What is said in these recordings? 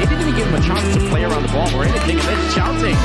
They didn't even give him a chance to play around the bomb or anything, and they're shouting.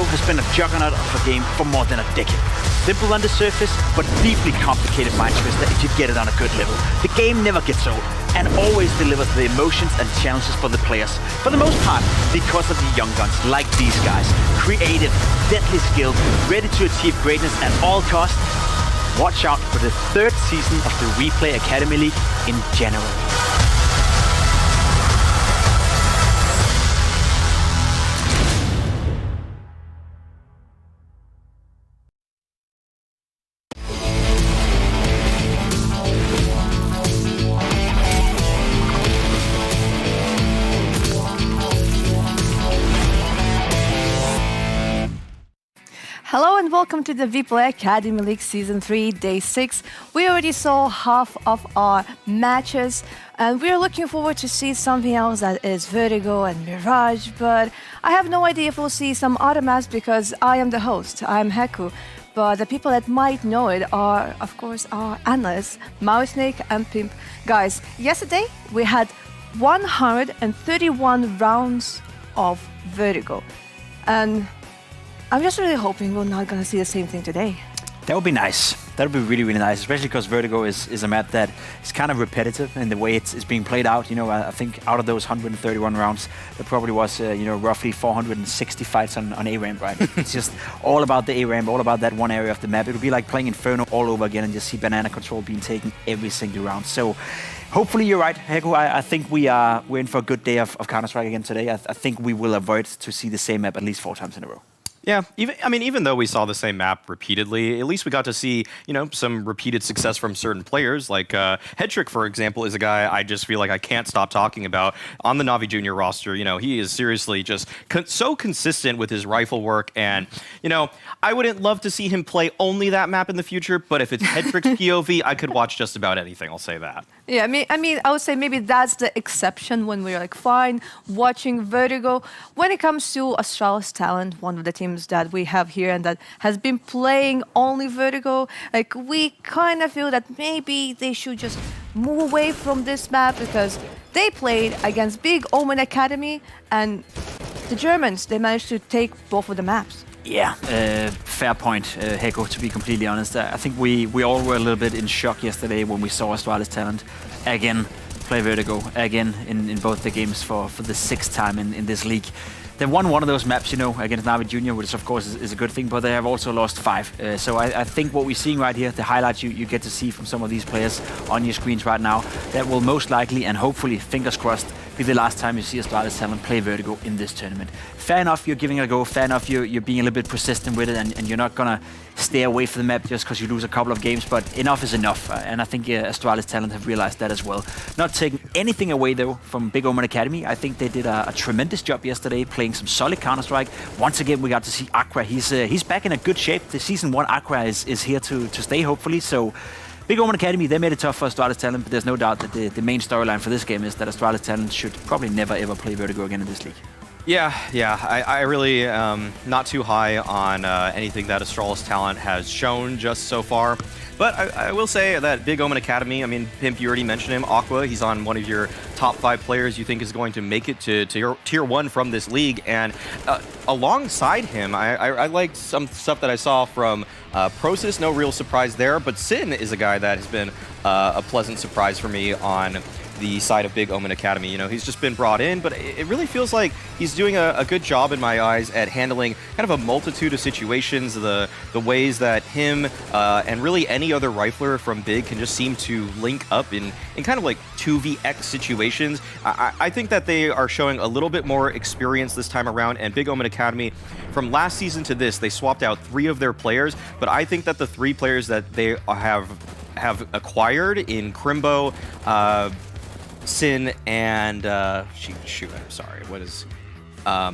Has been a juggernaut of a game for more than a decade. Simple on the surface, but deeply complicated mind twister if you get it on a good level. The game never gets old, and always delivers the emotions and challenges for the players. For the most part, because of the young guns like these guys. Creative, deadly skilled, ready to achieve greatness at all costs. Watch out for the 3rd season of the WePlay Academy League in January. Hello and welcome to the WePlay Academy League Season 3, Day 6. We already saw half of our matches and we're looking forward to see something else that is Vertigo and Mirage, but I have no idea if we'll see some other maps because I am the host, I'm Heku. But the people that might know it are, of course, our analysts, MOUZ NXT and Pimp. Guys, yesterday we had 131 rounds of Vertigo. And I'm just really hoping we're not going to see the same thing today. That would be nice. That would be really, really nice, especially because Vertigo is a map that is kind of repetitive in the way it's being played out. You know, I think out of those 131 rounds, there probably was, roughly 460 fights on A ramp, right? It's just all about the A ramp, all about that one area of the map. It would be like playing Inferno all over again and just see banana control being taken every single round. So hopefully you're right, Heku. I think we're in for a good day of Counter-Strike again today. I think we will avoid to see the same map at least 4 times in a row. Yeah, even though we saw the same map repeatedly, at least we got to see, some repeated success from certain players. Like Headtrick, for example, is a guy I just feel like I can't stop talking about on the NAVI Junior roster. He is seriously just so consistent with his rifle work, and I wouldn't love to see him play only that map in the future. But if it's Headtrick's POV, I could watch just about anything. I'll say that. Yeah, I mean, I would say maybe that's the exception when we're like fine watching Vertigo. When it comes to Astralis Talent, one of the teams that we have here and that has been playing only Vertigo, like we kind of feel that maybe they should just move away from this map because they played against Big Omen Academy and the Germans, they managed to take both of the maps. Yeah, fair point, Heku, to be completely honest. I think we all were a little bit in shock yesterday when we saw Astralis Talent again play Vertigo, again in both the games for the 6th time in this league. They won one of those maps, against NAVI Junior, which of course is a good thing, but they have also lost 5. So I think what we're seeing right here, the highlights you get to see from some of these players on your screens right now, that will most likely and hopefully, fingers crossed, be the last time you see Astralis Talent play Vertigo in this tournament. Fair enough, you're giving it a go. Fair enough, you're being a little bit persistent with it, and you're not gonna stay away from the map just because you lose a couple of games. But enough is enough, and I think Astralis Talent have realized that as well. Not taking anything away though from Big Omen Academy. I think they did a tremendous job yesterday, playing some solid Counter-Strike. Once again, we got to see Aqua. He's back in a good shape. The Season 1 Aqua is here to stay, hopefully. So Big Omen Academy, they made it tough for Astralis Talent, but there's no doubt that the main storyline for this game is that Astralis Talent should probably never ever play Vertigo again in this league. Yeah, I really not too high on anything that Astralis Talent has shown just so far. But I will say that Big Omen Academy, I mean, Pimp, you already mentioned him, Aqua, he's on one of your top 5 players you think is going to make it to tier 1 from this league. And alongside him, I liked some stuff that I saw from Prosis, no real surprise there, but Sin is a guy that has been a pleasant surprise for me on the side of Big Omen Academy. You know, he's just been brought in, but it really feels like he's doing a good job in my eyes at handling kind of a multitude of situations, the ways that him and really any other rifler from Big can just seem to link up in kind of like 2vx situations. I think that they are showing a little bit more experience this time around, and Big Omen Academy, from last season to this, they swapped out 3 of their players, but I think that the 3 players that they have acquired in Crimbo, Sin, and shoot, I'm sorry, what is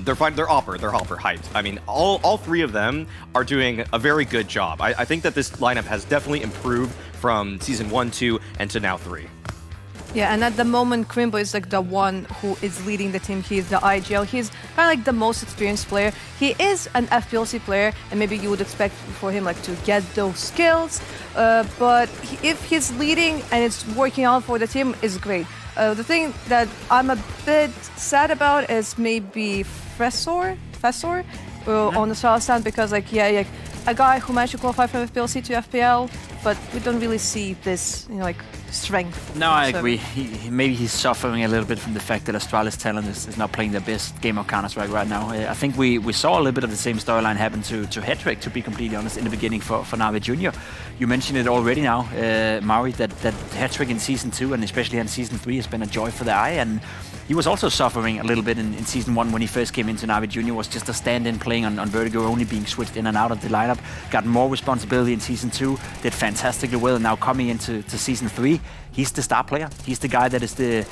they're fine, they're Hopper hyped. I mean, all 3 of them are doing a very good job. I think that this lineup has definitely improved from season 1, 2, and to now 3. Yeah, and at the moment, Crimbo is like the one who is leading the team. He's the IGL. He's kind of like the most experienced player. He is an FPLC player, and maybe you would expect for him like to get those skills. But if he's leading and it's working out for the team, is great. The thing that I'm a bit sad about is maybe Fessor on the Astralis stand, because like a guy who managed to qualify from FPLC to FPL, but we don't really see this, you know, like strength. No, I agree. Maybe he's suffering a little bit from the fact that Astralis talent is not playing their best game of Counter-Strike right now. I think we saw a little bit of the same storyline happen to Hedrick, to be completely honest, in the beginning for NAVI Junior. You mentioned it already now, Mauri, that Hedrick in Season 2 and especially in Season 3 has been a joy for the eye, and he was also suffering a little bit in Season 1 when he first came into NAVI Junior, was just a stand-in playing on Vertigo, only being switched in and out of the lineup, got more responsibility in Season 2, did fantastically well, and now coming into Season 3, he's the star player. He's the guy that is the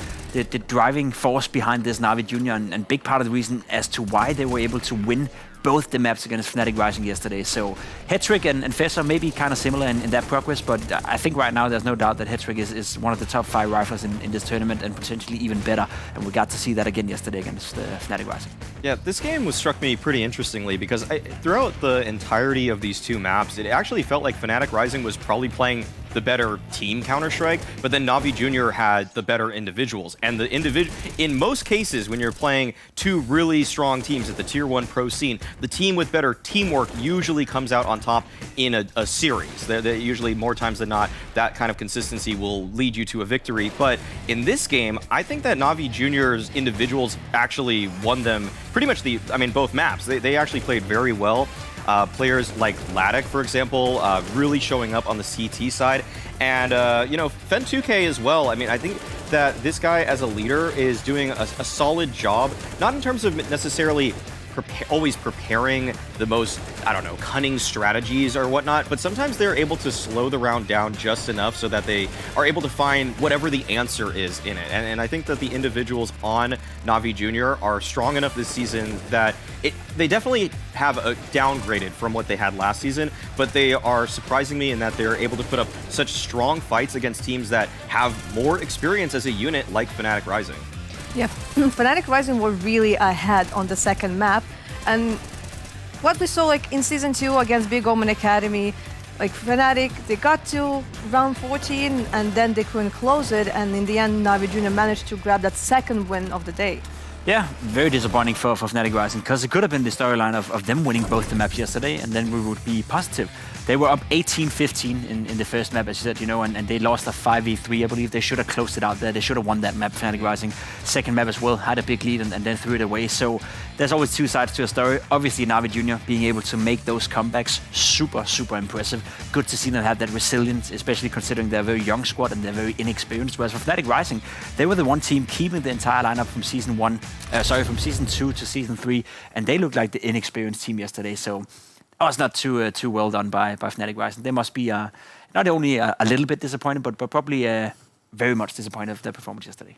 driving force behind this NAVI Junior, and big part of the reason as to why they were able to win both the maps against Fnatic Rising yesterday. So Hedrick and Fessor may be kind of similar in that progress, but I think right now there's no doubt that Hedrick is one of the top 5 riflers in this tournament, and potentially even better. And we got to see that again yesterday against Fnatic Rising. Yeah, this game struck me pretty interestingly, because throughout the entirety of these 2 maps, it actually felt like Fnatic Rising was probably playing the better team Counter-Strike, but then Navi Junior had the better individuals. And in most cases, when you're playing 2 really strong teams at the Tier 1 pro scene, the team with better teamwork usually comes out on top in a series. They're usually, more times than not, that kind of consistency will lead you to a victory. But in this game, I think that Navi Junior's individuals actually won them pretty much both maps. They actually played very well. Players like Laddick, for example, really showing up on the CT side. And, you know, Fen2k as well. I mean, I think that this guy as a leader is doing a solid job, not in terms of necessarily always preparing the most, I don't know, cunning strategies or whatnot, but sometimes they're able to slow the round down just enough so that they are able to find whatever the answer is in it. And I think that the individuals on Navi Junior are strong enough this season that they definitely have downgraded from what they had last season, but they are surprising me in that they're able to put up such strong fights against teams that have more experience as a unit, like Fnatic Rising. Yeah, Fnatic Rising were really ahead on the second map, and what we saw like in Season 2 against Big Omen Academy, like Fnatic, they got to round 14 and then they couldn't close it, and in the end Navi Junior managed to grab that second win of the day. Yeah, very disappointing for Fnatic Rising, because it could have been the storyline of them winning both the maps yesterday, and then we would be positive. They were up 18-15 in the first map, as you said, you know, and they lost a 5v3, I believe. They should have closed it out there. They should have won that map, Fnatic Rising. Second map as well, had a big lead and then threw it away. So there's always 2 sides to a story. Obviously, Navi Junior being able to make those comebacks, super impressive. Good to see them have that resilience, especially considering they're a very young squad and they're very inexperienced. Whereas for Fnatic Rising, they were the one team keeping the entire lineup from from Season 2 to Season 3, and they looked like the inexperienced team yesterday. So it was not too well done by Fnatic Rising. They must be not only a little bit disappointed, but probably very much disappointed with their performance yesterday.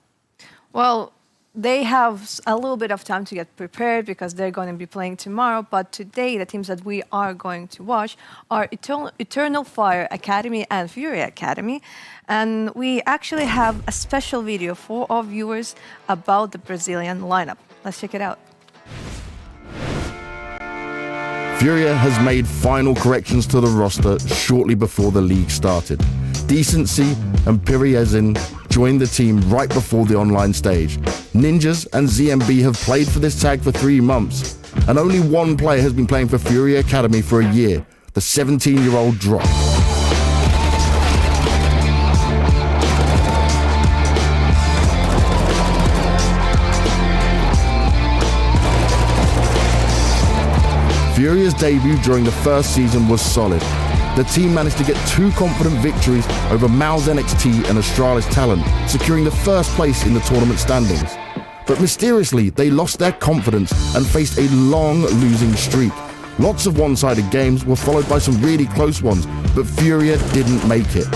Well, they have a little bit of time to get prepared because they're going to be playing tomorrow. But today, the teams that we are going to watch are Eternal Fire Academy and FURIA Academy. And we actually have a special video for our viewers about the Brazilian lineup. Let's check it out. FURIA has made final corrections to the roster shortly before the league started. Decency and Piriazin joined the team right before the online stage. Ninjas and ZMB have played for this tag for 3 months, and only one player has been playing for FURIA Academy for a year, the 17-year-old Drop. FURIA's debut during the first season was solid. The team managed to get 2 confident victories over MOUZ NXT and Astralis Talent, securing the first place in the tournament standings. But mysteriously, they lost their confidence and faced a long losing streak. Lots of one-sided games were followed by some really close ones, but FURIA didn't make it.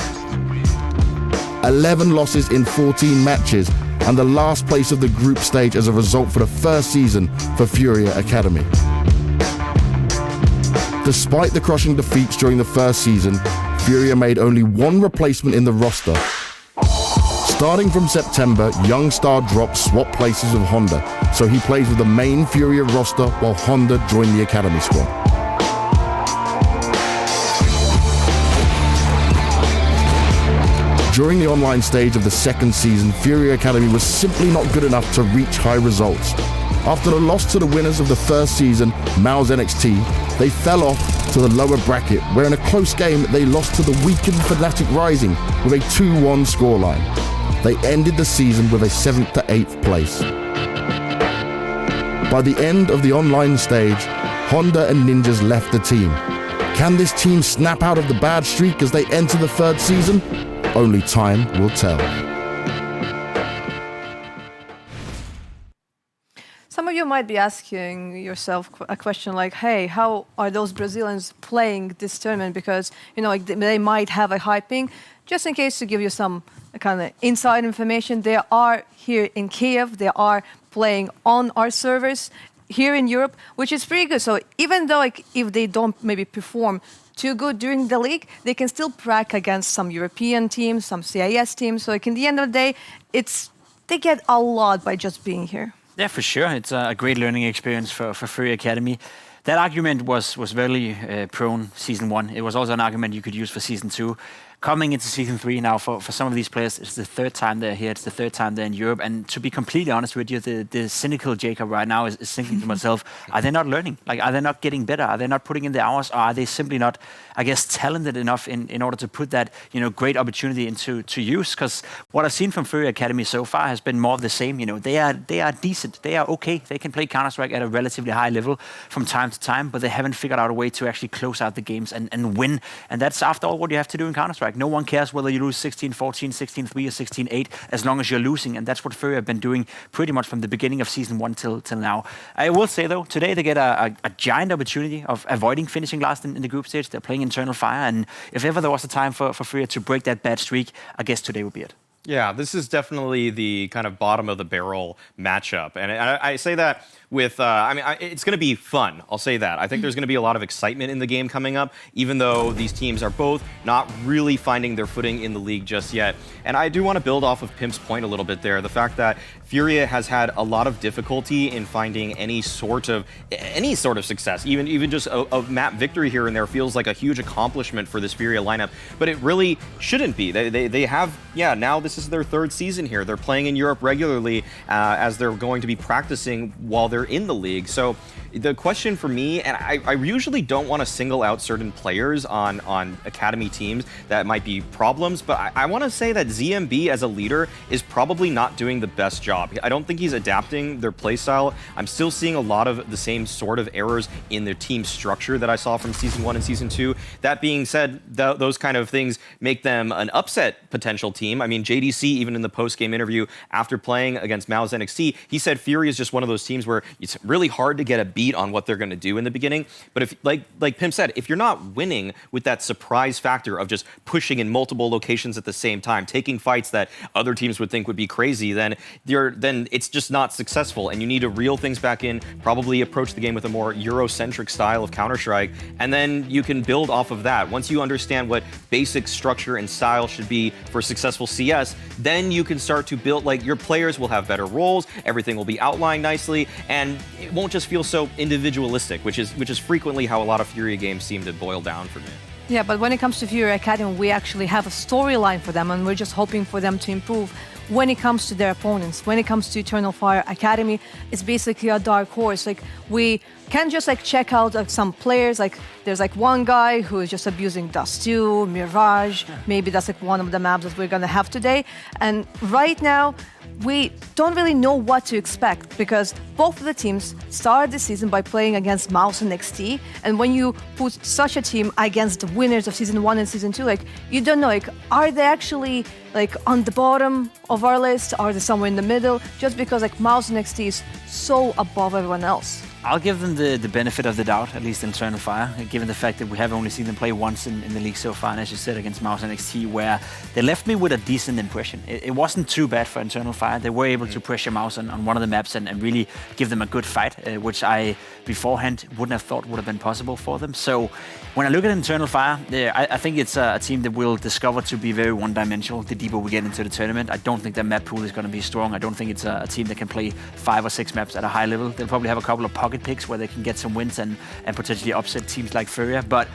11 losses in 14 matches, and the last place of the group stage as a result for the first season for FURIA Academy. Despite the crushing defeats during the first season, FURIA made only 1 replacement in the roster. Starting from September, young star Drop swapped places with Honda, so he plays with the main FURIA roster while Honda joined the Academy squad. During the online stage of the second season, FURIA Academy was simply not good enough to reach high results. After the loss to the winners of the first season, MOUZ NXT, they fell off to the lower bracket, where in a close game they lost to the weakened Fnatic Rising with a 2-1 scoreline. They ended the season with a 7th to 8th place. By the end of the online stage, Honda and Ninjas left the team. Can this team snap out of the bad streak as they enter the 3rd season? Only time will tell. Some of you might be asking yourself a question like, hey, how are those Brazilians playing this tournament? Because, you know, like they might have a hyping. Just in case to give you some kind of inside information, they are here in Kiev. They are playing on our servers here in Europe, which is pretty good. So even though like, if they don't maybe perform too good during the league, they can still crack against some European teams, some CIS teams. So like in the end of the day, they get a lot by just being here. Yeah, for sure. It's a great learning experience for FURIA Academy. That argument was very prone season 1. It was also an argument you could use for season 2. Coming into season 3 now, for some of these players, it's the 3rd time they're here. It's the 3rd time they're in Europe. And to be completely honest with you, the cynical Jacob right now is thinking to myself, are they not learning? Like, are they not getting better? Are they not putting in the hours? Or are they simply not, I guess, talented enough in order to put that, you know, great opportunity into use? Because what I've seen from FURIA Academy so far has been more of the same. You know, they are decent. They are okay. They can play Counter-Strike at a relatively high level from time to time, but they haven't figured out a way to actually close out the games and win. And that's, after all, what you have to do in Counter-Strike. No one cares whether you lose 16-14, 16-3, or 16-8, as long as you're losing. And that's what FURIA have been doing pretty much from the beginning of season 1 till now. I will say, though, today they get a giant opportunity of avoiding finishing last in the group stage. They're playing Internal Fire. And if ever there was a time for FURIA to break that bad streak, I guess today would be it. Yeah, this is definitely the kind of bottom of the barrel matchup. And I say that with, it's going to be fun. I'll say that. I think there's going to be a lot of excitement in the game coming up, even though these teams are both not really finding their footing in the league just yet. And I do want to build off of Pimp's point a little bit there. The fact that FURIA has had a lot of difficulty in finding any sort of success. Even just a map victory here and there feels like a huge accomplishment for this FURIA lineup. But it really shouldn't be. They have, now this is their 3rd season here. They're playing in Europe regularly as they're going to be practicing while they're in the league. So the question for me, and I usually don't want to single out certain players on academy teams that might be problems, but I want to say that ZMB as a leader is probably not doing the best job. I don't think he's adapting their playstyle. I'm still seeing a lot of the same sort of errors in their team structure that I saw from season 1 and season 2. That being said, those kind of things make them an upset potential team. I mean, JDC, even in the post-game interview after playing against MOUZ NXT, he said FURIA is just one of those teams where it's really hard to get a beat on what they're going to do in the beginning. But if, like Pim said, if you're not winning with that surprise factor of just pushing in multiple locations at the same time, taking fights that other teams would think would be crazy, then it's just not successful. And you need to reel things back in, probably approach the game with a more Eurocentric style of Counter-Strike, and then you can build off of that. Once you understand what basic structure and style should be for successful CS, then you can start to build, like, your players will have better roles, everything will be outlined nicely, and it won't just feel so individualistic, which is frequently how a lot of FURIA games seem to boil down for me. Yeah, but when it comes to FURIA Academy, we actually have a storyline for them, and we're just hoping for them to improve when it comes to their opponents. When it comes to Eternal Fire Academy, it's basically a dark horse. Like, we can't just like check out like some players. Like, there's like one guy who is just abusing Dust 2, Mirage. Maybe that's like one of the maps that we're gonna have today. And right now, we don't really know what to expect because both of the teams started the season by playing against MOUZ NXT, and when you put such a team against the winners of Season 1 and Season 2, like, you don't know, like, are they actually like on the bottom of our list? Are they somewhere in the middle? Just because like MOUZ NXT is so above everyone else. I'll give them the benefit of the doubt, at least in Eternal Fire, given the fact that we have only seen them play once in the league so far, and as you said, against MOUZ NXT, where they left me with a decent impression. It wasn't too bad for Eternal Fire. They were able to pressure MOUZ on one of the maps and really give them a good fight, which I beforehand wouldn't have thought would have been possible for them. So when I look at Eternal Fire, I think it's a team that we'll discover to be very one-dimensional the deeper we get into the tournament. I don't think their map pool is going to be strong. I don't think it's a team that can play 5 or 6 maps at a high level. They'll probably have a couple of pocket picks where they can get some wins and potentially upset teams like FURIA. But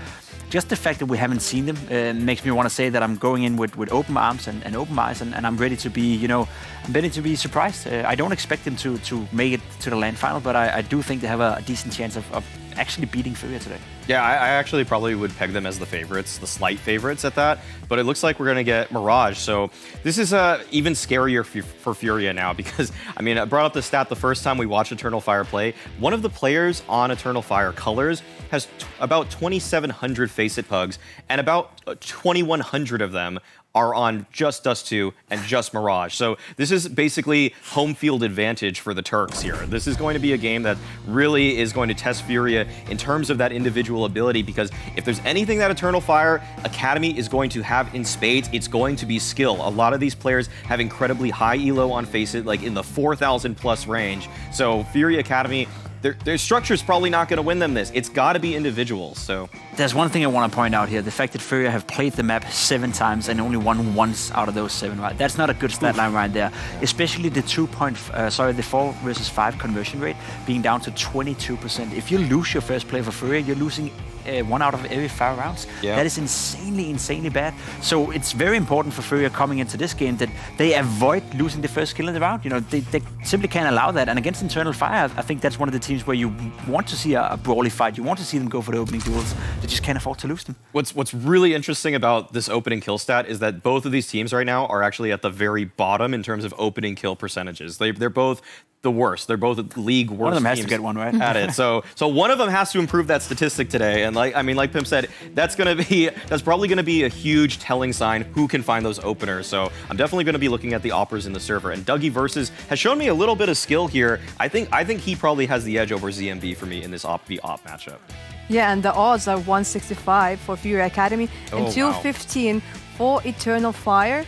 just the fact that we haven't seen them makes me want to say that I'm going in with open arms and open eyes, and I'm ready to be, I'm ready to be surprised. I don't expect them to make it to the LAN final, but I do think they have a decent chance of actually beating FURIA today. Yeah, I actually probably would peg them as the favorites, the slight favorites at that, but it looks like we're going to get Mirage, so this is even scarier for FURIA now because, I mean, I brought up the stat the first time we watched Eternal Fire play. One of the players on Eternal Fire Colors has about 2,700 Face-It Pugs, and about 2,100 of them are on just Dust 2 and just Mirage. So this is basically home field advantage for the Turks here. This is going to be a game that really is going to test FURIA in terms of that individual ability, because if there's anything that Eternal Fire Academy is going to have in spades, it's going to be skill. A lot of these players have incredibly high elo on Face-It, like in the 4,000 plus range. So FURIA Academy, their structure is probably not going to win them this. It's got to be individuals. So there's one thing I want to point out here: the fact that FURIA have played the map 7 times and only won once out of those 7. Right, that's not a good stat line right there. Especially the 4 versus 5 conversion rate being down to 22%. If you lose your first play for FURIA, you're losing 1 out of every 5 rounds. Yeah. That is insanely bad. So it's very important for FURIA coming into this game that they avoid losing the first kill in the round. They simply can't allow that. And against Eternal Fire, I think that's one of the teams where you want to see a brawly fight. You want to see them go for the opening duels. They just can't afford to lose them. What's really interesting about this opening kill stat is that both of these teams right now are actually at the very bottom in terms of opening kill percentages. They're both the worst. They're both league worst. One of them has teams to get one right at it. So one of them has to improve that statistic today. And like Pim said, that's probably gonna be a huge telling sign who can find those openers. So I'm definitely gonna be looking at the operas in the server. And Dougie Versus has shown me a little bit of skill here. I think he probably has the edge over ZMB for me in this op matchup. Yeah, and the odds are 165 for FURIA Academy and 215 for Eternal Fire.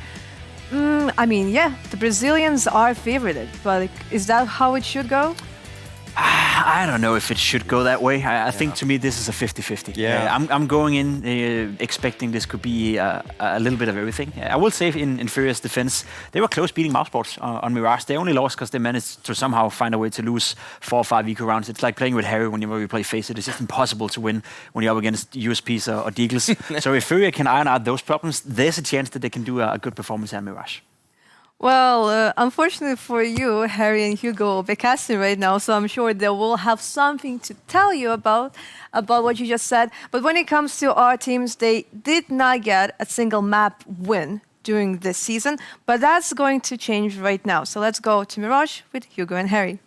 I mean, yeah, the Brazilians are favored, but is that how it should go? I don't know if it should go that way. I think to me this is a 50-50. Yeah. I'm going in expecting this could be a little bit of everything. I will say in FURIA's defense, they were close beating Mousesports on Mirage. They only lost because they managed to somehow find a way to lose 4 or 5 eco rounds. It's like playing with Harry whenever we play Face-It. It's just impossible to win when you're up against USPs or Deagles. So if FURIA can iron out those problems, there's a chance that they can do a good performance at Mirage. Well, unfortunately for you, Harry and Hugo will be casting right now, so I'm sure they will have something to tell you about what you just said. But when it comes to our teams, they did not get a single map win during this season, but that's going to change right now. So let's go to Mirage with Hugo and Harry.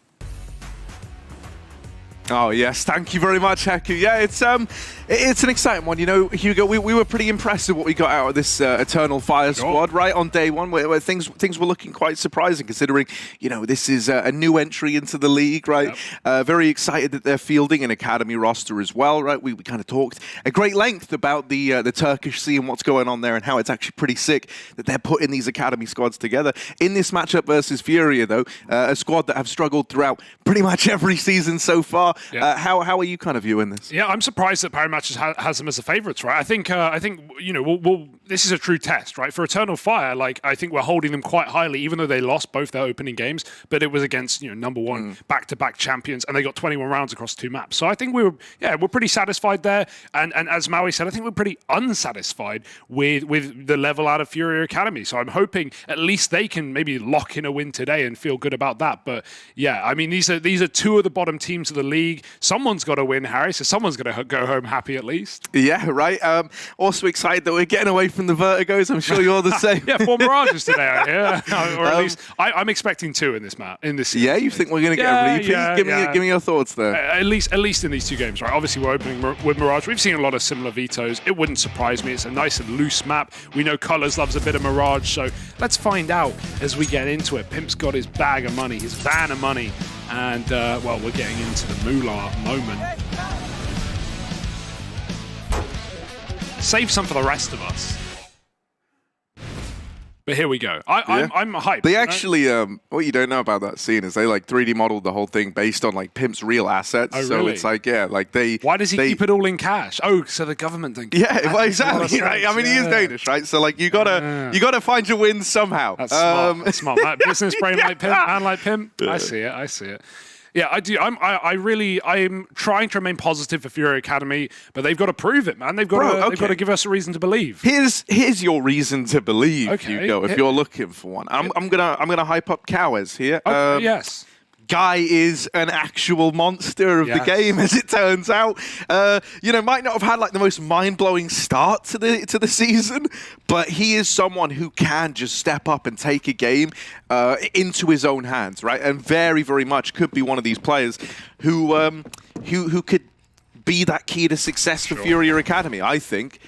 Oh yes, thank you very much, Heku. Yeah, it's an exciting one. Hugo, we were pretty impressed with what we got out of this Eternal Fire squad, right, on day one, where things were looking quite surprising, considering, this is a new entry into the league, right? Yep. Very excited that they're fielding an Academy roster as well, right? We kind of talked at great length about the Turkish scene and what's going on there and how it's actually pretty sick that they're putting these Academy squads together. In this matchup versus FURIA, though, a squad that have struggled throughout pretty much every season so far, Yeah. How are you kind of viewing this? Yeah, I'm surprised that Power Matches has them as the favourites, right? I think you know, this is a true test, right? For Eternal Fire, like I think we're holding them quite highly, even though they lost both their opening games, but it was against #1 back-to-back champions, and they got 21 rounds across 2 maps. So I think we're pretty satisfied there. And as Maui said, I think we're pretty unsatisfied with the level out of FURIA Academy. So I'm hoping at least they can maybe lock in a win today and feel good about that. But yeah, I mean these are 2 of the bottom teams of the league. Someone's got to win, Harry. So someone's going to go home happy at least. Yeah, right. Also excited that we're getting away from the Vertigos. I'm sure you're the same. Yeah, 4 Mirages today. Yeah, or at least I'm expecting 2 in this match. In this season. Yeah, you think we're going to get a repeat? Give me your thoughts there. At least in these 2 games, right? Obviously, we're opening with Mirage. We've seen a lot of similar vetoes. It wouldn't surprise me. It's a nice and loose map. We know Colors loves a bit of Mirage, so let's find out as we get into it. Pimp's got his bag of money, his van of money, and well, we're getting into the moolah moment. Save some for the rest of us. But here we go. I'm hyped. They actually, what you don't know about that scene is they like 3D modeled the whole thing based on like Pimp's real assets. Oh, so really? it's like, yeah, like they. Why does he keep it all in cash? Oh, so the government don't. Yeah, well, exactly. Right? I mean, he is Danish, right? So like, you gotta find your wins somehow. That's smart. That's smart. That business brain like Pimp and like Pimp. I see it. Yeah, I do. I'm trying to remain positive for FURIA Academy, but they've got to prove it, man. They've got to give us a reason to believe. Here's your reason to believe, okay. Hugo, if you're looking for one. I'm gonna hype up Cowes here. Okay, yes. Guy is an actual monster of the game, as it turns out. Might not have had like the most mind-blowing start to the season, but he is someone who can just step up and take a game into his own hands, right? And very, very much could be one of these players who could be that key to success for FURIA Academy, I think.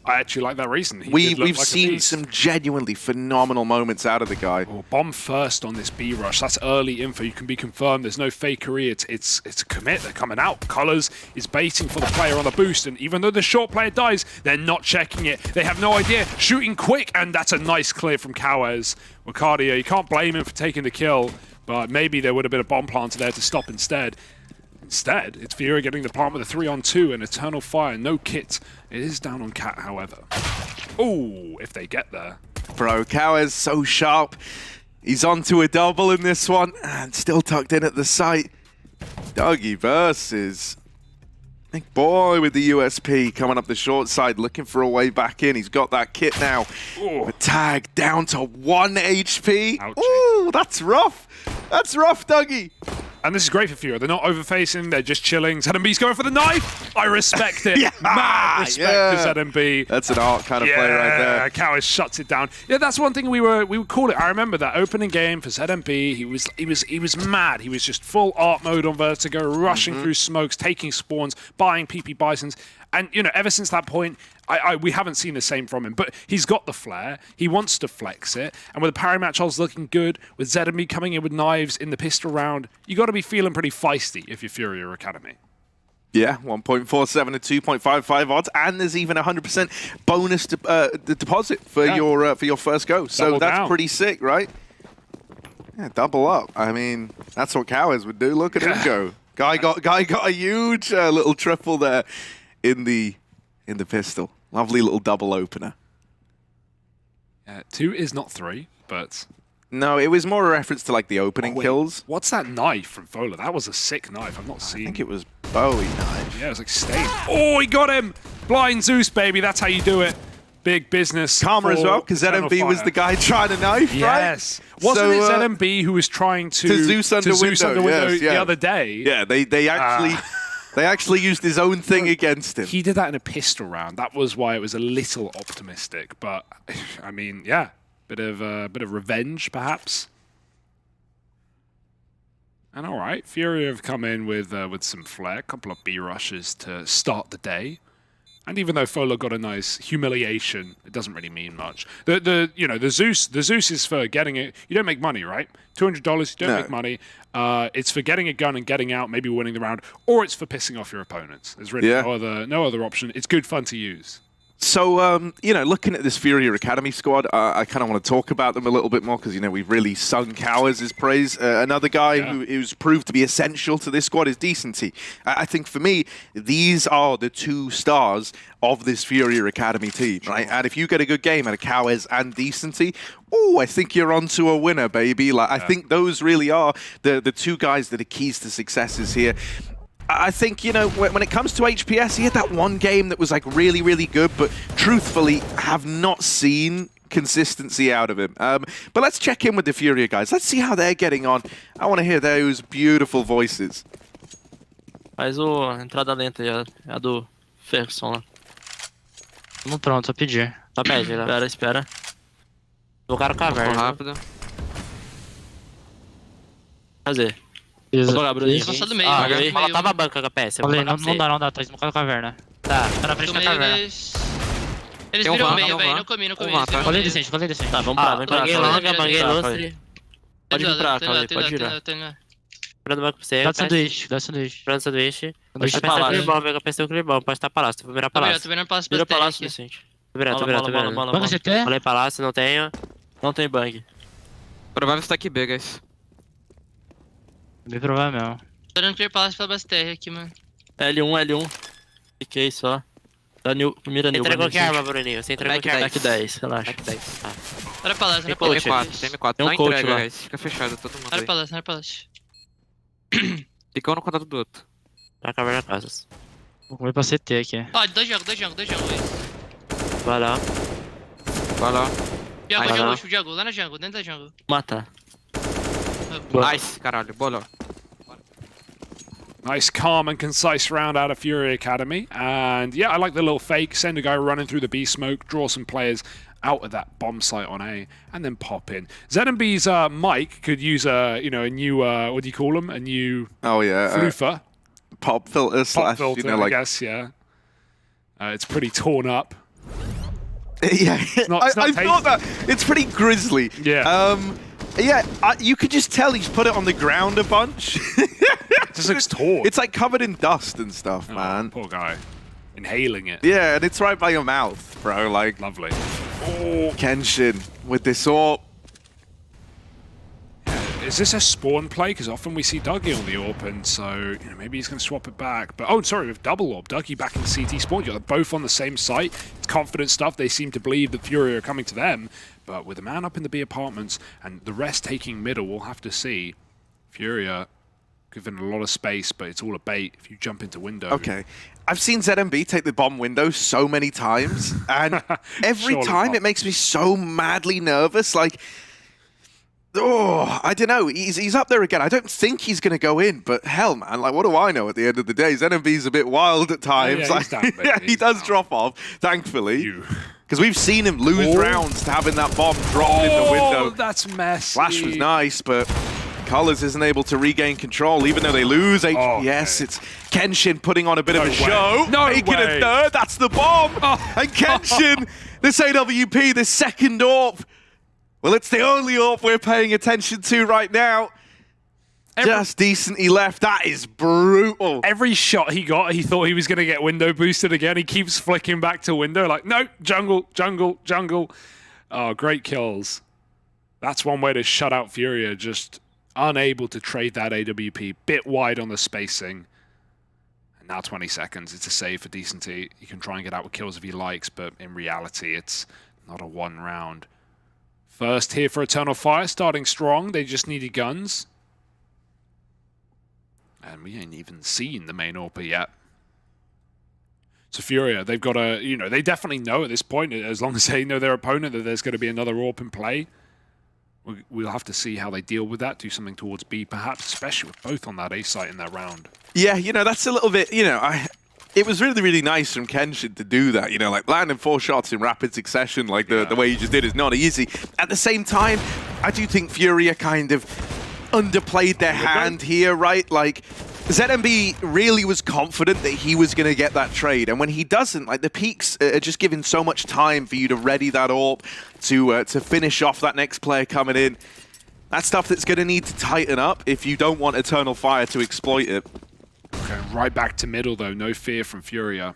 I actually like that reason. We've seen some genuinely phenomenal moments out of the guy. Oh, bomb first on this B rush. That's early info. You can be confirmed. There's no fakery. It's a commit. They're coming out. Colors is baiting for the player on the boost, and even though the short player dies, they're not checking it. They have no idea. Shooting quick, and that's a nice clear from Cowes. Wacardia, you can't blame him for taking the kill, but maybe there would have been a bomb planter there to stop instead. Instead, it's FURIA getting the plant with a 3-on-2 and Eternal Fire. No kit. It is down on Cat, however. Oh, if they get there. Bro, Cowes so sharp. He's onto a double in this one and still tucked in at the site. Dougie versus Big Boy with the USP coming up the short side, looking for a way back in. He's got that kit now. A tag down to 1 HP. Ouchie. Ooh, that's rough. That's rough, Dougie. And this is great for FURIA. They're not overfacing, they're just chilling. ZMB's going for the knife. I respect it. Mad respect for ZMB. That's an art kind of play right there. Cowes shuts it down. Yeah, that's one thing we would call it. I remember that opening game for ZMB. He was mad. He was just full art mode on Vertigo, rushing through smokes, taking spawns, buying PP Bisons. And ever since that point, we haven't seen the same from him. But he's got the flair. He wants to flex it. And with the parry match odds looking good, with ZMB coming in with knives in the pistol round, you got to be feeling pretty feisty if you're FURIA Academy. Yeah, 1.47 and 2.55 odds, and there's even 100% bonus deposit for your first go. So Double that's down. pretty sick, right? Yeah, double up. I mean, that's what Cowes would do. Look at him go. Guy got a huge little triple there in the pistol. Lovely little double opener. 2 is not 3, but... No, it was more a reference to like the opening kills. What's that knife from Fola? That was a sick knife. I've not seen. I think it was Bowie knife. Yeah, it was like stained. Oh, he got him! Blind Zeus, baby. That's how you do it. Big business. Karma as well, because ZMB was the guy trying to knife, right? Yes. Wasn't it ZMB who was trying to Zeus under window the other day? Yeah, they actually... They actually used his own thing against him. He did that in a pistol round. That was why it was a little optimistic. But, I mean, yeah. Bit of revenge, perhaps. And all right, FURIA have come in with some flair, a couple of B rushes to start the day. And even though Fola got a nice humiliation, it doesn't really mean much. The Zeus is for getting it. You don't make money, right? $200, you don't make money. It's for getting a gun and getting out, maybe winning the round, or it's for pissing off your opponents. There's really no other option. It's good fun to use. So, you know, looking at this FURIA Academy squad, I kind of want to talk about them a little bit more because, you know, we've really sung Cowers' praise. Another guy who's proved to be essential to this squad is Decency. I think for me, these are the 2 stars of this FURIA Academy team, right? And if you get a good game out of Cowers and Decency, oh, I think you're onto a winner, baby. Like, I think those really are the 2 guys that are keys to successes here. I think, you know, when it comes to HPS, he had that one game that was like really, really good, but truthfully have not seen consistency out of him. But let's check in with the FURIA guys. Let's see how they're getting on. I want to hear those beautiful voices. Faz o entrada lenta aí, a do Ferguson lá. Tamo pronto, só pedir. Só pede, né? Espera. O cara caverna. Rápido. Fazer. Isso. Vou jogar, Bruninho. Isso. Do meio, ela tava banca com a PS. Falei, não dá, tá esmocando a caverna. Tá na frente da caverna. Eles viram meio, velho, não comi. Colei decente. Tá, vamos pra lá. Banguei longa, banguei lustre. Pode vir pra cá, pode virar. Esperando o banco pra você. Dá sanduíche. Esperando sanduíche. Pode estar palácio. Pega o clearball, pode estar palácio. Vou virar palácio. Tô virando palácio. Vira palácio, Vicente. Tô virando. Banca CT? Falei palácio, não tenho. Não tem bang. Provável está aqui B, guys. Bem provável mesmo. Tô dando clear palácio pra BSTR aqui, mano. L1. Fiquei só. Mira Nil. Você entregou que arma, Bruninho? Você entregou que arma? Back 10, relaxa. Back 10. Olha palácio, Tem M4. Tem um Não coach entrega, lá. guys. Fica fechado, todo mundo Olha aí. palácio. Fica um no contato do outro. Pra caverna casas. Vou comer pra CT aqui. Ó, dois jogos. Vai lá. Jungle, lá na jungle, dentro da jungle. Matar. Nice, caralho. Bola. Nice, calm and concise round out of FURIA Academy. And yeah, I like the little fake. Send a guy running through the B smoke, draw some players out of that bomb site on A, and then pop in. ZMB's mic could use a new, what do you call them? A new floofer. Pop filter slash, filter, you know, like... I guess, yeah. It's pretty torn up. Yeah, not I thought that. It's pretty grisly. Yeah. You could just tell he's put it on the ground a bunch. It just looks torn. It's like covered in dust and stuff, man. Poor guy. Inhaling it. Yeah, and it's right by your mouth, bro. Like, lovely. Oh, Kenshin with this AWP. Is this a spawn play? Because often we see Dougie on the AWP, and so maybe he's going to swap it back. But oh, sorry, with double AWP, Dougie back in CT spawn. You're both on the same site. It's confident stuff. They seem to believe that FURIA are coming to them. But with a man up in the B apartments and the rest taking middle, we'll have to see. FURIA given a lot of space, but it's all a bait if you jump into window. Okay. I've seen ZMB take the bomb window so many times, and every time it makes me so madly nervous. Like, oh, I don't know. He's up there again. I don't think he's going to go in, but hell, man, like, what do I know at the end of the day? ZMB's a bit wild at times. He does drop off, thankfully. Because we've seen him lose rounds to having that bomb dropped in the window. That's messy. Flash was nice, but Colors isn't able to regain control, even though they lose HPS. It's Kenshin putting on a bit of a show. Making a third. That's the bomb. And Kenshin, this AWP, this second AWP. Well, it's the only AWP we're paying attention to right now. Just decently left. That is brutal. Every shot he got, he thought he was going to get window boosted again. He keeps flicking back to window like, no, jungle. Oh, great kills. That's one way to shut out FURIA, just unable to trade that AWP. Bit wide on the spacing. And now 20 seconds. It's a save for Decency. He can try and get out with kills if he likes, but in reality, it's not a one round. First here for Eternal Fire, starting strong. They just needed guns. And we ain't even seen the main AWP yet. So FURIA, they've got a, they definitely know at this point, as long as they know their opponent, that there's going to be another AWP in play. We'll have to see how they deal with that, do something towards B perhaps, especially with both on that A site in that round. Yeah, that's a little bit, it was really, really nice from Kenshin to do that, like landing 4 shots in rapid succession, like the way he just did is not easy. At the same time, I do think FURIA kind of underplayed their hand here, right? Like, ZMB really was confident that he was going to get that trade, and when he doesn't, like, the peaks are just giving so much time for you to ready that AWP, to finish off that next player coming in. That's stuff that's going to need to tighten up if you don't want Eternal Fire to exploit it. Okay, right back to middle though, no fear from FURIA.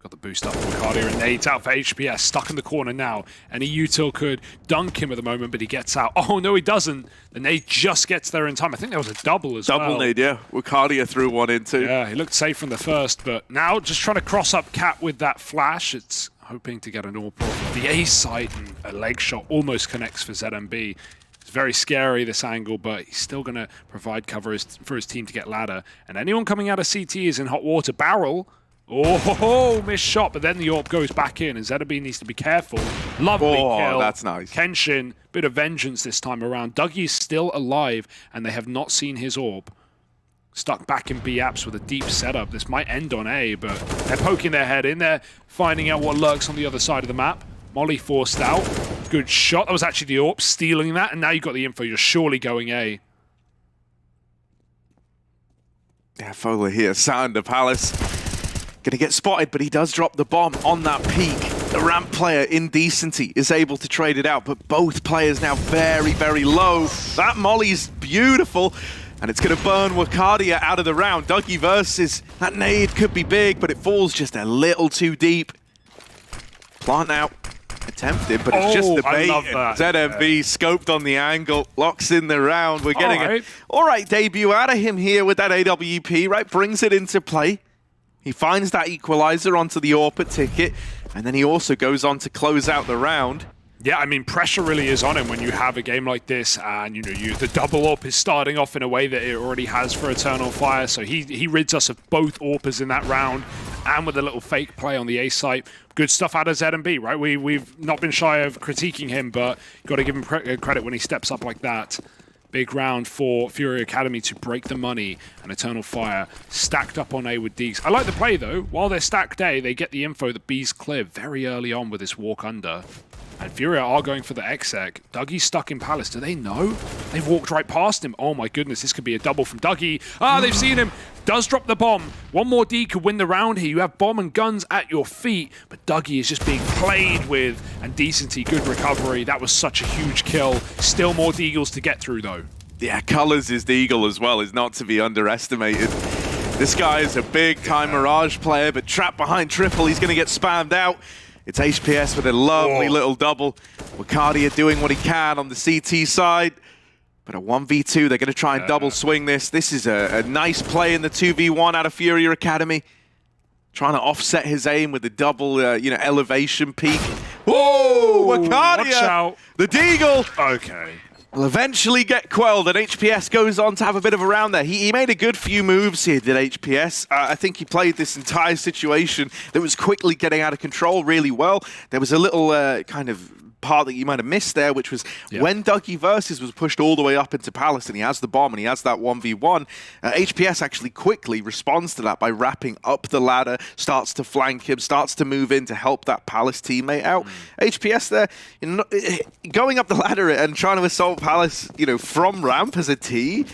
Got the boost up from Cardia and nades out for HPS, stuck in the corner now. Any util could dunk him at the moment, but he gets out. Oh, no, he doesn't. The nade just gets there in time. I think there was a double as well. Double nade, yeah. Cardia threw one in too. Yeah, he looked safe from the first, but now just trying to cross up Cat with that flash. It's hoping to get an AWP off the A side, and a leg shot almost connects for ZMB. It's very scary, this angle, but he's still going to provide cover for his team to get ladder. And anyone coming out of CT is in hot water. Barrel. Oh, missed shot, but then the AWP goes back in, and ZMB needs to be careful. Lovely kill. That's nice. Kenshin, bit of vengeance this time around. Dougie's still alive, and they have not seen his AWP. Stuck back in B apps with a deep setup. This might end on A, but they're poking their head in there, finding out what lurks on the other side of the map. Molly forced out. Good shot. That was actually the AWP stealing that, and now you've got the info. You're surely going A. Yeah, Fowler here. Sander Palace. Gonna get spotted, but he does drop the bomb on that peak. The ramp player, Indecency, is able to trade it out, but both players now very, very low. That Molly's beautiful, and it's gonna burn Wakadia out of the round. Academyvs, that nade could be big, but it falls just a little too deep. Plant out. Attempted, but it's just the bait. ZMB scoped on the angle, locks in the round. We're getting an all right debut out of him here with that AWP, right? Brings it into play. He finds that equalizer onto the AWP ticket, and then he also goes on to close out the round. Yeah, I mean, pressure really is on him when you have a game like this, and the double AWP is starting off in a way that it already has for Eternal Fire, so he rids us of both AWPers in that round, and with a little fake play on the A site. Good stuff out of ZMB, right? We've not been shy of critiquing him, but you've got to give him credit when he steps up like that. Big round for FURIA Academy to break the money, and Eternal Fire stacked up on A with Deeks. I like the play, though. While they're stacked A, they get the info that B's clear very early on with this walk under. And FURIA are going for the exec. Dougie's stuck in Palace. Do they know? They've walked right past him. Oh my goodness, this could be a double from Dougie. Ah, they've seen him. Does drop the bomb. One more D could win the round here. You have bomb and guns at your feet, but Dougie is just being played with. And Decency, good recovery. That was such a huge kill. Still more Deagles to get through, though. Yeah, Colors is Deagle as well, is not to be underestimated. This guy is a big-time Mirage player, but trapped behind triple, he's going to get spammed out. It's HPS with a lovely little double. Wakadia doing what he can on the CT side. But a 1v2, they're going to try and double swing this. This is a nice play in the 2v1 out of FURIA Academy. Trying to offset his aim with the double, elevation peak. Whoa, Wakadia! Watch out. The Deagle! Okay. Will eventually get quelled, and HPS goes on to have a bit of a round there. He made a good few moves here, did HPS. I think he played this entire situation that was quickly getting out of control really well. There was a little kind of part that you might have missed there, which was when Academyvs was pushed all the way up into Palace and he has the bomb and he has that 1v1, HPS actually quickly responds to that by wrapping up the ladder, starts to flank him, starts to move in to help that Palace teammate out. HPS there, going up the ladder and trying to assault Palace, from ramp as a T,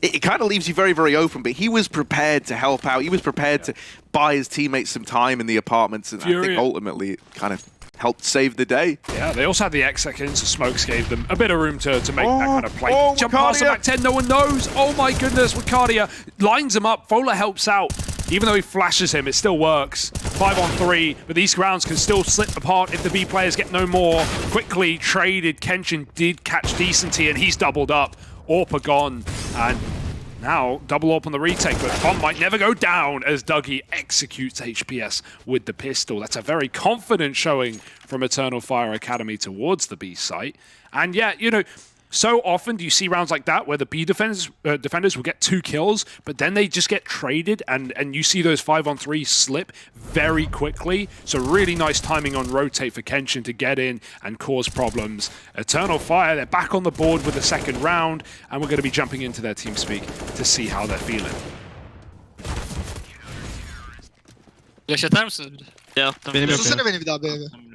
it kind of leaves you very, very open, but he was prepared to help out. He was prepared to buy his teammates some time in the apartments, and I think ultimately it kind of helped save the day. Yeah, they also had the exec in, so Smokes gave them a bit of room to make that kind of play. Jump past the back 10, no one knows. Oh my goodness, Wakadia lines him up. Fowler helps out. Even though he flashes him, it still works. 5-on-3, but these rounds can still slip apart if the B players get no more. Quickly traded, Kenshin did catch Decency, and he's doubled up. AWP gone, and now double AWP on the retake, but bomb might never go down as Dougie executes HPS with the pistol. That's a very confident showing from Eternal Fire Academy towards the B site. And yeah, so often do you see rounds like that where the B defenders will get 2 kills, but then they just get traded, and you see those 5-on-3 slip very quickly. So really nice timing on rotate for Kenshin to get in and cause problems. Eternal Fire, they're back on the board with the second round, and we're going to be jumping into their team speak to see how they're feeling. Flash atar mısın? Ya attım. Benim yok. Hızlısana beni bir daha be.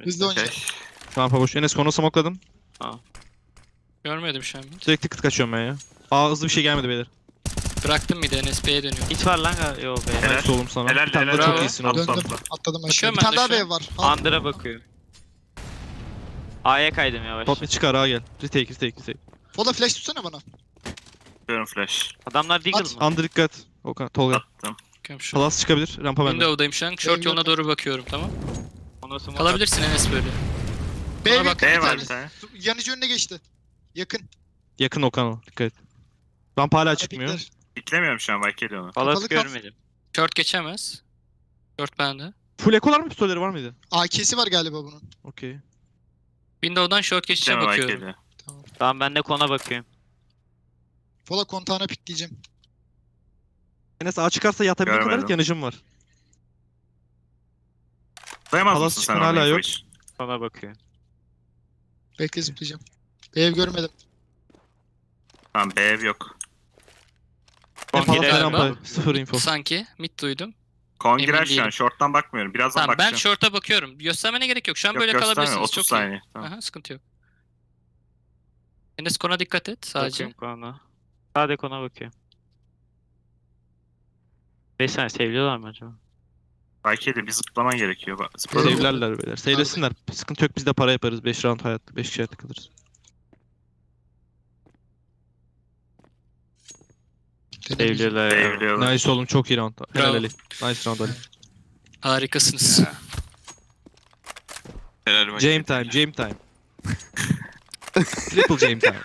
Hızlı oynayacağım. Tamam Pavuş. Enes konu smokladım. Görmedim şu an. Sürekli kıt kaçıyorum ben ya. Hızlı bir şey gelmedi beyler. Bıraktım bir de NSP'ye dönüyorum. Hiç var lan yo be. Evet solum sana. Bir tane daha çok iyisin oğlum. Döndüm. Atladım aşağı. Bakıyorum Bir ben tane de daha şu an. B var. Al. Under'a bakıyor. A'ya kaydım yavaş. Top bir çıkar ha gel. Retake. Fola flash tutsana bana. Flash. Adamlar Deagle mı? Under dikkat. Okan, Tolga. Tamam. Bakıyorum şu an. Palas çıkabilir. Rampa bende. Window'dayım şu an. Short yoluna doğru bakıyorum, tamam. Kalabilirsin Enes böyle. B Bana bak, yakın bir B var tane. bir tane. Yanıcı önüne geçti. Yakın. Yakın Okan'a. Dikkat et. Rampa hala çıkmıyor. Pikler. Bitlemiyorum şu an belki ediyor. Kapalı kal. Short geçemez. Short bende. Full ekolar mı, pistolleri var mıydı? AK'si var galiba bunun. Okey. Window'dan short geçişe bakıyorum. Tamam ben de kona bakıyorum. Pola kontağına pikleyeceğim. Enes A çıkarsa yatabilecek kadar Görmedim. yanıcım var. Dayamaz Palas mısın sen çıkan hala ona yok. hiç? Kona bakıyor. Bekle zıplayacağım. Ev görmedim. Tamam B ev yok. En girer Palas'ta galiba. rampa. Sıfır info. Sanki. Mid duydum. Kon Emin girer şu an. değilim. Short'tan bakmıyorum. Birazdan Tamam ben bakacağım. short'a bakıyorum. Göstermene gerek yok. Şu an Yok, böyle gösterme, kalabilirsiniz. 30 Çok saniye. iyi. Tamam. Aha, sıkıntı yok. Enes kona dikkat et sadece. Bakıyorum kona. Sadece kona bakıyorum. 5 saniye seviliyorlar mı acaba? Belki de bir zıplaman gerekiyor. Zıpladım. Sevlerler beyler. Sevlesinler. Sıkıntı yok, biz de para yaparız. 5 round hayatta. 5 kişi hayatta kalırız. Seviliyorlar ya. Seviliyorlar. Nice oğlum, çok iyi round. Helal Bravo. Ali. Nice round Ali. Harikasınız. Game time, game time. Triple game time.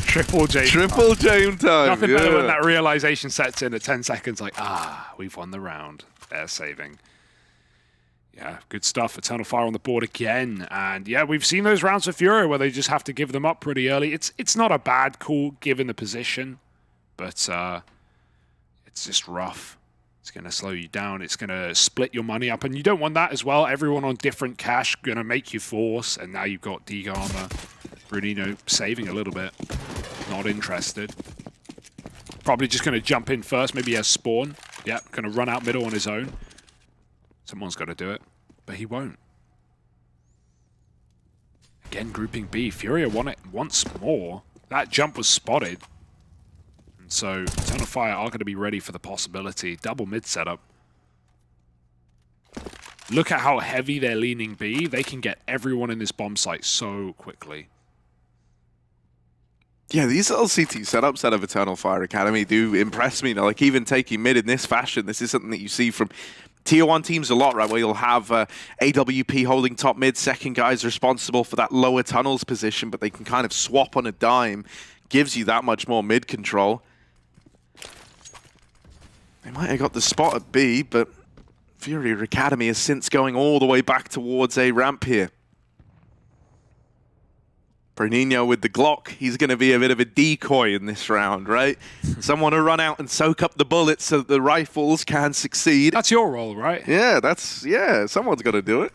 Triple J. Triple Jame time. Nothing better when Yeah. that realization sets in at 10 seconds, like, we've won the round. They're saving. Yeah, good stuff. Eternal Fire on the board again. And yeah, we've seen those rounds for Furia where they just have to give them up pretty early. It's not a bad call given the position, but it's just rough. It's going to slow you down. It's going to split your money up. And you don't want that as well. Everyone on different cash going to make you force. And now you've got D-Garma, Brunino saving a little bit. Not interested. Probably just going to jump in first. Maybe he has spawn. Yeah, going to run out middle on his own. Someone's got to do it. But he won't. Again, grouping B. Furia won it once more. That jump was spotted. And so Eternal Fire are going to be ready for the possibility. Double mid setup. Look at how heavy they're leaning B. They can get everyone in this bomb site so quickly. Yeah, these little CT setups out of Eternal Fire Academy do impress me. Like, even taking mid in this fashion, this is something that you see from Tier 1 teams a lot, right? Where you'll have AWP holding top mid, second guy's responsible for that lower tunnels position, but they can kind of swap on a dime. Gives you that much more mid control. They might have got the spot at B, but FURIA Academy is since going all the way back towards A ramp here. Bruninho with the Glock, he's going to be a bit of a decoy in this round, right? Someone to run out and soak up the bullets so that the rifles can succeed. That's your role, right? Yeah, someone's got to do it.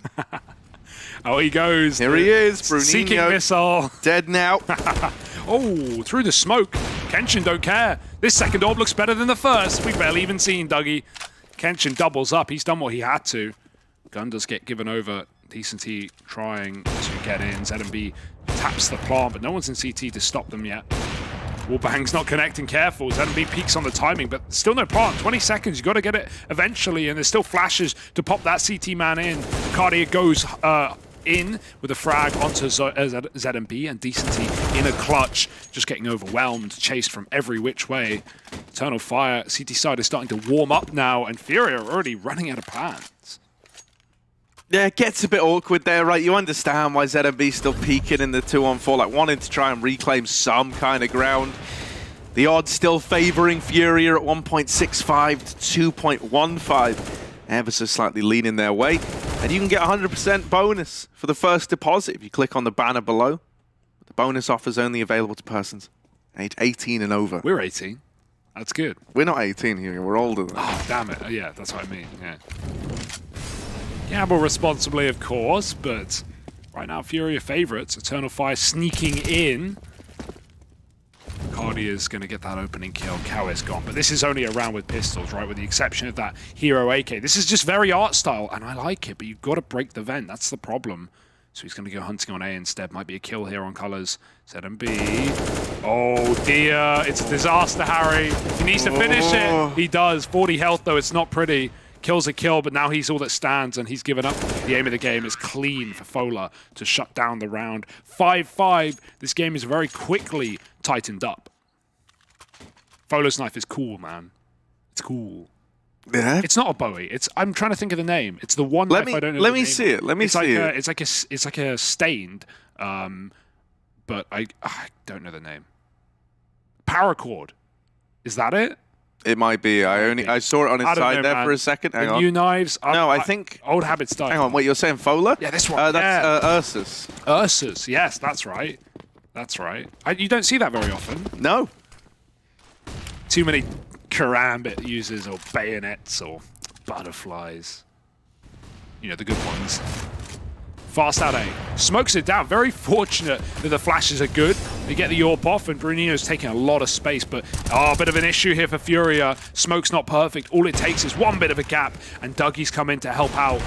Oh, he goes. Here he is, Seeking Bruninho, missile. dead now. Oh, through the smoke. Kenshin don't care. This second orb looks better than the first. We've barely even seen Dougie. Kenshin doubles up. He's done what he had to. Gun does get given over. Decenty trying to get in. ZMB taps the plant, but no one's in CT to stop them yet. Wallbang's not connecting, careful. ZMB peaks on the timing, but still no plant. 20 seconds, you got to get it eventually, and there's still flashes to pop that CT man in. Cardia goes in with a frag onto ZMB, and Decenty in a clutch, just getting overwhelmed, chased from every which way. Eternal Fire, CT side is starting to warm up now, and Furia are already running out of plans. Yeah, it gets a bit awkward there, right? You understand why ZMB's still peeking in the 2-on-4, like wanting to try and reclaim some kind of ground. The odds still favoring Furia at 1.65 to 2.15. Ever so slightly leaning their way. And you can get 100% bonus for the first deposit if you click on the banner below. The bonus offer is only available to persons age 18 and over. We're 18. That's good. We're not 18 here, we're older than that. Oh, damn it. Yeah, that's what I mean. Yeah. Gamble responsibly, of course, but right now, Furia favorites. Eternal Fire sneaking in. Cardi is going to get that opening kill. Cow is gone, but this is only a round with pistols, right? With the exception of that hero AK. This is just very art style, and I like it, but you've got to break the vent. That's the problem. So he's going to go hunting on A instead. Might be a kill here on colors. ZMB. Oh dear, it's a disaster, Harry. He needs to finish it. He does. 40 health, though. It's not pretty. Kills a kill, but now he's all that stands, and he's given up. The aim of the game is clean for Fola to shut down the round. 5-5. This game is very quickly tightened up. Fola's knife is cool, man. It's cool. Yeah. It's not a Bowie. I'm trying to think of the name. It's the one. Let I don't know. let me see it. Let me see it. It's like a stained, but I don't know the name. Paracord. Is that it? It might be. I saw it on its side there for a second. Hang on. New knives. No, I think old habits die. Hang on. Wait, you're saying Fola? Yeah, this one. That's Ursus. Ursus. Yes, that's right. That's right. You don't see that very often. No. Too many karambit users or bayonets or butterflies. You know, the good ones. Fast out A. Smokes it down. Very fortunate that the flashes are good. They get the AWP off, and Bruninho's taking a lot of space, but a bit of an issue here for FURIA. Smoke's not perfect. All it takes is one bit of a gap, and Dougie's come in to help out.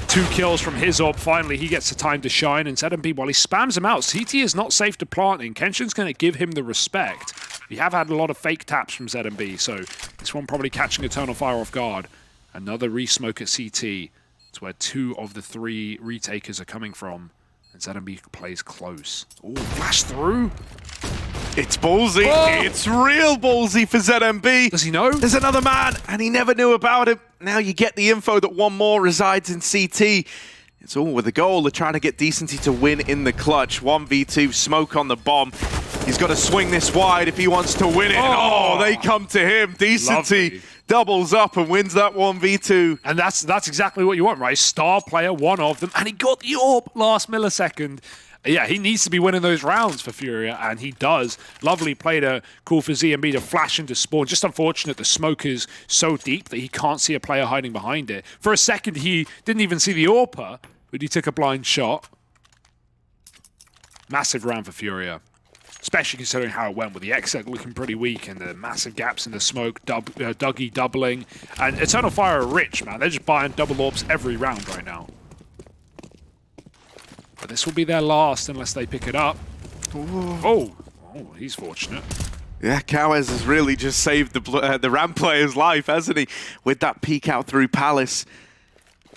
2 kills from his AWP. Finally, he gets the time to shine, and ZMB, while he spams him out, CT is not safe to planting. Kenshin's going to give him the respect. We have had a lot of fake taps from ZMB, so this one probably catching Eternal Fire off guard. Another re-smoke at CT. It's where 2 of the 3 retakers are coming from. And ZMB plays close. Oh, flash through. It's ballsy. Oh. It's real ballsy for ZMB. Does he know? There's another man, and he never knew about it. Now you get the info that one more resides in CT. It's all with the goal of trying to get Decency to win in the clutch. 1v2, smoke on the bomb. He's got to swing this wide if he wants to win it. Oh, they come to him. Decency doubles up and wins that 1v2. And that's exactly what you want, right? Star player, one of them, and he got the AWP last millisecond. Yeah, he needs to be winning those rounds for FURIA, and he does. Lovely play to call for ZMB to flash into spawn. Just unfortunate the smoke is so deep that he can't see a player hiding behind it. For a second, he didn't even see the AWPer, but he took a blind shot. Massive round for FURIA, especially considering how it went with the exec looking pretty weak and the massive gaps in the smoke, Dougie doubling. And Eternal Fire are rich, man. They're just buying double AWPs every round right now. But this will be their last unless they pick it up. Oh, he's fortunate. Yeah, Cowes has really just saved the Ram player's life, hasn't he? With that peek out through Palace.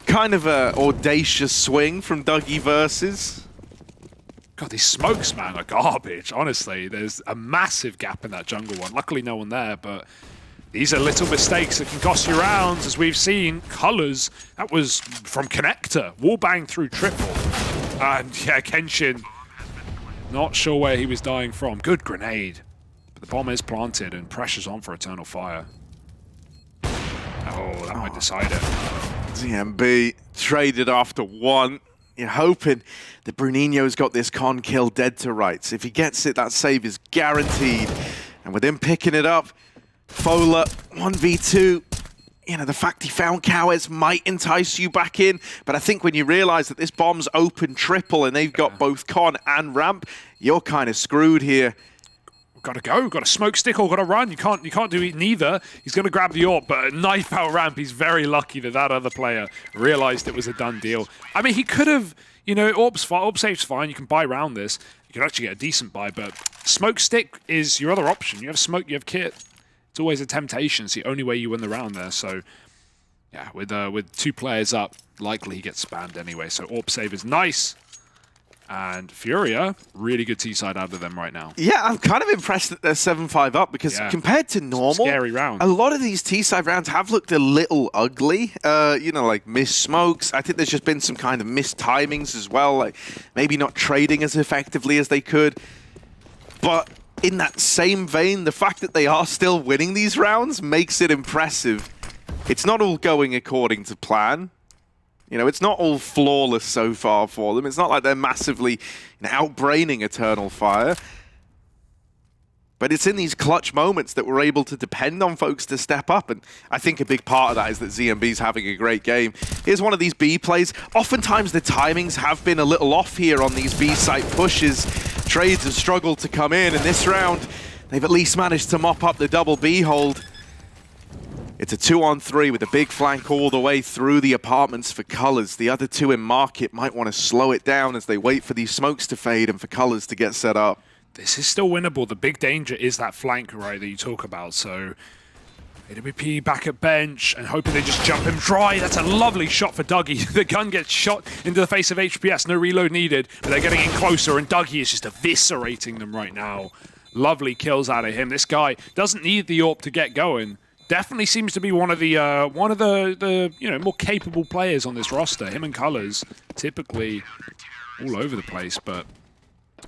Kind of a audacious swing from Dougie versus. God, these smokes, man, are garbage, honestly. There's a massive gap in that jungle one. Luckily, no one there, but these are little mistakes that can cost you rounds, as we've seen. Colors, that was from Connector. Wallbang through triple. And yeah, Kenshin, not sure where he was dying from. Good grenade. But the bomb is planted and pressure's on for Eternal Fire. Oh, that might decide it. ZMB traded after 1. You're hoping that Bruninho's got this con kill dead to rights. If he gets it, that save is guaranteed. And with him picking it up, Fola 1v2. You know, the fact he found Cowes might entice you back in, but I think when you realize that this bomb's open triple and they've got both con and ramp, you're kind of screwed here. Got to go, got to smoke stick or got to run. You can't do it neither. He's going to grab the AWP, but a knife out ramp. He's very lucky that that other player realized it was a done deal. I mean, he could have, you know, AWP safe's fine. You can buy around this. You can actually get a decent buy, but smoke stick is your other option. You have smoke, you have kit. It's always a temptation. It's the only way you win the round there. So, yeah, with 2 players up, likely he gets spammed anyway. So AWP save is nice. And FURIA, really good T-side out of them right now. Yeah, I'm kind of impressed that they're 7-5 up because compared to normal, scary round. A lot of these T-side rounds have looked a little ugly. You know, like missed smokes. I think there's just been some kind of missed timings as well, like maybe not trading as effectively as they could. But in that same vein, the fact that they are still winning these rounds makes it impressive. It's not all going according to plan. You know, it's not all flawless so far for them. It's not like they're massively outbraining Eternal Fire. But it's in these clutch moments that we're able to depend on folks to step up. And I think a big part of that is that ZMB's having a great game. Here's one of these B plays. Oftentimes the timings have been a little off here on these B site pushes. Trades have struggled to come in. And this round, they've at least managed to mop up the double B hold. It's a 2-on-3 with a big flank all the way through the apartments for Colors. The other 2 in market might want to slow it down as they wait for these smokes to fade and for Colors to get set up. This is still winnable. The big danger is that flank, right, that you talk about. So AWP back at bench and hoping they just jump him dry. That's a lovely shot for Dougie. The gun gets shot into the face of HPS. No reload needed, but they're getting in closer and Dougie is just eviscerating them right now. Lovely kills out of him. This guy doesn't need the AWP to get going. definitely seems to be one of the more capable players on this roster. Him and Colors typically all over the place, but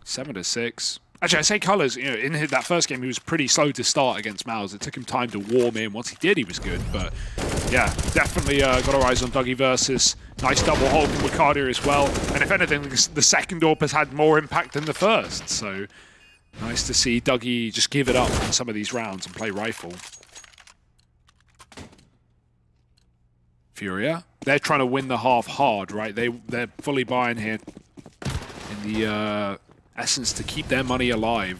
7-6. Actually, I say Colors, in that first game, he was pretty slow to start against MOUZ. It took him time to warm in. Once he did, he was good. But yeah, definitely got our eyes on Dougie versus. Nice double hold from Ricardo as well. And if anything, the second AWP has had more impact than the first. So nice to see Dougie just give it up in some of these rounds and play rifle. FURIA, they're trying to win the half hard, right? They're fully buying here in the essence to keep their money alive.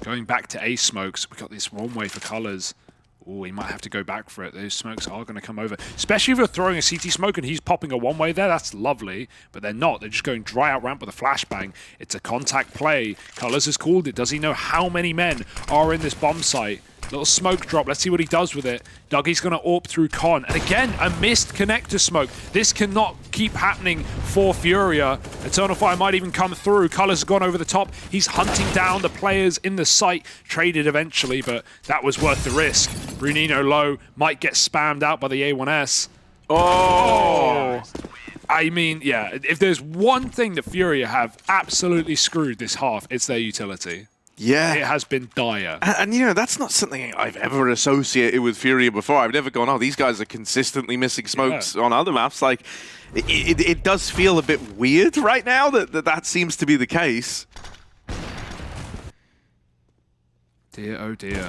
Going back to ace smokes, we got this one way for Colors. Oh, he might have to go back for it. Those smokes are going to come over. Especially if you're throwing a CT smoke and he's popping a one-way there. That's lovely. But they're not. They're just going dry out ramp with a flashbang. It's a contact play. Colors has called it. Does he know how many men are in this bomb site? Little smoke drop. Let's see what he does with it. Dougie's going to AWP through Con. And again, a missed connector smoke. This cannot keep happening for FURIA. Eternal Fire might even come through. Colors has gone over the top. He's hunting down the players in the site. Traded eventually, but that was worth the risk. Brunino low. Might get spammed out by the A1S. Oh! I mean, yeah, if there's one thing that FURIA have absolutely screwed this half, it's their utility. Yeah. It has been dire. And that's not something I've ever associated with FURIA before. I've never gone, oh, these guys are consistently missing smokes on other maps. Like, it does feel a bit weird right now that seems to be the case. Dear, oh dear.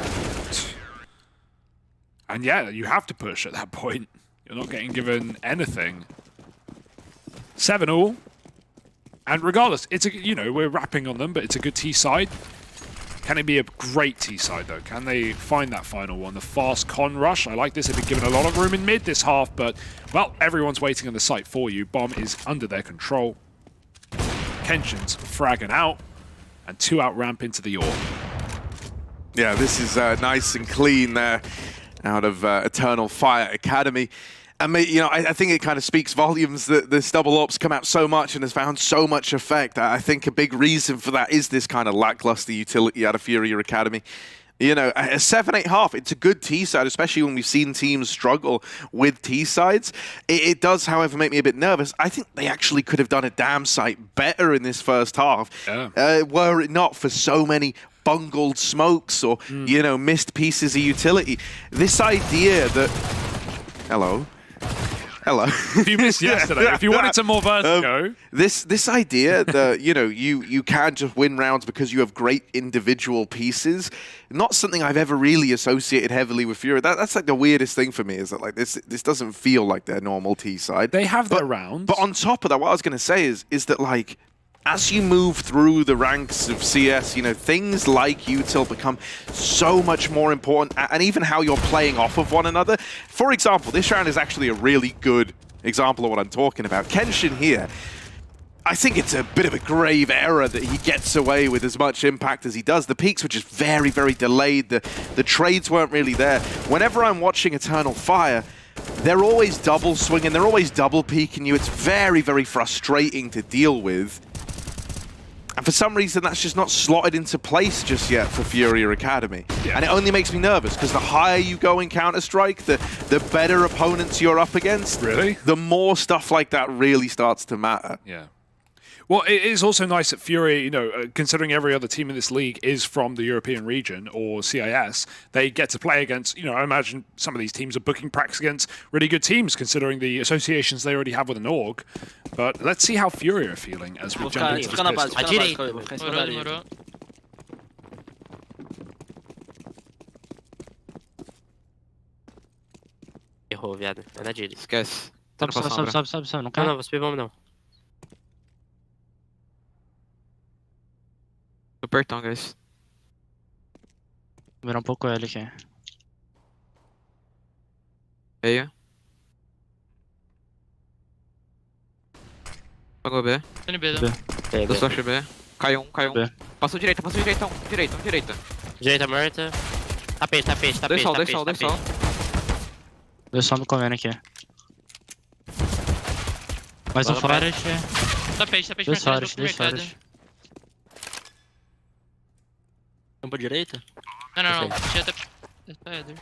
And yeah, you have to push at that point. You're not getting given anything. 7-all. And regardless, it's we're wrapping on them, but it's a good T side. Can it be a great T side though? Can they find that final one? The fast con rush. I like this. They've been given a lot of room in mid this half, but well, everyone's waiting on the site for you. Bomb is under their control. Kenshin's fragging out, and 2 out ramp into the AWP. Yeah, this is nice and clean there out of Eternal Fire Academy. And I think it kind of speaks volumes that this double ops come out so much and has found so much effect. I think a big reason for that is this kind of lackluster utility out of FURIA Academy. A 7-8 half, it's a good T-side, especially when we've seen teams struggle with T-sides. It does, however, make me a bit nervous. I think they actually could have done a damn sight better in this first half, were it not for so many bungled smokes or, missed pieces of utility. This idea that... Hello. If you missed yesterday, if you wanted some more vertigo. This idea that, you can just win rounds because you have great individual pieces, not something I've ever really associated heavily with FURIA. That's like the weirdest thing for me, is that like this doesn't feel like their normal T side. They have their rounds. But on top of that, what I was going to say is that like, as you move through the ranks of CS, things like util become so much more important, and even how you're playing off of one another. For example, this round is actually a really good example of what I'm talking about. Kenshin here, I think it's a bit of a grave error that he gets away with as much impact as he does. The peaks were just very, very delayed. The trades weren't really there. Whenever I'm watching Eternal Fire, they're always double swinging, they're always double peeking you. It's very, very frustrating to deal with. And for some reason, that's just not slotted into place just yet for FURIA Academy. Yeah. And it only makes me nervous, because the higher you go in Counter-Strike, the better opponents you're up against. Really? The more stuff like that really starts to matter. Yeah. Well, it is also nice that FURIA, considering every other team in this league is from the European region or CIS, they get to play against, I imagine some of these teams are booking practice against really good teams, considering the associations they already have with an org. But let's see how FURIA are feeling as we jump into this pistol. Errou, viado. É na Dili. Esquece. Sobe. Não quer? Não, você vamos não. Apertão, guys. Virar um pouco L aqui. Meia. Pagou B. Tô no B, Eu só achei B. Caiu um. Passou direita. Direita. Direita morta. Tá peixe. Dois sol. Dois só me comendo aqui. Mais um fora. Tá peixe. Dois fora. Vamos pra direita? Não. Direita. Detaya dönüş.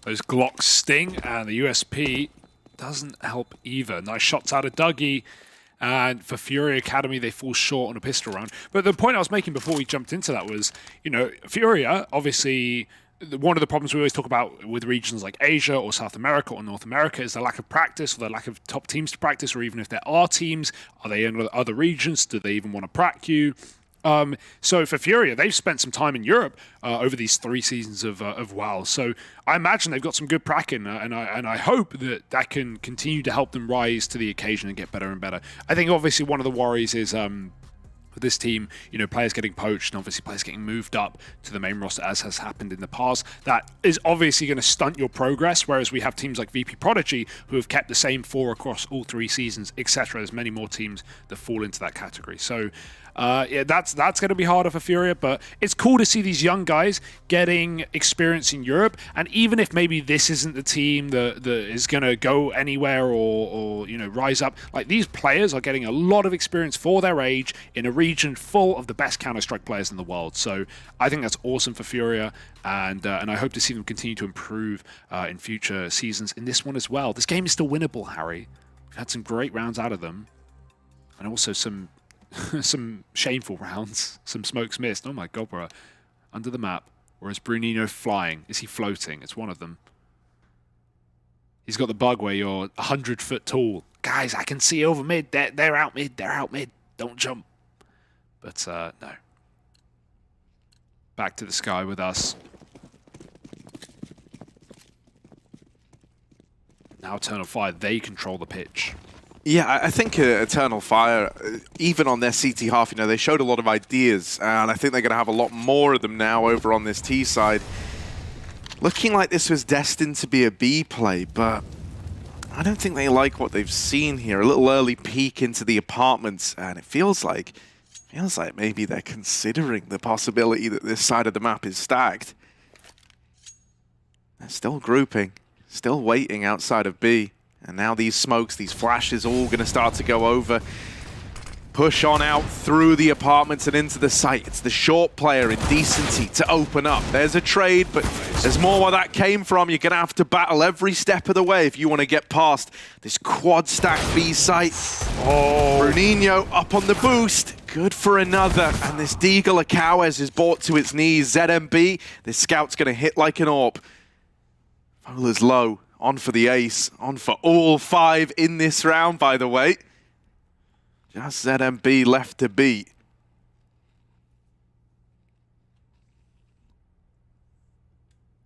Those Glocks sting, and the USP doesn't help either. Nice shots out of Dougie, and for FURIA Academy, they fall short on a pistol round. But the point I was making before we jumped into that was, you know, FURIA, obviously, one of the problems we always talk about with regions like Asia or South America or North America is the lack of practice, or the lack of top teams to practice, or even if there are teams, are they in other regions? Do they even want to prac you? So for FURIA, they've spent some time in Europe over these 3 seasons of WoW. So I imagine they've got some good pracking, and I hope that that can continue to help them rise to the occasion and get better and better. I think obviously one of the worries is with this team, you know, players getting poached and obviously players getting moved up to the main roster, as has happened in the past. That is obviously going to stunt your progress, whereas we have teams like VP.Prodigy who have kept the same 4 across all 3 seasons, etc. There's many more teams that fall into that category. So yeah, that's going to be harder for FURIA, but it's cool to see these young guys getting experience in Europe. And even if maybe this isn't the team that is going to go anywhere or you know, rise up, like, these players are getting a lot of experience for their age in a region full of the best Counter-Strike players in the world. So I think that's awesome for FURIA, and I hope to see them continue to improve in future seasons in this one as well. This game is still winnable, Harry. We've had some great rounds out of them, and also some shameful rounds, some smokes missed. Oh my god, bro. Under the map. Or is Brunino flying? Is he floating? It's one of them. He's got the bug where you're 100 foot tall. Guys, I can see over mid. They're out mid. They're out mid. Don't jump. But no. Back to the sky with us. Now Eternal Fire, they control the pitch. Yeah, I think Eternal Fire, even on their CT half, you know, they showed a lot of ideas, and I think they're going to have a lot more of them now over on this T side. Looking like this was destined to be a B play, but I don't think they like what they've seen here. A little early peek into the apartments, and it feels like maybe they're considering the possibility that this side of the map is stacked. They're still grouping, still waiting outside of B. And now these smokes, these flashes, all going to start to go over. Push on out through the apartments and into the site. It's the short player in Decency to open up. There's a trade, but there's more where that came from. You're going to have to battle every step of the way if you want to get past this quad stack B site. Oh, Brunino up on the boost. Good for another. And this Deagle Akawes is brought to its knees. ZMB, this scout's going to hit like an AWP. Fowler's low. On for the ace, on for all 5 in this round, by the way. Just ZMB left to beat.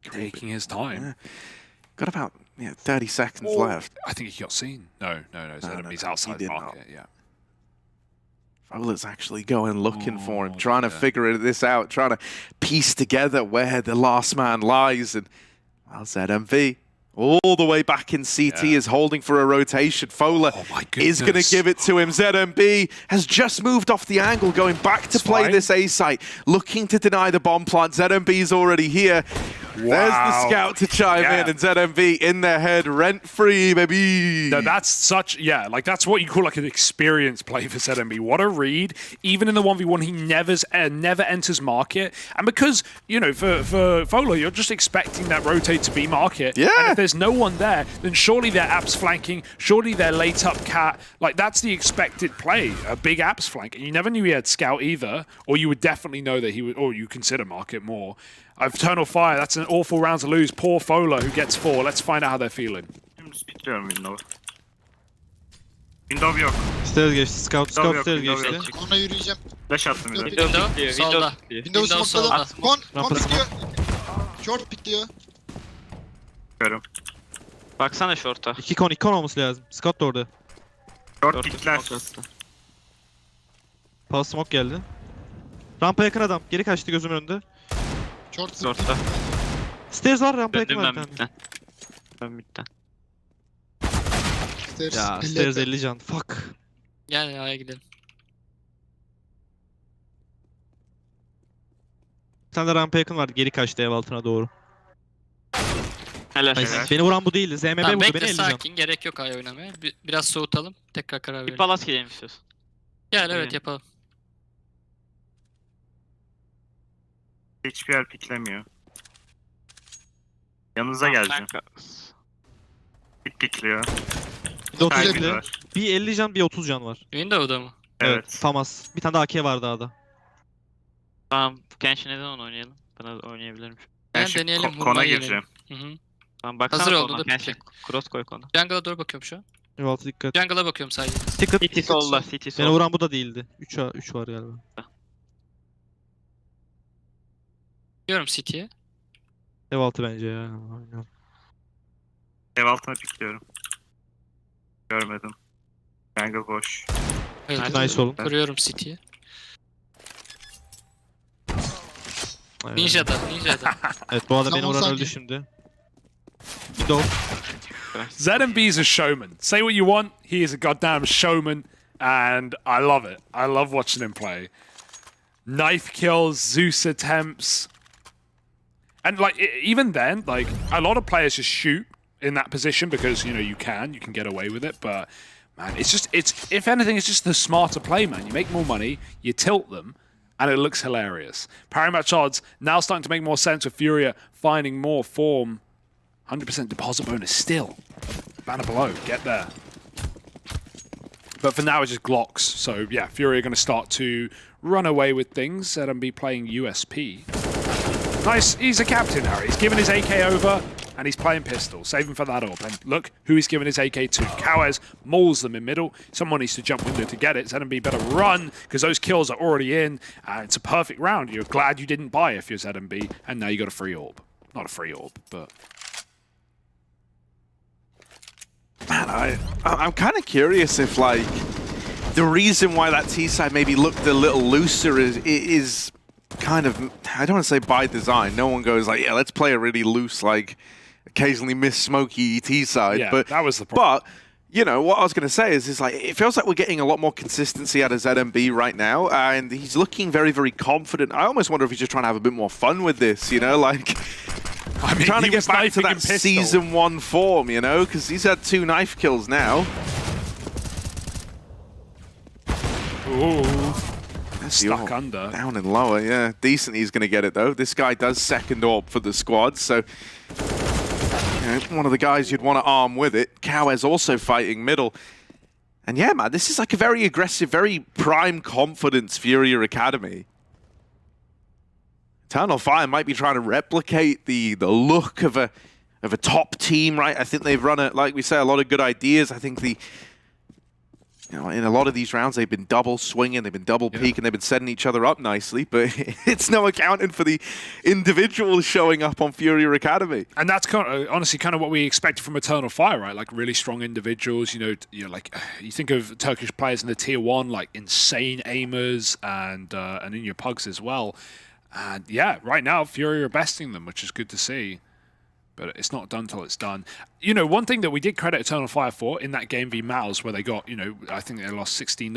Taking his time. Yeah. Got about 30 seconds left. I think he got seen. No, ZMB's outside the market, yeah. Fowler's actually going looking for him, trying to figure this out, trying to piece together where the last man lies. And, well, ZMB. All the way back in CT is holding for a rotation. Fowler is going to give it to him. ZMB has just moved off the angle, going back to play this A site, looking to deny the bomb plant. ZMB's already here. Wow. There's the scout to chime in, and ZMB in their head, rent-free, baby. No, that's such, like, that's what you call like an experience play for ZMB. What a read. Even in the 1v1, he never enters market. And because, you know, for Fowler, you're just expecting that rotate to be market. Yeah. And if there's no one there, then surely they're apps flanking, surely they're late up cat. Like, that's the expected play, a big apps flank. And you never knew he had scout either, or you would definitely know that he would, or you consider market more. Eternal Fire, that's an awful round to lose. Poor Fowler who gets 4. Let's find out how they're feeling. Window yok. Stairs geçti. Scout stairs geçti. Ona yürüyeceğim. Flash attım bir de. Window, solda. Window solda. Kon pikliyor. Short pikliyor. Görüyorum. Baksana short'a. 2 kon olması lazım. Scout da orada. Short pikler. Pulse smoke geldi. Rampa yakın adam. Geri kaçtı gözümün önünde. Short'ta. Stairs var, rampa yakın Döndüm var ben bir tane. midden. Ben midden. Stairs, Ya 50 stairs HP. 50 can. Fuck. Gel A'ya gidelim. Bir tane de rampa yakın var. Geri kaçtı ev altına doğru. Helal Nice. helal. Beni vuran bu değildi. ZMB Tamam vurdu beni bekle 50 can. sakin. Gerek yok A'ya oynamaya. Biraz soğutalım. Tekrar karar Bir verelim. palas gidelim istiyorsun. Gel evet yapalım. Hiçbir yer piklemiyor. Yanınıza geleceğim. Pikliyor. Bir de 30 Saygı bile. var. Bir 50 can, bir 30 can var. Window'da mı? Evet. Famas. Bir tane de AK var dağda. Tamam. Genshin neden onu oynayalım? Bana oynayabilirim. Ben Şu deneyelim. kona vurmayı gireceğim. yenelim. Hı hı. Tamam baksana Hazır sonra, olduğunda Genshin. pikle. Cross koy konu. Jungle'a doğru bakıyorum şu an. Ev altı dikkat. Jungle'a bakıyorum sadece. Ticket. City solda, City Beni solda. vuran bu da değildi. 3 var galiba. Diyorum City'ye. Ev altı bence ya. Aynen. Ev altına pikliyorum. Görmedim. Jungle boş. Evet. Nice oğlum. Kuruyorum City'ye. Aynen. Ninja'da. Evet bu arada Tam beni 10 vuran saniye. öldü şimdi. Window. ZMB's a showman. Say what you want, he is a goddamn showman, and I love it. I love watching him play. Knife kills, Zeus attempts. And like even then, like a lot of players just shoot in that position because you can get away with it, but man, it's if anything, it's just the smarter play, man. You make more money, you tilt them, and it looks hilarious. Parry match odds now starting to make more sense with Furia finding more form. 100% deposit bonus still. Banner below, get there. But for now, it's just Glocks. So yeah, Furia are going to start to run away with things. ZMB playing USP. Nice, he's a captain, Harry. He's given his AK over, and he's playing pistol. Saving for that AWP. And look who he's given his AK to. Kawez mauls them in middle. Someone needs to jump window to get it. ZMB better run, because those kills are already in. It's a perfect round. You're glad you didn't buy if you're ZMB, and now you got a free AWP. Not a free AWP, but... Man, I'm kind of curious if, like, the reason why that T side maybe looked a little looser is kind of, I don't want to say by design. No one goes like, yeah, let's play a really loose, like, occasionally miss smoky T side. Yeah, but that was the problem. But you know what I was going to say is like it feels like we're getting a lot more consistency out of ZMB right now, and he's looking very, very confident. I almost wonder if he's just trying to have a bit more fun with this. Like. I mean, trying to get back to that pistol. Season 1 form, because he's had 2 knife kills now. Ooh. Stuck under. Down and lower, yeah. Decent he's going to get it, though. This guy does second AWP for the squad, so... one of the guys you'd want to arm with it. Kawez also fighting middle. And yeah, man, this is like a very aggressive, very prime confidence FURIA Academy. Eternal Fire might be trying to replicate the look of a top team, right? I think they've run like we say, a lot of good ideas. I think in a lot of these rounds they've been double swinging, they've been double peeking, they've been setting each other up nicely, but it's no accounting for the individuals showing up on FURIA Academy. And that's honestly kind of what we expected from Eternal Fire, right? Like really strong individuals. Like you think of Turkish players in the tier 1, like insane aimers and in your pugs as well. And yeah, right now, Furia are besting them, which is good to see. But it's not done till it's done. One thing that we did credit Eternal Fire for in that game v MOUZ, where they got, I think they lost 16-9,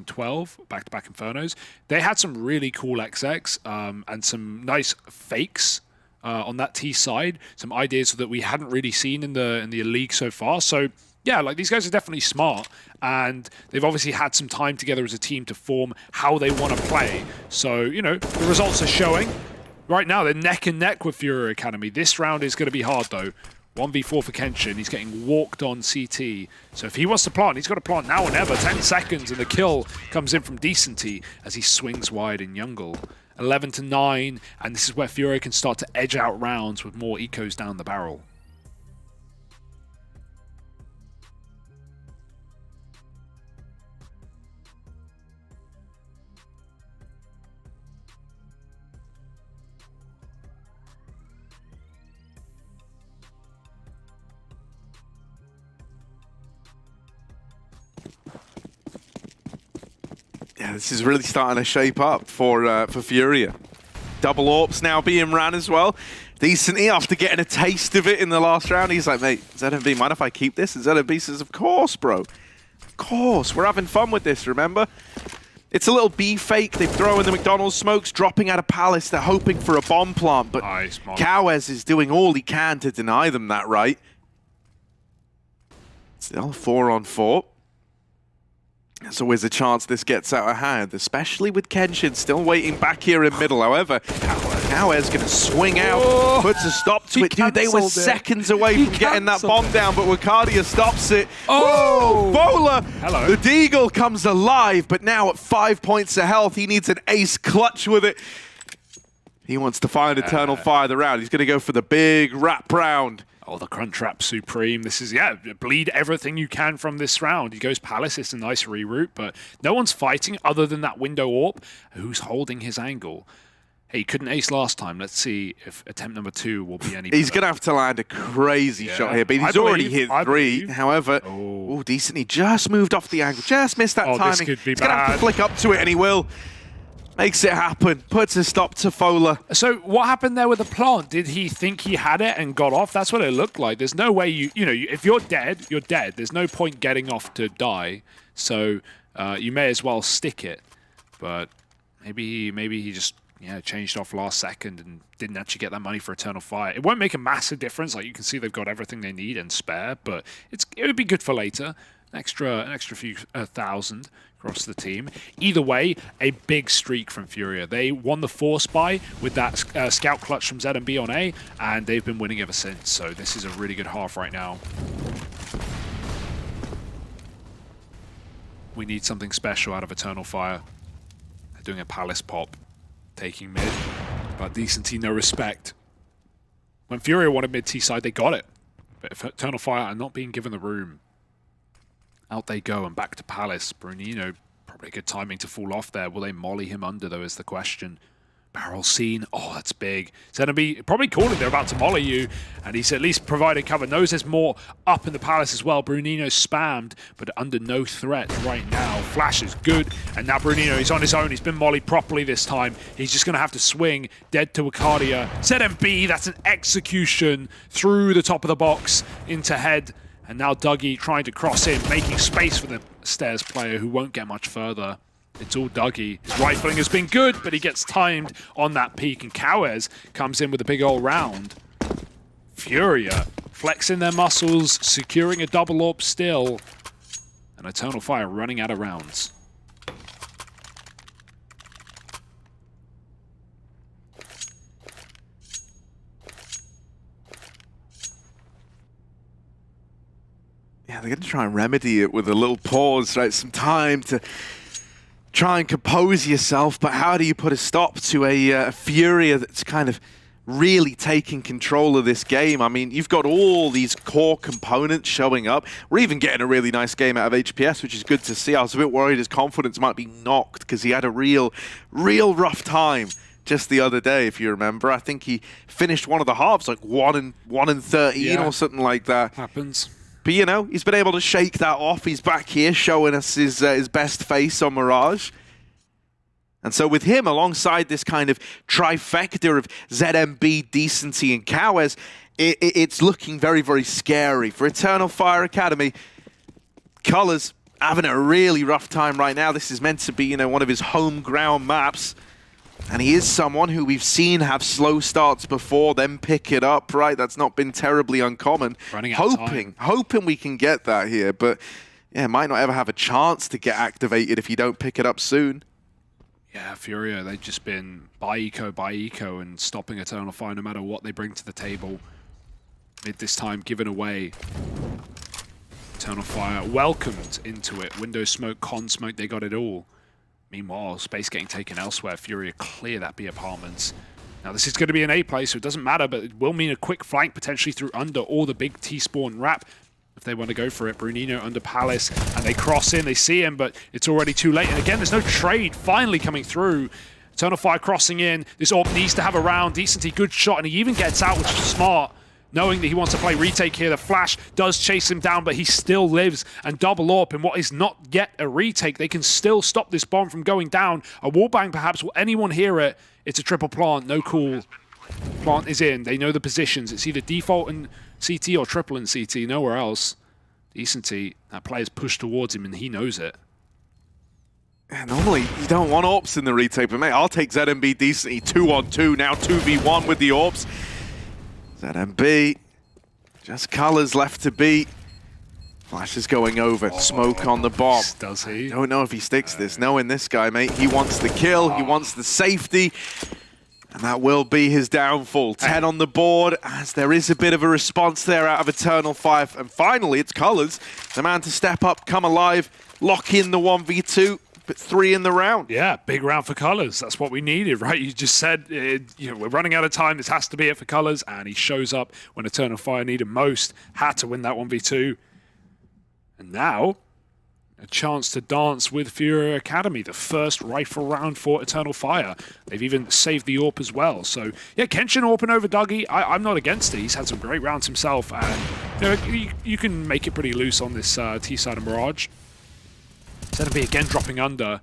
16-12, back-to-back Infernos. They had some really cool XX and some nice fakes on that T side. Some ideas that we hadn't really seen in the league so far. So yeah, like these guys are definitely smart, and they've obviously had some time together as a team to form how they want to play. So, the results are showing. Right now, they're neck and neck with FURIA Academy. This round is going to be hard, though. 1v4 for Kenshin. He's getting walked on CT. So if he wants to plant, he's got to plant now or never. 10 seconds, and the kill comes in from Decenty as he swings wide in Jungle. 11-9, and this is where FURIA can start to edge out rounds with more ecos down the barrel. Yeah, this is really starting to shape up for FURIA. double AWPs now being ran as well. Decently, after getting a taste of it in the last round, he's like, mate, ZMB, mind if I keep this? And ZMB says, of course, bro. Of course, we're having fun with this, remember? It's a little B fake. They throw in the McDonald's smokes, dropping out of Palace. They're hoping for a bomb plant, but MOUZ is doing all he can to deny them that right. Still 4-on-4. There's always a chance this gets out of hand, especially with Kenshin still waiting back here in middle. However, MOUZ going to swing out, puts a stop to it. Dude, they were seconds away from getting that bomb down, but Wakadia stops it. Oh, Bowler! Hello. The Deagle comes alive, but now at 5 points of health, he needs an ace clutch with it. He wants to find Eternal Fire the round. He's going to go for the big wrap round. Oh, the Cruntrap Supreme. This is, yeah, bleed everything you can from this round. He goes Palace. It's a nice reroute, but no one's fighting other than that window AWP. Who's holding his angle? Hey, he couldn't ace last time. Let's see if attempt number 2 will be any better. He's going to have to land a crazy shot here, but he's already hit 3. However, decent. He just moved off the angle. Just missed that timing. This could be he's going to have to flick up to it, and he will. Makes it happen. Puts a stop to Fola. So what happened there with the plant? Did he think he had it and got off? That's what it looked like. There's no way you know, if you're dead, you're dead. There's no point getting off to die. So you may as well stick it. But maybe he just changed off last second and didn't actually get that money for Eternal Fire. It won't make a massive difference. Like you can see, they've got everything they need and spare. But it would be good for later. An extra few thousand across the team. Either way, a big streak from FURIA. They won the Force buy with that scout clutch from ZMB on A, and they've been winning ever since. So this is a really good half right now. We need something special out of Eternal Fire. They're doing a Palace pop, taking mid, but Decency no respect. When FURIA wanted mid T side, they got it. But if Eternal Fire are not being given the room, out they go and back to Palace. Brunino, probably good timing to fall off there. Will they molly him under, though, is the question. Barrel seen. Oh, that's big. ZMB probably calling they're about to molly you, and he's at least provided cover. Knows there's more up in the Palace as well. Brunino spammed, but under no threat right now. Flash is good, and now Brunino is on his own. He's been mollied properly this time. He's just going to have to swing. Dead to Wakadia. ZMB, that's an execution through the top of the box into head. And now Dougie trying to cross in, making space for the stairs player who won't get much further. It's all Dougie. His rifling has been good, but he gets timed on that peak, and MOUZ comes in with a big old round. FURIA flexing their muscles, securing a double AWP still, and Eternal Fire running out of rounds. Yeah, they're going to try and remedy it with a little pause, right? Some time to try and compose yourself, but how do you put a stop to a FURIA that's kind of really taking control of this game? I mean, you've got all these core components showing up. We're even getting a really nice game out of HPS, which is good to see. I was a bit worried his confidence might be knocked because he had a real rough time just the other day, if you remember. I think he finished one of the halves like 1 and 13 or something like that. Happens. But, you know, he's been able to shake that off. He's back here showing us his best face on Mirage. And so with him, alongside this kind of trifecta of ZMB, Decency, and MOUZ, it's looking very, very scary. For Eternal Fire Academy, Colors having a really rough time right now. This is meant to be, you know, one of his home ground maps. And he is someone who we've seen have slow starts before, then pick it up, right? That's not been terribly uncommon. Hoping we can get that here, but yeah, might not ever have a chance to get activated if you don't pick it up soon. Yeah, FURIA, they've just been by eco, and stopping Eternal Fire no matter what they bring to the table. Mid this time given away. Eternal Fire welcomed into it. Window smoke, con smoke, they got it all. Meanwhile, space getting taken elsewhere. FURIA clear that B apartments. Now this is going to be an A play, so it doesn't matter, but it will mean a quick flank potentially through under or the big T-spawn wrap if they want to go for it. Brunino under Palace, and they cross in, they see him, but it's already too late. And again, there's no trade finally coming through. Eternal Fire crossing in. This AWP needs to have a round. Decency, good shot, and he even gets out, which is smart. knowing that he wants to play retake here. The flash does chase him down, but he still lives, and double AWP in what is not yet a retake. They can still stop this bomb from going down. A wallbang perhaps, will anyone hear it? It's a triple plant, no cool. Plant is in, they know the positions. It's either default and CT or triple and CT, nowhere else. Decent, that player's pushed towards him and he knows it. Yeah, normally you don't want AWPs in the retake, but mate, I'll take ZMB decently. 2-on-2, now 2v1 with the AWPs. ZMB, just colors left to beat. Flash is going over, smoke on the bomb. Does he? Don't know if he sticks this. Knowing this guy, mate, he wants the kill, he wants the safety. And that will be his downfall. 10 on the board, as there is a bit of a response there out of Eternal Fire. And finally, it's Colors, the man to step up, come alive, lock in the 1v2, but 3 in the round. Yeah, big round for Colors. That's what we needed, right? You just said, you know, we're running out of time. This has to be it for Colors. And he shows up when Eternal Fire need him most. Had to win that 1v2. And now, a chance to dance with FURIA Academy, the first rifle round for Eternal Fire. They've even saved the AWP as well. So, yeah, Kenshin AWPing over Dougie, I'm not against it. He's had some great rounds himself, and you know, you can make it pretty loose on this T-side of Mirage. ZMB again dropping under.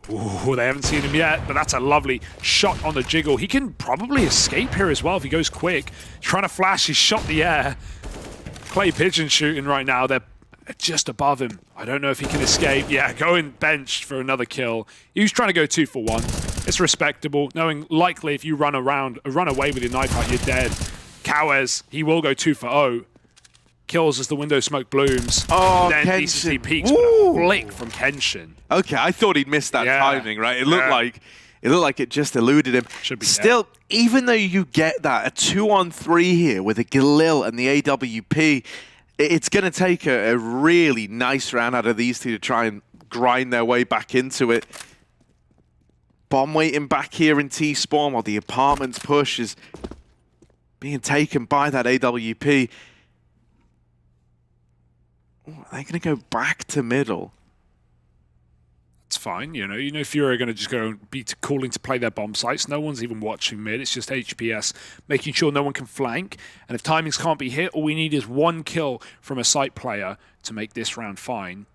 Ooh, they haven't seen him yet, but that's a lovely shot on the jiggle. He can probably escape here as well if he goes quick. Trying to flash, he's shot the air. Clay Pigeon shooting right now. They're just above him. I don't know if he can escape. Yeah, going benched for another kill. He was trying to go 2 for 1. It's respectable, knowing likely if you run away with your knife out, you're dead. Kawes, he will go 2 for 0. Kills as the window smoke blooms. Oh, then Kenshin. decency peaks with a flick from Kenshin. Okay, I thought he'd missed that timing, right? It looked like it just eluded him. Should be still, even though you get that, a 2-on-3 here with a Galil and the AWP, it's going to take a really nice round out of these two to try and grind their way back into it. Bomb waiting back here in T-spawn while the apartments push is being taken by that AWP. Ooh, are they going to go back to middle? It's fine, you know FURIA are going to just go and be calling to play their bomb sites. No one's even watching mid. It's just HPS making sure no one can flank. And if timings can't be hit, all we need is 1 kill from a site player to make this round fine.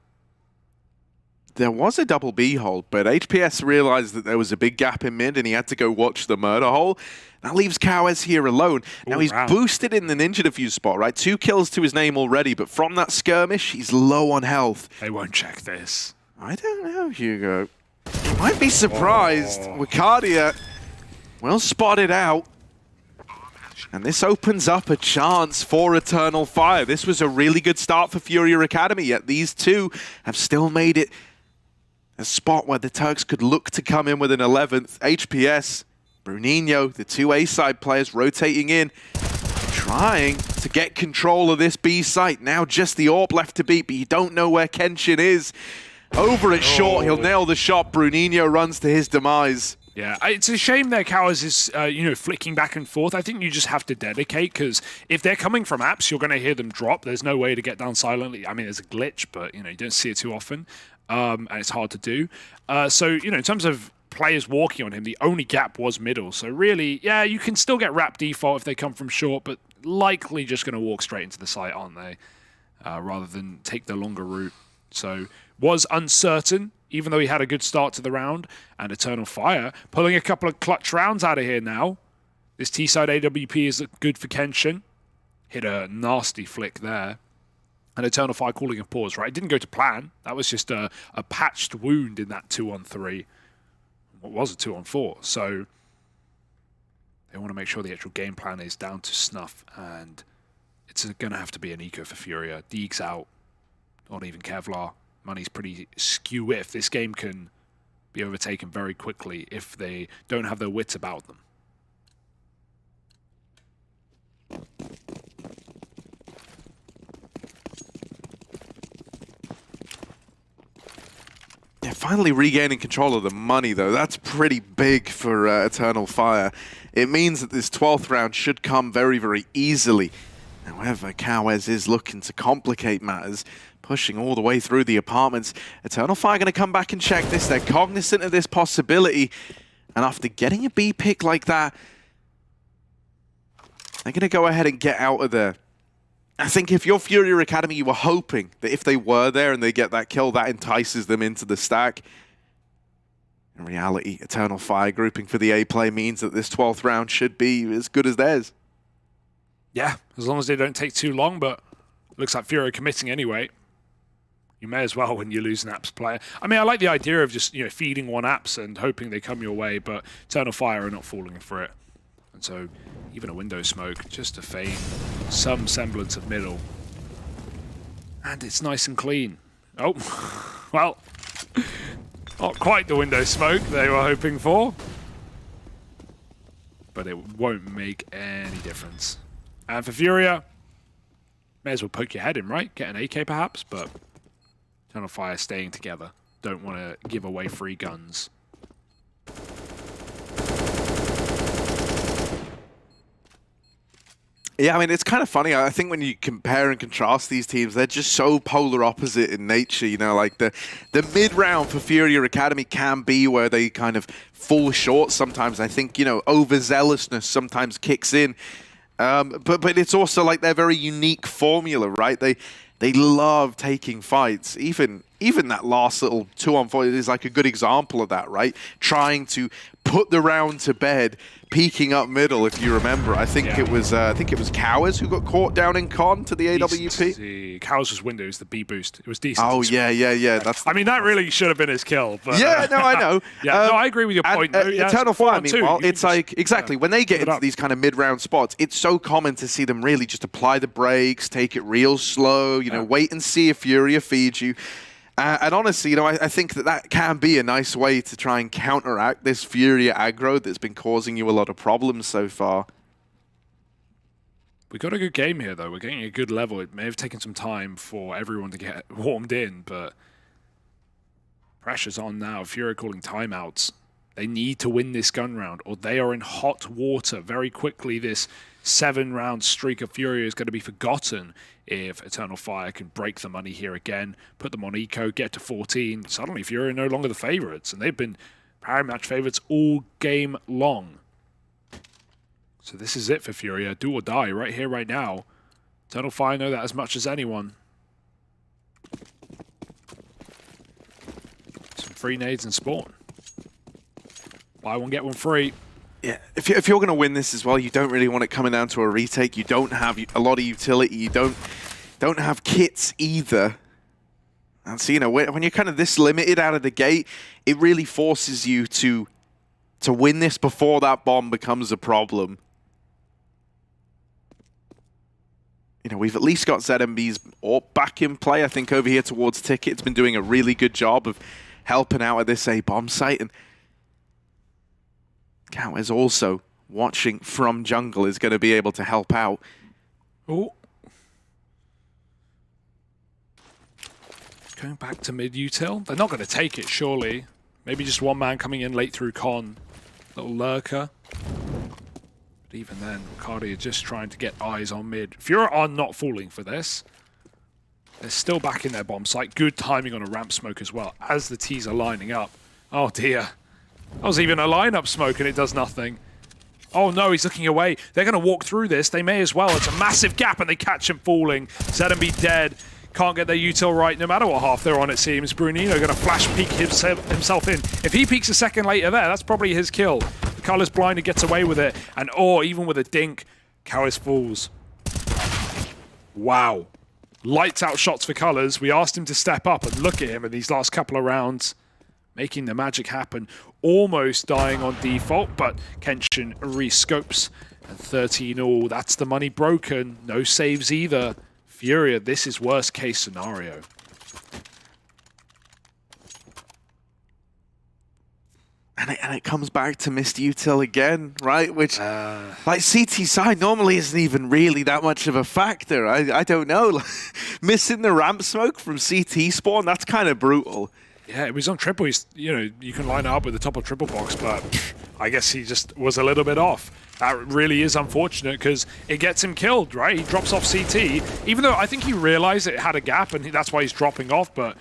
There was a double B hold, but HPS realized that there was a big gap in mid and he had to go watch the murder hole. That leaves Kawes here alone. Now he's boosted in the Ninja Defuse spot, right? 2 kills to his name already, but from that skirmish, he's low on health. They won't check this. I don't know, Hugo. You might be surprised. Wicardia well spotted out. And this opens up a chance for Eternal Fire. This was a really good start for FURIA Academy, yet these two have still made it a spot where the Turks could look to come in with an 11th. HPS, Bruninho, the 2 A-side players rotating in, trying to get control of this B site. Now just the AWP left to beat, but you don't know where Kenshin is. Over at short, he'll nail the shot. Bruninho runs to his demise. Yeah, it's a shame that Kawes is, flicking back and forth. I think you just have to dedicate, because if they're coming from apps, you're going to hear them drop. There's no way to get down silently. I mean, there's a glitch, but, you don't see it too often, and it's hard to do. So, in terms of players walking on him, the only gap was middle. So really, yeah, you can still get wrap default if they come from short, but likely just going to walk straight into the site, aren't they? Rather than take the longer route. So was uncertain, even though he had a good start to the round. And Eternal Fire pulling a couple of clutch rounds out of here now. This T-side AWP is good for Kenshin. Hit a nasty flick there. And Eternal Fire calling a pause, right? It didn't go to plan. That was just a patched wound in that 2-on-3. What was a 2-on-4? So they want to make sure the actual game plan is down to snuff. And it's going to have to be an eco for FURIA. Deeg's out. Not even Kevlar. Money's pretty skew if this game can be overtaken very quickly if they don't have their wits about them. Yeah, finally regaining control of the money, though. That's pretty big for Eternal Fire. It means that this 12th round should come very, very easily. However, Kawes is looking to complicate matters, pushing all the way through the apartments. Eternal Fire going to come back and check this. They're cognizant of this possibility. And after getting a B pick like that, They're going to go ahead and get out of there. I think if you're FURIA Academy, you were hoping that if they were there and they get that kill, that entices them into the stack. In reality, Eternal Fire grouping for the A play means that this 12th round should be as good as theirs. Yeah, as long as they don't take too long, but looks like FURIA committing anyway. You may as well when you lose an Apps player. I mean, I like the idea of just, feeding one Apps and hoping they come your way, but Eternal Fire are not falling for it. And so, even a window smoke, just to feign some semblance of middle. And it's nice and clean. Oh, well, not quite the window smoke they were hoping for. But it won't make any difference. And for FURIA, may as well poke your head in, right? Get an AK perhaps, but Eternal Fire staying together. Don't want to give away free guns. Yeah, I mean, it's kind of funny. I think when you compare and contrast these teams, they're just so polar opposite in nature. Like the mid-round for FURIA Academy can be where they kind of fall short sometimes. I think, overzealousness sometimes kicks in. But it's also like their very unique formula, right? They love taking fights. Even that last little 2-on-4 is like a good example of that, right? Trying to put the round to bed, peeking up middle, if you remember. I think it was Cowers who got caught down in con to the AWP. Cowers was windows, the B boost. It was decent. Oh yeah. I mean, that really should have been his kill. But, yeah, no, I know. No, I agree with your point. Eternal Fire, meanwhile, it's like exactly when they get into these kind of mid-round spots, it's so common to see them really just apply the brakes, take it real slow. Wait and see if FURIA feeds you. And honestly, I think that can be a nice way to try and counteract this FURIA aggro that's been causing you a lot of problems so far. We got a good game here, though. We're getting a good level. It may have taken some time for everyone to get warmed in, but pressure's on now. FURIA calling timeouts. They need to win this gun round, or they are in hot water very quickly. This 7-round streak of FURIA is going to be forgotten if Eternal Fire can break the money here again, put them on eco, get to 14. Suddenly FURIA are no longer the favorites, and they've been power match favorites all game long. So this is it for FURIA, do or die right here, right now. Eternal Fire know that as much as anyone. Some free nades and spawn. Buy one, get one free. Yeah, if you're going to win this as well, you don't really want it coming down to a retake. You don't have a lot of utility. You don't have kits either. And so, when you're kind of this limited out of the gate, it really forces you to win this before that bomb becomes a problem. We've at least got ZMB's AWP back in play. I think over here towards Ticket, it's been doing a really good job of helping out at this A bomb site. And Cowers also watching from jungle is going to be able to help out. Oh. Going back to mid-util. They're not going to take it, surely. Maybe just one man coming in late through con. Little lurker. But even then, Cardi are just trying to get eyes on mid. FURIA are not falling for this. They're still back in their bomb site. Good timing on a ramp smoke as well, as the T's are lining up. Oh dear. That was even a lineup smoke and it does nothing. Oh no, he's looking away. They're going to walk through this. They may as well. It's a massive gap and they catch him falling. ZMB dead. Can't get their util right no matter what half they're on, it seems. Brunino going to flash peek himself in. If he peeks a second later there, that's probably his kill. Color's blind and gets away with it. And even with a dink, Cowis falls. Wow. Lights out shots for Colors. We asked him to step up and look at him in these last couple of rounds. Making the magic happen, almost dying on default, but Kenshin rescopes. And 13 all, that's the money broken. No saves either. FURIA, this is worst case scenario. And it comes back to missed util again, right? Which, like CT side, normally isn't even really that much of a factor. I don't know. Missing the ramp smoke from CT spawn, that's kind of brutal. Yeah, it was on triple. You can line it up with the top of triple box, but I guess he just was a little bit off. That really is unfortunate because it gets him killed, right? He drops off CT, even though I think he realized it had a gap and that's why he's dropping off, but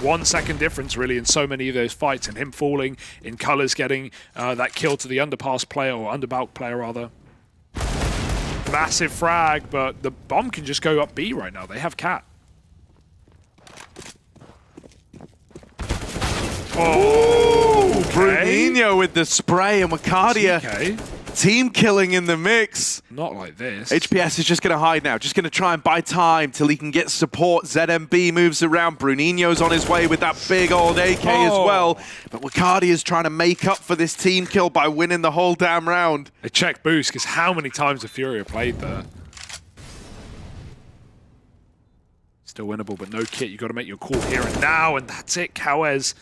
1 second difference really in so many of those fights, and him falling, in Colors getting that kill to the underpass player, or underbelt player rather. massive frag, but the bomb can just go up B right now. They have Cat. Oh, Bruninho with the spray and Wakadia. Team killing in the mix. Not like this. HPS is just going to hide now. Just going to try and buy time till he can get support. ZMB moves around. Bruninho's on his way with that big old AK as well. But Wakadia is trying to make up for this team kill by winning the whole damn round. They check boost because how many times have FURIA played there? Still winnable, but no kit. You've got to make your call here and now, and that's it. KaWeZ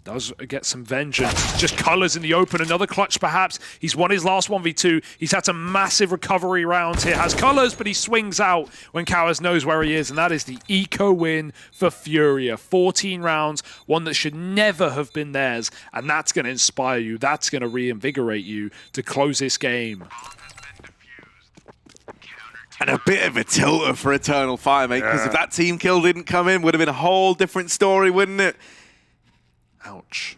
does get some vengeance. Just colors in the open. Another clutch, perhaps. He's won his last 1v2. He's had some massive recovery rounds here. Has colors, but he swings out when KaWeZ knows where he is, and that is the eco win for FURIA. 14 rounds, one that should never have been theirs, and that's going to inspire you. That's going to reinvigorate you to close this game. And a bit of a tilter for Eternal Fire, mate, because if that team kill didn't come in, would have been a whole different story, wouldn't it? Ouch.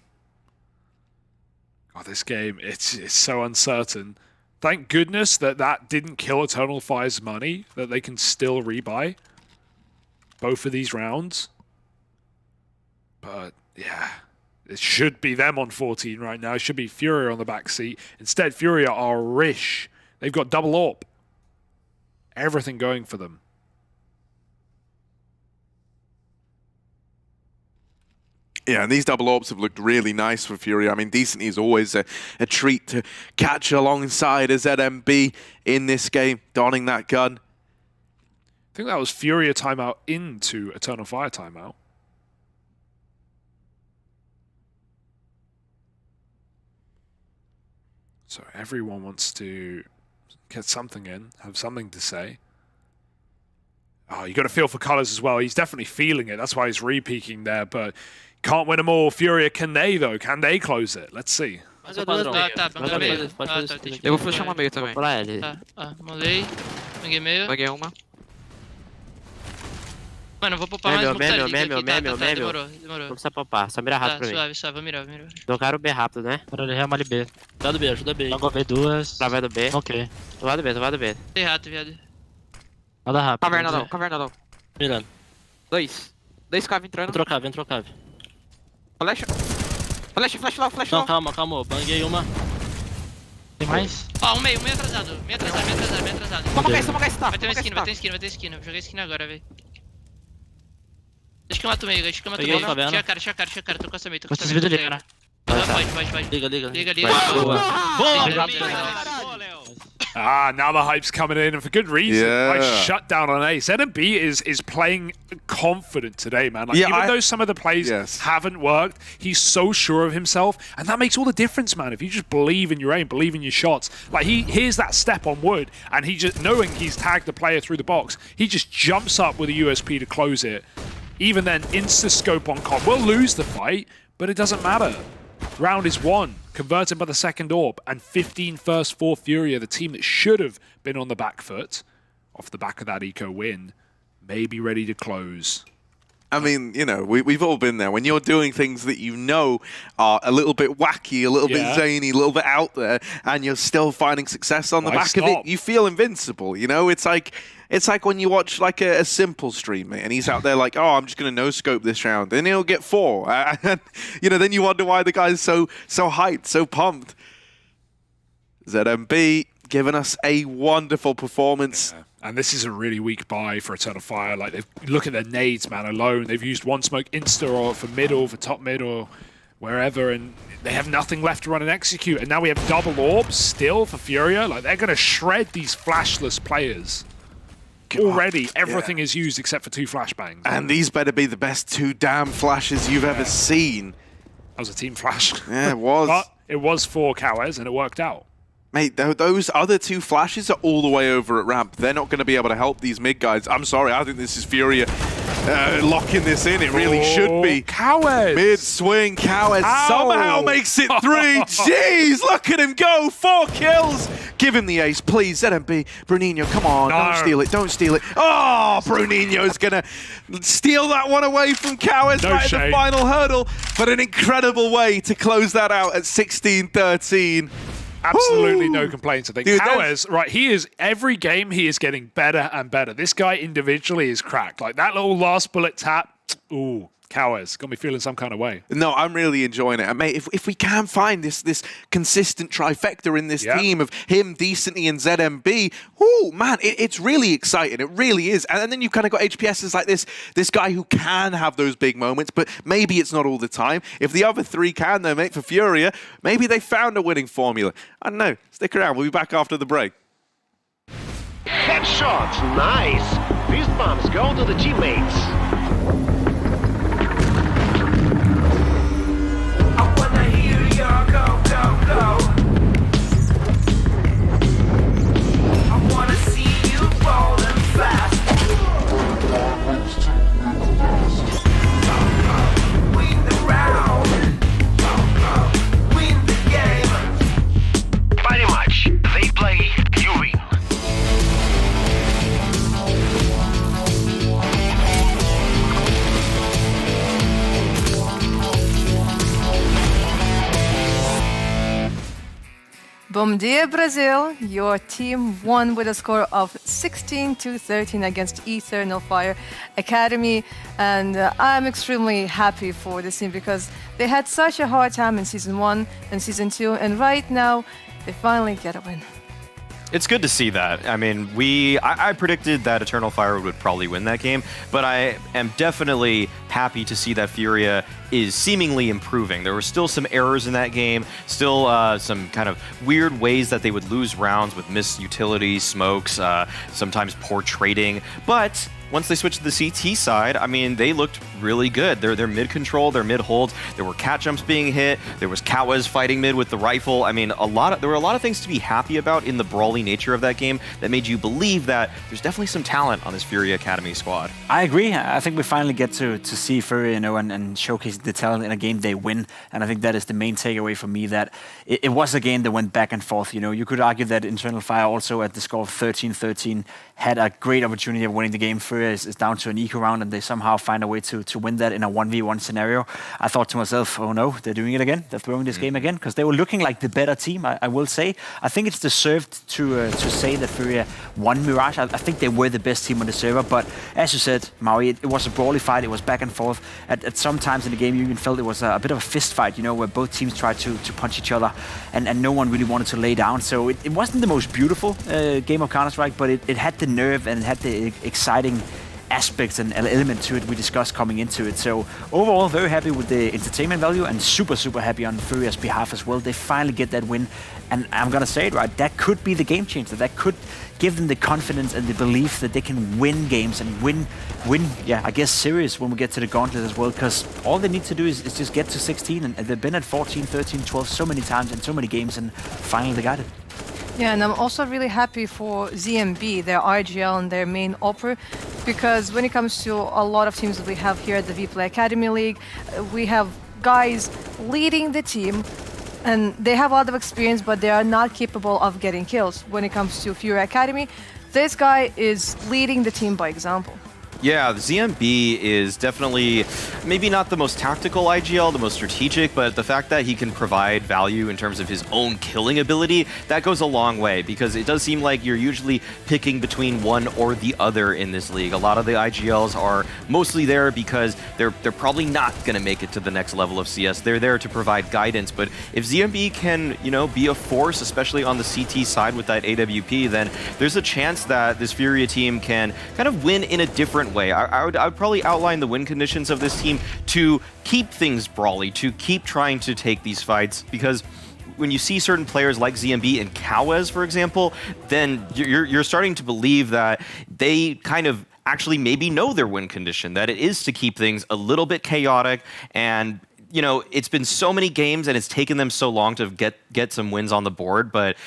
Oh, this game, it's so uncertain. Thank goodness that didn't kill Eternal Fire's money, that they can still rebuy both of these rounds. But, yeah, it should be them on 14 right now. It should be FURIA on the back seat. Instead, FURIA are rich. They've got double AWP. Everything going for them. Yeah, and these double AWPs have looked really nice for FURIA. I mean, Decency is always a treat to catch alongside a ZMB in this game, donning that gun. I think that was FURIA timeout into Eternal Fire timeout. So everyone wants to get something in, have something to say. Oh, you got to feel for colors as well. He's definitely feeling it. That's why he's re-peeking there, but can't win them all. FURIA, can they though? Can they close it? Let's see. Eu vou fechar uma meio também. Mandei. Peguei meio. Peguei uma. Mano, eu vou poupar mais um pouco da Demorou. Demorou. Não precisa poupar, só mira rápido pra mim. Suave, vou mirar. Jogaram B rápido, né? Para ele remar ali B. Dá do B, ajuda B. Jogou B duas. Pra vai do B. Ok. Tu vai do B. Tem rato, viado. Nada rápido. Caverna não. Mirando. Dois cave entrando. Vem trocar. Flash lá. Não, calma. Banguei uma. Tem mais? Ó, meio atrasado. Meio atrasado. Toma gás, tá. Vai ter esquina. Joguei esquina agora, velho. Deixa que eu mato meio. Tinha cara. Tô com essa meio. Vou te desviar ali, cara. Vai. Liga. Boa, Léo. Now the hype's coming in, and for good reason. Nice shutdown on A. ZMB is playing confident today, man. Like, even though some of the plays haven't worked, he's so sure of himself, and that makes all the difference, man. If you just believe in your aim, believe in your shots. Like, he hears that step on wood, and he just, knowing he's tagged the player through the box, he just jumps up with a USP to close it. Even then, insta-scope on comp. We'll lose the fight, but it doesn't matter. Round is won, converted by the second AWP, and 15 first for FURIA, the team that should have been on the back foot, off the back of that eco win, may be ready to close. I mean, you know, we've all been there. When you're doing things that you know are a little bit wacky, a little bit zany, a little bit out there, and you're still finding success on the back of it, you feel invincible, you know? It's like when you watch like a Simple stream, mate, and he's out there like, oh, I'm just going to no-scope this round, and he'll get 4. And, you know, then you wonder why the guy's so hyped, so pumped. ZMB giving us a wonderful performance. Yeah. And this is a really weak buy for Eternal Fire. Like, look at their nades, man, alone. They've used one smoke insta or for middle, for top mid or wherever, and they have nothing left to run and execute. And now we have double AWPs still for FURIA. Like, they're going to shred these flashless players. Already, everything is used except for 2 flashbangs. And these better be the best 2 damn flashes you've ever seen. That was a team flash. Yeah, it was. But it was for KaWeZ, and it worked out. Mate, those other 2 flashes are all the way over at ramp. They're not going to be able to help these mid guys. I'm sorry, I think this is FURIA locking this in. It really should be. KaWeZ! Mid-swing, KaWeZ somehow makes it 3. Jeez, look at him go. 4 kills. Give him the ace, please. ZMB, Bruninho, come on. No. Don't steal it. Oh, Bruninho's going to steal that one away from KaWeZ right at the final hurdle. But an incredible way to close that out at 16-13. Absolutely no complaints. I think Dude, Cowes, right, he is, every game he is getting better and better. This guy individually is cracked. Like that little last bullet tap, ooh, Cowes, got me feeling some kind of way. No, I'm really enjoying it. And mate, if we can find this consistent trifecta in this team of him, Decently, and ZMB, oh man, it's really exciting. It really is. And then you've kind of got HPSs like this guy who can have those big moments, but maybe it's not all the time. If the other three can, though, mate, for FURIA, maybe they found a winning formula. I don't know. Stick around. We'll be back after the break. Headshot, nice. Fist bumps go to the teammates. Bom dia, Brazil. Your team won with a score of 16-13 against Eternal Fire Academy. And I'm extremely happy for this team because they had such a hard time in Season 1 and Season 2. And right now, they finally get a win. It's good to see that. I mean, I predicted that Eternal Fire would probably win that game, but I am definitely happy to see that FURIA is seemingly improving. There were still some errors in that game, still some kind of weird ways that they would lose rounds with missed utility, smokes, sometimes poor trading, but once they switched to the CT side, I mean, they looked really good. Their mid control, their mid holds, there were cat jumps being hit, there was Cowes fighting mid with the rifle. I mean, there were a lot of things to be happy about in the brawly nature of that game that made you believe that there's definitely some talent on this FURIA Academy squad. I agree. I think we finally get to see FURIA, you know, and showcase the talent in a game they win. And I think that is the main takeaway for me, that it was a game that went back and forth. You know, you could argue that Eternal Fire also at the score of 13-13 had a great opportunity of winning the game. FURIA is down to an eco round, and they somehow find a way to win that in a 1v1 scenario. I thought to myself, oh no, they're doing it again. They're throwing this game again, because they were looking like the better team, I will say. I think it's deserved to say that FURIA won Mirage. I think they were the best team on the server, but as you said, Maui, it was a brawly fight. It was back and forth. At some times in the game, you even felt it was a bit of a fist fight, you know, where both teams tried to punch each other, and no one really wanted to lay down. So it wasn't the most beautiful game of Counter-Strike, but it had the nerve and it had the exciting aspects and element to it we discussed coming into it. So overall, very happy with the entertainment value and super, super happy on FURIA's behalf as well. They finally get that win, and I'm gonna say it right, that could be the game changer. That could give them the confidence and the belief that they can win games and win, yeah, I guess series when we get to the gauntlet as well, because all they need to do is just get to 16, and they've been at 14, 13, 12 so many times in so many games, and finally they got it. Yeah, and I'm also really happy for ZMB, their RGL and their main opera, because when it comes to a lot of teams that we have here at the WePlay Academy League, we have guys leading the team, and they have a lot of experience, but they are not capable of getting kills. When it comes to FURIA Academy, this guy is leading the team by example. Yeah, the ZMB is definitely maybe not the most tactical IGL, the most strategic, but the fact that he can provide value in terms of his own killing ability, that goes a long way, because it does seem like you're usually picking between one or the other in this league. A lot of the IGLs are mostly there because they're probably not going to make it to the next level of CS. They're there to provide guidance, but if ZMB can, you know, be a force, especially on the CT side with that AWP, then there's a chance that this FURIA team can kind of win in a different way. I would probably outline the win conditions of this team to keep things brawly, to keep trying to take these fights, because when you see certain players like ZMB and Cowes, for example, then you're starting to believe that they kind of actually maybe know their win condition, that it is to keep things a little bit chaotic. And you know, it's been so many games and it's taken them so long to get some wins on the board, but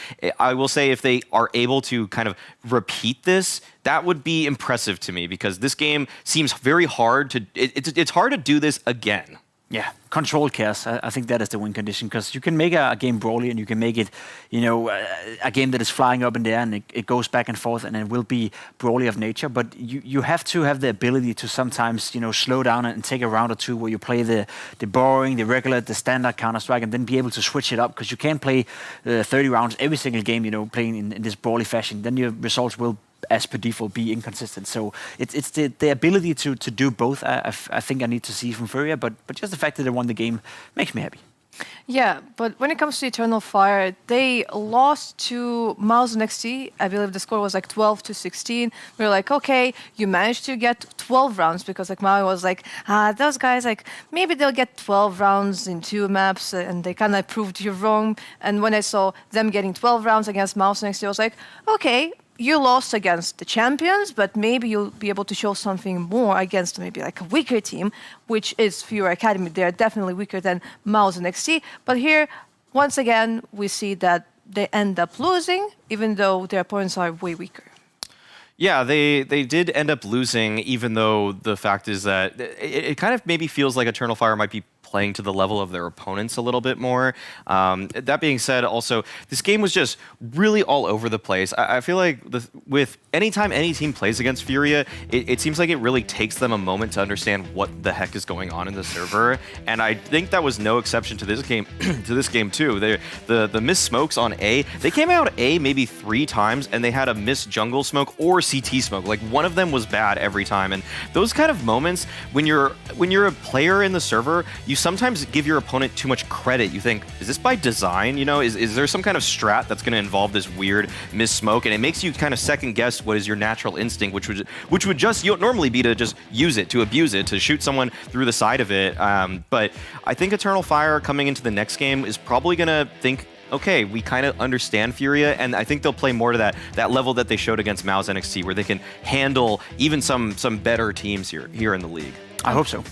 I will say if they are able to kind of repeat this, that would be impressive to me, because this game seems very hard to, it's hard to do this again. Yeah, control chaos. I think that is the win condition, because you can make a game brawly and you can make it, a game that is flying up in the air and it goes back and forth and it will be brawly of nature. But you have to have the ability to sometimes, slow down and take a round or two where you play the boring, the regular, the standard Counter-Strike, and then be able to switch it up, because you can't play 30 rounds every single game, playing in this brawly fashion. Then your results will, as per default, be inconsistent. So it's the ability to do both. I think I need to see from FURIA, but just the fact that they won the game makes me happy. Yeah, but when it comes to Eternal Fire, they lost to MOUZ NXT. I believe the score was like 12-16. We were like, okay, you managed to get 12 rounds, because like MOUZ was like, those guys, like maybe they'll get 12 rounds in 2 maps, and they kind of proved you wrong. And when I saw them getting 12 rounds against MOUZ NXT, I was like, okay, you lost against the champions, but maybe you'll be able to show something more against maybe like a weaker team, which is FURIA Academy. They're definitely weaker than MOUZ NXT. But here, once again, we see that they end up losing, even though their opponents are way weaker. Yeah, they did end up losing, even though the fact is that it kind of maybe feels like Eternal Fire might be playing to the level of their opponents a little bit more. That being said, also, this game was just really all over the place. I feel like with anytime any team plays against FURIA, it seems like it really takes them a moment to understand what the heck is going on in the server. And I think that was no exception to this game, too. The missed smokes on A, they came out A maybe 3 times, and they had a missed jungle smoke or CT smoke. Like, one of them was bad every time. And those kind of moments, when you're a player in the server, you sometimes give your opponent too much credit. You think, is this by design? Is there some kind of strat that's going to involve this weird miss smoke? And it makes you kind of second guess what is your natural instinct, which would just normally be to just use it, to abuse it, to shoot someone through the side of it. But I think Eternal Fire coming into the next game is probably going to think, okay, we kind of understand FURIA, and I think they'll play more to that level that they showed against MOUZ NXT, where they can handle even some better teams here in the league. I hope so.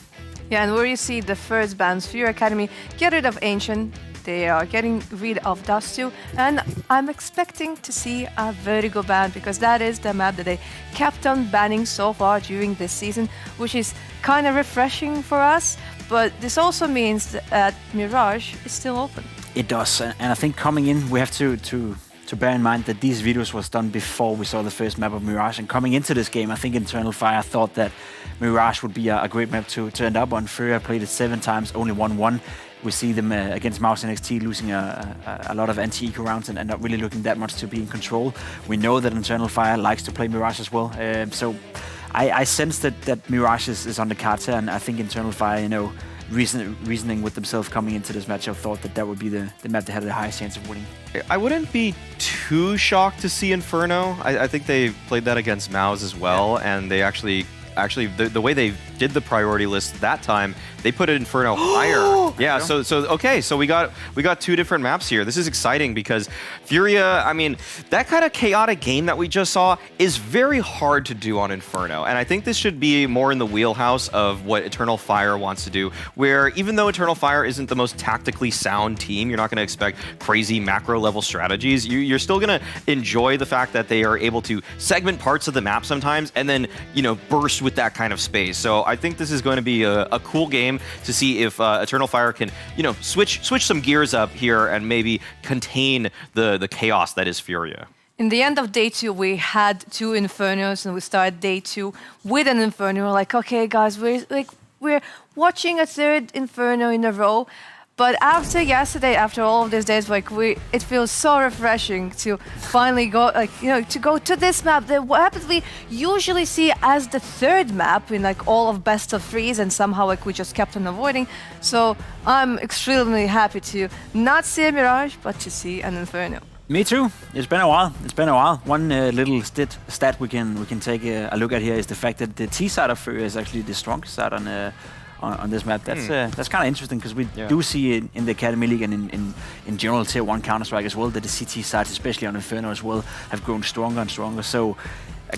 Yeah, and where you see the first bans, FURIA Academy get rid of Ancient, they are getting rid of Dust 2, and I'm expecting to see a Vertigo ban, because that is the map that they kept on banning so far during this season, which is kind of refreshing for us, but this also means that Mirage is still open. It does, and I think coming in, we have to bear in mind that these videos was done before we saw the first map of Mirage, and coming into this game, I think Eternal Fire thought that Mirage would be a great map to end up on. FURIA played it 7 times, only won 1. We see them against MOUZ NXT losing a lot of anti-eco rounds and not really looking that much to be in control. We know that Eternal Fire likes to play Mirage as well, so I sense that Mirage is on the cards here, and I think Eternal Fire, reasoning with themselves coming into this matchup, thought that would be the map that had the highest chance of winning. I wouldn't be too shocked to see Inferno. I think they played that against MOUZ as well, and they actually the way they did the priority list that time, they put Inferno higher. Yeah, so okay, so we got 2 different maps here. This is exciting because FURIA, I mean, that kind of chaotic game that we just saw is very hard to do on Inferno, and I think this should be more in the wheelhouse of what Eternal Fire wants to do, where even though Eternal Fire isn't the most tactically sound team, you're not going to expect crazy macro level strategies. You're still going to enjoy the fact that they are able to segment parts of the map sometimes and then, burst with that kind of space. So I think this is going to be a cool game to see if Eternal Fire can, switch some gears up here and maybe contain the chaos that is FURIA. In the end of day 2, we had 2 Infernos, and we started day 2 with an Inferno. We're like, okay, guys, we're watching a 3rd Inferno in a row. But after yesterday, after all of these days, it feels so refreshing to finally go, to go to this map that we usually see as the 3rd map in all of best of 3s, and somehow we just kept on avoiding. So I'm extremely happy to not see a Mirage, but to see an Inferno. Me too. It's been a while. One little stat we can take a look at here is the fact that the T side of FURIA is actually the strongest side on this map. That's kind of interesting, because we do see it in the Academy League and in general Tier 1 Counter-Strike as well, that the CT sides, especially on Inferno as well, have grown stronger and stronger. So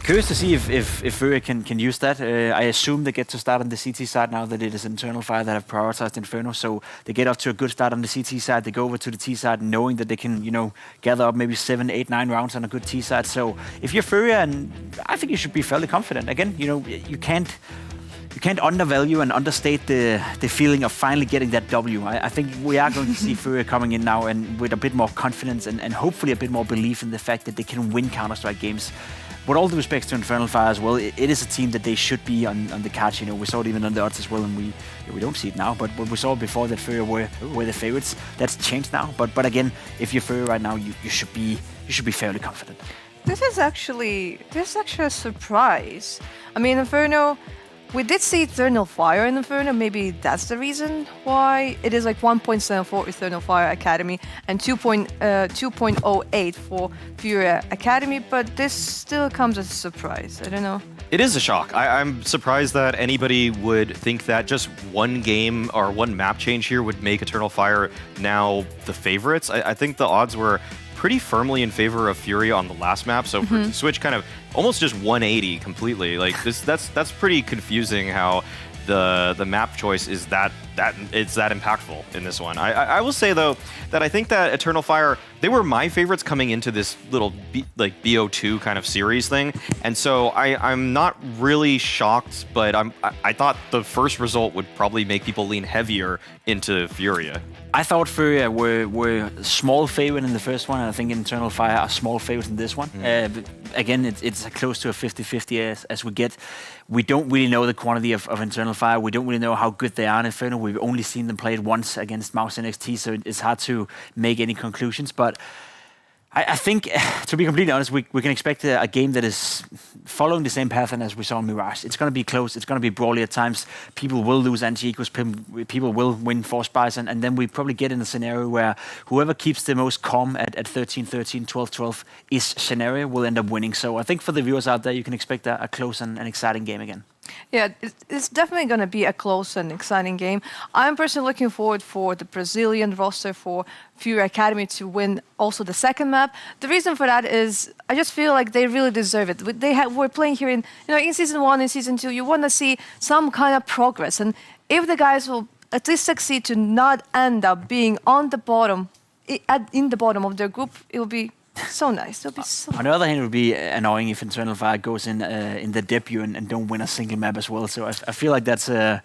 curious to see if FURIA can use that. I assume they get to start on the CT side now that it is Eternal Fire that have prioritized Inferno. So they get off to a good start on the CT side. They go over to the T side knowing that they can, gather up maybe 7, 8, 9 rounds on a good T side. So if you're FURIA, and I think you should be fairly confident. Again, you can't undervalue and understate the feeling of finally getting that W. I think we are going to see FURIA coming in now and with a bit more confidence and hopefully a bit more belief in the fact that they can win Counter-Strike games. With all due respect to Infernal Fire as well, it is a team that they should be on the cards. You know, we saw it even on the odds as well, and we don't see it now. But we saw before that FURIA were the favorites. That's changed now. But again, if you're FURIA right now, you should be fairly confident. This is actually a surprise. I mean, Inferno. We did see Eternal Fire in Inferno. Maybe that's the reason why it is like 1.7 for Eternal Fire Academy and 2.08 for FURIA Academy. But this still comes as a surprise. I don't know. It is a shock. I'm surprised that anybody would think that just one game or one map change here would make Eternal Fire now the favorites. I think the odds were pretty firmly in favor of FURIA on the last map, so for to switch kind of almost just 180 completely, like that's pretty confusing how the map choice is that impactful in this one. I will say though that I think that Eternal Fire, they were my favorites coming into this little BO2 kind of series thing, and so I'm not really shocked, but I thought the first result would probably make people lean heavier into FURIA. I thought FURIA were small favorite in the first one, and I think Eternal Fire are small favorite in this one. Again, it's close to a 50-50 as we get. We don't really know the quantity of Eternal Fire. We don't really know how good they are in Inferno. We've only seen them play it once against MOUZ NXT, so it's hard to make any conclusions. But I think, to be completely honest, we can expect a game that is following the same pattern as we saw in Mirage. It's going to be close. It's going to be brawly at times. People will lose anti-equals. People will win force buys. And then we probably get in a scenario where whoever keeps the most calm at 13-13, 12-12-ish scenario will end up winning. So I think for the viewers out there, you can expect a close and exciting game again. Yeah, it's definitely going to be a close and exciting game. I'm personally looking forward for the Brazilian roster for FURIA Academy to win also the second map. The reason for that is I just feel like they really deserve it. We're playing here in Season 1 and Season 2. You want to see some kind of progress. And if the guys will at least succeed to not end up being on the bottom, in the bottom of their group, it will be so nice. It'll be so On the other hand, it would be annoying if Eternal Fire goes in the debut and don't win a single map as well. So I feel like that's a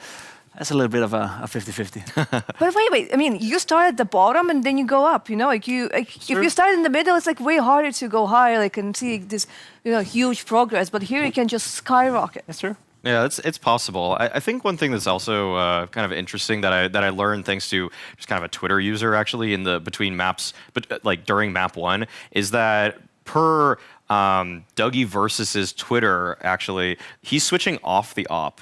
little bit of a 50-50. But wait. I mean, you start at the bottom and then you go up. You know, if you start in the middle, it's like way harder to go higher, like and see this, huge progress. But here you can just skyrocket. That's true. Yeah, it's possible. I think one thing that's also kind of interesting that I learned thanks to just kind of a Twitter user actually between maps, but like during map 1, is that per Dougie Versus's Twitter, actually, he's switching off the op.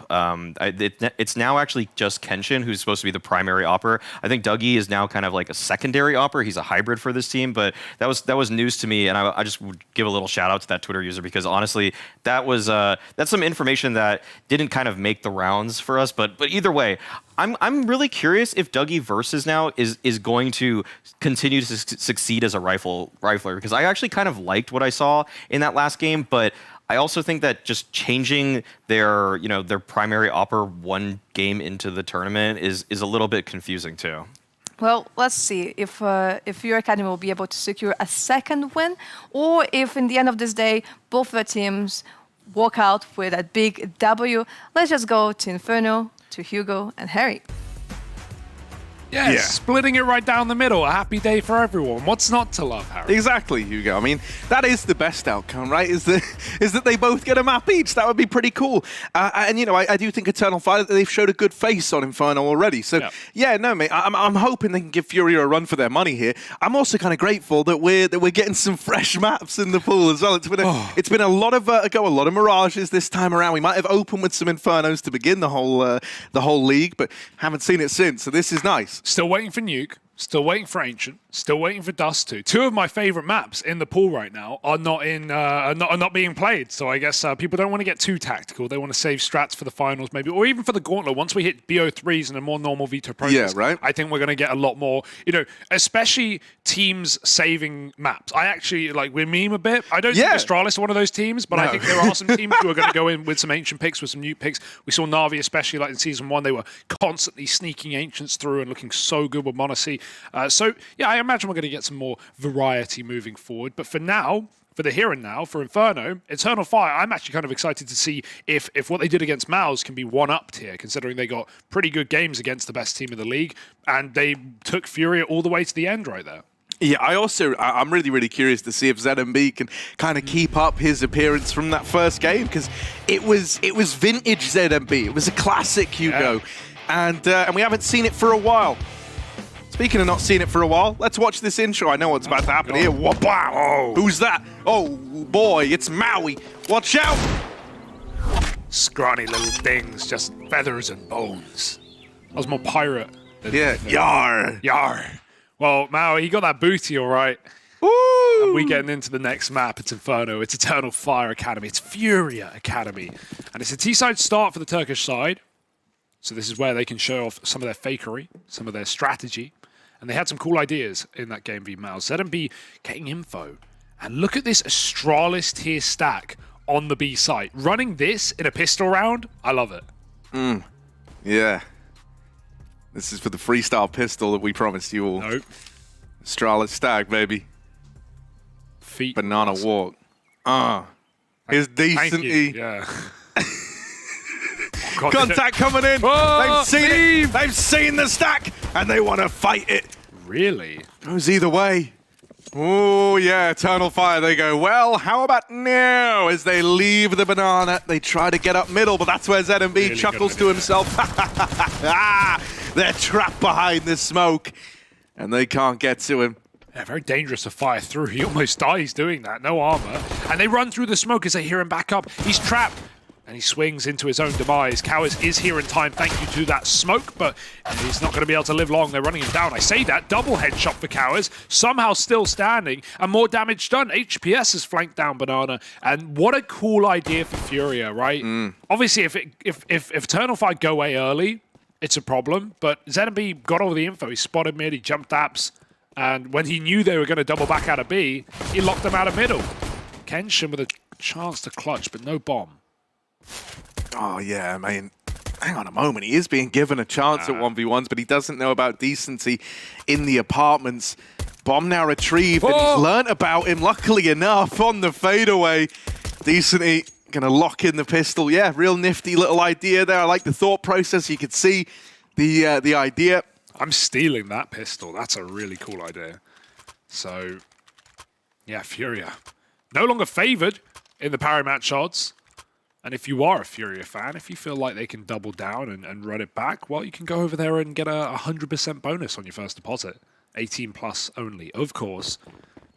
It's now actually just Kenshin who's supposed to be the primary opper. I think Dougie is now kind of like a secondary opper. He's a hybrid for this team, but that was news to me, and I just would give a little shout out to that Twitter user because honestly, that's some information that didn't kind of make the rounds for us. But either way, I'm really curious if Dougie Versus now is going to continue to succeed as a rifler because I actually kind of liked what I saw in that last game, but I also think that just changing their primary opper one game into the tournament is a little bit confusing too. Well, let's see if FURIA Academy will be able to secure a second win, or if in the end of this day both the teams walk out with a big W. Let's just go to Inferno, to Hugo and Harry. Yeah, splitting it right down the middle. A happy day for everyone. What's not to love, Harry? Exactly, Hugo. I mean, that is the best outcome, right? Is that they both get a map each. That would be pretty cool. And I do think Eternal Fire, they've showed a good face on Inferno already. So yeah, no, mate. I'm hoping they can give FURIA a run for their money here. I'm also kind of grateful that we're getting some fresh maps in the pool as well. It's been a lot of Vertigo, a lot of Mirages this time around. We might have opened with some Infernos to begin the whole league, but haven't seen it since. So this is nice. Still waiting for Nuke, still waiting for Ancient, still waiting for Dust 2. Two of my favorite maps in the pool right now are not being played. So I guess people don't want to get too tactical. They want to save strats for the finals maybe, or even for the Gauntlet. Once we hit BO3s and a more normal VP.Prodigy, right. I think we're going to get a lot more, especially teams saving maps. I actually, we meme a bit. I don't think Astralis is one of those teams, but I think there are some teams who are going to go in with some Ancient picks, with some Nuke picks. We saw NAVI, especially like in Season 1, they were constantly sneaking Ancients through and looking so good with Monacy. So, yeah, I imagine we're going to get some more variety moving forward. But for now, for the here and now, for Inferno, Eternal Fire, I'm actually kind of excited to see if what they did against MOUZ can be one-upped here, considering they got pretty good games against the best team in the league, and they took FURIA all the way to the end right there. Yeah, I'm really, really curious to see if ZMB can kind of keep up his appearance from that first game, because it was vintage ZMB. It was a classic, Hugo, and we haven't seen it for a while. Speaking of not seeing it for a while, let's watch this intro. I know what's about to happen here. Wow. Who's that? Oh boy, it's Maui. Watch out! Scrawny little things, just feathers and bones. That was more pirate. Yeah, yar. Yar. Well, Maui, he got that booty all right. Woo! And we're getting into the next map. It's Inferno. It's Eternal Fire Academy. It's FURIA Academy. And it's a T-side start for the Turkish side. So this is where they can show off some of their fakery, some of their strategy. And they had some cool ideas in that game v MOUZ. ZMB getting info. And look at this Astralis tier stack on the B site. Running this in a pistol round, I love it. Yeah. This is for the freestyle pistol that we promised you all. Nope. Astralis stack, baby. Feet. Banana walk. Here's decently. Yeah. Contact coming in. Oh, they've seen it. They've seen the stack, and they want to fight it. Really? Goes either way. Oh, yeah, Eternal Fire. They go, well, how about now? As they leave the banana, they try to get up middle, but that's where ZMB really chuckles to himself. They're trapped behind the smoke, and they can't get to him. Yeah, very dangerous to fire through. He almost dies doing that. No armor. And they run through the smoke as they hear him back up. He's trapped. And he swings into his own demise. Cowards is here in time, thank you to that smoke, but he's not going to be able to live long. They're running him down. I say that, double headshot for Cowards, somehow still standing, and more damage done. HPS has flanked down Banana, and what a cool idea for FURIA, right? Obviously, if Eternal Fire go away early, it's a problem, but ZMB got all the info. He spotted mid, he jumped apps, and when he knew they were going to double back out of B, he locked them out of middle. Kenshin with a chance to clutch, but no bomb. Oh, yeah, I mean, hang on a moment. He is being given a chance at 1v1s, but he doesn't know about decency in the apartments. Bomb now retrieved, and he's learnt about him, luckily enough, on the fadeaway. Decency going to lock in the pistol. Yeah, real nifty little idea there. I like the thought process. You could see the idea. I'm stealing that pistol. That's a really cool idea. So, yeah, FURIA. No longer favored in the parry match odds. And if you are a FURIA fan, if you feel like they can double down and run it back, well, you can go over there and get a 100% bonus on your first deposit. 18 plus only, of course.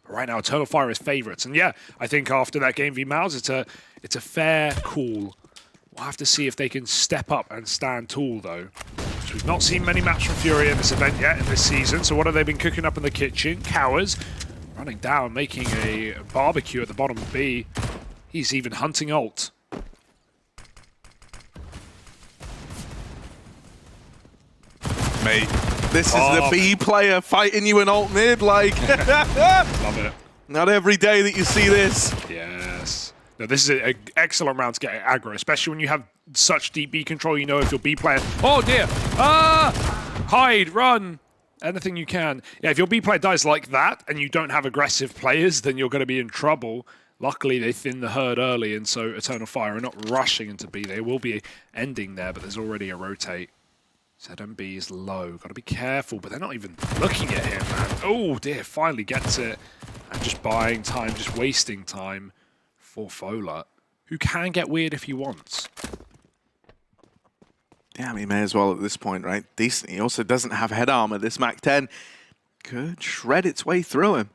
But right now, Eternal Fire is favorites. And yeah, I think after that game v MOUZ, it's a fair call. We'll have to see if they can step up and stand tall, though. We've not seen many maps from FURIA in this event yet in this season. So what have they been cooking up in the kitchen? Cowards running down, making a barbecue at the bottom of B. He's even hunting ult. Mate, this is the B player fighting you in alt mid, like. Love it. Not every day that you see this. Yes. No, this is an excellent round to get aggro, especially when you have such deep B control. You know if you're B player. Oh dear! Hide, run, anything you can. Yeah, if your B player dies like that and you don't have aggressive players, then you're going to be in trouble. Luckily, they thin the herd early, and so Eternal Fire are not rushing into B. They will be ending there, but there's already a rotate. ZMB is low. Got to be careful, but they're not even looking at him, man. Oh dear, finally gets it. And just buying time, just wasting time for Fola, who can get weird if he wants. Yeah, he may as well at this point, right? Decent. He also doesn't have head armor. This Mac 10 could shred its way through him.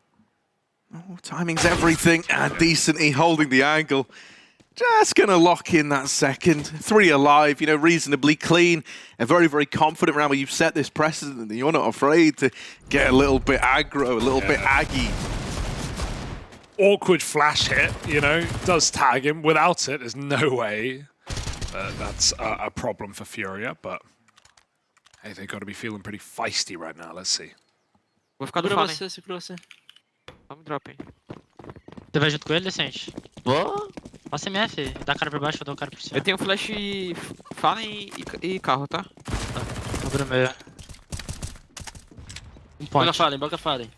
Oh, timing's everything. And Decently holding the angle. Just going to lock in that second. 3 alive, you know, reasonably clean. A very, very confident round where you've set this precedent and you're not afraid to get a little bit aggro, a little bit aggy. Awkward flash hit, you know, does tag him. Without it, there's no way that's a problem for FURIA, but hey, they've got to be feeling pretty feisty right now. Let's see. Vou ficar do Fallen. Vamos drop, hein. Você vai junto com ele, Sente? Vou. Passa MF, dá a cara pra baixo, eu dou a cara por cima. Eu tenho flash Fallen e carro, tá? Tá, abre o meio. Point. Boca Fallen.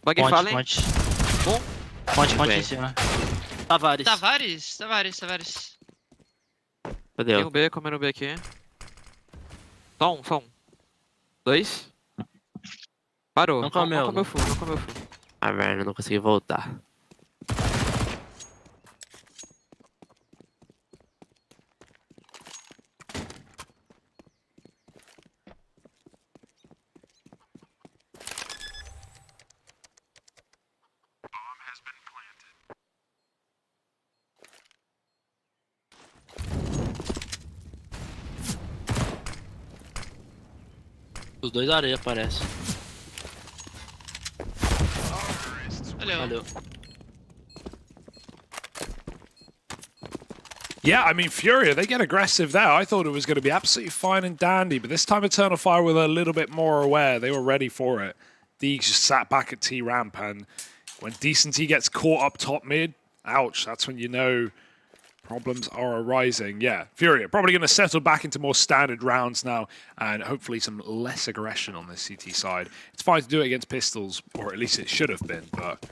Bug falling. Ponte. Bom. Ponte em cima. Tavares. Cadê? Tem um B, comendo B aqui. Só um. 2. Parou. Não comeu full. Ah, velho, não consegui voltar. Os dois areia, parece. Valeu. Yeah, I mean, FURIA, they get aggressive there. I thought it was going to be absolutely fine and dandy, but this time Eternal Fire were a little bit more aware. They were ready for it. Deegs just sat back at T-Ramp, and when Decency gets caught up top mid, ouch, that's when you know problems are arising. Yeah, FURIA probably going to settle back into more standard rounds now, and hopefully some less aggression on this CT side. It's fine to do it against pistols, or at least it should have been, but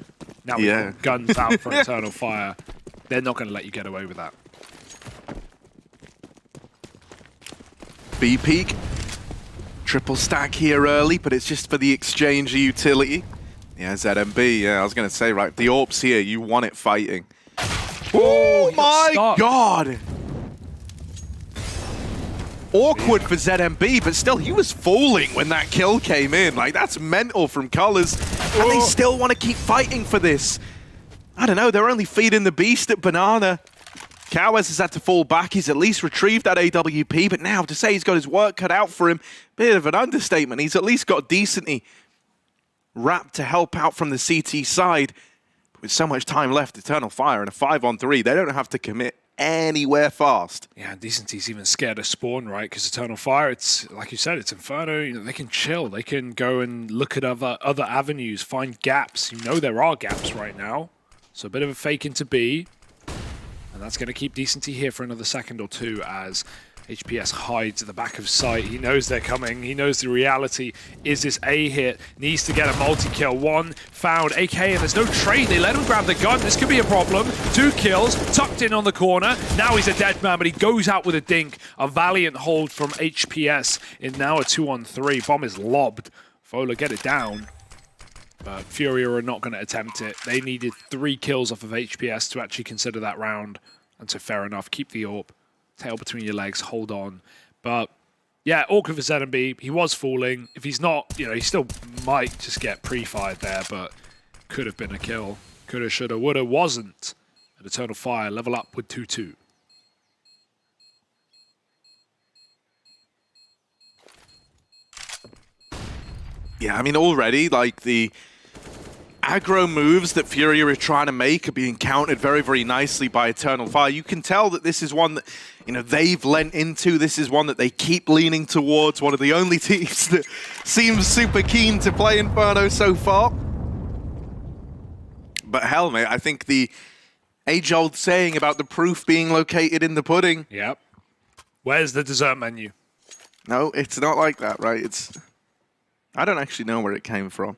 now we've got guns out for Eternal Fire. They're not going to let you get away with that. B peak. Triple stack here early, but it's just for the exchange utility. Yeah, ZMB, yeah, I was going to say, right, the AWP's here, you want it fighting. Oh my god! Awkward for ZMB, but still, he was falling when that kill came in. Like, that's mental from Colors, and they still want to keep fighting for this. I don't know, they're only feeding the beast at Banana. Cowes has had to fall back. He's at least retrieved that AWP, but now to say he's got his work cut out for him, bit of an understatement. He's at least got decently wrapped to help out from the CT side. With so much time left, Eternal Fire and a 5-on-3, they don't have to commit anywhere fast. Yeah, Decency's even scared of spawn, right? Because Eternal Fire, it's like you said, it's Inferno. You know, they can chill. They can go and look at other avenues, find gaps. You know there are gaps right now. So a bit of a fake into B. And that's going to keep Decency here for another second or two as HPS hides at the back of sight. He knows they're coming. He knows the reality is this A hit. Needs to get a multi-kill. One found. AK, and there's no trade. They let him grab the gun. This could be a problem. 2 kills. Tucked in on the corner. Now he's a dead man, but he goes out with a dink. A valiant hold from HPS in now a 2-on-3. Bomb is lobbed. Fola get it down. But FURIA are not going to attempt it. They needed 3 kills off of HPS to actually consider that round. And so fair enough. Keep the AWP. Tail between your legs. Hold on. But yeah, awkward for ZMB. He was falling. If he's not, you know, he still might just get pre-fired there. But could have been a kill. Coulda, shoulda, woulda. Wasn't. And Eternal Fire level up with 2-2. Yeah, I mean, already, like, the aggro moves that FURIA are trying to make are being countered very, very nicely by Eternal Fire. You can tell that this is one that, you know, they've lent into. This is one that they keep leaning towards. One of the only teams that seems super keen to play Inferno so far. But hell, mate, I think the age-old saying about the proof being located in the pudding. Yep. Where's the dessert menu? No, it's not like that, right? It's... I don't actually know where it came from.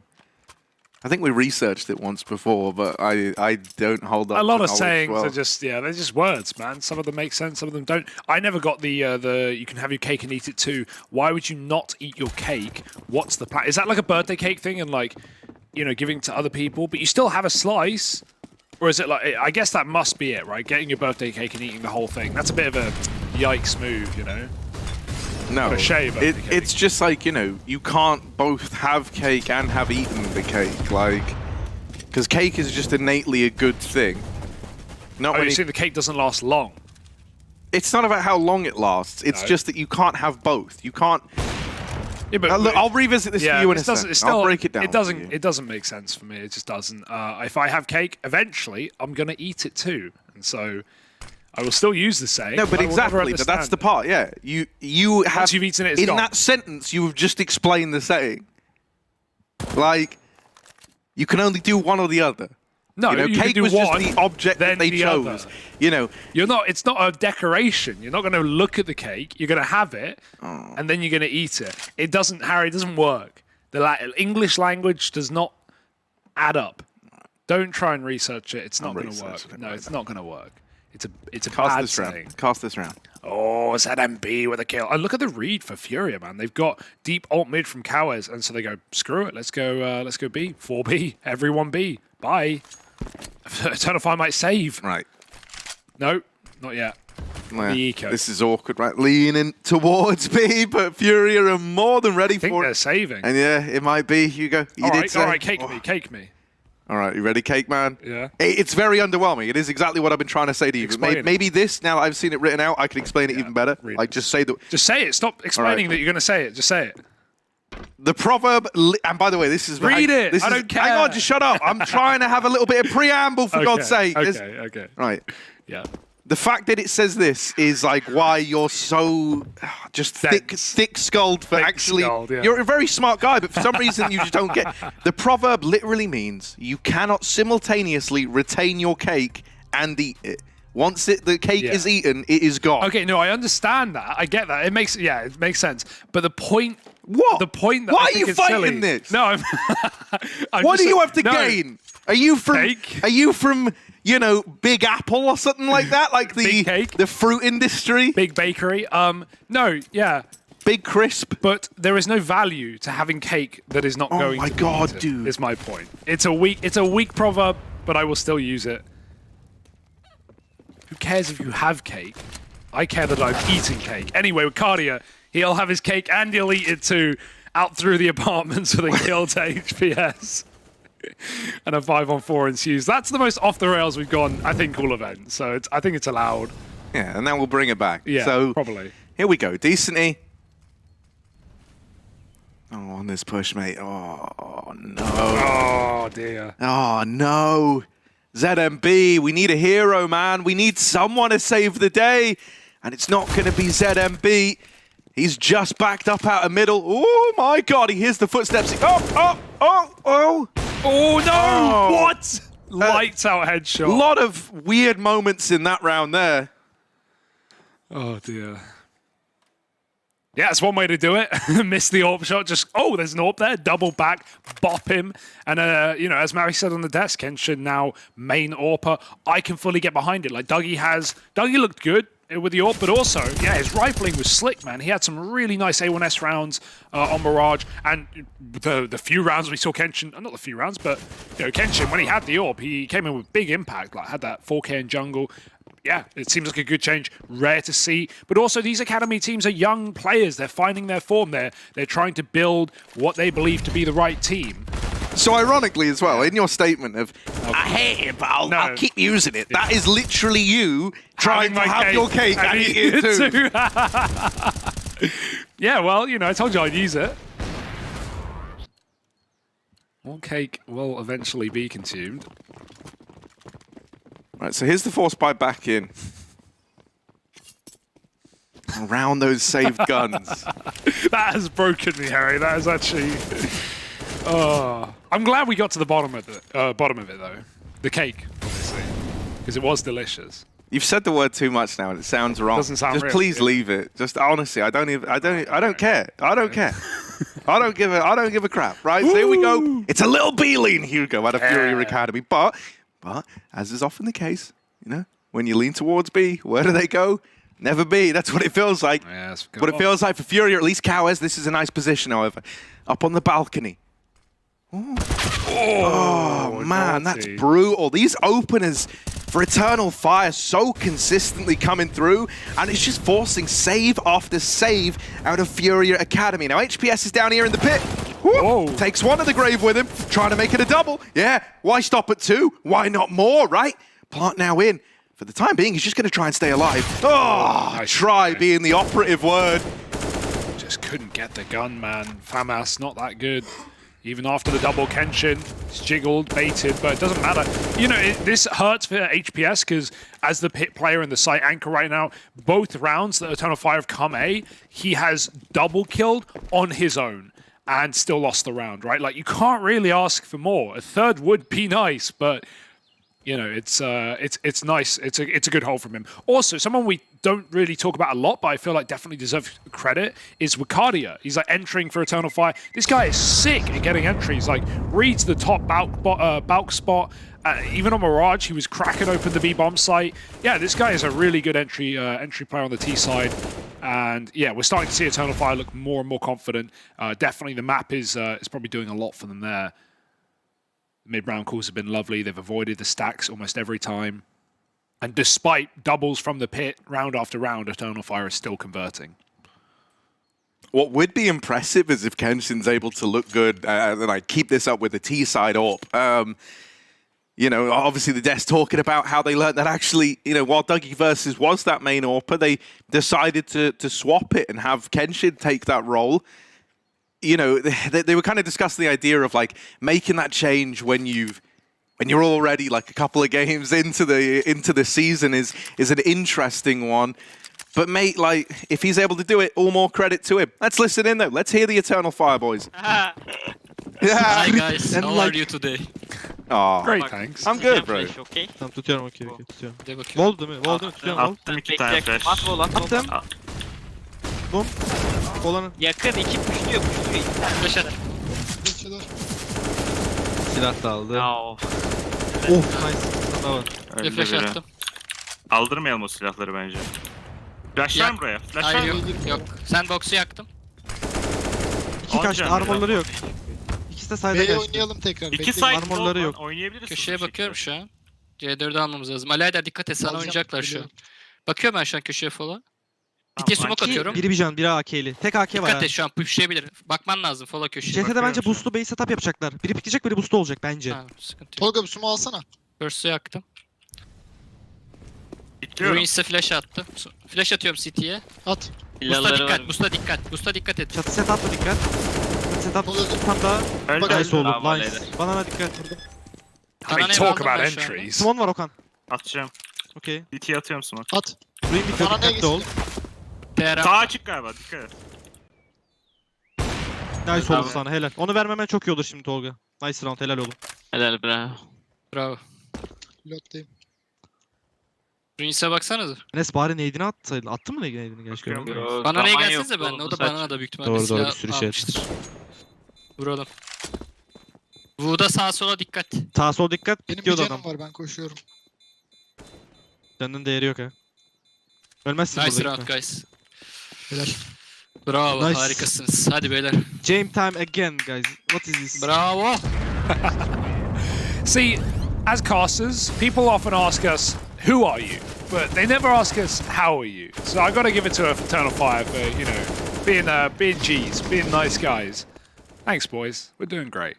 I think we researched it once before, but I don't hold up. A lot of sayings are just, yeah, they're just words, man. Some of them make sense, some of them don't. I never got the you can have your cake and eat it too. Why would you not eat your cake? What's the plan? Is that like a birthday cake thing and like, you know, giving to other people, but you still have a slice? Or is it like, I guess that must be it, right? Getting your birthday cake and eating the whole thing. That's a bit of a yikes move, you know? No, it's just like, you know, you can't both have cake and have eaten the cake, like, because cake is just innately a good thing. Not you see the cake doesn't last long. It's not about how long it lasts. It's just that you can't have both. You can't. Yeah, but look, I'll revisit this for you in a second. I'll break it down. It doesn't make sense for me. It just doesn't. If I have cake, eventually I'm gonna eat it too, and so. I will still use the saying. No, but exactly, but that's the part, yeah. You have, once you've eaten it, in that sentence, you've just explained the saying. Like, you can only do one or the other. No, you know, you cake can do was one, just the object that they chose. Other. You know, it's not a decoration. You're not going to look at the cake. You're going to have it, and then you're going to eat it. It doesn't, Harry. It doesn't work. The English language does not add up. Don't try and research it. It's not going to work. No, it's not going to work. It's a bad thing. Cast this round. Oh, ZMB with a kill. And look at the read for FURIA, man. They've got deep ult mid from Cowes, and so they go, screw it, let's go B. 4B, everyone B. Bye. Eternal Fire might save. Right. No, not yet. Well, this is awkward, right? Leaning towards B, but FURIA are more than ready for it. They're saving. And yeah, it might be, Hugo. All right, cake me. All right, you ready, Cake Man? Yeah. It's very underwhelming. It is exactly what I've been trying to say to you. Maybe this, now that I've seen it written out, I can explain it even better. Like, just say it. Stop explaining that you're going to say it. Just say it. The proverb, and by the way, this is... Read it. I don't care. Hang on, just shut up. I'm trying to have a little bit of preamble, for God's sake. Okay. Right. Yeah. The fact that it says this is like why you're so just thick-skulled for actually... Yeah. You're a very smart guy, but for some reason you just don't get... The proverb literally means you cannot simultaneously retain your cake and eat it. Once the cake is eaten, it is gone. Okay, no, I understand that. I get that. It makes sense. But the point... What? The point that why I think are you is fighting silly, this? No, what do you have to gain? Are you from... You know, Big Apple or something like that, like the fruit industry, big bakery. No, yeah, Big Crisp. But there is no value to having cake that is not going. Oh my God, dude! Is my point. It's a weak proverb, but I will still use it. Who cares if you have cake? I care that I've eaten cake. Anyway, with Cardia, he'll have his cake and he'll eat it too, out through the apartments with a kill to HPS. And a 5-on-4 ensues. That's the most off the rails we've gone, I think, all event. So I think it's allowed. Yeah, and then we'll bring it back. Yeah, so probably. Here we go. Decently. Oh, on this push, mate. Oh, no. Oh, dear. Oh, no. ZMB, we need a hero, man. We need someone to save the day. And it's not going to be ZMB. He's just backed up out of middle. Oh, my God. He hears the footsteps. Oh. Oh, no! What? Lights out headshot. A lot of weird moments in that round there. Oh, dear. Yeah, that's one way to do it. Miss the AWP shot. Just, there's an AWP there. Double back, bop him. And, as Mary said on the desk, Kenshin now main AWPer. I can fully get behind it. Like, Dougie looked good with the AWP, but also, his rifling was slick, man. He had some really nice A1S rounds on Mirage, and the few rounds we saw Kenshin, not the few rounds, but Kenshin, when he had the AWP, he came in with big impact, like had that 4K in jungle. Yeah, it seems like a good change, rare to see. But also, these Academy teams are young players. They're finding their form. They're trying to build what they believe to be the right team. So ironically as well, in your statement of, I hate it, but I'll keep using it, that is literally you trying to have your cake and eat it too. Yeah, well, I told you I'd use it. More cake will eventually be consumed. Right, so here's the force buy back in. Around those saved guns. That has broken me, Harry. That is actually... Oh, I'm glad we got to the bottom of it. Though, the cake, obviously, because it was delicious. You've said the word too much now, and it sounds wrong. Doesn't sound Just real. please leave it. Just honestly, I don't care. I don't care. I don't give a crap. Right? So here we go. It's a little B-lean, Hugo, out of FURIA Academy. But as is often the case, when you lean towards B, where do they go? Never B. That's what it feels like. What it feels like for FURIA, at least Cowes. This is a nice position, however, up on the balcony. Oh man, that's brutal. These openers for Eternal Fire so consistently coming through, and it's just forcing save after save out of FURIA Academy. Now HPS is down here in the pit. Takes one to the grave with him, trying to make it a double. Yeah, why stop at 2? Why not more, right? Plant now in. For the time being, he's just going to try and stay alive. Try being the operative word. Just couldn't get the gun, man. FAMAS, not that good. Even after the double Kenshin, it's jiggled, baited, but it doesn't matter. This hurts for HPS because as the pit player and the site anchor right now, both rounds that Eternal Fire have come A, he has double killed on his own and still lost the round, right? Like, you can't really ask for more. A third would be nice, but You know, it's nice. It's a good hold from him. Also, someone we don't really talk about a lot, but I feel like definitely deserves credit, is Wakadia. He's like entering for Eternal Fire. This guy is sick at getting entries. Like reads the top bulk spot. Even on Mirage, he was cracking open the B-bomb site. Yeah, this guy is a really good entry player on the T side. And yeah, we're starting to see Eternal Fire look more and more confident. Definitely, the map is probably doing a lot for them there. Mid-round calls have been lovely. They've avoided the stacks almost every time. And despite doubles from the pit, round after round, Eternal Fire is still converting. What would be impressive is if Kenshin's able to look good and like keep this up with the T side AWP. You know, obviously the devs talking about how they learned that actually, you know, while Dougie Versus was that main AWPer, they decided to swap it and have Kenshin take that role. You know, they were kind of discussing the idea of like making that change when you're already like a couple of games into the season is an interesting one. But mate, like if he's able to do it, all more credit to him. Let's listen in though. Let's hear the Eternal Fire boys. Hi guys, how are you today? Oh, great, thanks. I'm good, bro. Okay. Tamam tutuyorum okey tutuyorum. Wall değil mi? Wall değil mi? Tutuyorum wall. Attım 2 tane flash. Attım. Boom. Olanın. Yakın, 2 pushluyor. Flash at. Silah da aldı. Oh. Nice. Tamam. Bir flash attım. Aldırmayalım o silahları bence. Flash var mı buraya? Flash var Hayır mı? yok. Sandbox'u yaktım. 2 kaçtı, armorları yok. İkisi de side'a B'ye kaçtı. oynayalım tekrar. 2 Bekleyin. side armorları yok. Oynayabiliriz. Köşeye bakıyorum şu an. C4'ü almamız lazım. Alayder dikkat et, sana Alacağım, oynayacaklar şu an. biliyorum. Bakıyorum ben şu an köşeye falan. Bir smoke atıyorum. Biri bir can, biri AK'li. Tek AK var Dikkat ha. et şu an pushlayabilir. Bakman lazım follow köşeye. CT'de bence boostlu base setup yapacaklar. Biri pikleyecek, biri boostlu olacak bence. Tamam, sıkıntı yok. Tolga bir sumo alsana. Burst'u yaktım. Bitiriyorum. Ruins'e flash attım. Flash atıyorum CT'ye. At. Boost'a dikkat. Boost'a dikkat et. Çatı setup'a dikkat. Çatı setup tam daha Öldü. nice oldu. Bravo, Nice. Banana dikkat. I talk about entries. Swan var Okan. Atacağım. Okey. BT'ye atıyorum smoke. At. Ruin bitiyor, Banana'ya dikkatli ol. Sağa açık galiba, dikkat et. Nice oldu sana, helal. Onu vermemen çok iyi olur şimdi Tolga. Nice round, helal oğlum. Helal bravo. Pilottayım. Ruins'e baksanıza. Enes bari nade'ini atsaydın. Attın mı nade'ini gerçekten? Bana ne gelsenize ben. O da bana da büyük ihtimalle Doğru bir sürü şey almıştır. Vuralım. Vu'da sağa sola dikkat. Sağa sol dikkat. Benim bir Gidiyordu canım adam. var, ben koşuyorum. Canının değeri yok ha. Ölmezsin Nice burada. round gitme. guys. Helal. Bravo, Nice. harikasınız. Hadi beyler. Game time again guys. What is this? Bravo. See, as casters, people often ask us, who are you? But they never ask us, how are you? So I got to give it to Eternal Fire for, you know, being G's, being nice guys. Thanks, boys. We're doing great.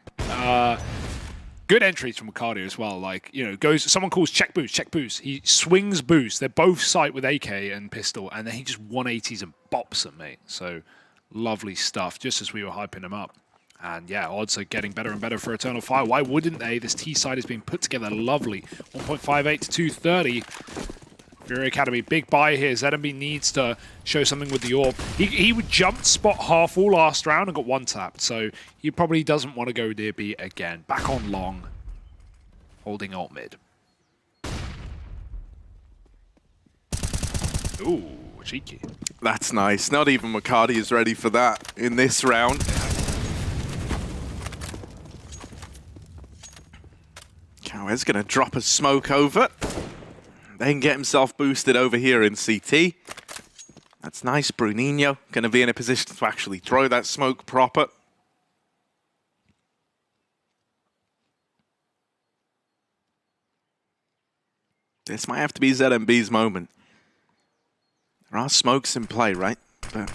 Good entries from Wakadia as well. Like, you know, someone calls check boost. He swings boost. They're both sight with AK and pistol, and then he just 180s and bops them, mate. So lovely stuff, just as we were hyping him up. And yeah, odds are getting better and better for Eternal Fire. Why wouldn't they? This T side has been put together lovely. 1.58 to 230. FURIA Academy, big buy here. ZMB needs to show something with the AWP. He jumped spot half all last round and got one tapped, so he probably doesn't want to go near B again. Back on long, holding alt mid. Ooh, cheeky. That's nice. Not even McCarty is ready for that in this round. Cowhead's going to drop a smoke over. Then get himself boosted over here in CT. That's nice. Bruninho going to be in a position to actually throw that smoke proper. This might have to be ZMB's moment. There are smokes in play, right? But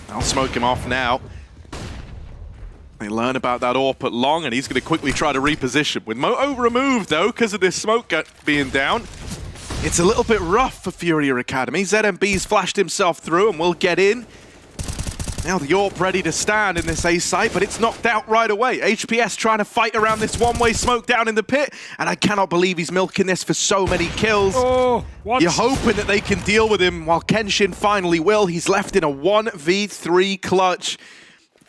I'll smoke him off now. They learn about that AWP at long, and he's going to quickly try to reposition. With Moto removed, though, because of this smoke being down, it's a little bit rough for FURIA Academy. ZMB's flashed himself through and will get in. Now the AWP ready to stand in this A site, but it's knocked out right away. HPS trying to fight around this one-way smoke down in the pit, and I cannot believe he's milking this for so many kills. Oh, what? You're hoping that they can deal with him, while Kenshin finally will. He's left in a 1v3 clutch.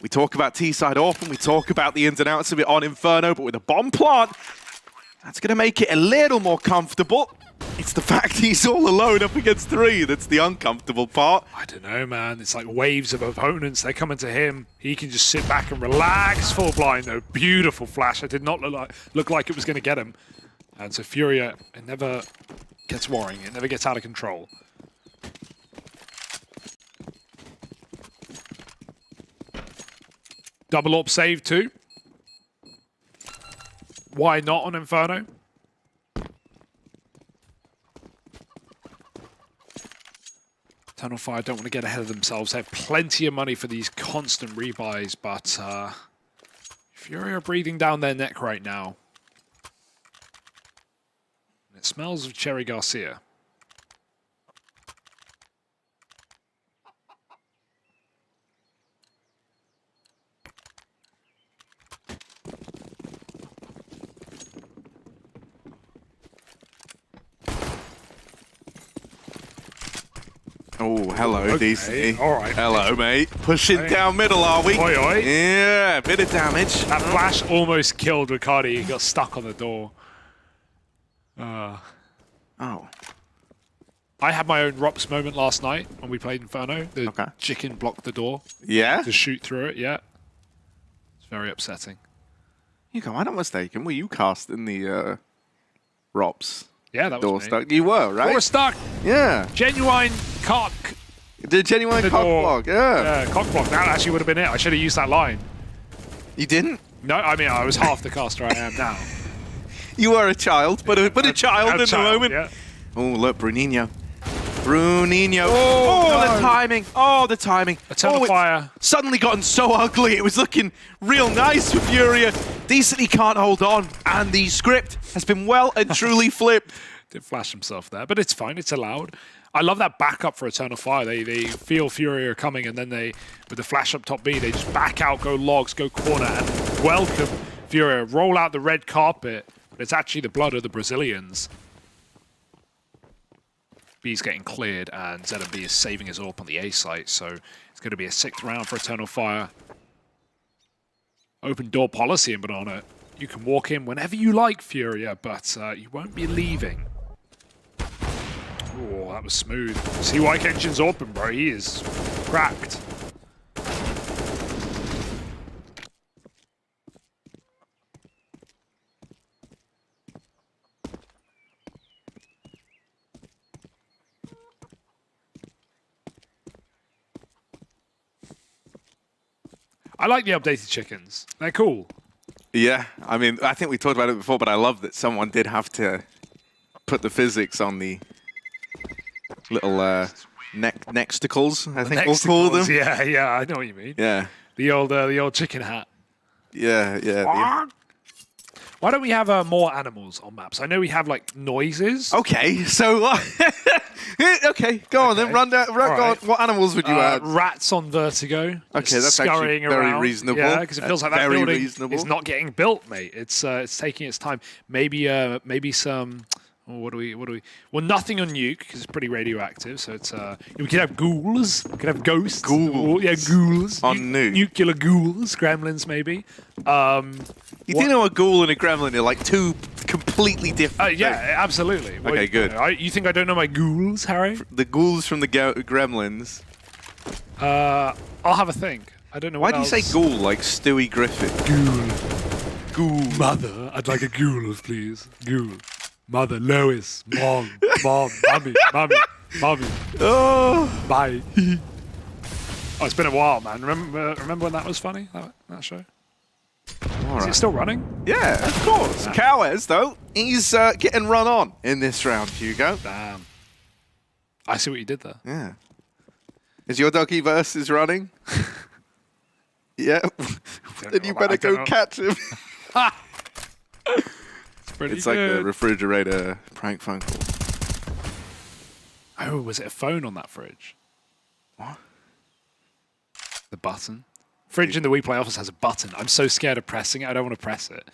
We talk about T-side AWP, and we talk about the ins and outs of it on Inferno, but with a bomb plant, That's going to make it a little more comfortable. It's the fact he's all alone up against 3 that's the uncomfortable part. I don't know, man. It's like waves of opponents. They're coming to him. He can just sit back and relax. Full blind, though. Beautiful flash. It did not look like it was going to get him. And so FURIA, it never gets worrying. It never gets out of control. Double AWP save, too. Why not on Inferno? Eternal Fire don't want to get ahead of themselves. They have plenty of money for these constant rebuys, but FURIA are breathing down their neck right now. It smells of Cherry Garcia. Oh, hello, Okay, DC. all right. Hello, mate. Pushing down middle, are we? Oi, oi. Yeah, bit of damage. That flash almost killed Riccardi. He got stuck on the door. Oh. I had my own ROPS moment last night when we played Inferno. The chicken blocked the door. Yeah? To shoot through it, yeah. It's very upsetting. Hugo, I'm not mistaken. Were you cast in the ROPS? Yeah, that was door me. stuck. You were, right? Door stuck. Yeah. Genuine cock. The genuine cock block, yeah. Yeah, cock block. That actually would have been it. I should have used that line. You didn't? No, I mean, I was half the caster I am now. You were a child, but a child in the moment. Yeah. Oh, look, Bruninho. Bruninho. Oh, no. the timing. Oh, the timing. Eternal Fire. Suddenly gotten so ugly. It was looking real nice for FURIA. Decently can't hold on. And the script has been well and truly flipped. Did flash himself there, but it's fine. It's allowed. I love that backup for Eternal Fire. They feel FURIA coming, and then they, with the flash up top B, they just back out, go logs, go corner, and welcome FURIA. Roll out the red carpet, but it's actually the blood of the Brazilians. B's getting cleared, and ZMB is saving his AWP on the A site, so it's going to be a 6th round for Eternal Fire. Open door policy in Banana. You can walk in whenever you like, FURIA, but you won't be leaving. Oh, that was smooth. See why Kenshin's open, bro. He is cracked. I like the updated chickens. They're cool. Yeah, I mean, I think we talked about it before, but I love that someone did have to put the physics on the little nexticles, I think we'll call them. Yeah, yeah, I know what you mean. Yeah. The old chicken hat. Yeah, yeah. Why don't we have more animals on maps? I know we have like noises. Okay, so okay, go on then. Run down. Go on. What animals would you add? Rats on Vertigo. Okay, that's actually very around. Reasonable. Yeah, because it feels like that building reasonable. is not getting built, mate. It's taking its time. Maybe some. Oh, what do we? Well, nothing on nuke because it's pretty radioactive. So it's we could have ghouls. We could have ghosts. Ghouls. Yeah, ghouls. On nuke. Nuclear ghouls, gremlins, maybe. You do know a ghoul and a gremlin are like two completely different. Yeah, absolutely. Okay, good. You think I don't know my ghouls, Harry? The ghouls from the gremlins. I'll have a think. I don't know. Why do you say ghoul like Stewie Griffin? Ghoul. Mother, I'd like a ghoul, please. Ghoul. Mother, Lois, mom, mommy. Oh, bye. Oh, it's been a while, man. Remember when that was funny? That show. Is it still running? Yeah, of course. Cowes, though, he's getting run on in this round, Hugo. Damn. I see what you did there. Yeah. Is your Academyvs running? Yeah. Then you better go catch him. It's like the refrigerator prank phone call. Oh, was it a phone on that fridge? What? The button. Fridge in the WePlay office has a button. I'm so scared of pressing it. I don't want to press it.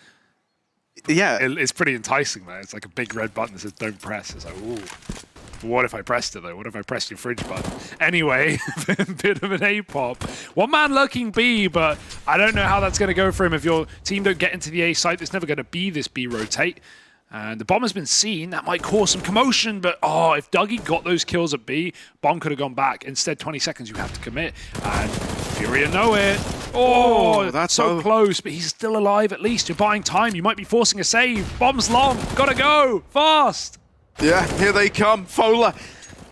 Yeah. It's pretty enticing, man. It's like a big red button that says don't press. It's like, ooh. What if I pressed it, though? What if I pressed your fridge button? Anyway, bit of an A-pop. One man lurking B, but I don't know how that's going to go for him. If your team don't get into the A site, there's never going to be this B rotate. And the bomb has been seen. That might cause some commotion, but oh, if Dougie got those kills at B, bomb could have gone back. Instead, 20 seconds, you have to commit. And FURIA know it. Oh, that's so close, but he's still alive at least. You're buying time. You might be forcing a save. Bomb's long. Gotta go. Fast. Yeah, here they come. Fola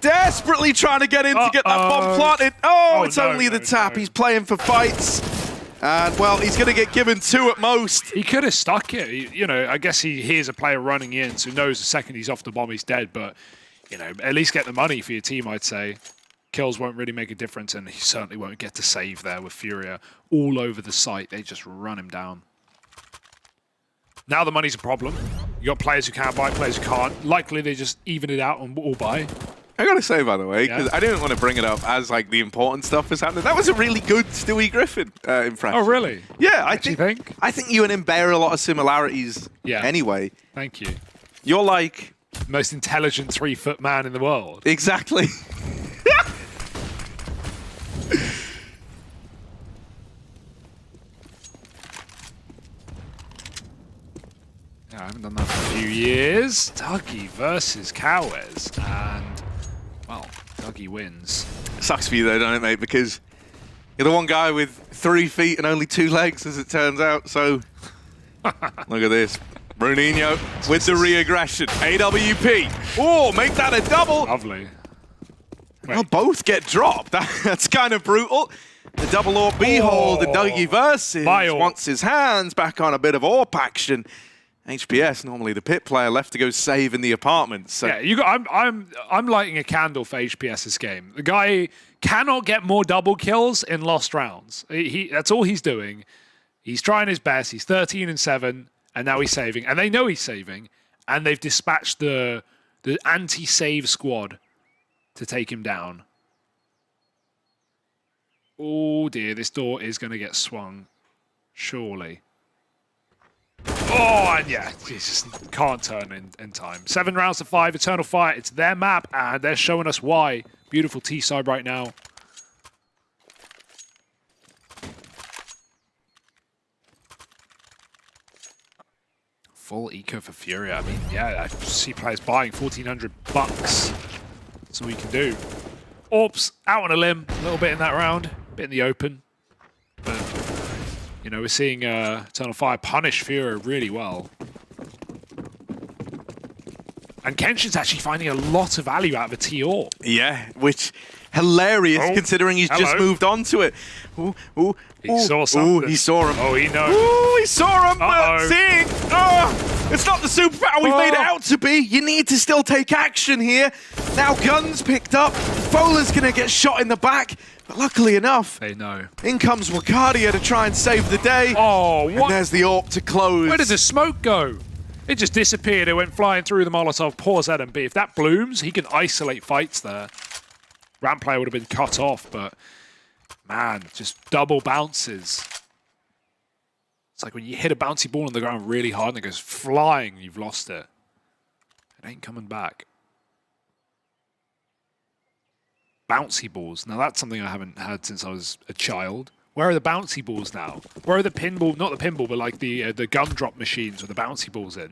desperately trying to get in to get that bomb planted. Oh, it's only the tap. He's playing for fights. And, well, he's going to get given 2 at most. He could have stuck it. You know, I guess he hears a player running in, so knows the second he's off the bomb, he's dead. But, you know, at least get the money for your team, I'd say. Kills won't really make a difference, and he certainly won't get to save there with FURIA all over the site. They just run him down. Now the money's a problem. You got players who can buy, players who can't. Likely they just even it out and all buy. I gotta say, by the way, because I didn't want to bring it up as like the important stuff is happening. That was a really good Stewie Griffin impression. Oh, really? Yeah, I think you and him bear a lot of similarities. Yeah. Anyway, thank you. You're like most intelligent 3-foot man in the world. Exactly. I haven't done that for a few years. Dougie versus Cowes, and well, Dougie wins. It sucks for you though, doesn't it, mate? Because you're the one guy with 3 feet and only 2 legs, as it turns out. So look at this, Bruninho with the re-aggression. AWP. Oh, make that a double. Lovely. They'll both get dropped. That's kind of brutal. The double AWP B hold. The Dougie versus wants his hands back on a bit of AWP action. HPS, normally the pit player, left to go save in the apartments. So. Yeah, I'm lighting a candle for HPS's game. The guy cannot get more double kills in lost rounds. That's all he's doing. He's trying his best. He's 13-7, and now he's saving. And they know he's saving, and they've dispatched the anti-save squad to take him down. Oh dear, this door is going to get swung, surely. Oh, and yeah, he just can't turn in time. 7 rounds to 5, Eternal Fire. It's their map, and they're showing us why. Beautiful T-side right now. Full eco for FURIA. I mean, yeah, I see players buying $1,400. That's all you can do. Orps out on a limb, a little bit in that round, a bit in the open, but. You know, we're seeing Eternal Fire punish FURIA really well. And Kenshin's actually finding a lot of value out of a T-AWP. Yeah, which hilarious considering he's just moved on to it. Ooh, ooh, he saw something. Ooh, he saw him. Oh, he knows. Ooh, he saw him. Seeing. Oh, it's not the superpower we've made it out to be. You need to still take action here. Now guns picked up. Fola's going to get shot in the back. But luckily enough, they know. In comes Wakadia to try and save the day. Oh, what? And there's the AWP to close. Where did the smoke go? It just disappeared. It went flying through the Molotov. Poor ZMB. If that blooms, he can isolate fights there. Ramp player would have been cut off, but man, just double bounces. It's like when you hit a bouncy ball on the ground really hard and it goes flying, you've lost it. It ain't coming back. Bouncy balls. Now that's something I haven't had since I was a child. Where are the bouncy balls now? Where are the pinball? Not the pinball, but like the gun drop machines with the bouncy balls in.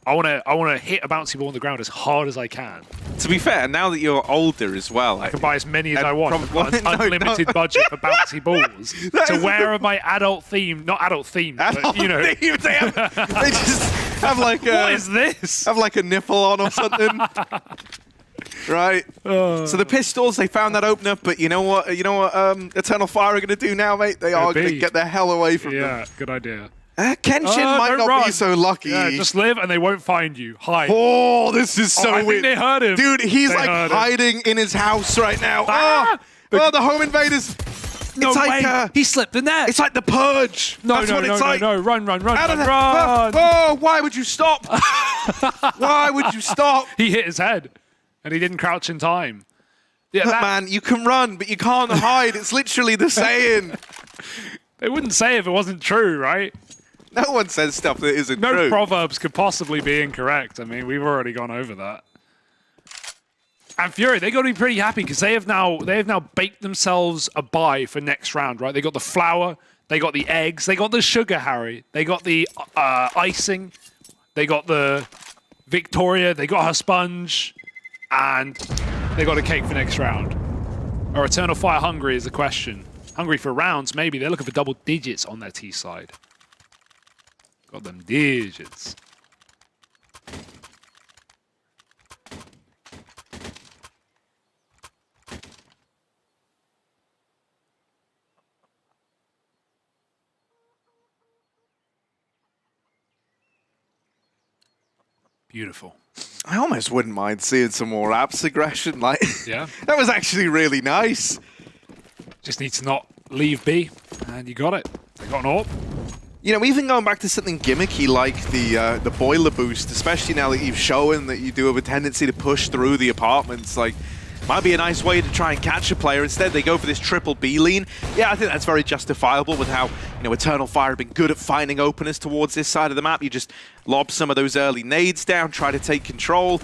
I wanna hit a bouncy ball on the ground as hard as I can. To be fair, now that you're older as well, I can buy as many as I want. I've got an unlimited budget for bouncy balls. So where are my adult themed? Not adult themed, but you know. They just have like a. What is this? Have like a nipple on or something. Right. So the pistols, they found that opener, but you know what? Eternal Fire are going to do now, mate. They are going to get the hell away from them. Yeah, good idea. Kenshin might not be so lucky. Yeah, just live and they won't find you. Hide. Oh, this is so weird. I think they heard him. Dude, he's like hiding in his house right now. Oh, the home invaders. No way. He slipped the net. It's like the purge. No. Run. Oh, why would you stop? Why would you stop? He hit his head. And he didn't crouch in time. Yeah, look, man, you can run, but you can't hide. It's literally the saying. They wouldn't say if it wasn't true, right? No one says stuff that isn't true. No proverbs could possibly be incorrect. I mean, we've already gone over that. And FURIA, they got to be pretty happy because they have now baked themselves a buy for next round, right? They got the flour, they got the eggs, they got the sugar, Harry, they got the icing. They got the Victoria, they got her sponge, and they got a cake for next round. Are Eternal Fire hungry is the question. Hungry for rounds, maybe. They're looking for double digits on their T side. Got them digits. Beautiful. I almost wouldn't mind seeing some more Apps aggression. Like, yeah, that was actually really nice. Just need to not leave B, and you got it. They got an AWP. You know, even going back to something gimmicky like the boiler boost, especially now that you've shown that you do have a tendency to push through the apartments, like, might be a nice way to try and catch a player. Instead, they go for this triple B lean. Yeah, I think that's very justifiable with how, you know, Eternal Fire have been good at finding openers towards this side of the map. You just lob some of those early nades down, try to take control.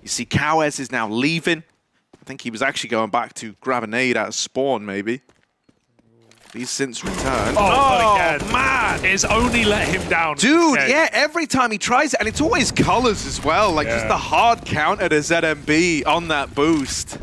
You see Cowes is now leaving. I think he was actually going back to grab a nade out of spawn, maybe. He's since returned. Oh man! It's only let him down. Dude, yeah, every time he tries it, and it's always colors as well, like just the hard counter to ZMB on that boost.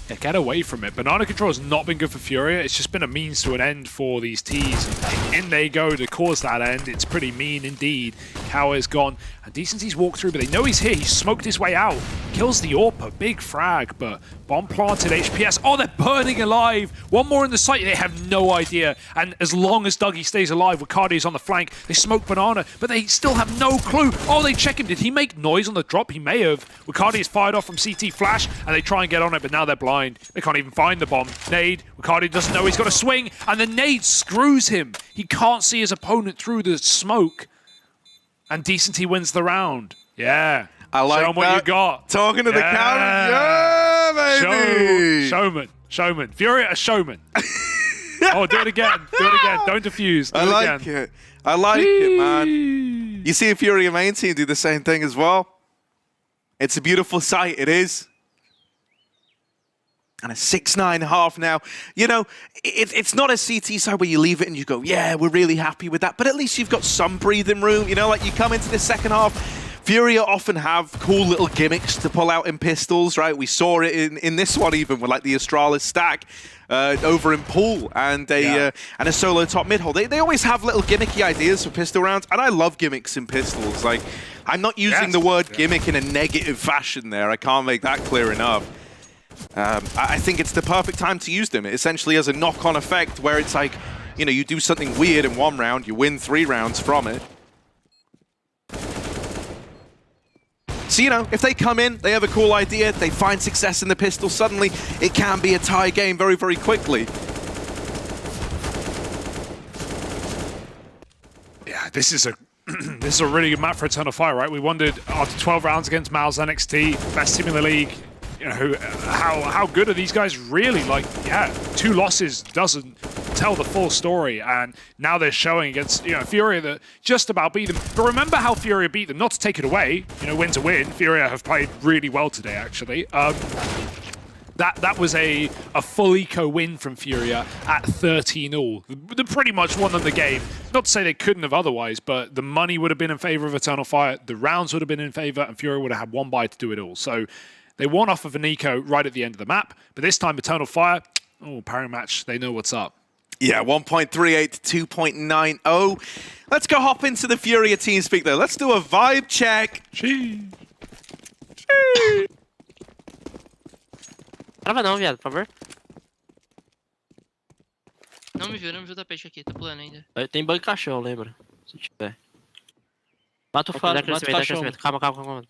Yeah, get away from it. Banana control has not been good for FURIA. It's just been a means to an end for these Ts. In they go to cause that end. It's pretty mean indeed. Cow is gone. And Decency's walked through, but they know he's here. He's smoked his way out. Kills the AWP. Big frag, but bomb planted, HPS. Oh, they're burning alive. One more in the site. They have no idea. And as long as Dougie stays alive, Wicardi's on the flank. They smoke Banana, but they still have no clue. Oh, they check him. Did he make noise on the drop? He may have. Wicardi is fired off from CT flash, and they try and get on it, but now they're blind. They can't even find the bomb. Nade. Wicardi doesn't know he's got a swing, and the nade screws him. He can't see his opponent through the smoke. And Decency wins the round. Yeah. I like Show him what you got. Talking to the camera. Yeah, baby. Showman. FURIA, a showman. Oh, do it again. Do it again. Don't defuse. I like it. I like it, man. You see a FURIA main team do the same thing as well. It's a beautiful sight. It is. And a 6-9.5 now. You know, it's not a CT side where you leave it and you go, yeah, we're really happy with that. But at least you've got some breathing room. You know, like you come into the second half, FURIA often have cool little gimmicks to pull out in pistols, right? We saw it in this one even with like the Astralis stack over in pool and a solo top mid hole. They always have little gimmicky ideas for pistol rounds, and I love gimmicks in pistols. Like, I'm not using the word gimmick in a negative fashion there. I can't make that clear enough. I think it's the perfect time to use them. It essentially has a knock-on effect where it's like, you know, you do something weird in one round, you win 3 rounds from it. So, you know, if they come in, they have a cool idea, they find success in the pistol, suddenly it can be a tie game very, very quickly. Yeah, this is a really good map for Eternal Fire, right? We wondered after 12 rounds against MOUZ NXT, best team in the league, you know, how good are these guys really? Like, yeah, 2 losses doesn't tell the full story, and now they're showing against, you know, FURIA that just about beat them. But remember how FURIA beat them, not to take it away, you know, win to win. FURIA have played really well today, actually. That was a full eco win from FURIA at 13-all. They pretty much won them the game. Not to say they couldn't have otherwise, but the money would have been in favor of Eternal Fire, the rounds would have been in favor, and FURIA would have had one buy to do it all. So they won off of an eco right at the end of the map, but this time Eternal Fire, oh, pairing match, they know what's up. Yeah, 1.38 to 2.90. Let's go hop into the FURIA TeamSpeak though. Let's do a vibe check. Cheese. Trava não, viado, por favor. Não me viu o tapete aqui, tá pulando ainda. Tem bug cachorro, lembra? Se tiver. Mata o faro, mata o cachorro. Calma.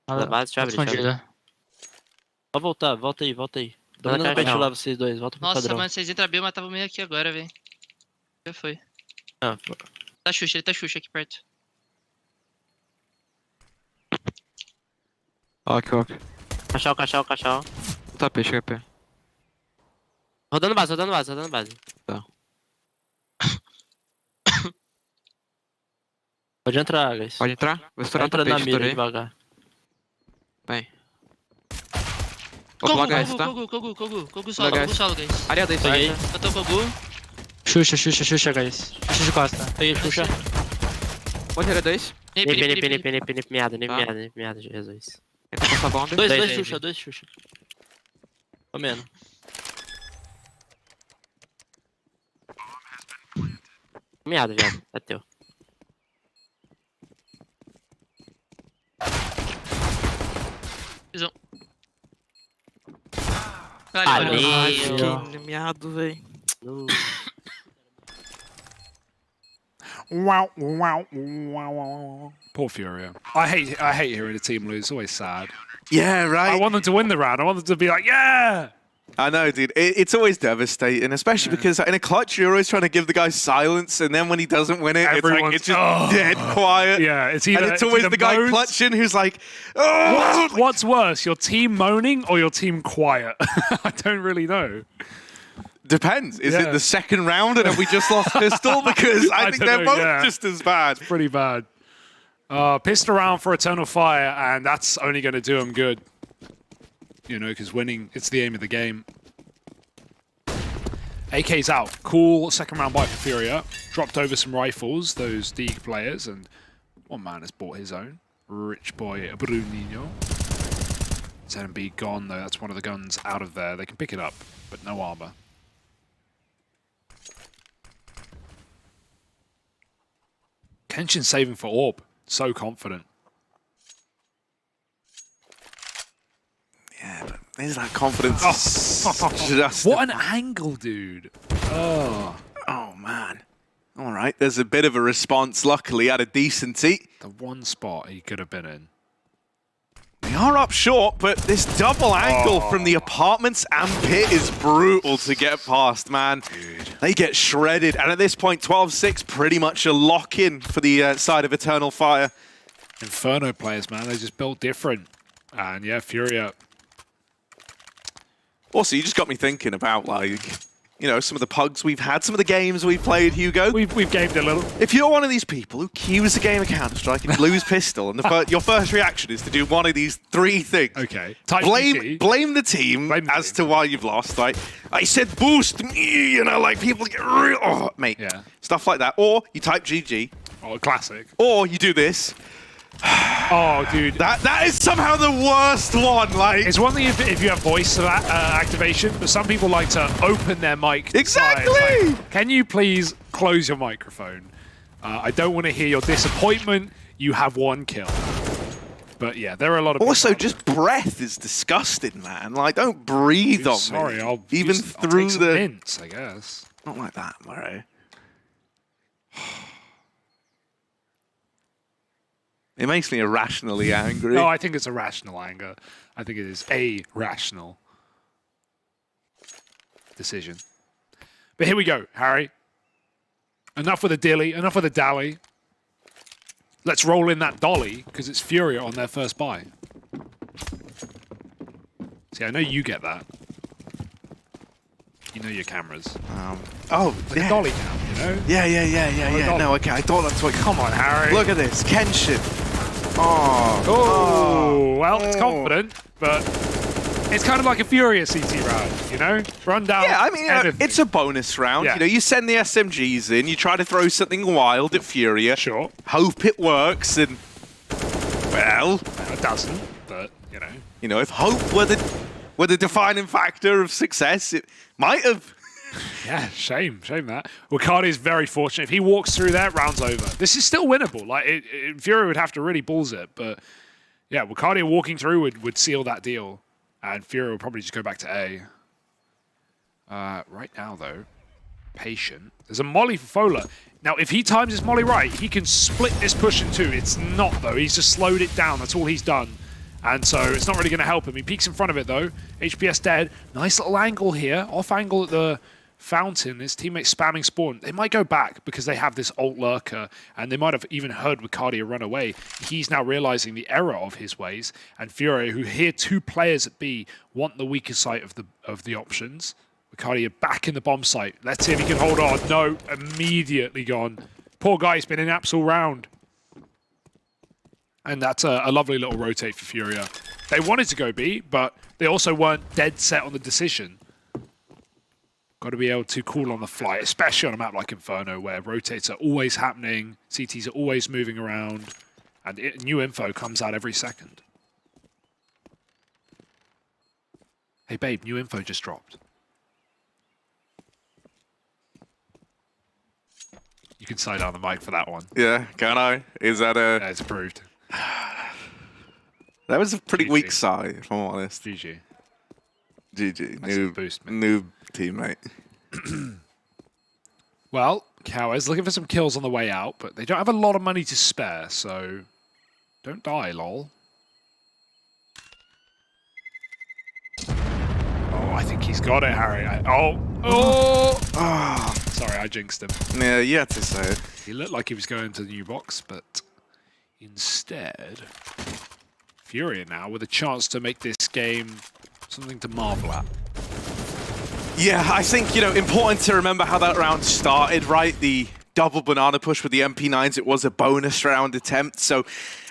Na base, deixa eu abrir. Pode voltar, volta aí. Dona tapete lá, vocês dois, volta pro padrão. Nossa, mano, vocês entram bem, eu matava o meio aqui agora, velho. Já foi. Ah, Ele tá Xuxa aqui perto. Ok. Cachorro. Tapete, HP. Rodando base. Tá. Pode entrar, guys. Pode entrar? Vou estourar o Entra na tapete, mira estourei. devagar. Vem. Vou pular guys, tá? Kogu solo, guys. Área 10, Peguei. Eu tô Kogu. Xuxa, guys. Xuxa de costa. Peguei, Xuxa. Pode tirar 2. Nip, miada, Jesus. Tenta passar bomba. 2 Xuxa. Tô menos. Miada, viado. É teu. Visão. Que miado, velho. Wow, wow, wow, wow. Poor Furia. I hate hearing a team lose. It's always sad. Yeah, right. I want them to win the round. I want them to be like, yeah! I know, dude. It's always devastating, especially because in a clutch, you're always trying to give the guy silence, and then when he doesn't win it, it's just dead quiet. Yeah, it's always the guy moans. clutching who's like, oh! What's worse, your team moaning or your team quiet? I don't really know. Depends. Is it the second round and have we just lost Pistol? Because I think they're both just as bad. It's pretty bad. Pissed around for Eternal Fire, and that's only going to do them good. You know, because winning, it's the aim of the game. AK's out. Cool second round buy for Furia. Dropped over some rifles, those Deeg players, and one man has bought his own. Rich boy Bruninho. ZMB gone, though. That's one of the guns out of there. They can pick it up, but no armor. Kenshin saving for Orb. So confident. Yeah, but there's that confidence. What an angle, dude. Oh, man. All right, there's a bit of a response. Luckily, at a decent seat. The one spot he could have been in. They are up short, but this double angle from the apartments and pit is brutal to get past, man. Dude. They get shredded, and at this point, 12-6, pretty much a lock-in for the side of Eternal Fire. Inferno players, man, they just built different. And yeah, Furia. Also, you just got me thinking about, like, you know, some of the pugs we've had, some of the games we've played, Hugo. We've gamed a little. If you're one of these people who queues a game of Counter-Strike and lose Pistol, and your first reaction is to do one of these three things. Okay. Blame the team as to why you've lost. Like, I said boost me, you know, like people get real, oh, mate. Yeah. Stuff like that. Or you type GG. Oh, classic. Or you do this. Oh, dude. That is somehow the worst one. Like, it's one thing if you have voice activation, but some people like to open their mic. Exactly. Like, can you please close your microphone? I don't want to hear your disappointment. You have one kill. But yeah, there are a lot of. Also, just breath is disgusting, man. Like, don't breathe on me. I'll through take the mints, I guess. Not like that, Murray. It makes me irrationally angry. No, I think it's a rational anger. I think it is a rational decision. But here we go, Harry. Enough with the dilly, enough with the dally. Let's roll in that dolly, because it's Furia on their first buy. See, I know you get that. You know your cameras. Like a dolly cam, you know? Yeah. No, okay, I thought that's what... Come on, Harry. Look at this, Kenshin. Well, it's confident, but it's kind of like a Furia CT round, you know? Run down. Yeah, I mean, it's a bonus round. Yeah. You know, you send the SMGs in, you try to throw something wild at Furia. Sure. Hope it works, and well, it doesn't. But you know, if hope were the defining factor of success, it might have. Yeah, shame that. Wakadi is very fortunate. If he walks through that, round's over. This is still winnable. Like, Furia would have to really balls it, but yeah, Wakadi walking through would seal that deal, and Furia would probably just go back to A. Right now, though, patient. There's a molly for Fola. Now, if he times his molly right, he can split this push in two. It's not, though. He's just slowed it down. That's all he's done. And so it's not really going to help him. He peeks in front of it, though. HPS dead. Nice little angle here. Off angle at the fountain. His teammates spamming spawn. They might go back because they have this ult lurker, and they might have even heard Wicardia run away. He's now realizing the error of his ways, and Furia, who here 2 players at B, want the weaker side of the options. Wicardia back in the bomb site. Let's see if he can hold on. No, immediately gone. Poor guy's been in apps all round. And that's a lovely little rotate for Furia. They wanted to go B, but they also weren't dead set on the decision. Got to be able to call on the fly, especially on a map like Inferno, where rotates are always happening, CTs are always moving around, and new info comes out every second. Hey babe, new info just dropped. You can sign down the mic for that one. Yeah, can I? Is that a... Yeah, it's approved. That was a pretty weak sigh, if I'm honest. GG. GG. Boost, noob teammate. Well, Cowards looking for some kills on the way out, but they don't have a lot of money to spare, so don't die, lol. Oh, I think he's got it, Harry. Sorry, I jinxed him. Yeah, you had to say it. He looked like he was going to the new box, but instead, FURIA now with a chance to make this game something to marvel at. Yeah, I think, important to remember how that round started, right? The double banana push with the MP9s, it was a bonus round attempt. So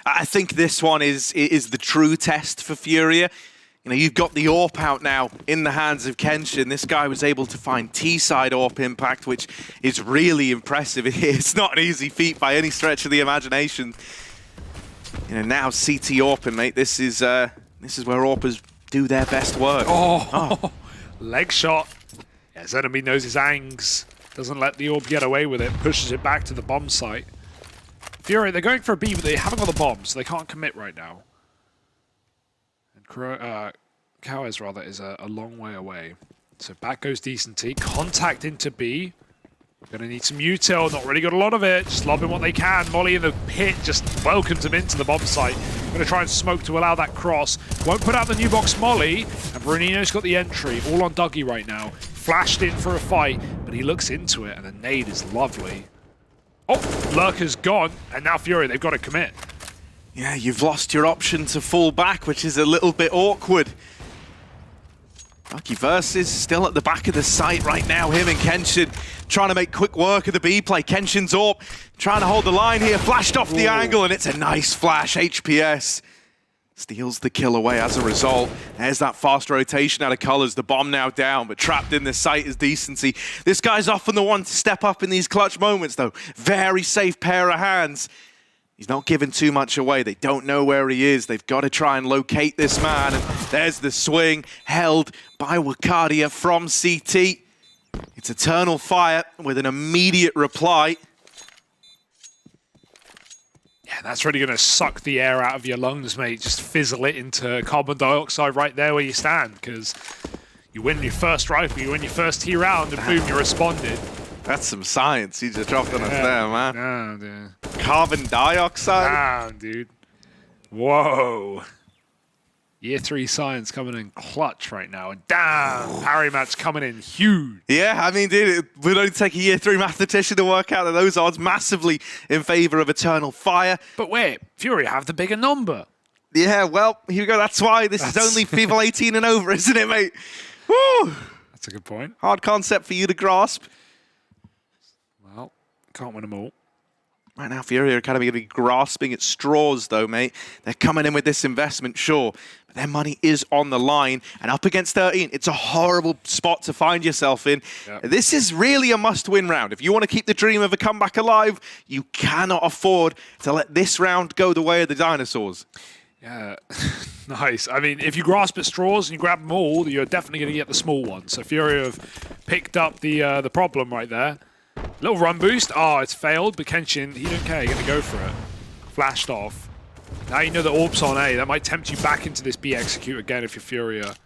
I think this one is the true test for FURIA. You've got the AWP out now in the hands of Kenshin. This guy was able to find T-side AWP impact, which is really impressive. It's not an easy feat by any stretch of the imagination. Now CT AWP, mate. This is where AWPers do their best work. Oh. Leg shot. Yes, enemy knows his angs. Doesn't let the AWP get away with it. Pushes it back to the bomb site. FURIA, they're going for a B, but they haven't got the bomb, so they can't commit right now. And Cowards, rather, is a long way away. So back goes Decent T. Contact into B. Gonna need some util. Not really got a lot of it. Just lobbing what they can. Molly in the pit just welcomes him into the bomb site. Gonna try and smoke to allow that cross. Won't put out the new box Molly. And Bruninho's got the entry. All on Dougie right now. Flashed in for a fight, but he looks into it, and the nade is lovely. Oh, Lurker's gone, and now FURIA, they've got to commit. Yeah, you've lost your option to fall back, which is a little bit awkward. Academyvs is still at the back of the site right now. Him and Kenshin trying to make quick work of the B play. Kenshin's AWP trying to hold the line here. Flashed off the angle, and it's a nice flash. HPS steals the kill away as a result. There's that fast rotation out of colors. The bomb now down, but trapped in the site is Decency. This guy's often the one to step up in these clutch moments, though. Very safe pair of hands. He's not giving too much away. They don't know where he is. They've got to try and locate this man. And there's the swing held by Wakadia from CT. It's Eternal Fire with an immediate reply. Yeah, that's really going to suck the air out of your lungs, mate. Just fizzle it into carbon dioxide right there where you stand, because you win your first rifle, you win your first T round, and boom, you responded. That's some science you just dropped on us there, man. Damn, dude. Carbon dioxide? Damn, dude. Whoa. Year 3 science coming in clutch right now. And damn, parry match coming in huge. Yeah, I mean, dude, it would only take a Year 3 mathematician to work out that those odds massively in favor of Eternal Fire. But wait, FURIA have the bigger number. Yeah, well, here we go. That's why this is only people 18 and over, isn't it, mate? Woo! That's a good point. Hard concept for you to grasp. Well, can't win them all. Right now, FURIA Academy going to be grasping at straws, though, mate. They're coming in with this investment, sure, but their money is on the line. And up against 13, it's a horrible spot to find yourself in. Yep. This is really a must-win round. If you want to keep the dream of a comeback alive, you cannot afford to let this round go the way of the dinosaurs. Yeah, nice. I mean, if you grasp at straws and you grab them all, you're definitely going to get the small one. So FURIA have picked up the problem right there. Little run boost. Oh, it's failed, but Kenshin, he don't care. He's going to go for it. Flashed off. Now you know the AWP's on A. That might tempt you back into this B execute again if you're FURIA.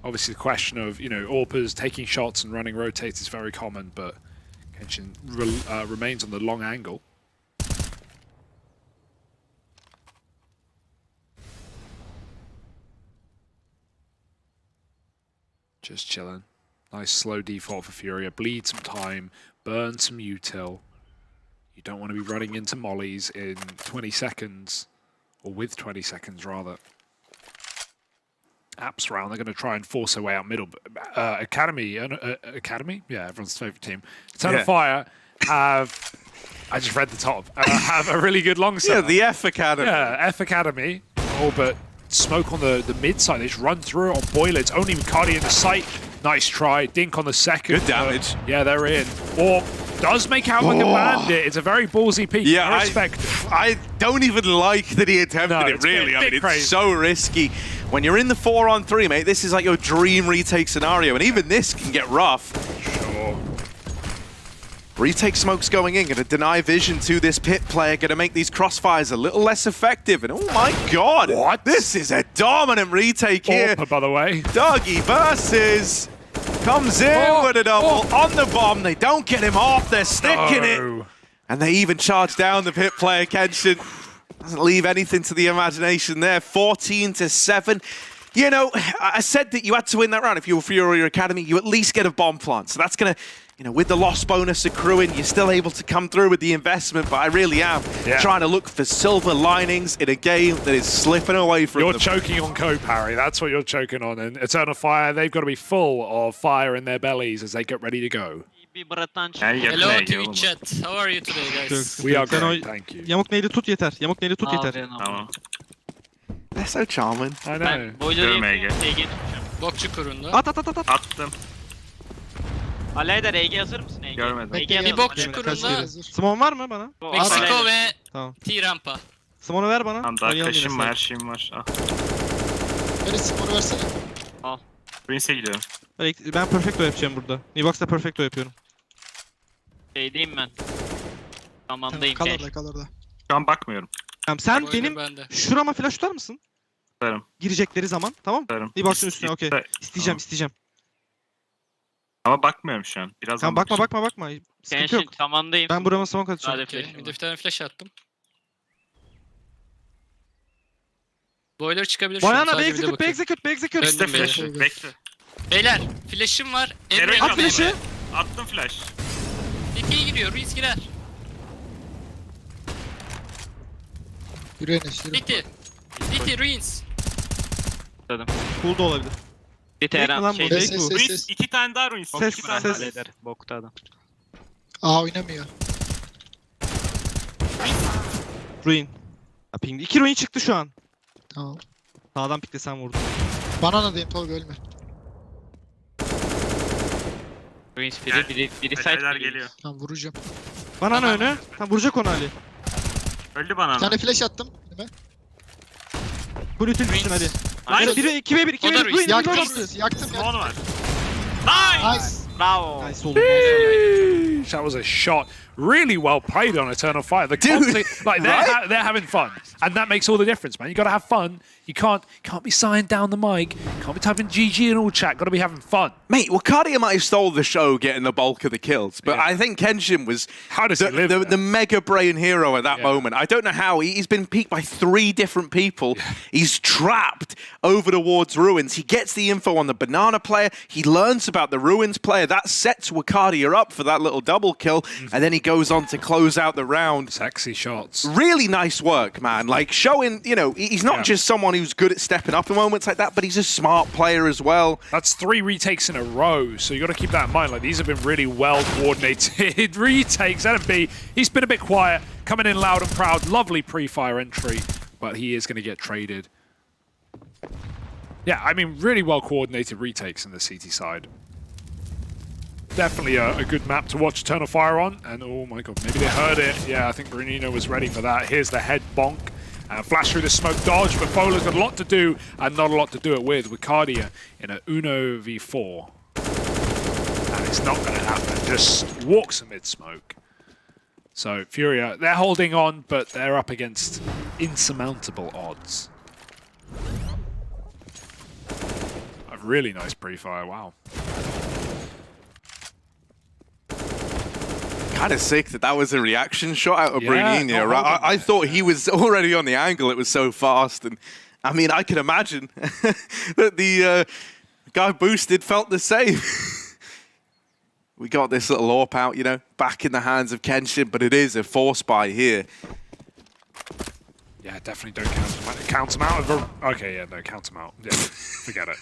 Obviously, the question of, AWPers taking shots and running rotates is very common, but Kenshin remains on the long angle. Just chilling. Nice slow default for FURIA. Bleed some time, burn some util. You don't want to be running into mollies in 20 seconds, or with 20 seconds rather. Apps round, they're going to try and force their way out middle. Academy? Yeah, everyone's favourite team. Eternal Fire have, I just read the top, have a really good long setup. Yeah, the F Academy. Yeah, F Academy. Oh, but smoke on the mid side. They just run through it on Boiler. It's only Makadi in the site. Nice try. Dink on the second. Good damage. Yeah, they're in. Or does make out like a bandit. It's a very ballsy peek. Yeah, I respect it. I don't even like that he attempted it, really. I mean, it's so risky. When you're in the 4-on-3, mate, this is like your dream retake scenario, and even this can get rough. Sure. Retake smoke's going in, gonna deny vision to this pit player, gonna make these crossfires a little less effective, and oh my god! What? This is a dominant retake here. Orpa, by the way. Dougie versus comes in with a double on the bomb. They don't get him off, they're sticking it. And they even charge down the pit player, Kenshin. Doesn't leave anything to the imagination there. 14-7. You know, I said that you had to win that round. If you were FURIA Academy, you at least get a bomb plant. So that's going to, you know, with the loss bonus accruing, you're still able to come through with the investment. But I really am trying to look for silver linings in a game that is slipping away from them. You're choking on co-parry. That's what you're choking on. And Eternal Fire, they've got to be full of fire in their bellies as they get ready to go. Hello Twitch chat. How are you today, guys? We are great, thank you. Yamuk neydi tut yeter. Yamuk neydi tut yeter. Tamam. They're so charming. I know. Görme Ege. Bok çukurunda. At. Attım. Aleyder EG hazır mısın EG? Görmedim. Bir bok çukurunda. Smon var mı bana? Meksiko ve Tamam. T-rampa. Smon'u ver bana. Tamam, daha kaşım var, her şeyim var. Al. Beni sporu versene. Prince'e gidiyorum. Ben perfecto yapacağım burada. Mibox'ta perfecto yapıyorum. Şeydeyim ben. Tamamdayım. Kal orada. Şu an bakmıyorum. Tamam sen Oyunu benim bende. şurama flash tutar mısın? Tutarım. Girecekleri zaman tamam mı? Tutarım. Mibox'un üstüne okey. Tamam. İsteyeceğim. Ama bakmıyorum şu an. Birazdan Tamam bakma. Sıkıntı yok. Tamamdayım. Ben burama smoke atacağım. Bir de bir tane flash attım. Boiler çıkabilir şu an. Bayana Sadece bir de bakıyorum. execute. Ben- İşte flash. Bekle. Beyler flash'ım var. Nereye At flash'ı. Attım flash. İkiye giriyor. Ruiz girer. Yürü Enes yürü. City Ruiz. Cool da olabilir. Bir Fake mi lan bu? şey. Fake bu. Ruiz 2 tane daha Ruiz. Ses. Bokta adam. Aa oynamıyor. Ruin. Ping. 2 ruin çıktı şu an. Tamam. Sağdan piklesen vurdum. Bananadayım Tolga ölme. Ruiz Gel. biri Helal side geliyor. Tamam vuracağım. Banana önü. Tam vuracak onu Ali. Öldü bana. Bir tane flash attım. Önüme. Full util düşsün hadi. Nice. Biri 2v1 O da Ruiz. Yaktım. Onu var. Nice. Bravo. Nice oldu. That was a shot. Really well played on Eternal Fire. The Dude, like they're having fun, and that makes all the difference, man. You got to have fun. You can't be sighing down the mic. Can't be typing GG in all chat. Got to be having fun. Mate, Wakadia might have stole the show getting the bulk of the kills, but I think Kenshin was the mega brain hero at that moment. I don't know how. He's been peeked by 3 different people. He's trapped over towards Ruins. He gets the info on the Banana player. He learns about the Ruins player. That sets Wakadia up for that little double kill, and then he goes on to close out the round. Sexy shots. Really nice work, man. Like showing, you know, he's not just someone who's good at stepping up in moments like that, but he's a smart player as well. That's 3 retakes in a row, so you got to keep that in mind. Like these have been really well coordinated retakes. NB, he's been a bit quiet, coming in loud and proud. Lovely pre-fire entry, but he is going to get traded. Yeah, I mean, really well coordinated retakes in the CT side. Definitely a good map to watch Eternal Fire on, and oh my god, maybe they heard it. Yeah, I think Brunino was ready for that. Here's the head bonk. Flash through the smoke dodge, but Bowler's got a lot to do, and not a lot to do it with Wakadia in a Uno v4. And it's not going to happen, just walks amid smoke. So FURIA, they're holding on, but they're up against insurmountable odds. A really nice pre-fire, wow. Kind of sick that was a reaction shot out of Brunino, right? I thought he was already on the angle. It was so fast. And I mean, I can imagine that the guy boosted felt the same. We got this little AWP out, you know, back in the hands of Kenshin, but it is a force buy here. Yeah, definitely don't count him out. Count him out of a... Okay, yeah, no, count him out. Yeah, forget it.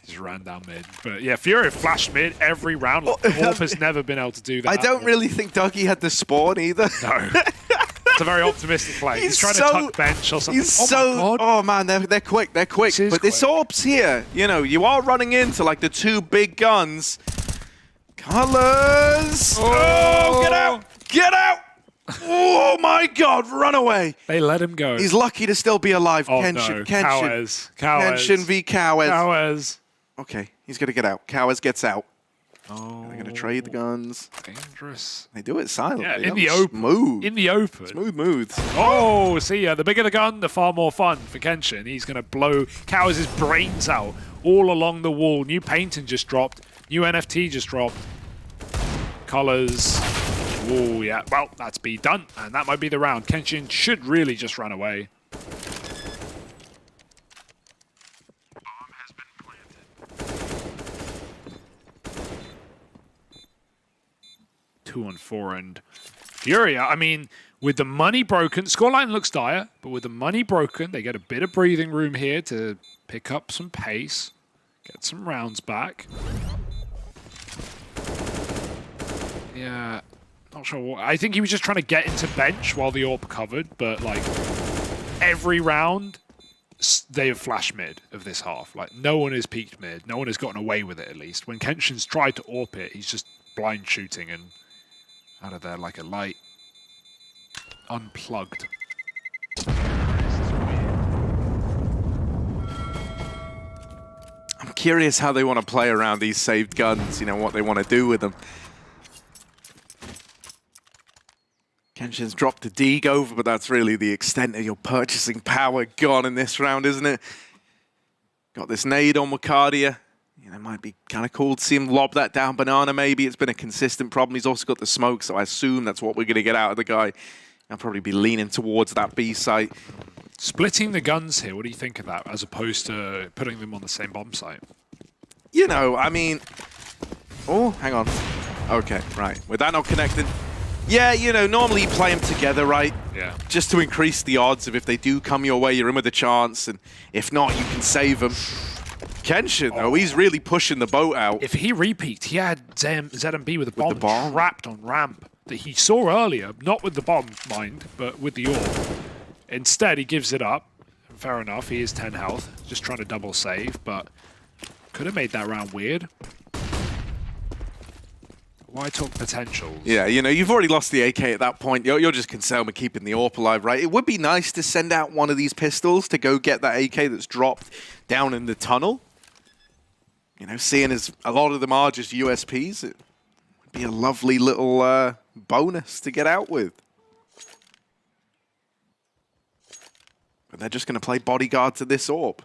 Just ran down mid. But yeah, FURIA flashed mid every round. Like, AWP has never been able to do that. I don't really think Dougie had the spawn either. No. That's a very optimistic play. He's trying to tuck bench or something. Oh man, they're quick. They're quick. But this AWP's here. You know, you are running into like the two big guns. Colors. Oh, get out! Get out! Oh my God, run away. They let him go. He's lucky to still be alive. Oh Kenshin, no, Kenshin. Cowers. Kenshin v Cowers. Cowers. Okay, he's gonna get out. Cowers gets out. Oh. They're gonna trade the guns. Dangerous. They do it silently. Yeah, in the open. Smooth. In the open. Smooth moves. Oh, see, the bigger the gun, the far more fun for Kenshin. He's gonna blow Cowers' brains out all along the wall. New painting just dropped. New NFT just dropped. Colors. Oh, yeah. Well, that's B done. And that might be the round. Kenshin should really just run away. Bomb has been planted. 2-on-4 and FURIA. I mean, with the money broken, scoreline looks dire, but with the money broken, they get a bit of breathing room here to pick up some pace, get some rounds back. Yeah. Not sure what. I think he was just trying to get into bench while the AWP covered, but like every round, they have flash mid of this half. Like no one has peeked mid. No one has gotten away with it at least. When Kenshin's tried to AWP it, he's just blind shooting and out of there like a light. Unplugged. I'm curious how they want to play around these saved guns, you know, what they want to do with them. Kenshin's dropped the Deeg over, but that's really the extent of your purchasing power gone in this round, isn't it? Got this nade on Wakadia. You know, it might be kind of cool to see him lob that down banana, maybe. It's been a consistent problem. He's also got the smoke, so I assume that's what we're going to get out of the guy. I'll probably be leaning towards that B site. Splitting the guns here, what do you think of that, as opposed to putting them on the same bomb site? You know, I mean... Oh, hang on. Okay, right. With that not connected... Yeah, you know, normally you play them together, right? Yeah. Just to increase the odds of if they do come your way, you're in with a chance, and if not, you can save them. Kenshin, though, he's really pushing the boat out. If he repeat, he had ZMB with a bomb trapped on ramp that he saw earlier, not with the bomb, mind, but with the AWP. Instead, he gives it up. Fair enough, he is 10 health, just trying to double save, but could have made that round weird. Why talk potentials? Yeah, you know, you've already lost the AK at that point. You're just concerned with keeping the AWP alive, right? It would be nice to send out one of these pistols to go get that AK that's dropped down in the tunnel. You know, seeing as a lot of them are just USPs, it would be a lovely little bonus to get out with. But they're just going to play bodyguard to this AWP.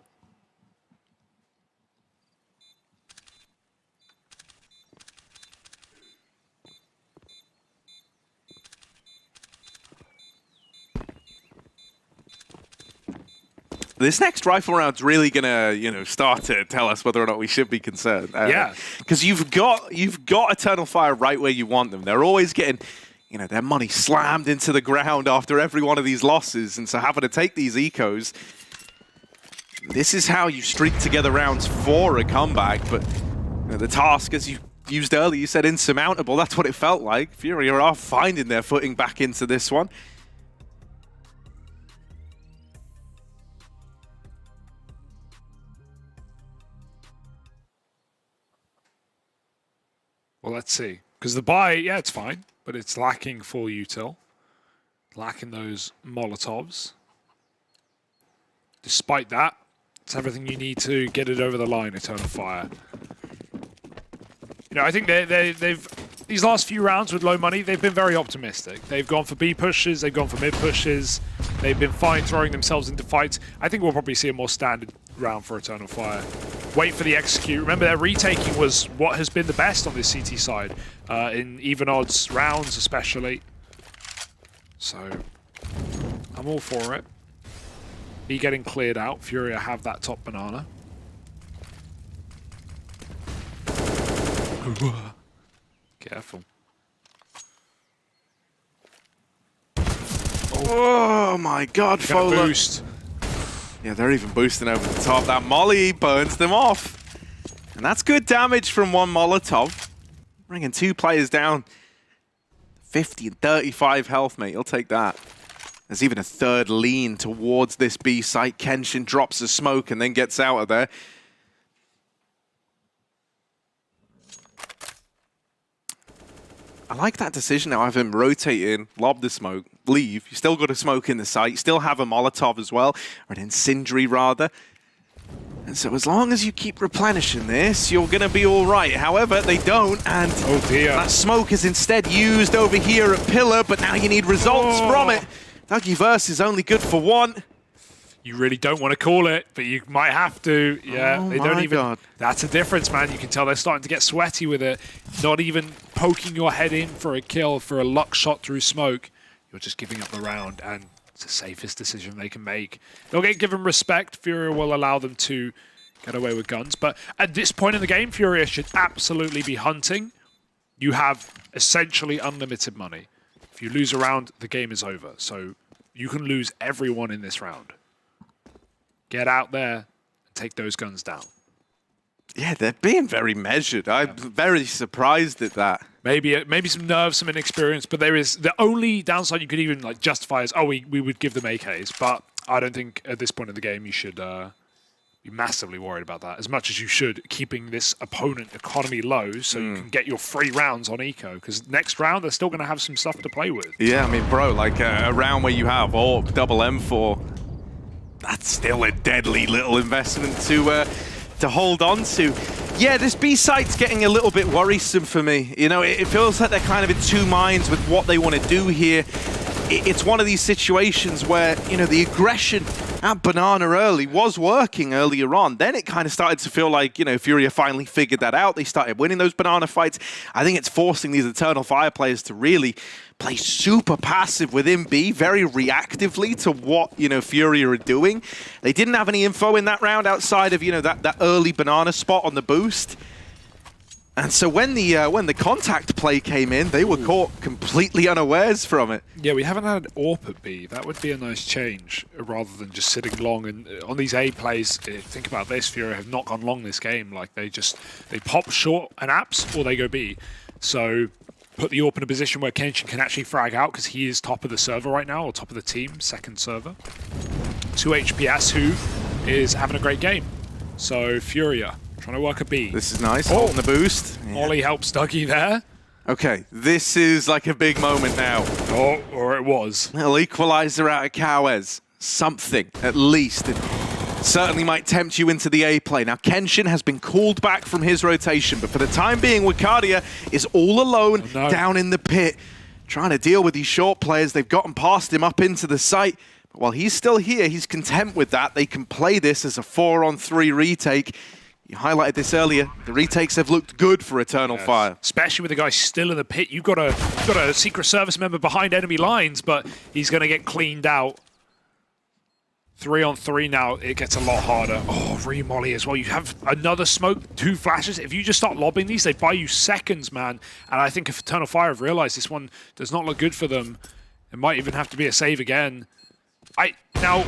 This next rifle round's really gonna, you know, start to tell us whether or not we should be concerned. Yeah, because you've got Eternal Fire right where you want them. They're always getting, you know, their money slammed into the ground after every one of these losses, and so having to take these ecos, this is how you streak together rounds for a comeback. But you know, the task, as you used earlier, you said insurmountable. That's what it felt like. FURIA are finding their footing back into this one. Well, let's see. Because the buy, yeah, it's fine, but it's lacking full util. Lacking those Molotovs. Despite that, it's everything you need to get it over the line, Eternal Fire. You know, I think they've these last few rounds with low money, they've been very optimistic. They've gone for B pushes, they've gone for mid pushes. They've been fine throwing themselves into fights. I think we'll probably see a more standard round for Eternal Fire. Wait for the execute. Remember, their retaking was what has been the best on this CT side, in even odds rounds especially. So, I'm all for it. B getting cleared out. FURIA have that top banana. Careful. Oh my God, Fola. Boost. Yeah, they're even boosting over the top. That molly burns them off. And that's good damage from one Molotov. Bringing two players down. 50 and 35 health, mate. You'll take that. There's even a third lean towards this B site. Kenshin drops a smoke and then gets out of there. I like that decision now. Have him rotate in, lob the smoke, leave. You still got a smoke in the site. You still have a Molotov as well, or an incendiary rather. And so as long as you keep replenishing this, you're going to be all right. However, they don't, and oh dear, that smoke is instead used over here at Pillar, but now you need results from it. Academyvs is only good for one. You really don't want to call it, but you might have to. Yeah, oh they don't even. God. That's a difference, man. You can tell they're starting to get sweaty with it. Not even poking your head in for a kill, for a luck shot through smoke. You're just giving up the round, and it's the safest decision they can make. They'll get given respect. FURIA will allow them to get away with guns, but at this point in the game, FURIA should absolutely be hunting. You have essentially unlimited money. If you lose a round, the game is over. So you can lose everyone in this round. Get out there and take those guns down. Yeah, they're being very measured. I'm very surprised at that. Maybe some nerves, some inexperience, but there is the only downside you could even like justify is, oh, we would give them AKs, but I don't think at this point in the game you should be massively worried about that, as much as you should keeping this opponent economy low so you can get your free rounds on eco, because next round they're still going to have some stuff to play with. Yeah, I mean, bro, like a round where you have AWP, double M4, that's still a deadly little investment to hold on to. Yeah, this B site's getting a little bit worrisome for me. You know, it feels like they're kind of in two minds with what they want to do here. It's one of these situations where, you know, the aggression at Banana early was working earlier on. Then it kind of started to feel like, you know, FURIA finally figured that out. They started winning those Banana fights. I think it's forcing these Eternal Fire players to really play super passive within B, very reactively to what, you know, FURIA are doing. They didn't have any info in that round outside of, you know, that early Banana spot on the boost. And so when the contact play came in, they were caught completely unawares from it. Yeah, we haven't had AWP at B. That would be a nice change, rather than just sitting long. And on these A plays, think about this, FURIA have not gone long this game. Like, they pop short an apps, or they go B. So put the AWP in a position where Kenshin can actually frag out, because he is top of the server right now, or top of the team, second server. 2 HPS, who is having a great game. So FURIA trying to work a B. This is nice. Oh, on the boost. Yeah. Ollie helps Dougie there. Okay, this is like a big moment now. Oh, or it was. Little equalizer out of Cowes. Something, at least. It certainly might tempt you into the A play. Now, Kenshin has been called back from his rotation, but for the time being, Wakadia is all alone down in the pit, trying to deal with these short players. They've gotten past him up into the site. But while he's still here, he's content with that. They can play this as a 4-on-3 retake. You highlighted this earlier. The retakes have looked good for Eternal Fire. Especially with the guy still in the pit. You've got a Secret Service member behind enemy lines, but he's going to get cleaned out. 3-on-3 now, it gets a lot harder. Oh, re-molly as well. You have another smoke, 2 flashes. If you just start lobbing these, they buy you seconds, man. And I think if Eternal Fire have realized this one does not look good for them, it might even have to be a save again. Now,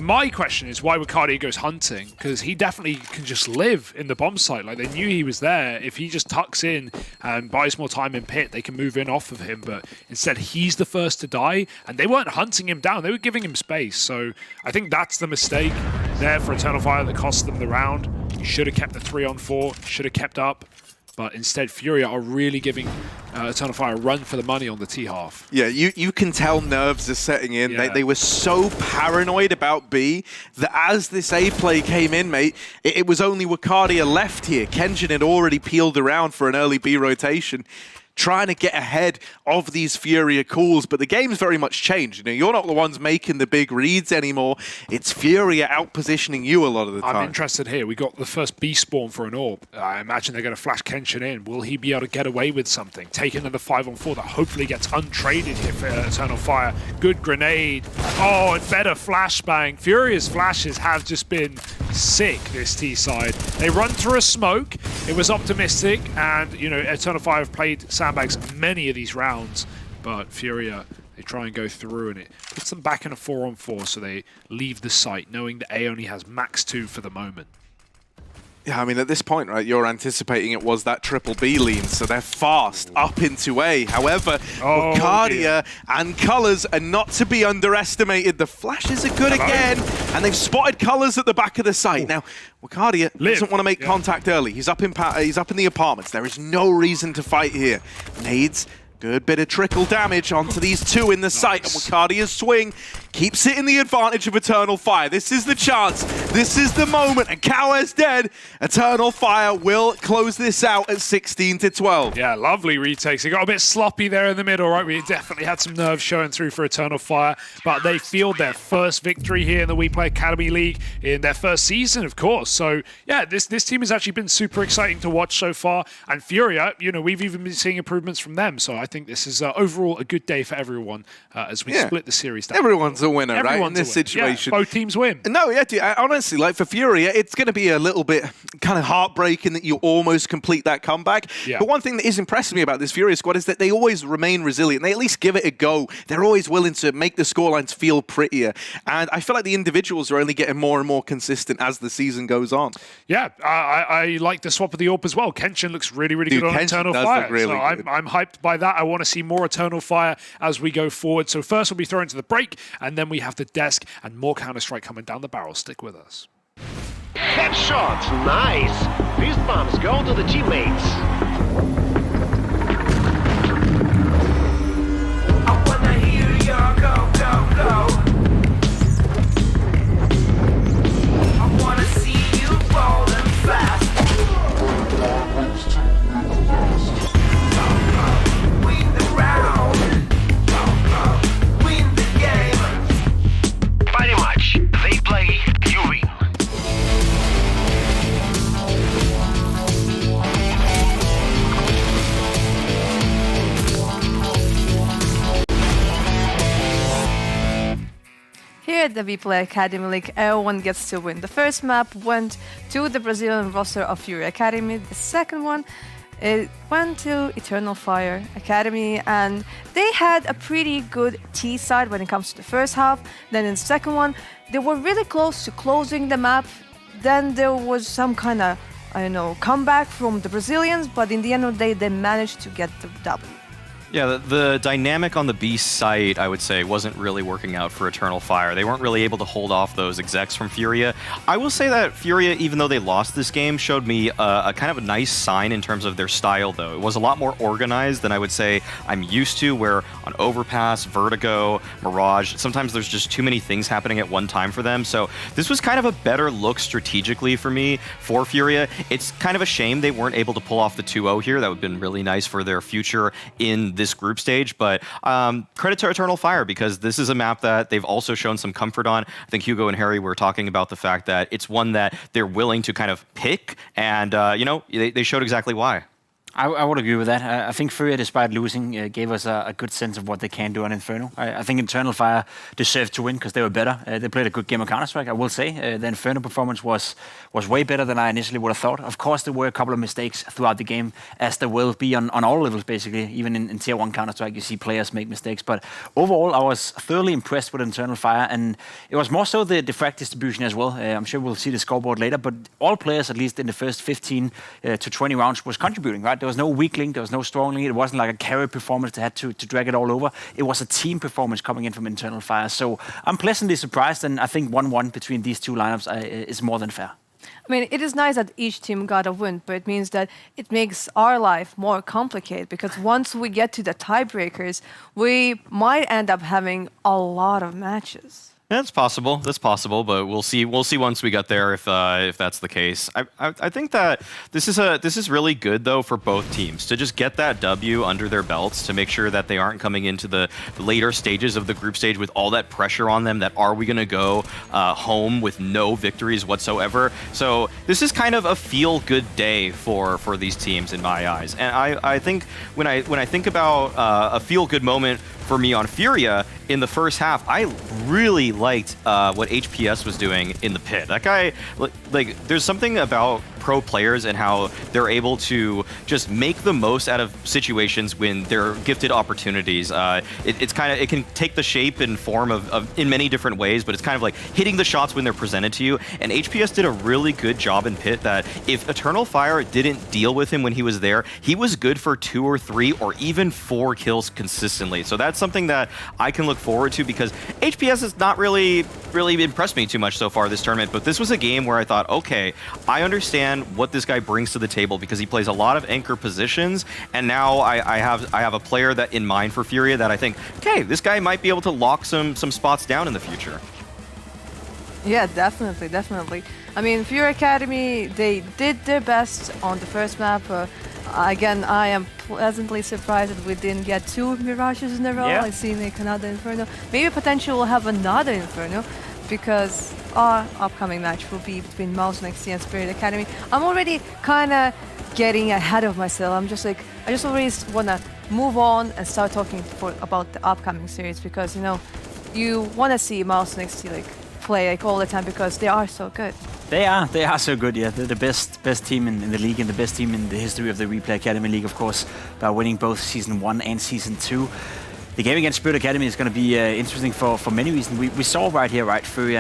my question is why Wakadia goes hunting, because he definitely can just live in the bomb site. Like, they knew he was there. If he just tucks in and buys more time in pit, they can move in off of him. But instead, he's the first to die, and they weren't hunting him down. They were giving him space. So I think that's the mistake there for Eternal Fire that cost them the round. You should have kept the 3-on-4, should have kept up. But instead, FURIA are really giving Eternal Fire a run for the money on the T-half. Yeah, you can tell nerves are setting in. Yeah. They were so paranoid about B that as this A play came in, mate, it was only Wakadia left here. Kenshin had already peeled around for an early B rotation, trying to get ahead of these FURIA calls, but the game's very much changed. You know, you're not the ones making the big reads anymore. It's FURIA out-positioning you a lot of the time. I'm interested here. We got the first B spawn for an AWP. I imagine they're going to flash Kenshin in. Will he be able to get away with something? Take another 5-on-4 that hopefully gets untraded here for Eternal Fire. Good grenade. Oh, and better flashbang. FURIA's flashes have just been sick, this T side. They run through a smoke. It was optimistic, and, you know, Eternal Fire have played sandbags many of these rounds, but FURIA, they try and go through, and it puts them back in a 4-on-4, so they leave the site, knowing that A only has max 2 for the moment. Yeah, I mean, at this point, right, you're anticipating it was that triple B lean, so they're fast up into A. However, Wukardia and Colors are not to be underestimated. The flashes are good again, and they've spotted Colors at the back of the site. Now, Wukardia doesn't want to make contact early. He's up in the apartments. There is no reason to fight here. Nades. Good bit of trickle damage onto these two in the site, and Wukardia's swing keeps it in the advantage of Eternal Fire. This is the chance. This is the moment, and Kawa's dead. Eternal Fire will close this out at 16-12. Yeah, lovely retakes. It got a bit sloppy there in the middle, right? We definitely had some nerves showing through for Eternal Fire, but they field their first victory here in the WePlay Academy League in their first season, of course. So, yeah, this team has actually been super exciting to watch so far, and FURIA, you know, we've even been seeing improvements from them, so I think this is overall a good day for everyone as we split the series down. Everyone's a winner, right, in this situation. Yeah, both teams win. No, yeah, dude, honestly, like for FURIA, it's going to be a little bit kind of heartbreaking that you almost complete that comeback. Yeah. But one thing that is impressing me about this FURIA squad is that they always remain resilient. They at least give it a go. They're always willing to make the scorelines feel prettier. And I feel like the individuals are only getting more and more consistent as the season goes on. Yeah, I like the swap of the AWP as well. Kenshin looks really, really good on Kenshin Eternal does Fire. look really good. I'm hyped by that. I want to see more Eternal Fire as we go forward. So first we'll be thrown to the break, and then we have the desk and more Counter-Strike coming down the barrel. Stick with us. Headshot, nice. These bombs go to the teammates. I wanna hear your go, go, go. I wanna see you rolling fast. Win the round. Win the game. Pretty much. They play, you win. Here at the WePlay Academy League, everyone gets to win. The first map went to the Brazilian roster of FURIA Academy. The second one, it went to Eternal Fire Academy, and they had a pretty good T side when it comes to the first half. Then in the second one, they were really close to closing the map. Then there was some kind of, I don't know, comeback from the Brazilians, but in the end of the day, they managed to get the W. Yeah, the dynamic on the B site, I would say, wasn't really working out for Eternal Fire. They weren't really able to hold off those execs from FURIA. I will say that FURIA, even though they lost this game, showed me a kind of a nice sign in terms of their style, though. It was a lot more organized than I would say I'm used to, where on Overpass, Vertigo, Mirage, sometimes there's just too many things happening at one time for them. So this was kind of a better look strategically for me for FURIA. It's kind of a shame they weren't able to pull off the 2-0 here. That would have been really nice for their future in this group stage, but credit to Eternal Fire, because this is a map that they've also shown some comfort on. I think Hugo and Harry were talking about the fact that it's one that they're willing to kind of pick, and you know, they showed exactly why. I would agree with that. I think FURIA, despite losing, gave us a good sense of what they can do on Inferno. I think Eternal Fire deserved to win because they were better. They played a good game of Counter-Strike, I will say. The Inferno performance was way better than I initially would have thought. Of course, there were a couple of mistakes throughout the game, as there will be on all levels, basically. Even in Tier 1 Counter-Strike, you see players make mistakes. But overall, I was thoroughly impressed with Eternal Fire, and it was more so the frag distribution as well. I'm sure we'll see the scoreboard later, but all players, at least in the first 15 to 20 rounds, was contributing, right? There was no weak link, there was no strong link. It wasn't like a carry performance that had to drag it all over. It was a team performance coming in from Eternal Fire. So I'm pleasantly surprised, and I think 1-1 between these two lineups is more than fair. I mean, it is nice that each team got a win, but it means that it makes our life more complicated, because once we get to the tiebreakers, we might end up having a lot of matches. That's possible. That's possible, but we'll see. We'll see once we get there if that's the case. I think that this is really good though for both teams to just get that W under their belts, to make sure that they aren't coming into the later stages of the group stage with all that pressure on them. That are we going to go home with no victories whatsoever? So this is kind of a feel-good day for these teams in my eyes. And I think when I think about a feel-good moment for me on FURIA in the first half, I really liked what HPS was doing in the pit. That guy, like, there's something about pro players and how they're able to just make the most out of situations when they're gifted opportunities. It can take the shape and form of in many different ways, but it's kind of like hitting the shots when they're presented to you. And HPS did a really good job in Pit that if Eternal Fire didn't deal with him when he was there, he was good for 2 or 3 or even 4 kills consistently. So that's something that I can look forward to, because HPS has not really impressed me too much so far this tournament, but this was a game where I thought, okay, I understand what this guy brings to the table because he plays a lot of anchor positions, and now I have a player that in mind for FURIA that I think, okay, this guy might be able to lock some spots down in the future. Yeah, definitely. I mean, FURIA Academy, they did their best on the first map. Again, I am pleasantly surprised that we didn't get 2 Mirages in a row. Yeah. I've seen another Inferno. Maybe potentially we'll have another Inferno, because our upcoming match will be between MOUZ NXT and Spirit Academy. I'm already kind of getting ahead of myself. I'm just like, I just already want to move on and start talking about the upcoming series, because, you know, you want to see MOUZ NXT like play like all the time because they are so good. They are so good, yeah. They're the best team in the league and the best team in the history of the WePlay Academy League, of course, by winning both Season 1 and Season 2. The game against Spirit Academy is going to be interesting for many reasons. We saw right here, right, FURIA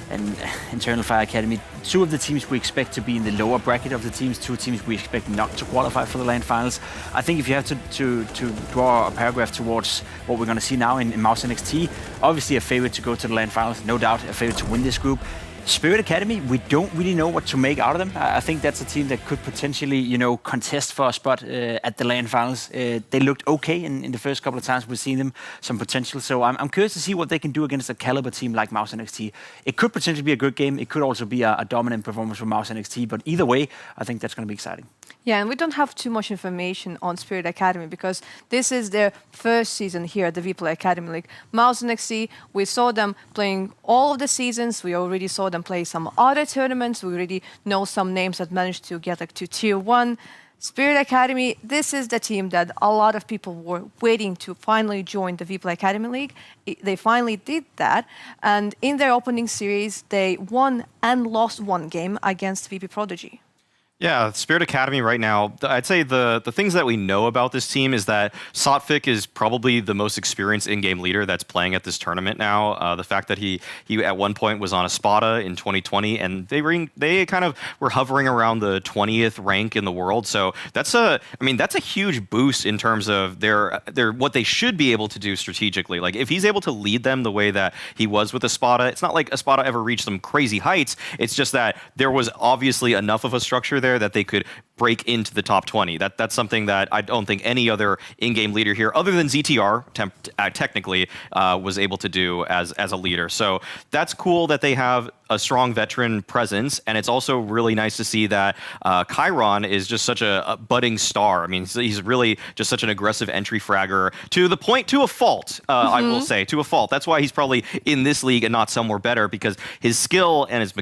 and Eternal Fire Academy, 2 of the teams we expect to be in the lower bracket of the teams, 2 teams we expect not to qualify for the LAN finals. I think if you have to draw a paragraph towards what we're going to see now in MOUZ NXT, obviously a favorite to go to the LAN finals, no doubt a favorite to win this group. Spirit Academy, we don't really know what to make out of them. I think that's a team that could potentially, you know, contest for a spot at the LAN finals. They looked okay in the first couple of times we've seen them, some potential. So I'm curious to see what they can do against a caliber team like MOUZ NXT. It could potentially be a good game. It could also be a dominant performance from MOUZ NXT. But either way, I think that's going to be exciting. Yeah, and we don't have too much information on Spirit Academy because this is their first season here at the WePlay Academy League. MOUZ NXT, we saw them playing all of the seasons. We already saw them play some other tournaments. We already know some names that managed to get like to Tier 1. Spirit Academy, this is the team that a lot of people were waiting to finally join the WePlay Academy League. They finally did that. And in their opening series, they won and lost 1 game against VP.Prodigy. Yeah, Spirit Academy right now, I'd say the things that we know about this team is that Sotfik is probably the most experienced in-game leader that's playing at this tournament now. The fact that he at one point was on a Spada in 2020, and they kind of were hovering around the 20th rank in the world. So that's a huge boost in terms of their what they should be able to do strategically. Like if he's able to lead them the way that he was with a Spada, it's not like a Spada ever reached some crazy heights. It's just that there was obviously enough of a structure there that they could break into the top 20. That's something that I don't think any other in-game leader here, other than ZTR, technically, was able to do as a leader. So that's cool that they have a strong veteran presence, and it's also really nice to see that Chiron is just such a budding star. I mean, he's really just such an aggressive entry fragger to a fault, I will say, to a fault. That's why he's probably in this league and not somewhere better, because his skill and his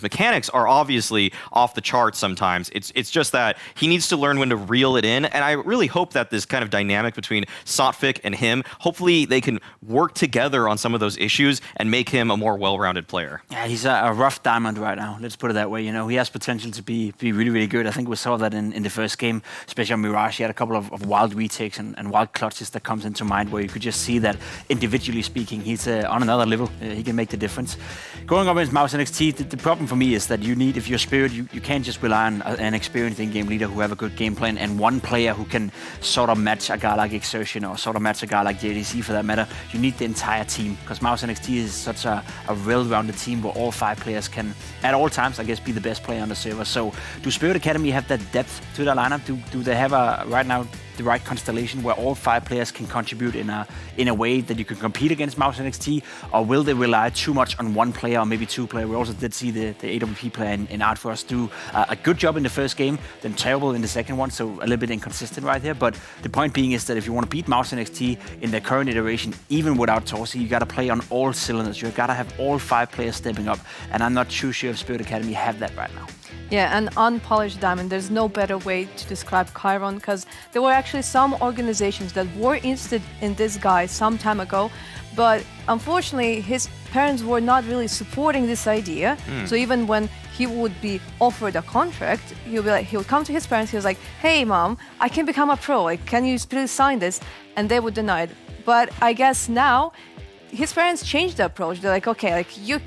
mechanics are obviously off the charts sometimes. It's just that he needs to learn when to reel it in, and I really hope that this kind of dynamic between Sotfik and him, hopefully they can work together on some of those issues and make him a more well-rounded player. Yeah, he's a rough diamond right now. Let's put it that way. You know, he has potential to be really, really good. I think we saw that in the first game, especially on Mirage. He had a couple of wild retakes and wild clutches that comes into mind, where you could just see that individually speaking, he's on another level. He can make the difference. Going up against MOUZ NXT, the problem for me is that you need, if you're Spirit, you can't just rely on an experienced in-game leader who have a good game plan and one player who can sort of match a guy like Exertion or sort of match a guy like JDC for that matter. You need the entire team, because MOUZ NXT is such a well-rounded team where all 5 players can, at all times, I guess, be the best player on the server. So do Spirit Academy have that depth to their lineup? Do they have right now the right constellation where all 5 players can contribute in a way that you can compete against MOUZ NXT, or will they rely too much on one player or maybe 2 players? We also did see the AWP player in Artforce do a good job in the first game, then terrible in the second one, so a little bit inconsistent right here. But the point being is that if you want to beat MOUZ NXT in their current iteration, even without Torsi, you got to play on all cylinders. You got to have all 5 players stepping up, and I'm not too sure if Spirit Academy have that right now. Yeah, an unpolished diamond. There's no better way to describe Chiron, because there were actually some organizations that were interested in this guy some time ago, but unfortunately his parents were not really supporting this idea. So even when he would be offered a contract, he would come to his parents. He was like, "Hey, mom, I can become a pro. Like, can you please sign this?" And they would deny it. But I guess now his parents changed the approach. They're like, "Okay, like you.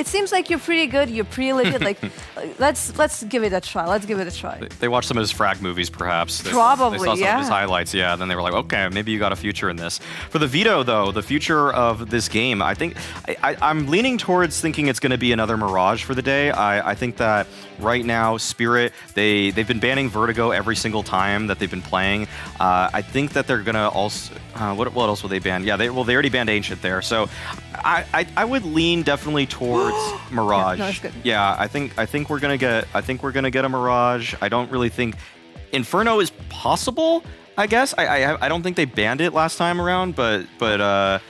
It seems like you're pretty good. You're pretty legit. Like, let's give it a try. Let's give it a try." They watched some of his frag movies, perhaps. Probably, they saw some of his highlights, yeah. Then they were like, okay, maybe you got a future in this. For the Veto, though, the future of this game, I think I'm leaning towards thinking it's going to be another Mirage for the day. I think that right now, Spirit, they've been banning Vertigo every single time that they've been playing. I think that they're going to also... what else will they ban? Yeah, they already banned Ancient there. So I would lean definitely towards Mirage. Yeah, no, it's good. Yeah, I think we're gonna get a Mirage. I don't really think Inferno is possible. I guess I don't think they banned it last time around, but we'll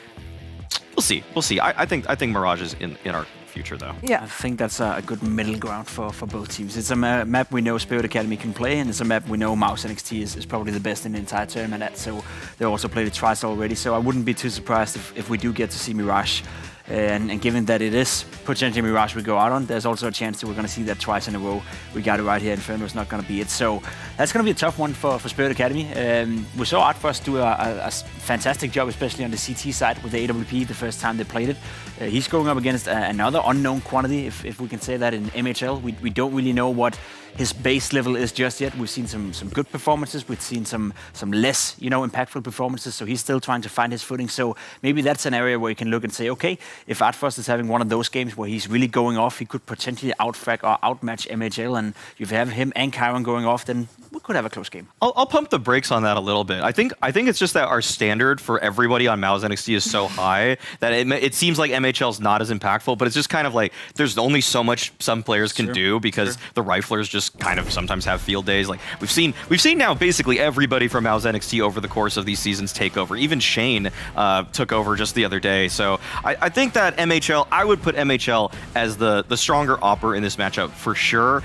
see. I think Mirage is in our future though. Yeah, I think that's a good middle ground for both teams. It's a map we know Spirit Academy can play, and it's a map we know MOUZ NXT is probably the best in the entire tournament at. So they also played it twice already. So I wouldn't be too surprised if we do get to see Mirage. And given that it is potentially Mirage we go out on, there's also a chance that we're going to see that twice in a row. We got it right here. Inferno is not going to be it. So that's going to be a tough one for Spirit Academy. We saw Artfrost do a fantastic job, especially on the CT side with the AWP the first time they played it. He's going up against another unknown quantity, if we can say that, in MHL. We don't really know what his base level is just yet. We've seen some good performances. We've seen some less, impactful performances. So he's still trying to find his footing. So maybe that's an area where you can look and say, okay, if Artfrost is having one of those games where he's really going off, he could potentially outfrag or outmatch MHL, and if you have him and Kyron going off, then we could have a close game. I'll pump the brakes on that a little bit. I think it's just that our standard for everybody on MOUZ NXT is so high that it seems like MHL's not as impactful, but it's just kind of like there's only so much some players can do because the riflers just kind of sometimes have field days. Like we've seen now basically everybody from MOUZ NXT over the course of these seasons take over. Even Shane took over just the other day. So I think that MHL, I would put MHL as the stronger opper in this matchup for sure.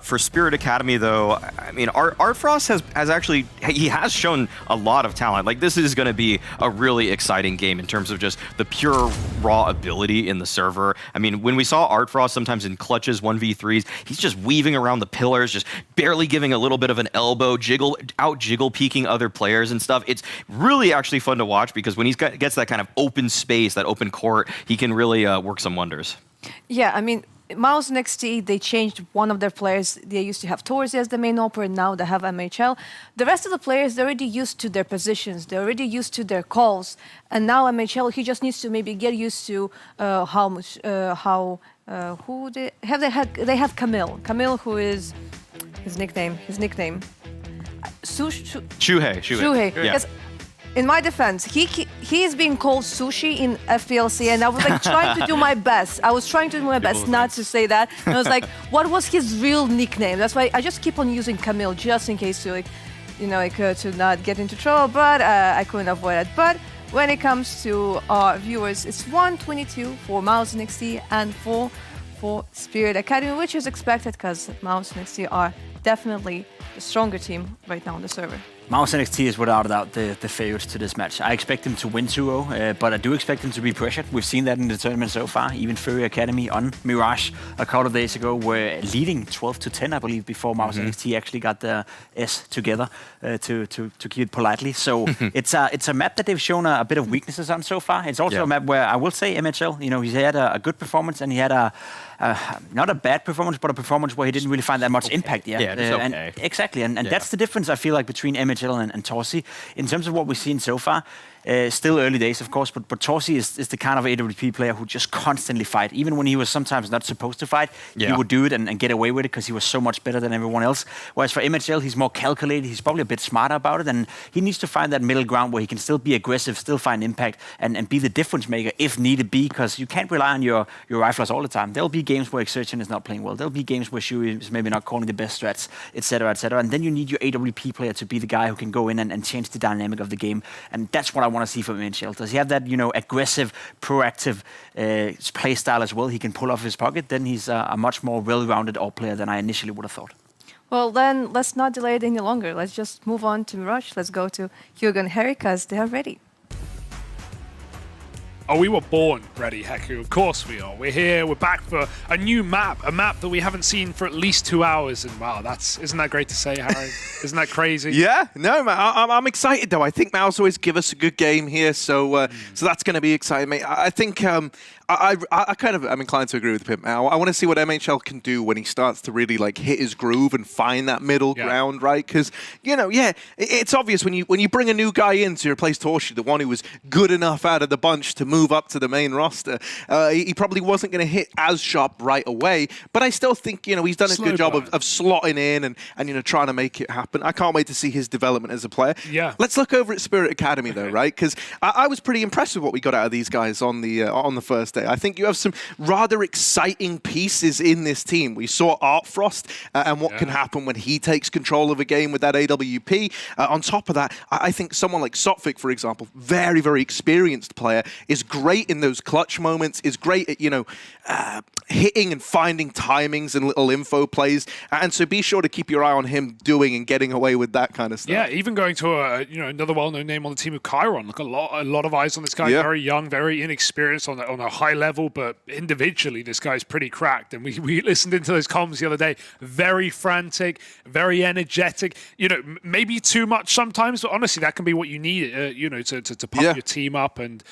For Spirit Academy though, I mean, Artfrost has actually, he has shown a lot of talent. Like this is going to be a really exciting game in terms of just the pure raw ability in the server. I mean, when we saw Artfrost sometimes in clutches 1v3s, he's just weaving around the pillars, just barely giving a little bit of an elbow, jiggle peeking other players and stuff. It's really actually fun to watch because when he gets that kind of open space, that open court, he can really work some wonders. Yeah, I mean, MOUZ NXT, they changed one of their players. They used to have Torsi as the main operator, and now they have MHL. The rest of the players, they're already used to their positions. They're already used to their calls. And now MHL, he just needs to maybe get used to who they have Camille. Camille, who is his nickname. Shuhei. Yeah. Yes. In my defense, he is being called Sushi in FPLC, and I was like trying to do my best. I was trying to do my best not to say that. And I was like, what was his real nickname? That's why I just keep on using Camille just in case to to not get into trouble. But I couldn't avoid it. But when it comes to our viewers, it's 122 for MOUZ NXT and for Spirit Academy, which is expected because MOUZ NXT are definitely the stronger team right now on the server. MOUZ NXT is without a doubt the favorites to this match. I expect them to win 2-0, but I do expect them to be pressured. We've seen that in the tournament so far. Even FURIA Academy on Mirage a couple of days ago were leading 12-10, I believe, before MOUZ NXT actually got the S together to keep it politely. So it's a map that they've shown a bit of weaknesses on so far. It's also a map where I will say MHL, he's had a good performance, and he had not a bad performance, but a performance where he didn't really find that much impact. Exactly, and that's the difference I feel like between MHL and Torsi in terms of what we've seen so far. Still early days, of course, but Torsi is the kind of AWP player who just constantly fight. Even when he was sometimes not supposed to fight, he would do it and get away with it because he was so much better than everyone else. Whereas for MHL, he's more calculated. He's probably a bit smarter about it, and he needs to find that middle ground where he can still be aggressive, still find impact, and be the difference maker if needed be, because you can't rely on your riflers all the time. There'll be games where Exertion is not playing well. There'll be games where Shui is maybe not calling the best strats, etc., etc. And then you need your AWP player to be the guy who can go in and change the dynamic of the game. And that's what I want to see from MHL. Does he have that, aggressive, proactive play style as well? He can pull off his pocket. Then he's a much more well-rounded AWP player than I initially would have thought. Well, then let's not delay it any longer. Let's just move on to Mirage. Let's go to Hugo and Harry because they are ready. Oh, we were born ready, Heku. Of course we are. We're here. We're back for a new map, a map that we haven't seen for at least 2 hours. And wow, isn't that great to say, Harry? Isn't that crazy? Yeah, no, man, I'm excited though. I think MOUZ always give us a good game here, so so that's going to be exciting, mate. I think I kind of am inclined to agree with Pimp now. I want to see what MHL can do when he starts to really like hit his groove and find that middle ground, right? Because it's obvious when you bring a new guy in to replace Torshi, the one who was good enough out of the bunch to move up to the main roster, he probably wasn't going to hit as sharp right away. But I still think he's done a good job of slotting in and trying to make it happen. I can't wait to see his development as a player. Yeah. Let's look over at Spirit Academy though, right? Because I was pretty impressed with what we got out of these guys on the first day. I think you have some rather exciting pieces in this team. We saw Art Frost and what can happen when he takes control of a game with that AWP. On top of that, I think someone like Sotfik, for example, very, very experienced player, is great in those clutch moments, is great at, hitting and finding timings and little info plays. And so be sure to keep your eye on him doing and getting away with that kind of stuff. Yeah, even going to another well-known name on the team of Chiron. Look, a lot of eyes on this guy. Very young, very inexperienced on a high level, but individually this guy's pretty cracked. And we listened into those comms the other day. Very frantic, very energetic. Maybe too much sometimes, but honestly, that can be what you need. To pump your team up and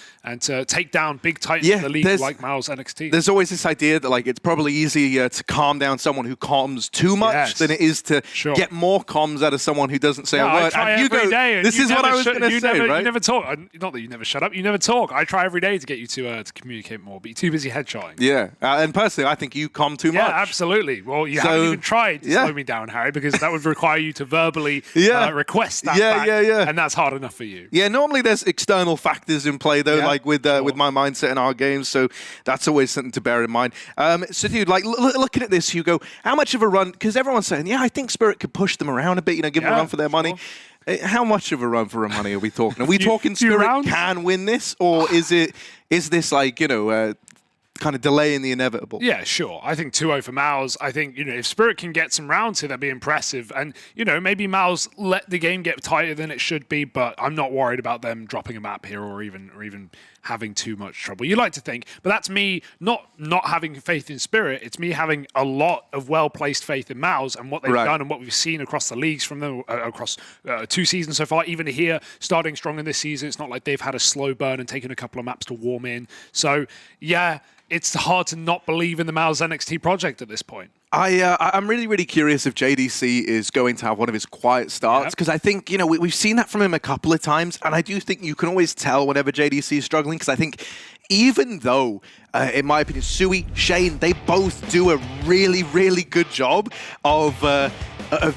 to take down big titans in the league like MOUZ NXT. There's always this idea that like it's probably easier to calm down someone who comms too much than it is to get more comms out of someone who doesn't say a word. I try every day. This is what I was going to say, right? You never talk. Not that you never shut up. You never talk. I try every day to get you to communicate more, but you're too busy headshotting. Yeah, and personally, I think you comm too much. Yeah, absolutely. Well, you haven't even tried to slow me down, Harry, because that would require you to verbally request that back, and that's hard enough for you. Yeah, normally there's external factors in play, though, like with my mindset in our games, so that's always something to bear in mind. So, dude, like, looking at this, Hugo, how much of a run, because everyone's saying, I think Spirit could push them around a bit, give them a run for their money. How much of a run for our money are we talking? Are we talking Spirit can win this, or is this like, kind of delaying the inevitable? Yeah, sure. I think 2-0 for MOUZ. I think, if Spirit can get some rounds here, that'd be impressive. And, maybe MOUZ let the game get tighter than it should be, but I'm not worried about them dropping a map here or even having too much trouble. You like to think, but that's me not having faith in Spirit. It's me having a lot of well-placed faith in MOUZ and what they've done and what we've seen across the leagues from them across 2 seasons so far. Even here, starting strong in this season, it's not like they've had a slow burn and taken a couple of maps to warm in. So, yeah, it's hard to not believe in the MOUZ NXT project at this point. I'm really, really curious if JDC is going to have one of his quiet starts, because I think, we've seen that from him a couple of times, and I do think you can always tell whenever JDC is struggling, because I think even though, in my opinion, Sui, Shane, they both do a really, really good job of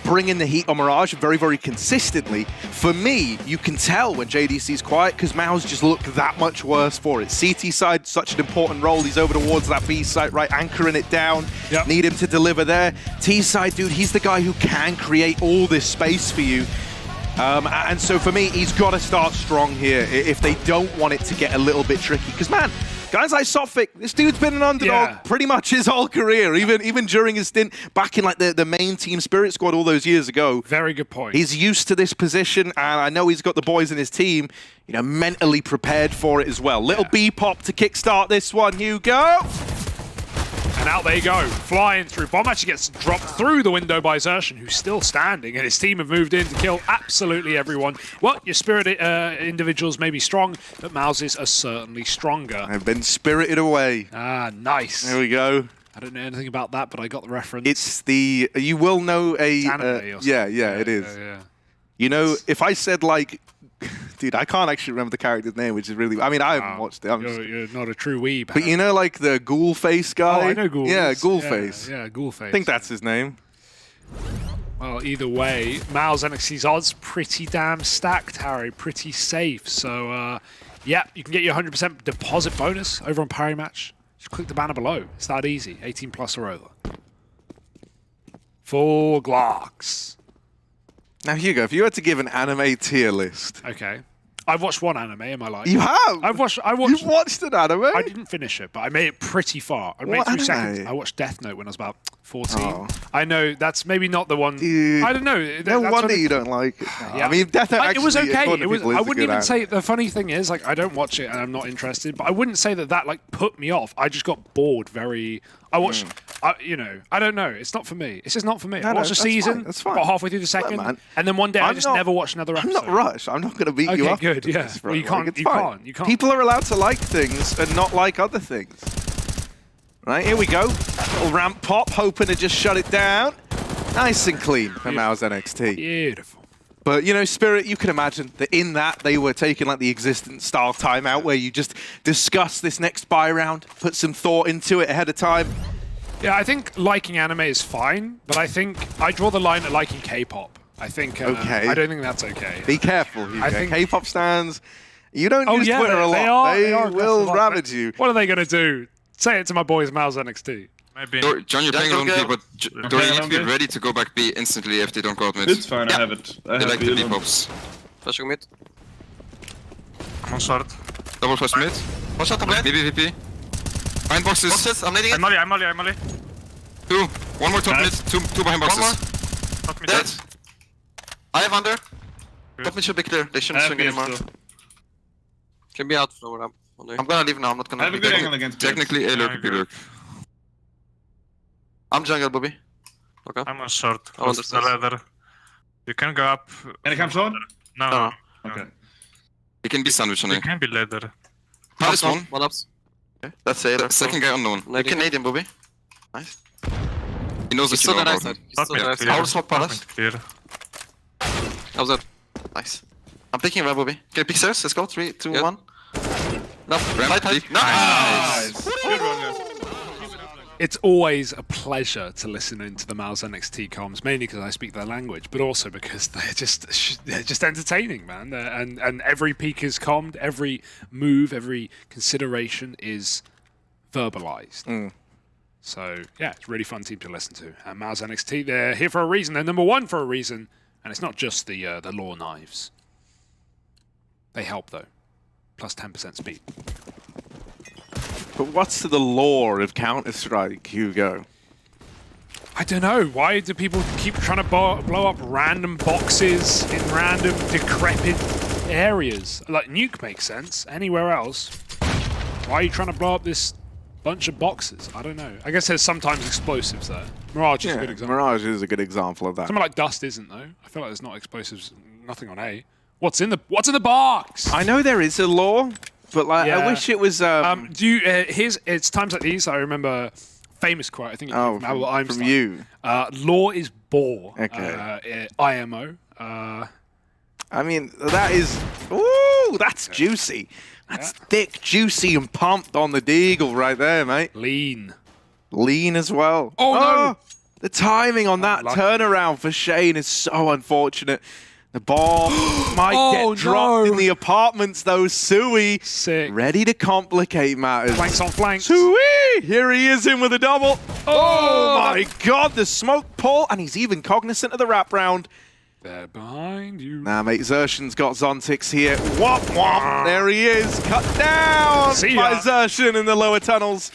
bringing the heat on Mirage very, very consistently. For me, you can tell when JDC's quiet because MOUZ just look that much worse for it. CT side, such an important role. He's over towards that B site, right, anchoring it down. Need him to deliver there. T side, dude, he's the guy who can create all this space for you. And so for me, he's got to start strong here if they don't want it to get a little bit tricky. Because, man, guys like Sotfik, this dude's been an underdog pretty much his whole career, even during his stint back in like the main Team Spirit squad all those years ago. Very good point. He's used to this position, and I know he's got the boys in his team, mentally prepared for it as well. Little B-pop to kickstart this one, Hugo. And out they go, flying through. Bomb actually gets dropped through the window by Xertion, who's still standing, and his team have moved in to kill absolutely everyone. Well, your Spirit individuals may be strong, but MOUZ's are certainly stronger. I've been spirited away. Ah, nice. There we go. I don't know anything about that, but I got the reference. It's the... You will know a... anime or something. Yeah, it is. Yeah. If I said like... Dude, I can't actually remember the character's name, which is really... I mean, I haven't watched it. You're not a true weeb. But like the ghoul face guy? Oh, I know ghoul. Yeah, ghoul face. Yeah, ghoul face. I think that's his name. Well, either way, MOUZ NXT's odds pretty damn stacked, Harry. Pretty safe. So, yeah, you can get your 100% deposit bonus over on Parry Match. Just click the banner below. It's that easy. 18 plus or over. Full Glocks. Now, Hugo, if you had to give an anime tier list... Okay. I've watched one anime in my life. You have? I've watched. You've watched an anime? I didn't finish it, but I made it pretty far. I made it through seconds. I watched Death Note when I was about 14. Oh. I know that's maybe not the one. Dude, I don't know. No wonder you don't like it. Yeah. I mean, Death Note it was actually, okay. according to people, is I a wouldn't good even anime. say. The funny thing is, like, I don't watch it and I'm not interested. But I wouldn't say that like put me off. I just got bored very. I watched. You know, I don't know. It's not for me. It's just not for me. I watched a season. That's fine. Got halfway through the second, man. and then one day I just never watched another episode. I'm not rushed. I'm not going to beat you up. Okay, good. Yeah. Well, you can't. You can't. You can't. People are allowed to like things and not like other things. Right, here we go. Little ramp pop, hoping to just shut it down. Nice and clean from MOUZ NXT. Beautiful. But, you know, Spirit, you can imagine that in that they were taking like the existence style timeout where you just discuss this next buy round, put some thought into it ahead of time. Yeah, I think liking anime is fine, but I think I draw the line at liking K-pop. I think I don't think that's okay. Be careful, Hugo. I think K-pop stands, you don't use Twitter a lot. They will ravage you. What are they going to do? Say it to my boys, MOUZ NXT. Maybe. John, you're playing alone B, but do you need to be ready to go back B instantly if they don't go out mid? It's fine, I have it. I They have like the B pops. Flashing mid. I'm on short. Double flash mid. Watch out, top VP, VP. Behind boxes. Boxes, I'm nading it. I'm molly. Two. One more top mid. Two behind boxes. One more. Dead. I have under. Top mid should be clear. They shouldn't swing anymore. Can be out for ramp. I'm gonna leave now. I'm not gonna. I have a good angle against Technically, A lurk, B lurk. I'm jungle, Bobby. Okay. I'm on short. I want Close to the ladder. You can go up. Can I come short? No. Okay. You can be sandwich on You A. can be ladder. Palace one. One ups. Okay. That's it. Second guy unknown. You Canadian, Bobby. Nice. He knows that you know about him. He's still there. I will swap Palace. Clear. I was dead. Nice. I'm picking red, Bobby. Can you pick stairs? Let's go. 3, 2, 1. No, tight. Nice. Good one, guys. It's always a pleasure to listen into the MOUZ NXT comms, mainly because I speak their language, but also because they're just entertaining, man. And every peak is commed, every move, every consideration is verbalized. So yeah, it's a really fun team to listen to. And MOUZ NXT, they're here for a reason. They're #1 for a reason, and it's not just the law knives. They help though, plus 10% speed. But what's the lore of Counter-Strike, Hugo? I don't know. Why do people keep trying to blow up random boxes in random decrepit areas? Like, Nuke makes sense. Anywhere else. Why are you trying to blow up this bunch of boxes? I don't know. I guess there's sometimes explosives there. Mirage is a good example. Mirage is a good example of that. Something like Dust isn't, though. I feel like there's not explosives, nothing on A. What's in the box? I know there is a lore. But like, Yeah. I wish it was. It's times like these I remember famous quote. I think it's from Albert Einstein. From you. Law is bore. Okay. IMO. I mean, that is. Ooh, that's juicy. That's thick, juicy, and pumped on the deagle right there, mate. Lean as well. Oh no! The timing on that turnaround for Shane is so unfortunate. The ball might get dropped in the apartments, though. Sui, sick, ready to complicate matters. Flanks on flanks. Sui, here he is in with a double. Oh my God, the smoke pull, and he's even cognizant of the wrap round. They're behind you. Now, mate, Xertion's got Zontix here. Whop, whop. There he is, cut down by Xertion in the lower tunnels.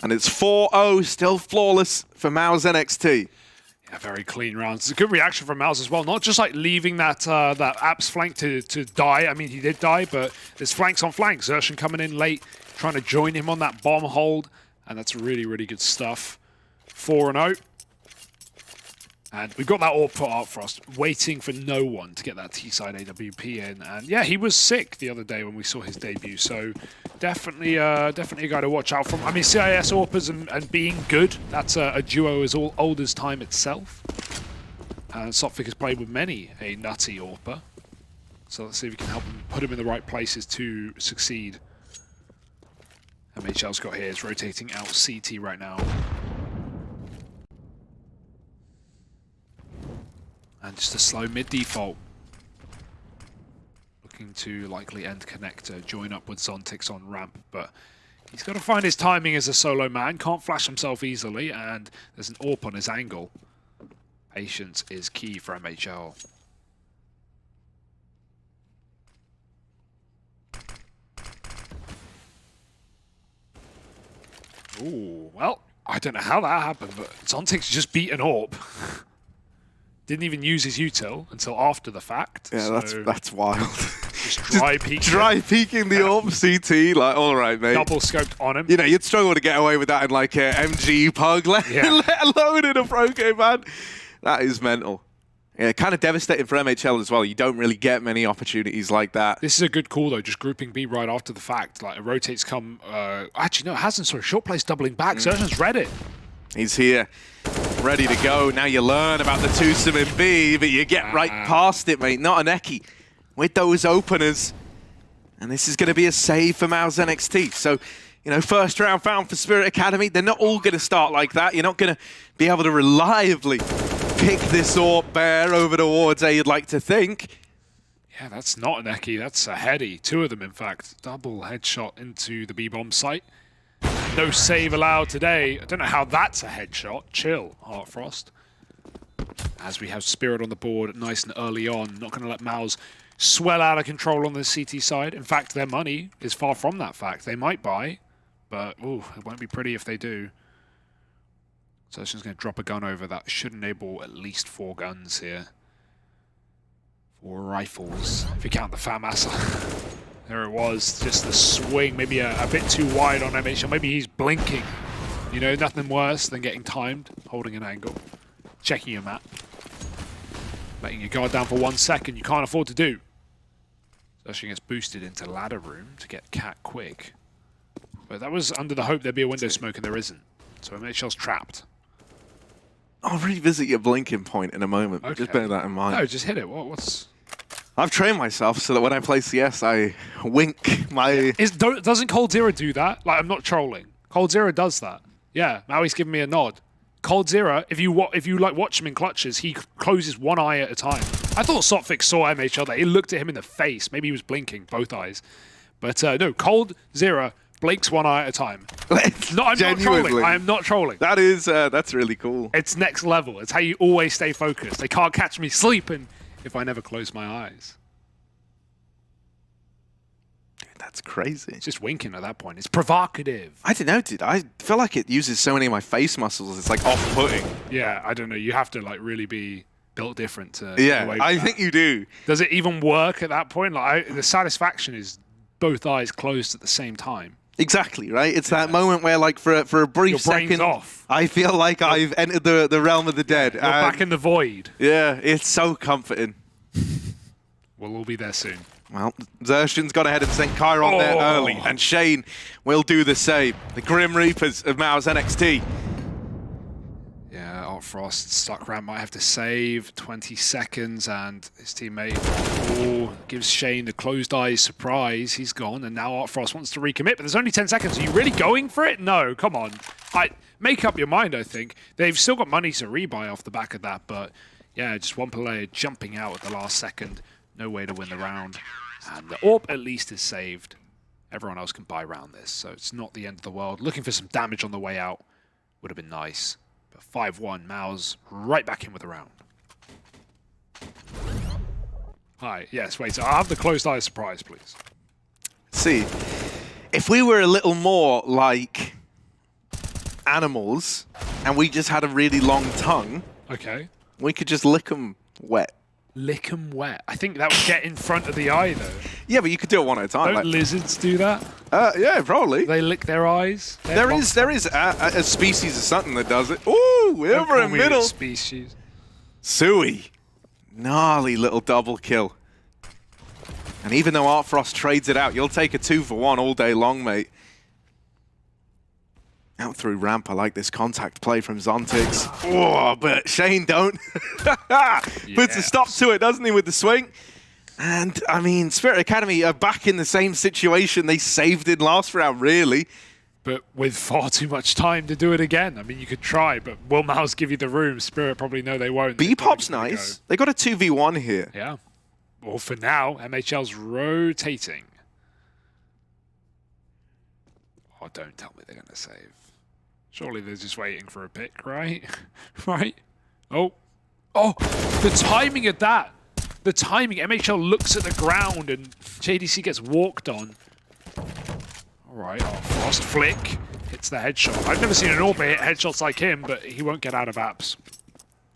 And it's 4-0, still flawless for MOUZ NXT. Yeah, very clean rounds. It's a good reaction from MOUZ as well. Not just like leaving that that Apps flank to die. I mean, he did die, but there's flanks on flanks. Xertion coming in late, trying to join him on that bomb hold. And that's really, really good stuff. 4-0. And we've got that all put up for us, waiting for no one to get that T-side AWP in. And yeah, he was sick the other day when we saw his debut. So definitely a guy to watch out from. I mean, CIS AWPers and being good, that's a duo as old as time itself. And Sophic has played with many a nutty AWPer. So let's see if we can help him, put him in the right places to succeed. MHL's got here, is rotating out CT right now. And just a slow mid default. Looking to likely end connector, join up with Zontix on ramp, but he's got to find his timing as a solo man. Can't flash himself easily, and there's an AWP on his angle. Patience is key for MHL. Ooh, well, I don't know how that happened, but Zontic's just beat an AWP. Didn't even use his util until after the fact. Yeah, so that's wild. Just dry peeking. Dry peeking the AWP CT, like, all right, mate. Double scoped on him. You know, you'd struggle to get away with that in like a MG pug, let alone in a pro game, man. That is mental. Yeah, kind of devastating for MHL as well. You don't really get many opportunities like that. This is a good call, though, just grouping B right after the fact. Like, it rotates come... actually, no, it hasn't. Sorry, short play's doubling back. Zergen's read it. He's here, ready to go. Now you learn about the twosome in B, but you get right past it, mate. Not an Eki with those openers. And this is going to be a save for MOUZ NXT. So, you know, first round found for Spirit Academy. They're not all going to start like that. You're not going to be able to reliably pick this AWP bear over towards A, you'd like to think. Yeah, that's not an Eki. That's a heady. Two of them, in fact. Double headshot into the B-bomb site. No save allowed today. I don't know how that's a headshot. Chill, Heartfrost. As we have Spirit on the board nice and early on. Not going to let MOUZ swell out of control on the CT side. In fact, their money is far from that fact. They might buy, but ooh, it won't be pretty if they do. So it's just going to drop a gun over. That should enable at least 4 guns here. 4 rifles, if you count the FAMAS. There it was, just the swing, maybe a bit too wide on MHL. Maybe he's blinking. You know, nothing worse than getting timed, holding an angle, checking your map, letting your guard down for 1 second. You can't afford to do. Especially gets boosted into ladder room to get Cat quick. But that was under the hope there'd be a window smoke, and there isn't. So MHL's trapped. I'll revisit your blinking point in a moment. Okay. Just bear that in mind. No, just hit it. What's... I've trained myself so that when I play CS, I wink my... Doesn't coldzera do that? Like, I'm not trolling. coldzera does that. Yeah, now he's giving me a nod. coldzera, if you like watch him in clutches, he closes one eye at a time. I thought Sotfix saw MHL there. He looked at him in the face. Maybe he was blinking, both eyes. But no, coldzera blinks one eye at a time. I'm not trolling. I am not trolling. That is, that's really cool. It's next level. It's how you always stay focused. They can't catch me sleeping if I never close my eyes. Dude, that's crazy. It's just winking at that point. It's provocative. I don't know, dude. I feel like it uses so many of my face muscles. It's like off-putting. Yeah, I don't know. You have to like really be built different to yeah, I think you do. Does it even work at that point? Like the satisfaction is both eyes closed at the same time. Exactly, right? It's that moment where, like, for a brief second, I feel like I've entered the realm of the dead. You're back in the void. Yeah, it's so comforting. We'll all be there soon. Well, Zergen's gone ahead and sent Chiron there early, and Shane will do the same. The Grim Reapers of MOUZ NXT. Yeah, Frost stuck around, might have to save 20 seconds, and his teammate gives Shane the closed eyes surprise. He's gone, and now Frost wants to recommit, but there's only 10 seconds. Are you really going for it? No, come on. Make up your mind, I think. They've still got money to rebuy off the back of that, but yeah, just one player jumping out at the last second. No way to win the round. And the AWP at least is saved. Everyone else can buy around this, so it's not the end of the world. Looking for some damage on the way out would have been nice. 5-1, MOUZ right back in with the round. Hi, yes, wait, so I'll have the closed eye surprise, please. See, if we were a little more like animals and we just had a really long tongue, okay, we could just lick them wet. Lick them wet? I think that would get in front of the eye, though. Yeah, but you could do it one at a time. Don't lizards do that? Yeah, probably. They lick their eyes? There is a species of something that does it. Ooh, over in middle. Species. Sui. Gnarly little double kill. And even though Artfrost trades it out, you'll take a 2-for-1 all day long, mate. Out through ramp, I like this contact play from Zontix. Oh, but Shane don't. Puts a stop to it, doesn't he, with the swing? And, I mean, Spirit Academy are back in the same situation they saved in last round, really. But with far too much time to do it again. I mean, you could try, but will MOUZ give you the room? Spirit probably know they won't. B-Pop's nice. They got a 2v1 here. Yeah. Well, for now, MHL's rotating. Oh, don't tell me they're going to save. Surely they're just waiting for a pick, right? Right? Oh. Oh, the timing of that. The timing. MHL looks at the ground and JDC gets walked on. All right. Oh, Frost flick. hits the headshot. I've never seen an AWP hit headshots like him, but he won't get out of apps.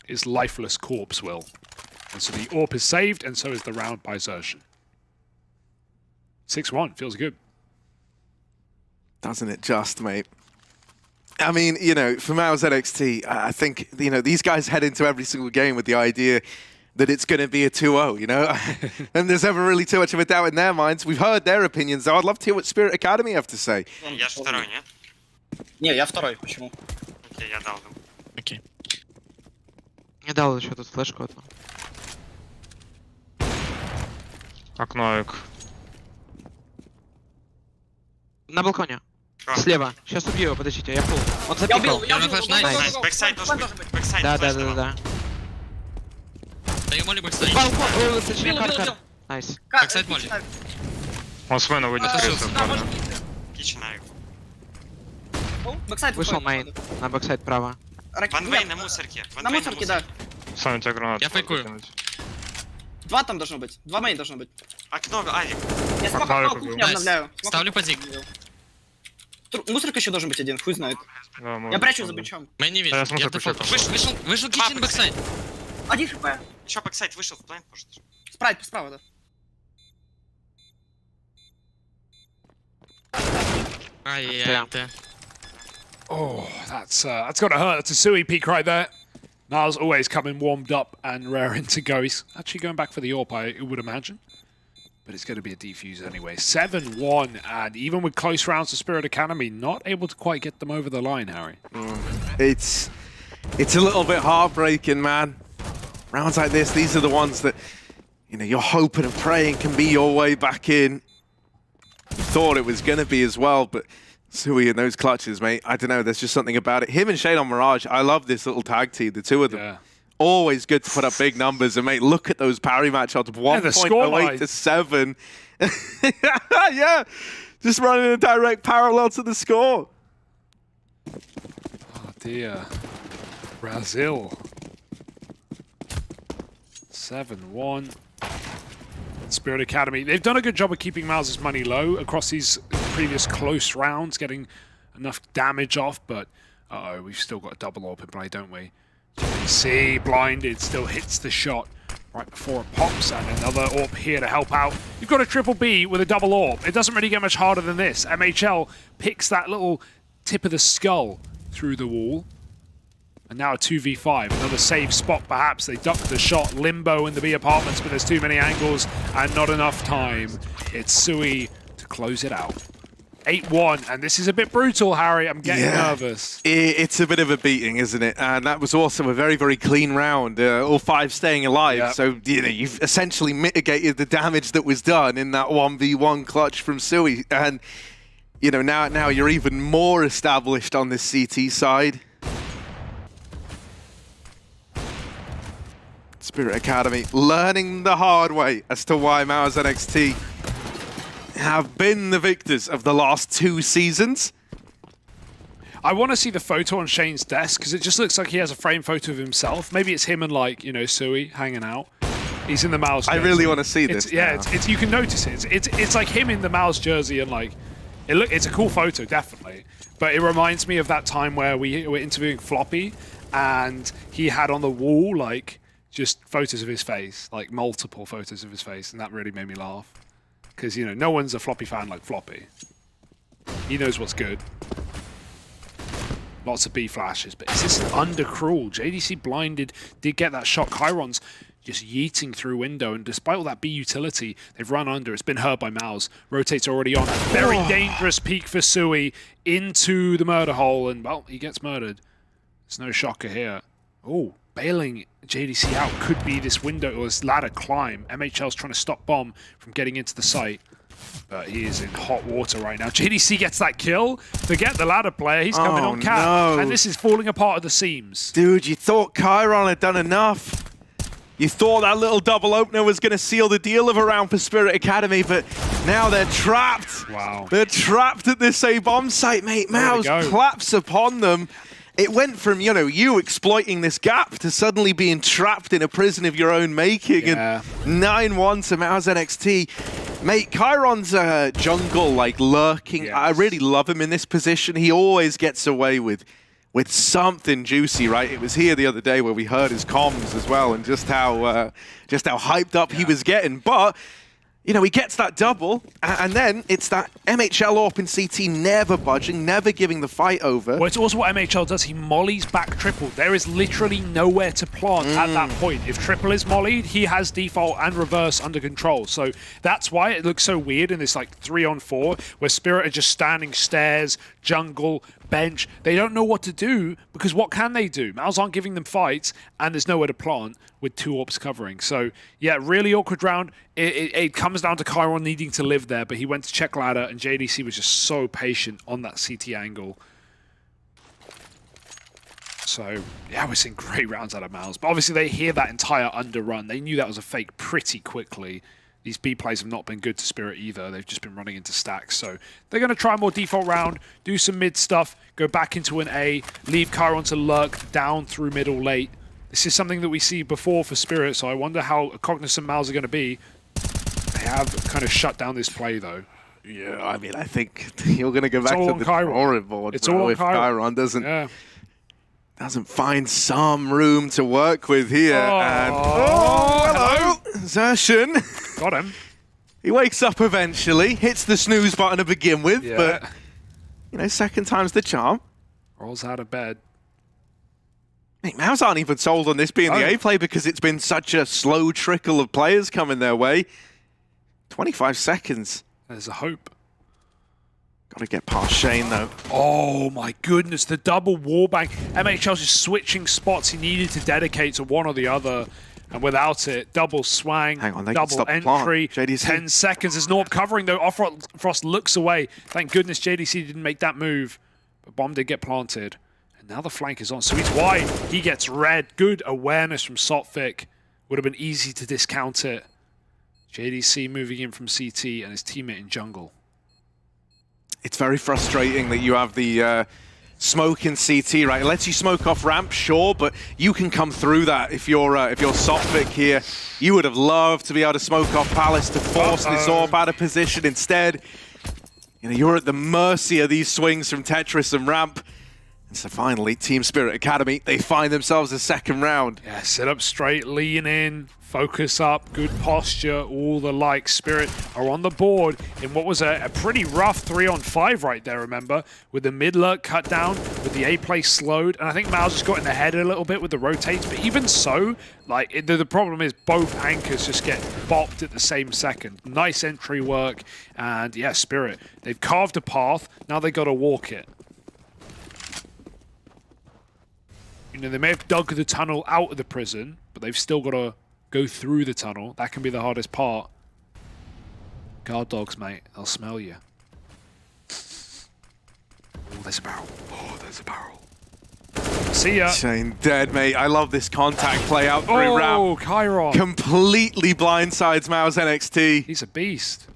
His lifeless corpse will. And so the AWP is saved, and so is the round by Zertion. 6-1, feels good. Doesn't it just, mate? I mean, you know, for MOUZ NXT, I think, you know, these guys head into every single game with the idea that it's going to be a 2-0, you know? And there's never really too much of a doubt in their minds. We've heard their opinions, though. I'd love to hear what Spirit Academy have to say. Я же второй, нет? Не, я второй, почему? Окей, я дал. Окей. Не дал еще тут флешку одну. Окно. На балконе. Слева. Сейчас убью его, подождите, я фул. Он запикал. Я убил, Найс, бэксайд должен быть. Бэксайд. Да. Даю моли бэксайд. Балкон, точнее, кар. Найс. Бэксайд моли. Он с мэна выйдет. Кичнаю. Бэксайд Вышел мейн. На бэксайд право. Ванвей на мусорке. На мусорке, да. Сам у тебя гранат. Я фейкую. Два там должно быть. Два мейн должно быть. Окно, авик. Я смог кухню обновляю. Ставлю подзиг. Мусорка еще должен быть один, хуй знает. Я прячу за бичом. Мейн не вижу. Я вышел кичен бэксайд. Один хп. Еще бэксайд вышел в план, может. Спрайт справа, да. Ай-яй-яй. Oh, that's gotta hurt. That's a Sui peak right there. Niles always coming warmed up and raring to go. He's actually going back for the AWP, I would imagine. But it's going to be a defuse anyway. 7-1, and even with close rounds to Spirit Academy, not able to quite get them over the line, Harry. It's a little bit heartbreaking, man. Rounds like this, these are the ones that, you know, you're hoping and praying can be your way back in. Thought it was going to be as well, but Sui in those clutches, mate, I don't know, there's just something about it. Him and Shane on Mirage, I love this little tag team, the two of them. Yeah. Always good to put up big numbers, and mate, look at those parry match odds, 1.08 to 7. Yeah, just running a direct parallel to the score. Oh dear. Brazil. 7-1. Spirit Academy. They've done a good job of keeping MOUZ's money low across these previous close rounds, getting enough damage off, but uh-oh, we've still got a double AWP in play, don't we? JDC, blinded, still hits the shot right before it pops, and another AWP here to help out. You've got a triple B with a double AWP. It doesn't really get much harder than this. MHL picks that little tip of the skull through the wall. And now a 2v5, another safe spot perhaps. They duck the shot, limbo in the B apartments, but there's too many angles and not enough time. It's Sui to close it out. 8-1, and this is a bit brutal, Harry. I'm getting nervous. It's a bit of a beating, isn't it? And that was also a very, very clean round. All five staying alive. Yep. So, you know, you've essentially mitigated the damage that was done in that 1v1 clutch from Sui. And, you know, now you're even more established on this CT side. Spirit Academy learning the hard way as to why MOUZ NXT have been the victors of the last 2 seasons. I want to see the photo on Shane's desk because it just looks like he has a frame photo of himself. Maybe it's him and, like, you know, Sui hanging out. He's in the MOUZ jersey. I really want to see this. Yeah, it's you can notice it. It's like him in the MOUZ jersey and, like, it's a cool photo, definitely. But it reminds me of that time where we were interviewing Floppy and he had on the wall, like, just photos of his face, like multiple photos of his face, and that really made me laugh. Because, you know, no one's a Floppy fan like Floppy. He knows what's good. Lots of B flashes, but is this undercruel? JDC blinded, did get that shot. Chiron's just yeeting through window, and despite all that B utility, they've run under. It's been hurt by MOUZ. Rotate's already on. Very dangerous peek for Sui into the murder hole, and, well, he gets murdered. There's no shocker here. Oh, bailing JDC out could be this window or this ladder climb. MHL's trying to stop Bomb from getting into the site, but he is in hot water right now. JDC gets that kill. Forget the ladder player. He's coming on cap, and this is falling apart at the seams. Dude, you thought Chiron had done enough. You thought that little double opener was going to seal the deal of a round for Spirit Academy, but now they're trapped. Wow. They're trapped at this A-bomb site, mate. MOUZ claps upon them. It went from, you know, you exploiting this gap to suddenly being trapped in a prison of your own making. And 9-1 to MOUZ NXT. Mate, Chiron's jungle, like, lurking. Yes. I really love him in this position. He always gets away with something juicy, right? It was here the other day where we heard his comms as well, and just how hyped up he was getting. But you know, he gets that double, and then it's that MHL AWP in CT never budging, never giving the fight over. Well, it's also what MHL does. He mollies back triple. There is literally nowhere to plant at that point. If triple is mollied, he has default and reverse under control. So that's why it looks so weird in this like 3-on-4, where Spirit are just standing stairs, jungle, bench. They don't know what to do, because what can they do? MOUZ aren't giving them fights, and there's nowhere to plant with 2 AWPs covering. So yeah, really awkward round. It comes down to Chiron needing to live there, but he went to check ladder, and JDC was just so patient on that CT angle. So yeah, we're seeing great rounds out of MOUZ, but obviously they hear that entire underrun. They knew that was a fake pretty quickly. These B plays have not been good to Spirit either. They've just been running into stacks. So they're going to try a more default round, do some mid stuff, go back into an A, leave Chiron to lurk down through middle late. This is something that we see before for Spirit, so I wonder how cognizant MOUZ are going to be. They have kind of shut down this play, though. Yeah, I mean, I think you're going to go back to the drawing board. It's all on if Chiron doesn't find some room to work with here. And hello, Zertian. Got him. He wakes up eventually, hits the snooze button to begin with, but you know, second time's the charm. Rolls out of bed. Mate, MOUZ aren't even sold on this being the A play because it's been such a slow trickle of players coming their way. 25 seconds. There's a hope. Got to get past Shane, though. Oh, my goodness. The double wallbang. MHL's just switching spots. He needed to dedicate to one or the other. And without it, double swang, Hang on, they double can stop entry. The plant. JDC. 10 seconds. There's no covering, though. Frost looks away. Thank goodness JDC didn't make that move. But bomb did get planted. And now the flank is on. So he's wide. He gets red. Good awareness from Sotfik. Would have been easy to discount it. JDC moving in from CT and his teammate in jungle. It's very frustrating that you have the smoke in CT, right? It lets you smoke off ramp, sure, but you can come through that if you're Sotfik here. You would have loved to be able to smoke off Palace to force this AWP out of position. Instead, you know, you're at the mercy of these swings from Tetris and ramp. And so finally, Team Spirit Academy, they find themselves a second round. Yeah, sit up straight, lean in, focus up, good posture, all the likes. Spirit are on the board in what was a pretty rough 3-on-5 right there, remember? With the mid-lurk cut down, with the A-play slowed, and I think MOUZ just got in the head a little bit with the rotates, but even so, like, the problem is both anchors just get bopped at the same second. Nice entry work, and yeah, Spirit, they've carved a path, now they got to walk it. You know, they may have dug the tunnel out of the prison, but they've still got to go through the tunnel. That can be the hardest part. Guard dogs, mate. They'll smell you. Oh, there's a barrel. Oh, there's a barrel. See ya. Shane dead, mate. I love this contact play out through ramp. Oh, Chiron. Completely blindsides MOUZ NXT. He's a beast.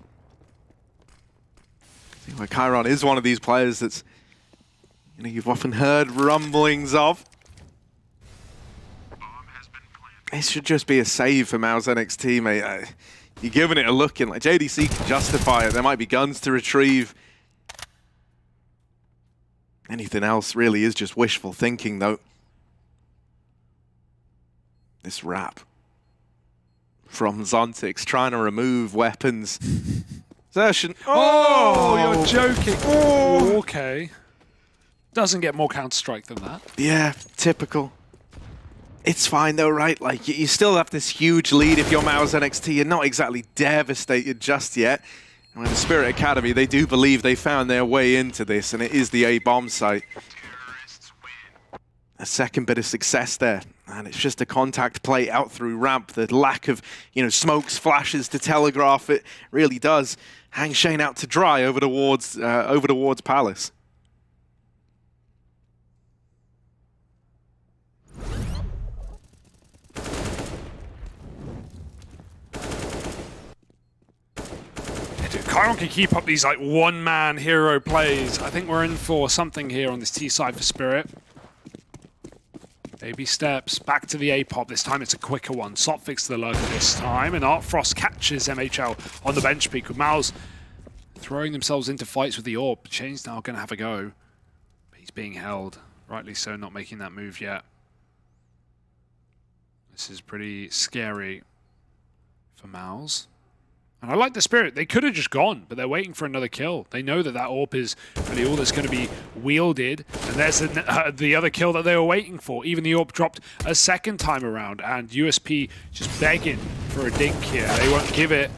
I think like Chiron is one of these players that's, you know, you've often heard rumblings of. It should just be a save for MOUZ NXT, mate. You're giving it a look in. Like, JDC can justify it. There might be guns to retrieve. Anything else really is just wishful thinking, though. This wrap from Zontix trying to remove weapons. Zertian. Oh, you're joking. Oh, okay. Doesn't get more Counter-Strike than that. Yeah, typical. It's fine though, right? Like, you still have this huge lead if you're MOUZ NXT. You're not exactly devastated just yet. And with the Spirit Academy, they do believe they found their way into this, and it is the A-bomb site. A second bit of success there, and it's just a contact play out through ramp. The lack of, you know, smokes, flashes to telegraph it really does hang Shane out to dry over towards Palace. Chiron can keep up these like one-man hero plays. I think we're in for something here on this T side for Spirit. Baby steps back to the A-pop. This time it's a quicker one. Sophic to the lurker this time, and Artfrost catches MHL on the bench peak with MOUZ throwing themselves into fights with the AWP. Shane's now going to have a go. But he's being held. Rightly so, not making that move yet. This is pretty scary for MOUZ. And I like the spirit. They could have just gone, but they're waiting for another kill. They know that that AWP is really all that's going to be wielded. And there's the other kill that they were waiting for. Even the AWP dropped a second time around. And USP just begging for a dink here. They won't give it.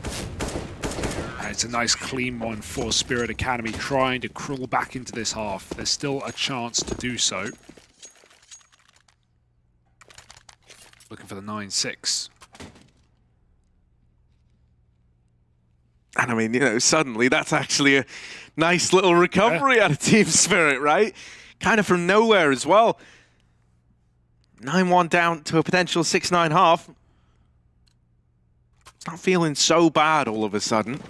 And it's a nice clean one for Spirit Academy, trying to crawl back into this half. There's still a chance to do so. Looking for the 9-6. And I mean, you know, suddenly that's actually a nice little recovery out of Team Spirit, right? Kind of from nowhere as well. 9-1 down to a potential 6-9 half. It's not feeling so bad all of a sudden.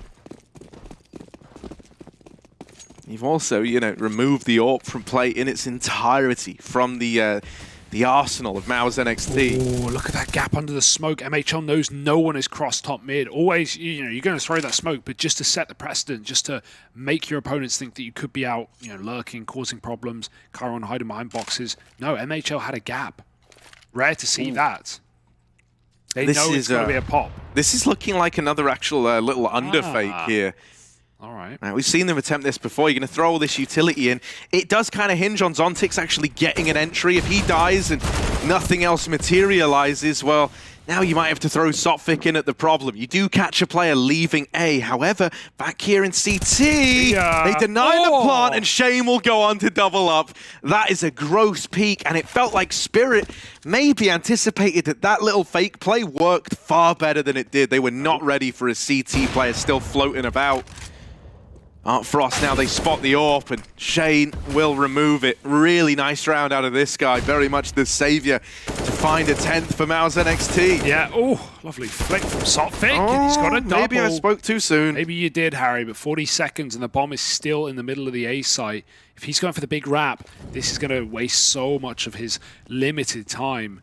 You've also, you know, removed the AWP from play in its entirety from the arsenal of MOUZ NXT. Oh, look at that gap under the smoke. MHL knows no one is cross top mid. Always, you know, you're going to throw that smoke, but just to set the precedent, just to make your opponents think that you could be out, you know, lurking, causing problems, Chiron hiding behind boxes. No, MHL had a gap. Rare to see that. They know it's going to be a pop. This is looking like another actual little underfake here. All right. Now, we've seen them attempt this before. You're going to throw all this utility in. It does kind of hinge on Zontix actually getting an entry. If he dies and nothing else materializes, well, now you might have to throw Sophic in at the problem. You do catch a player leaving A. However, back here in CT, they deny the plant and Shane will go on to double up. That is a gross peak, and it felt like Spirit maybe anticipated that that little fake play worked far better than it did. They were not ready for a CT player still floating about. Frost, now they spot the AWP, and Shane will remove it. Really nice round out of this guy. Very much the savior to find a 10th for MOUZ NXT. Yeah, oh, lovely flick from Sophic. Oh, he's got a double. Maybe I spoke too soon. Maybe you did, Harry, but 40 seconds and the bomb is still in the middle of the A site. If he's going for the big wrap, this is going to waste so much of his limited time.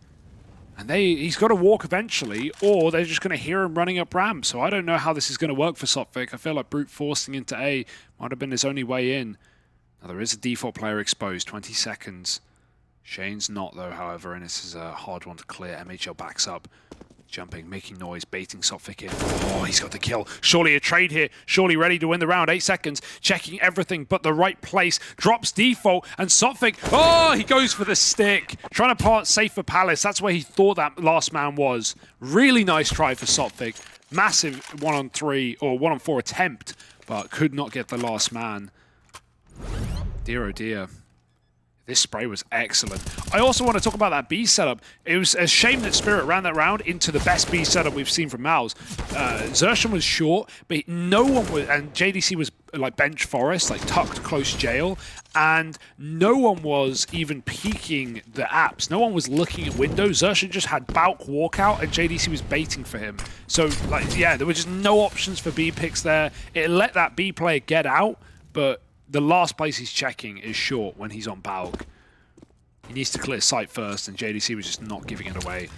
And he's got to walk eventually, or they're just going to hear him running up ramp. So I don't know how this is going to work for Sophic. I feel like brute forcing into A might have been his only way in. Now there is a default player exposed, 20 seconds. Shane's not though, however, and this is a hard one to clear. MHL backs up, jumping, making noise, baiting Sophic in. Oh, he's got the kill. Surely a trade here. Surely ready to win the round. 8 seconds, checking everything but the right place. Drops default, and Sophic, oh, he goes for the stick. Trying to part safe for Palace. That's where he thought that last man was. Really nice try for Sophic. Massive 1-on-3 or 1-on-4 attempt, but could not get the last man. Dear oh dear. This spray was excellent. I also want to talk about that B setup. It was a shame that Spirit ran that round into the best B setup we've seen from MOUZ. Xerxon was short, but no one was, and JDC was like bench forest, like tucked close jail, and no one was even peeking the apps. No one was looking at windows. Xerxon just had Balk walkout, and JDC was baiting for him. So, like, yeah, there were just no options for B picks there. It let that B player get out, but the last place he's checking is short when he's on Balk. He needs to clear sight first, and JDC was just not giving it away.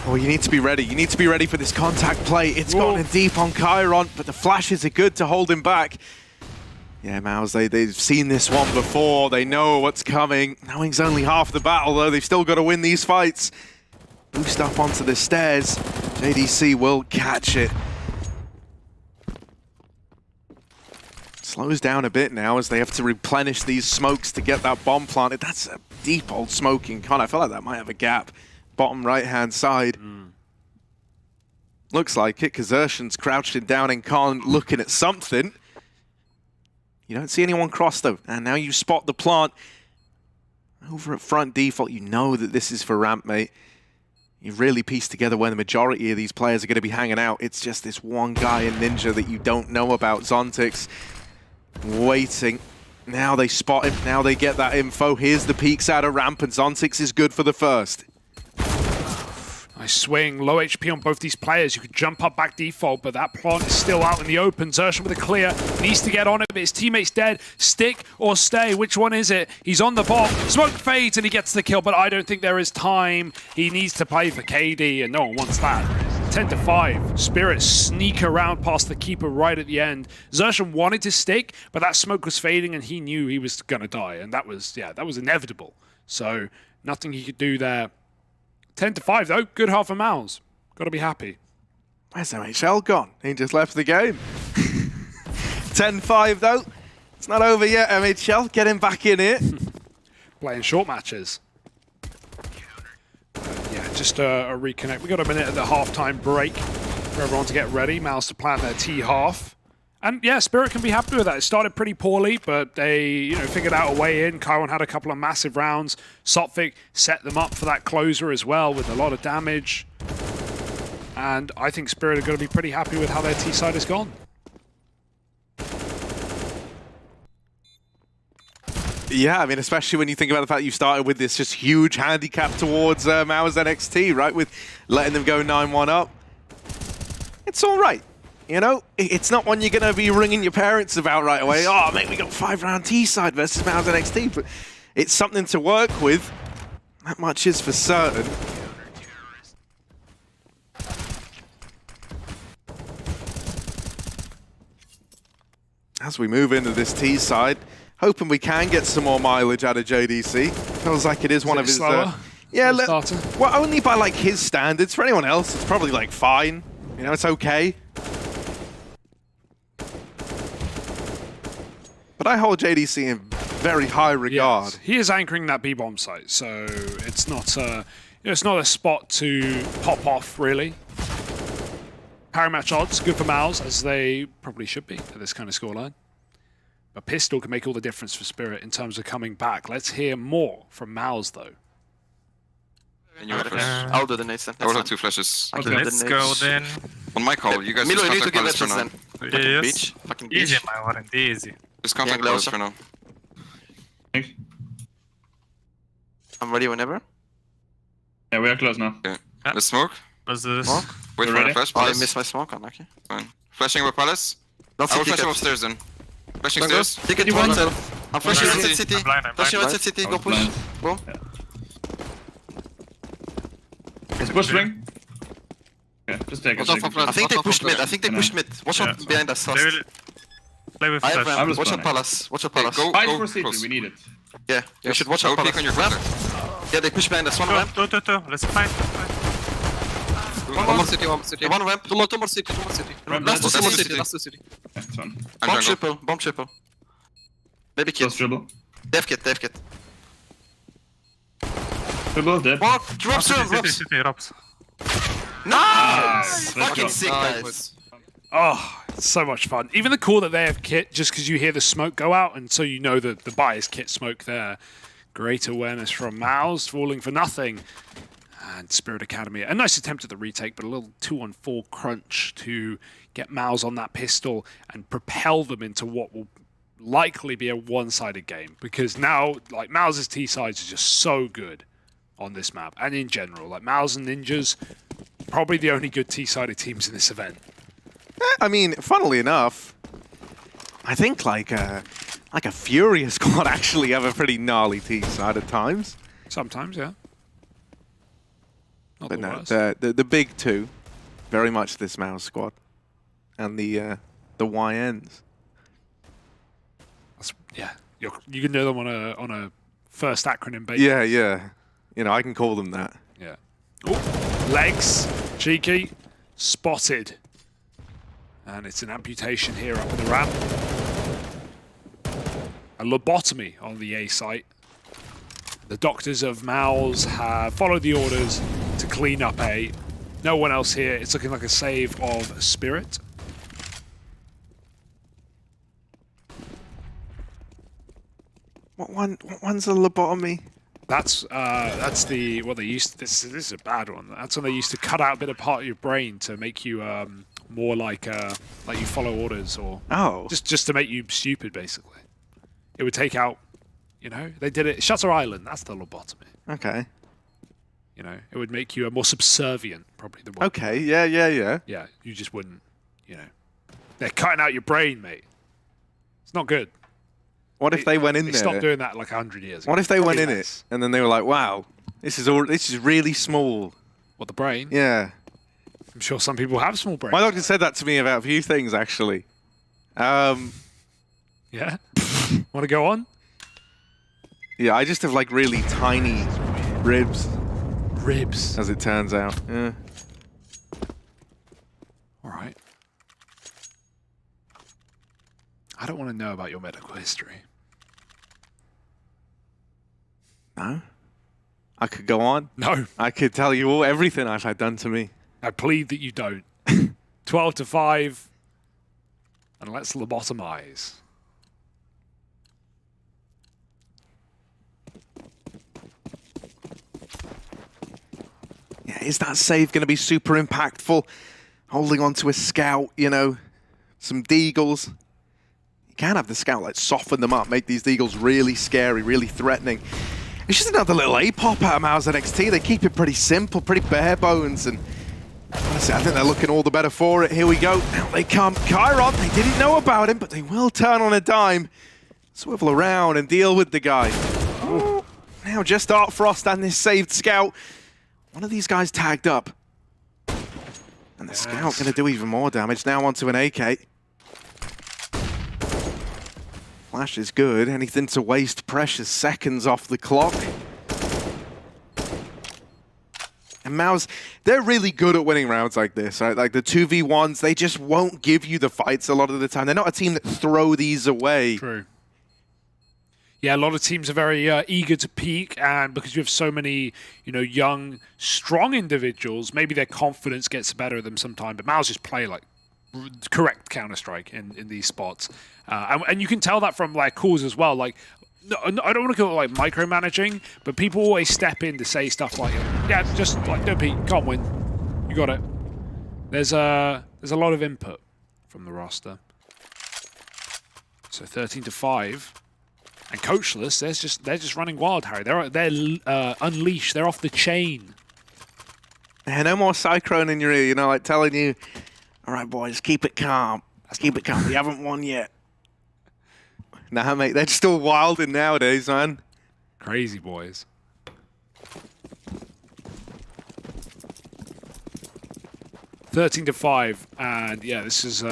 Well, you need to be ready. You need to be ready for this contact play. It's gone in deep on Chiron, but the flashes are good to hold him back. Yeah, MOUZ, they've seen this one before. They know what's coming. Knowing's only half the battle, though. They've still got to win these fights. Boost up onto the stairs. JDC will catch it. Slows down a bit now as they have to replenish these smokes to get that bomb planted. That's a deep old smoking con. I feel like that might have a gap. Bottom right-hand side. Looks like it, because Xerxon's crouching down in con, looking at something. You don't see anyone cross, though. And now you spot the plant. Over at front default, you know that this is for ramp, mate. You've really pieced together where the majority of these players are going to be hanging out. It's just this one guy in Ninja that you don't know about, Zontix. Waiting. Now they spot him. Now they get that info. Here's the peeks out of ramp, and Zontix is good for the first. Nice swing, low HP on both these players. You could jump up back default, but that plant is still out in the open. Zershon with a clear, needs to get on it, but his teammate's dead. Stick or stay, which one is it? He's on the bomb, smoke fades and he gets the kill, but I don't think there is time. He needs to play for KD and no one wants that. 10-5, Spirit sneak around past the keeper right at the end. Zershon wanted to stick, but that smoke was fading and he knew he was gonna die, and that was inevitable. So nothing he could do there. 10-5 though, good half of MOUZ. Gotta be happy. Where's MHL gone? He just left the game. 10-5 though. It's not over yet, MHL. Get him back in here. Playing short matches. Yeah, just a reconnect. We got a minute at the halftime break for everyone to get ready. MOUZ to plan their T half. And yeah, Spirit can be happy with that. It started pretty poorly, but they figured out a way in. Kaiwan had a couple of massive rounds. Sophic set them up for that closer as well with a lot of damage. And I think Spirit are going to be pretty happy with how their T side has gone. Yeah, I mean, especially when you think about the fact you started with this just huge handicap towards MOUZ NXT, right? With letting them go 9-1 up. It's all right. You know, it's not one you're going to be ringing your parents about right away. Oh, mate, we got 5-round T-side versus MOUZ NXT. But it's something to work with. That much is for certain. As we move into this T-side, hoping we can get some more mileage out of JDC. Feels like it is one of his... yeah, well, only by like his standards. For anyone else, it's probably like fine. You know, it's okay. But I hold JDC in very high regard. Yes. He is anchoring that B-bomb site, so it's not it's not a spot to pop off really. Parry match odds good for MOUZ, as they probably should be at this kind of scoreline. But Pistol can make all the difference for Spirit in terms of coming back. Let's hear more from MOUZ though. I'll do the nades then. I will have 2 flashes. Okay, let's go then. On my call, you guys Milo, just you need to contact give Palace it for then. now. Yes. Beach. Fucking Easy, beach. my warrant, easy. Just contact Palace for now. I'm ready whenever. Yeah, we are close now. Okay. Let's smoke. Let's do this. Smoke. Wait for the flash. Oh, I Palace. missed my smoke, unlucky. Fine. Flashing with Palace. Don't I will see flash him ticket. upstairs then. Flashing Don't go. stairs. Ticket to one. I'm flashing blind. right city. I'm blind, I'm Flashing blind. right city. I Go was push. blind. Boom. Let's push ring. Okay, just take a Watch out second. for I think they pushed mid. I think they pushed mid. Watch out behind us They fast. will play with I have flash. I will ramp. Watch out spawn Palace. Watch out Okay, Palace. go, Fight go for city, close. we need it. Yeah, you should watch I out will peek Palace. on your Ramp. contact. Yeah, they push behind us. One ramp. Two. Let's fight. One more city. One ramp. Two more city. Ramp, Last two last city. two Last two city. Yeah, it's fine. I'm Bomb jungle. triple. Maybe Close kid. dribble. Dev kit. Dribble, dead. What? Drops him. City, Robs. Nice! Let's Fucking go. sick, guys. Oh, it's so much fun. Even the call that they have kit, just because you hear the smoke go out, and so you know that the buyer's kit smoke there. Great awareness from MOUZ, falling for nothing. And Spirit Academy, a nice attempt at the retake, but a little 2-on-4 crunch to get MOUZ on that pistol and propel them into what will likely be a one-sided game. Because now, like, MOUZ's T-sides are just so good on this map, and in general. Like, MOUZ and Ninjas, probably the only good T-sided teams in this event. I mean, funnily enough, I think like a FURIA squad actually have a pretty gnarly T-side at times. Sometimes, yeah. Not But the no, worst. the big two, very much this MOUZ squad, and the YNs. Yeah, you can know them on a first acronym basis. Yeah. You know, I can call them that. Yeah. Ooh, legs, cheeky, spotted. And it's an amputation here up on the ramp. A lobotomy on the A site. The doctors of MOUZ have followed the orders to clean up A. No one else here. It's looking like a save of Spirit. What one's a lobotomy? That's the what they used. This is a bad one. That's when they used to cut out a bit of part of your brain to make you more like you follow orders, or just to make you stupid. Basically, it would take out. You know, they did it. Shutter Island. That's the lobotomy. Okay. You know, it would make you a more subservient, probably the word. Okay, yeah. Yeah, you just wouldn't, you know. They're cutting out your brain, mate. It's not good. What if they went in they there? stopped doing that like 100 years ago. What if they went in Probably it and then they were like, wow, this is really small. What, the brain? Yeah. I'm sure some people have small brains. My doctor said that to me about a few things, actually. Yeah? Want to go on? Yeah, I just have like really tiny ribs. Ribs? As it turns out. Yeah. All right. I don't want to know about your medical history. No? I could go on? No. I could tell you everything I've had done to me. I plead that you don't. 12-5. And let's lobotomize. Yeah, is that save going to be super impactful? Holding on to a scout, you know, some deagles. You can have the scout like soften them up, make these deagles really scary, really threatening. It's just another little A-pop out of MOUZ NXT. They keep it pretty simple, pretty bare bones, and honestly, I think they're looking all the better for it. Here we go. Now they come. Chiron, they didn't know about him, but they will turn on a dime, swivel around and deal with the guy. Ooh. Now just Art Frost and this saved scout. One of these guys tagged up. And the scout going to do even more damage. Now onto an AK. Flash is good. Anything to waste precious seconds off the clock. And MOUZ, they're really good at winning rounds like this, right? Like the 2v1s, they just won't give you the fights a lot of the time. They're not a team that throw these away. True. Yeah, a lot of teams are very eager to peak, and because you have so many, you know, young, strong individuals, maybe their confidence gets the better of them sometime. But MOUZ just play like correct Counter-Strike in these spots, and you can tell that from like calls as well. Like, no, I don't want to call it like micromanaging, but people always step in to say stuff like, "Yeah, just like don't peek, can't win, you got it." There's a lot of input from the roster. So 13-5. And coachless, they're just running wild, Harry. They're unleashed. They're off the chain. Yeah, no more Cyclone in your ear, you know, like telling you, all right, boys, keep it calm. Let's keep it calm. We haven't won yet. Nah, mate, they're still wilding nowadays, man. Crazy boys. (13-5), and yeah, this is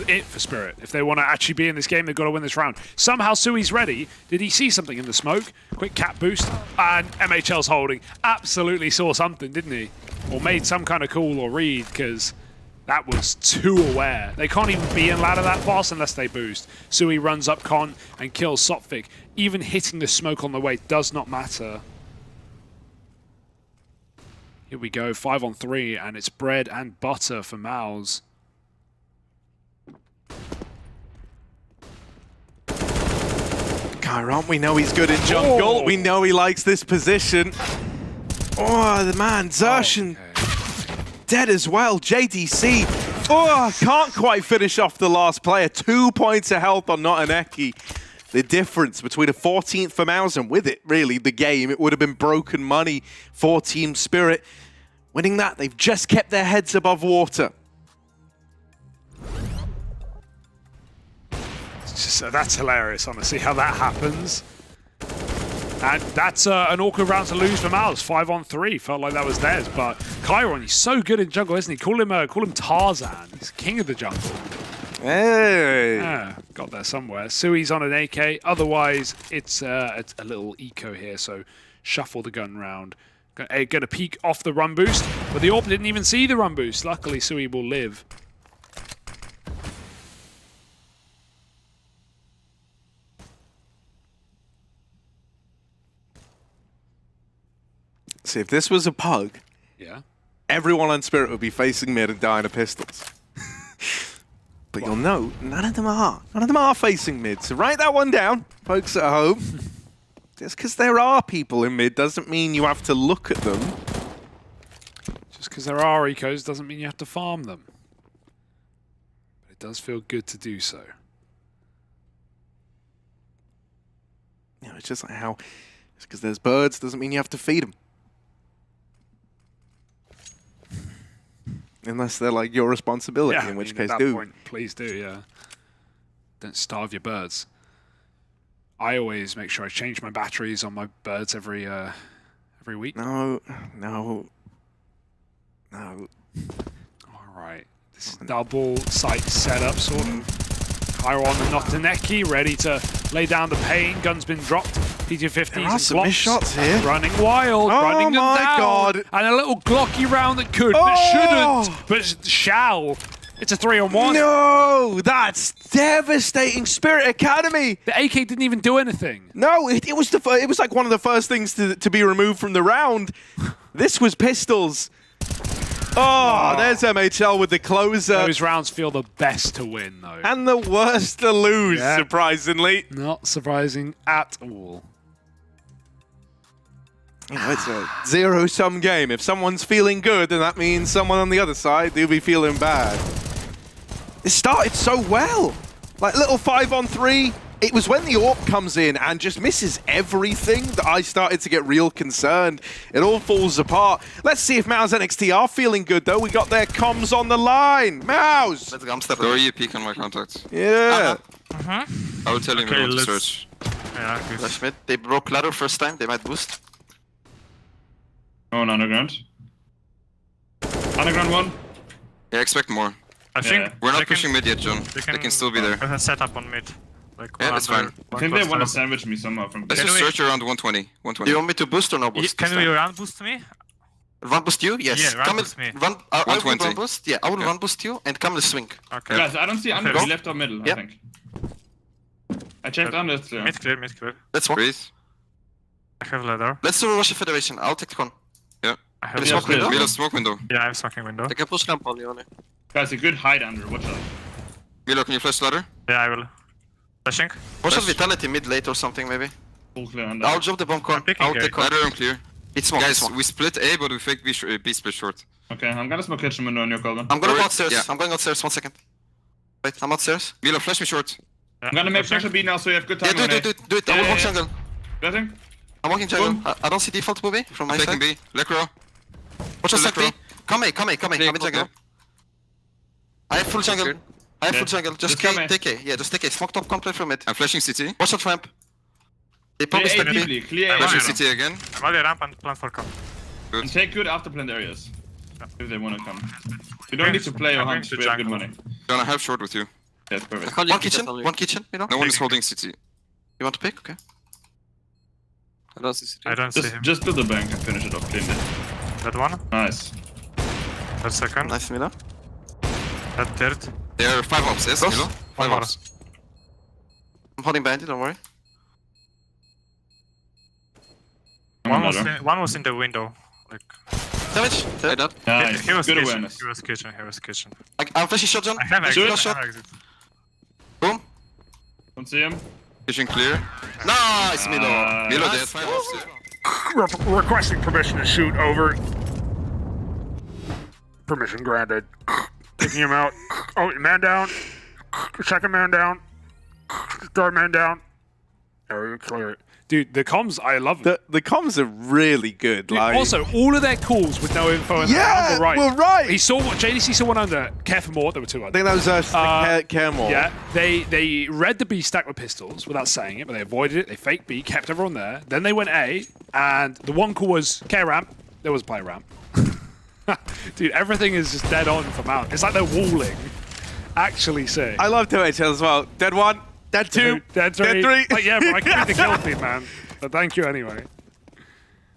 it for Spirit. If they want to actually be in this game, they've got to win this round. Somehow Sui's ready. Did he see something in the smoke? Quick cap boost, and MHL's holding. Absolutely saw something, didn't he? Or made some kind of call or read, because that was too aware. They can't even be in ladder that fast unless they boost. Sui runs up Con and kills Sophic. Even hitting the smoke on the way does not matter. Here we go, 5-on-3, and it's bread and butter for MOUZ. Chiron, we know he's good in jungle. Oh. We know he likes this position. Oh, the man, Zershan, dead as well. JDC, oh, can't quite finish off the last player. 2 points of health on Not an Eki. The difference between a 14th for MOUZ and with it, really, the game, it would have been broken money for Team Spirit. Winning that, they've just kept their heads above water. That's hilarious, honestly, how that happens. And that's an awkward round to lose for MOUZ. 5-on-3, felt like that was theirs. But Chiron, he's so good in jungle, isn't he? Call him Tarzan. He's king of the jungle. Hey! Yeah, got there somewhere. Sui's on an AK. Otherwise, it's a little eco here, so shuffle the gun round. Gonna peek off the run boost, but the AWP didn't even see the run boost. Luckily, Sui will live. See, if this was a pug, yeah, everyone on Spirit would be facing mid and dying of pistols. But you'll note, none of them are. None of them are facing mid. So write that one down, folks at home. Just because there are people in mid doesn't mean you have to look at them. Just because there are ecos doesn't mean you have to farm them. But it does feel good to do so. You know, it's just like how, just because there's birds doesn't mean you have to feed them. Unless they're like your responsibility, Yeah, in which at case that do. point, please do, yeah. Don't starve your birds. I always make sure I change my batteries on my birds every week. No. All right, this is double site setup, sort of. Cairo on the Notaneki, ready to lay down the pain. Gun's been dropped. PG-15s There are some missed shots here. Running wild, Oh running them my down. God. And a little Glocky round that could, but shouldn't, but shall. It's a 3-on-1. No, that's devastating. Spirit Academy. The AK didn't even do anything. No, it was like one of the first things to be removed from the round. This was pistols. Oh, there's MHL with the closer. Those rounds feel the best to win, though. And the worst to lose, surprisingly. Not surprising at all. It's a zero-sum game. If someone's feeling good, then that means someone on the other side will be feeling bad. It started so well. Like little 5-on-3. It was when the AWP comes in and just misses everything that I started to get real concerned. It all falls apart. Let's see if MOUZ NXT are feeling good, though. We got their comms on the line. MOUZ! Let's go, I'm stepping. Go you peek on my contacts. Yeah. I will tell you when to search. Yeah, good. Flash mid. They broke ladder first time. They might boost. Oh, on underground. Underground one. Yeah, expect more. I think We're not pushing mid yet, John. they They can still be there. Have a setup on mid. Like Yeah, that's fine. I think they want to sandwich me somehow from Let's there. just search around 120. Do 120. you want me to boost or no boost? Can we run boost me? Run boost you? Yes. Yeah, run come boost in, me. Run, I will 120. run boost. Yeah, I will run boost you and come the swing. Okay. Guys, I don't see under. Go. Left or middle, Yep. I think. I checked under. It's clear. Mid clear, mid clear. Let's walk. Breathe. I have ladder. Let's do a Russia Federation. I'll take the con. Yeah. I have Can you Yeah, smoke clear. window? Middle smoke window. Yeah, I'm smoking window. I can push ramp on you only. Guys, a good hide under. Watch out. Milo, can you flash ladder? Yeah, I will. Flashing. Push out Flash. Vitality mid late or something maybe. Full clear under. I'll drop the bomb con. I'm picking I'll A. take con. Ladder I'm clear. It's smoke. Guys, it's smoke. we split A, but we fake B split short. Okay, I'm gonna smoke kitchen window on your call then. I'm gonna go Alright, upstairs. yeah. I'm going upstairs. 1 second. Wait, I'm upstairs. Milo, flash me short. Yeah, I'm gonna make flashing. pressure B now so you have good Yeah, time. do it, do it, do it. I will walk jungle. Nothing? I'm walking jungle. Boom. I don't see default movie from my I'm taking side. B. Lecro. Watch your Left side row. B. Come A, come A, come A. I'm in jungle. I have full jungle. I have full jungle. Just Just come A. take A. Yeah, just take A. Smoke top complete from it. I'm flashing CT. Watch out ramp. They Clear probably A step B. deeply. Clear A. Flashing yeah. CT again. I'm only ramp and plan for come. And take good after planned areas. If they wanna come. You don't need to play or I'm going hunt. to We have good jungle. money. John, I have short with you. Yes, perfect. One kitchen, you know? No one is holding CT. You want to pick? Okay. I don't see him. Just do the bank and finish it off cleanly. That one. Nice. That second. Nice, Mila. That third. There are 5 ops, yes, Cross. Milo? 5 more. ops. I'm holding bandit, don't worry. One was in the window. Like Damage. Dead. Nice. he was Good kitchen. awareness. He was kitchen. He was kitchen. I'm flashing shot, John. I have Shoot exit. a I shot. have exit. Boom. Don't see him. Kitchen clear. Nice, Milo. Milo Nice. dead. 5 ops. Requesting permission to shoot over. Permission granted. Taking him out. Oh, man down. Second man down. Third man down. Oh, you clear it. Dude, the comms, I love them. The comms are really good. Dude, Like, also, all of their calls with no info in yeah, the under right. we're right. He saw what JDC saw one under. Careful more, there were 2 I under. think that was Caremore. Yeah, they read the B stack with pistols without saying it, but they avoided it. They faked B, kept everyone there. Then they went A, and the one call was K ramp. There was play ramp. Dude, everything is just dead on from out. It's like they're walling. Actually sick. I love 2HL as well. Dead 1, dead 2, dead 3. dead 3. Like, yeah, but I can be the kill feed, man. But thank you anyway.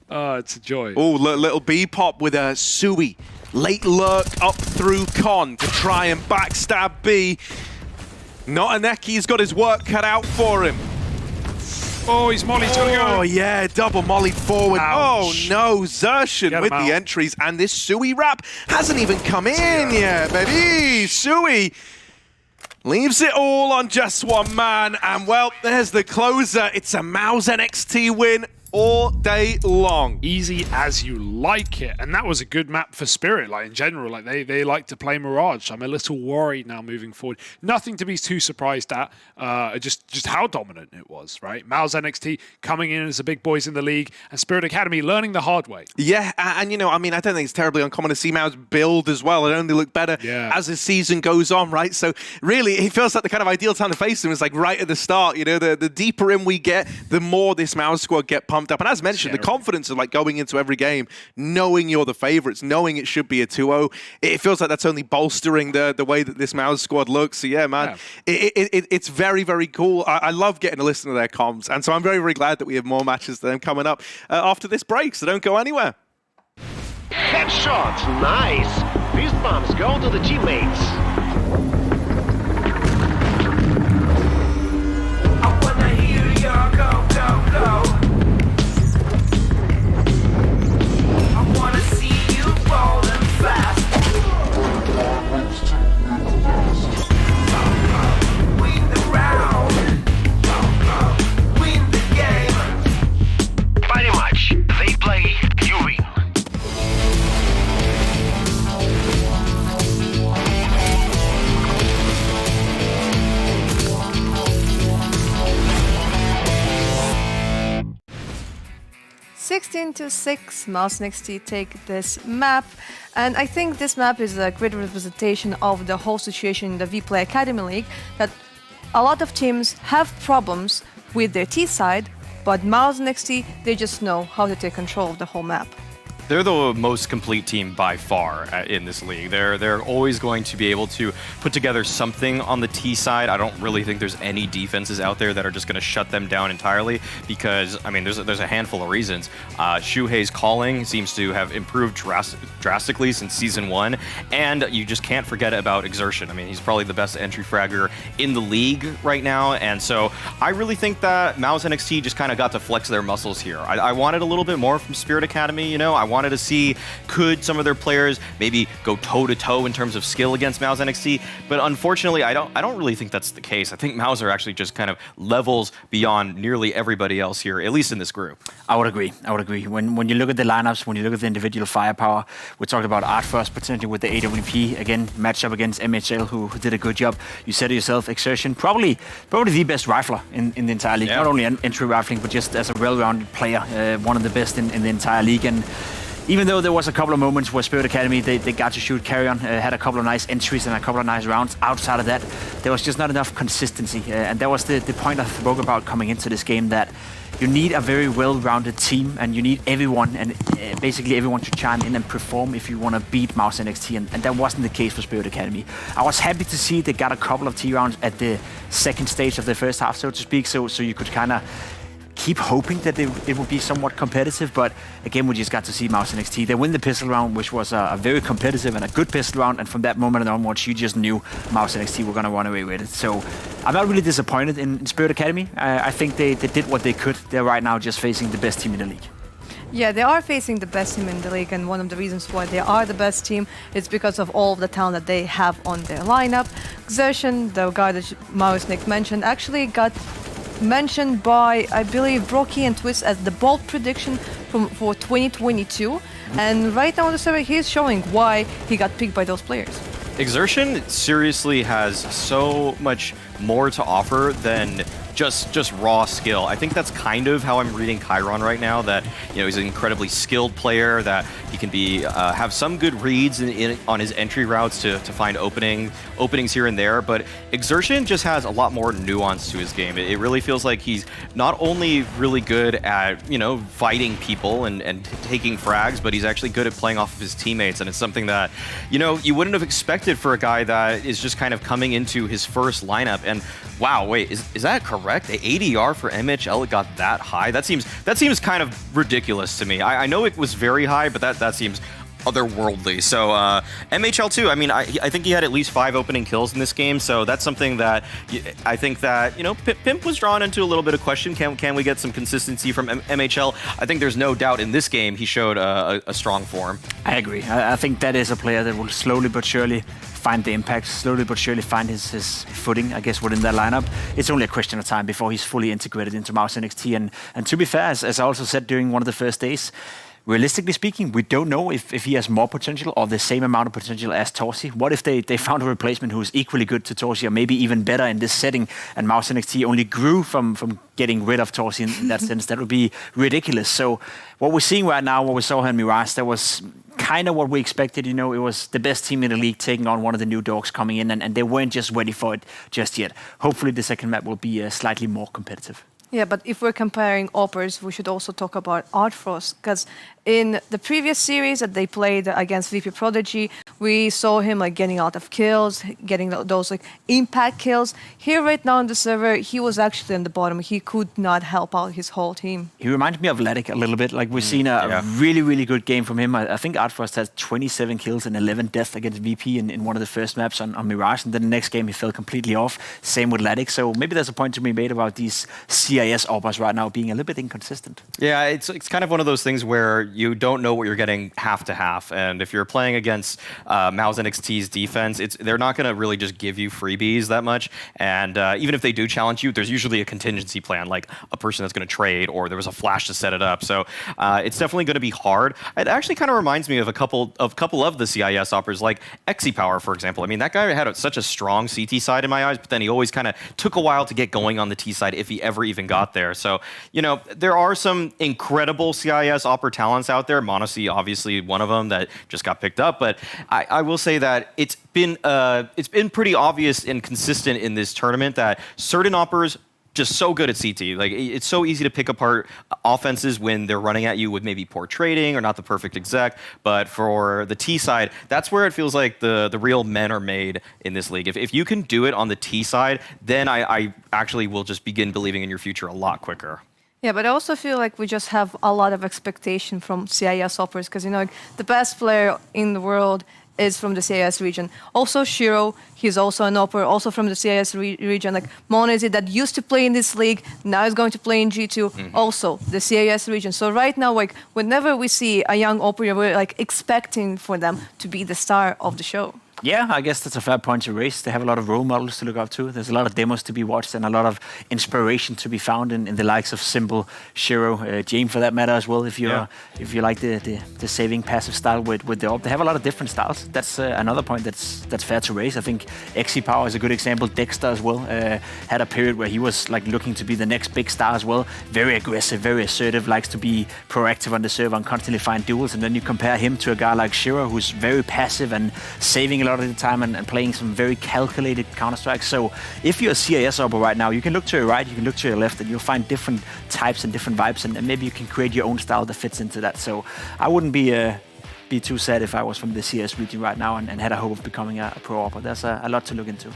Oh, it's a joy. Oh, little B pop with a Sui. Late lurk up through Con to try and backstab B. Notaneki's got his work cut out for him. Oh, he's Molly's gonna go. Oh, yeah, double molly forward. Ouch. Oh, no, Xertion Get him with out. the entries. And this Sui wrap hasn't even come in yet, baby. Sui leaves it all on just one man. And, well, there's the closer. It's a MOUZ NXT win. all day long. Easy as you like it. And that was a good map for Spirit, like in general. Like they like to play Mirage. I'm a little worried now moving forward. Nothing to be too surprised at. Just how dominant it was, right? MOUZ NXT coming in as the big boys in the league, and Spirit Academy learning the hard way. Yeah, and you know, I mean, I don't think it's terribly uncommon to see MOUZ build as well. It only look better as the season goes on, right? So really, it feels like the kind of ideal time to face them is like right at the start. You know, the deeper in we get, the more this MOUZ squad get pumped up. And as mentioned, the confidence of like going into every game, knowing you're the favorites, knowing it should be a 2-0, it feels like that's only bolstering the way that this MOUZ squad looks. So yeah, man, it's very, very cool. I love getting to listen to their comms. And so I'm very, very glad that we have more matches to them coming up after this break. So don't go anywhere. Headshot, nice. Fist bombs go to the teammates. I wanna hear your go, go, go. I wanna see you rolling fast. Win the round. Win the game. Pretty much. They play, you win. to 6, MOUZ NXT take this map, and I think this map is a great representation of the whole situation in the WePlay Academy League, that a lot of teams have problems with their T side, but MOUZ NXT, they just know how to take control of the whole map. They're the most complete team by far in this league. They're always going to be able to put together something on the T side. I don't really think there's any defenses out there that are just going to shut them down entirely, because I mean there's a handful of reasons. Shuhei's calling seems to have improved drastically since season 1, and you just can't forget about Exertion. I mean, he's probably the best entry fragger in the league right now, and so I really think that MOUZ NXT just kind of got to flex their muscles here. I wanted a little bit more from Spirit Academy. You know, I wanted to see, could some of their players maybe go toe-to-toe in terms of skill against MOUZ NXT, but unfortunately I don't really think that's the case. I think MOUZ are actually just kind of levels beyond nearly everybody else here, at least in this group. I would agree. When you look at the lineups, when you look at the individual firepower, we talked about Art first potentially with the AWP, again, matched up against MHL, who did a good job. You said it yourself, Exertion, probably the best rifler in the entire league. Yeah. Not only entry rifling, but just as a well-rounded player, one of the best in the entire league. And even though there was a couple of moments where Spirit Academy, they got to shoot carry-on, had a couple of nice entries and a couple of nice rounds, outside of that, there was just not enough consistency. And that was the point I spoke about coming into this game, that you need a very well-rounded team, and you need everyone, and basically everyone to chime in and perform if you want to beat MOUZ NXT, and that wasn't the case for Spirit Academy. I was happy to see they got a couple of T rounds at the second stage of the first half, so to speak, so you could kind of keep hoping that it would be somewhat competitive, but again, we just got to see MOUZ NXT. They win the pistol round, which was a very competitive and a good pistol round, and from that moment onwards, you just knew MOUZ NXT were going to run away with it. So I'm not really disappointed in Spirit Academy. I think they did what they could. They're right now just facing the best team in the league. Yeah, they are facing the best team in the league, and one of the reasons why they are the best team is because of all of the talent that they have on their lineup. Exertion, the guy that MOUZ NXT mentioned, actually got mentioned by, I believe, Brocky and Twist as the bold prediction for 2022. And right now on the server, he's showing why he got picked by those players. Exertion seriously has so much more to offer than just raw skill. I think that's kind of how I'm reading Chiron right now, that he's an incredibly skilled player, that he can be have some good reads on his entry routes to find openings here and there, but Exertion just has a lot more nuance to his game. It really feels like he's not only really good at fighting people and taking frags, but he's actually good at playing off of his teammates, and it's something that you wouldn't have expected for a guy that is just kind of coming into his first lineup. And wow, wait, is that correct? The ADR for MHL got that high? That seems kind of ridiculous to me. I know it was very high, but that seems otherworldly. So MHL too. I mean, I think he had at least 5 opening kills in this game, so that's something that I think that, you know, Pimp was drawn into a little bit of question. Can we get some consistency from MHL? I think there's no doubt in this game he showed a strong form. I agree. I think that is a player that will slowly but surely find the impact, slowly but surely find his footing, I guess, within that lineup. It's only a question of time before he's fully integrated into MOUZ NXT. And to be fair, as I also said during one of the first days, realistically speaking, we don't know if he has more potential or the same amount of potential as Torsi. What if they found a replacement who is equally good to Torsi or maybe even better in this setting, and MOUZ NXT only grew from getting rid of Torsi in that sense? That would be ridiculous. So what we're seeing right now, what we saw here in MIRAGE, that was kind of what we expected. You know, it was the best team in the league taking on one of the new dogs coming in, and they weren't just ready for it just yet. Hopefully the second map will be slightly more competitive. Yeah, but if we're comparing Oppers, we should also talk about Artfrost, because in the previous series that they played against VP.Prodigy, we saw him like getting a lot of kills, getting those like impact kills. Here right now on the server, he was actually in the bottom. He could not help out his whole team. He reminded me of Laddick a little bit. Like we've seen a really, really good game from him. I think Artfrost has 27 kills and 11 deaths against VP in one of the first maps on Mirage, and then the next game he fell completely off. Same with Laddick. So maybe there's a point to be made about these CIS Oppers right now being a little bit inconsistent. Yeah, it's kind of one of those things where you don't know what you're getting half to half, and if you're playing against MOUZ NXT's defense, they're not going to really just give you freebies that much, and even if they do challenge you, there's usually a contingency plan, like a person that's going to trade, or there was a flash to set it up, so it's definitely going to be hard. It actually kind of reminds me of a couple of the CIS Oppers, like Power, for example. I mean, that guy had such a strong CT side in my eyes, but then he always kind of took a while to get going on the T side if he ever even got there. So, you know, there are some incredible CIS Opper talents out there. Monacy, obviously, one of them that just got picked up. But I will say that it's been pretty obvious and consistent in this tournament that certain Oppers just so good at CT. Like, it's so easy to pick apart offenses when they're running at you with maybe poor trading or not the perfect exec. But for the T side, that's where it feels like the real men are made in this league. If you can do it on the T side, then I actually will just begin believing in your future a lot quicker. Yeah, but I also feel like we just have a lot of expectation from CIS Oppers, because, you know, the best player in the world is from the CIS region. Also Shiro, he's also an Opper, also from the CIS region. Like Monazy, that used to play in this league, now is going to play in G2, also the CIS region. So right now, like, whenever we see a young Opper, we're like expecting for them to be the star of the show. Yeah, I guess that's a fair point to raise. They have a lot of role models to look up to. There's a lot of demos to be watched and a lot of inspiration to be found in the likes of Symbol, Shiro, Jane for that matter as well. If you like the saving passive style with the AWP, they have a lot of different styles. That's another point that's fair to raise. I think Power is a good example. Dexter as well had a period where he was like looking to be the next big star as well. Very aggressive, very assertive, likes to be proactive on the server and constantly find duels. And then you compare him to a guy like Shiro, who's very passive and saving a lot of the time and playing some very calculated Counter-Strike. So if you're a CIS Opper right now, you can look to your right, you can look to your left, and you'll find different types and different vibes, and maybe you can create your own style that fits into that. So I wouldn't be too sad if I was from the CS region right now and had a hope of becoming a pro Opper. There's a lot to look into.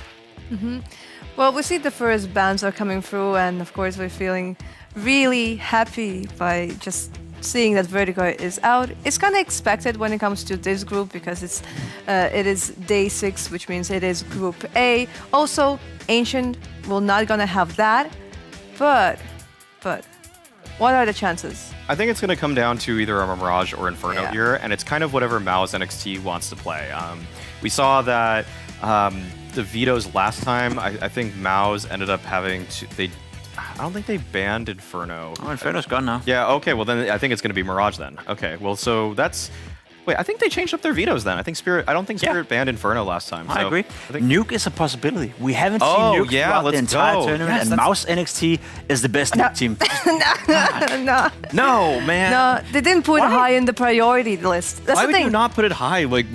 Well, we see the first bans are coming through, and of course we're feeling really happy by just seeing that Vertigo is out. It's kind of expected when it comes to this group, because it is day 6, which means it is Group A. Also, Ancient will not gonna have that, but what are the chances? I think it's going to come down to either a Mirage or Inferno here, and it's kind of whatever MOUZ NXT wants to play. We saw that the vetoes last time, I think MOUZ ended up having to... I don't think they banned Inferno. Oh, Inferno's gone now. Yeah, okay, well then I think it's going to be Mirage then. Okay, well so that's... Wait, I think they changed up their vetoes then. I don't think Spirit banned Inferno last time. I agree. Nuke is a possibility. We haven't seen Nuke throughout the entire tournament, and MOUZ NXT is the best Nuke team. No, man. No, they didn't put it high in the priority list. That's Why the would thing. you not put it high? Like,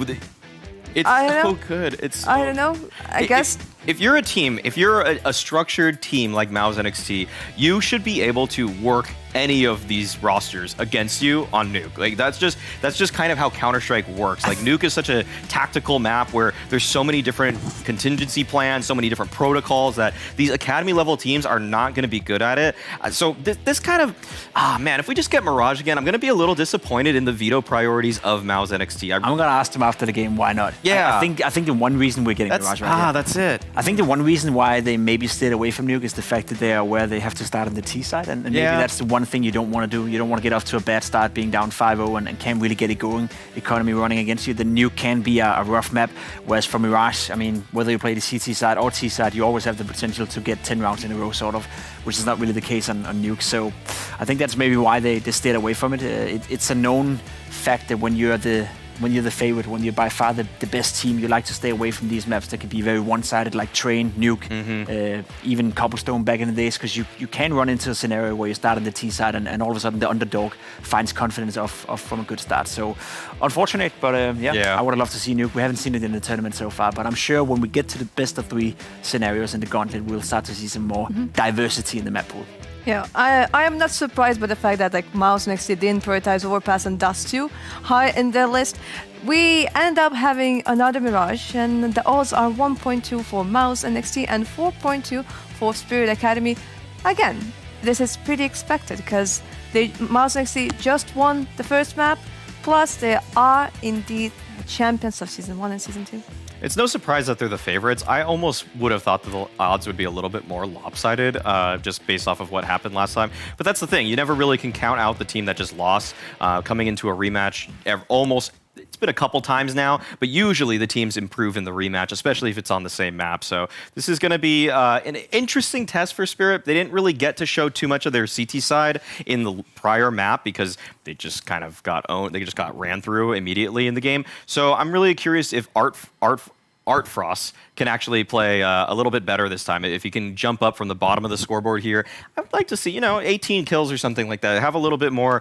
it's so good. I don't know. I guess if you're a team, if you're a structured team like MOUZ NXT, you should be able to work any of these rosters against you on Nuke. Like that's just kind of how Counter-Strike works. Like Nuke is such a tactical map where there's so many different contingency plans, so many different protocols that these academy level teams are not going to be good at it. So this kind of, man, if we just get Mirage again, I'm going to be a little disappointed in the veto priorities of MOUZ NXT. I'm going to ask them after the game why not. Yeah, I think the one reason we're getting Mirage right here, that's it. I think the one reason why they maybe stayed away from Nuke is the fact that they are where they have to start on the T side, and maybe that's the one thing you don't want to do. You don't want to get off to a bad start being down 5-0 and can't really get it going. Economy running against you. The Nuke can be a rough map, whereas for Mirage, I mean, whether you play the CT side or T side, you always have the potential to get 10 rounds in a row, sort of, which is not really the case on Nuke. So I think that's maybe why they stayed away from it. It's a known fact that when you're the favorite, when you're by far the best team, you like to stay away from these maps that can be very one-sided, like Train, Nuke, even Cobblestone back in the days, because you can run into a scenario where you start on the T side and all of a sudden the underdog finds confidence from a good start. So unfortunate, but I would have loved to see Nuke. We haven't seen it in the tournament so far, but I'm sure when we get to the best of 3 scenarios in the gauntlet, we'll start to see some more diversity in the map pool. Yeah, I am not surprised by the fact that like MOUZ NXT didn't prioritize Overpass and Dust 2 high in their list. We end up having another Mirage, and the odds are 1.2 for MOUZ NXT and 4.2 for Spirit Academy. Again, this is pretty expected because MOUZ NXT just won the first map, plus they are indeed champions of Season 1 and Season 2. It's no surprise that they're the favorites. I almost would have thought that the odds would be a little bit more lopsided, just based off of what happened last time. But that's the thing. You never really can count out the team that just lost coming into a rematch. It's been a couple times now, but usually the teams improve in the rematch, especially if it's on the same map. So this is going to be an interesting test for Spirit. They didn't really get to show too much of their CT side in the prior map because they just kind of got owned. They just got ran through immediately in the game. So I'm really curious if Artfrost can actually play a little bit better this time. If he can jump up from the bottom of the scoreboard here, I would like to see, 18 kills or something like that. Have a little bit more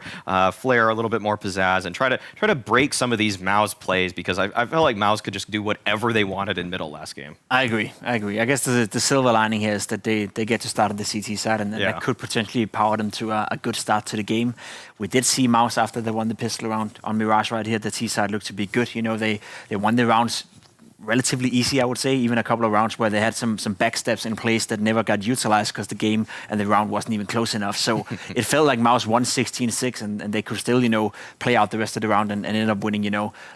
flair, a little bit more pizzazz, and try to break some of these MOUZ plays, because I felt like MOUZ could just do whatever they wanted in middle last game. I agree. I guess the silver lining here is that they get to start on the CT side, and that could potentially power them to a good start to the game. We did see MOUZ after they won the pistol round on Mirage right here. The T side looked to be good. They won the rounds relatively easy, I would say, even a couple of rounds where they had some backsteps in place that never got utilized because the game and the round wasn't even close enough. So it felt like MOUZ won 16-6 and they could still, play out the rest of the round and end up winning,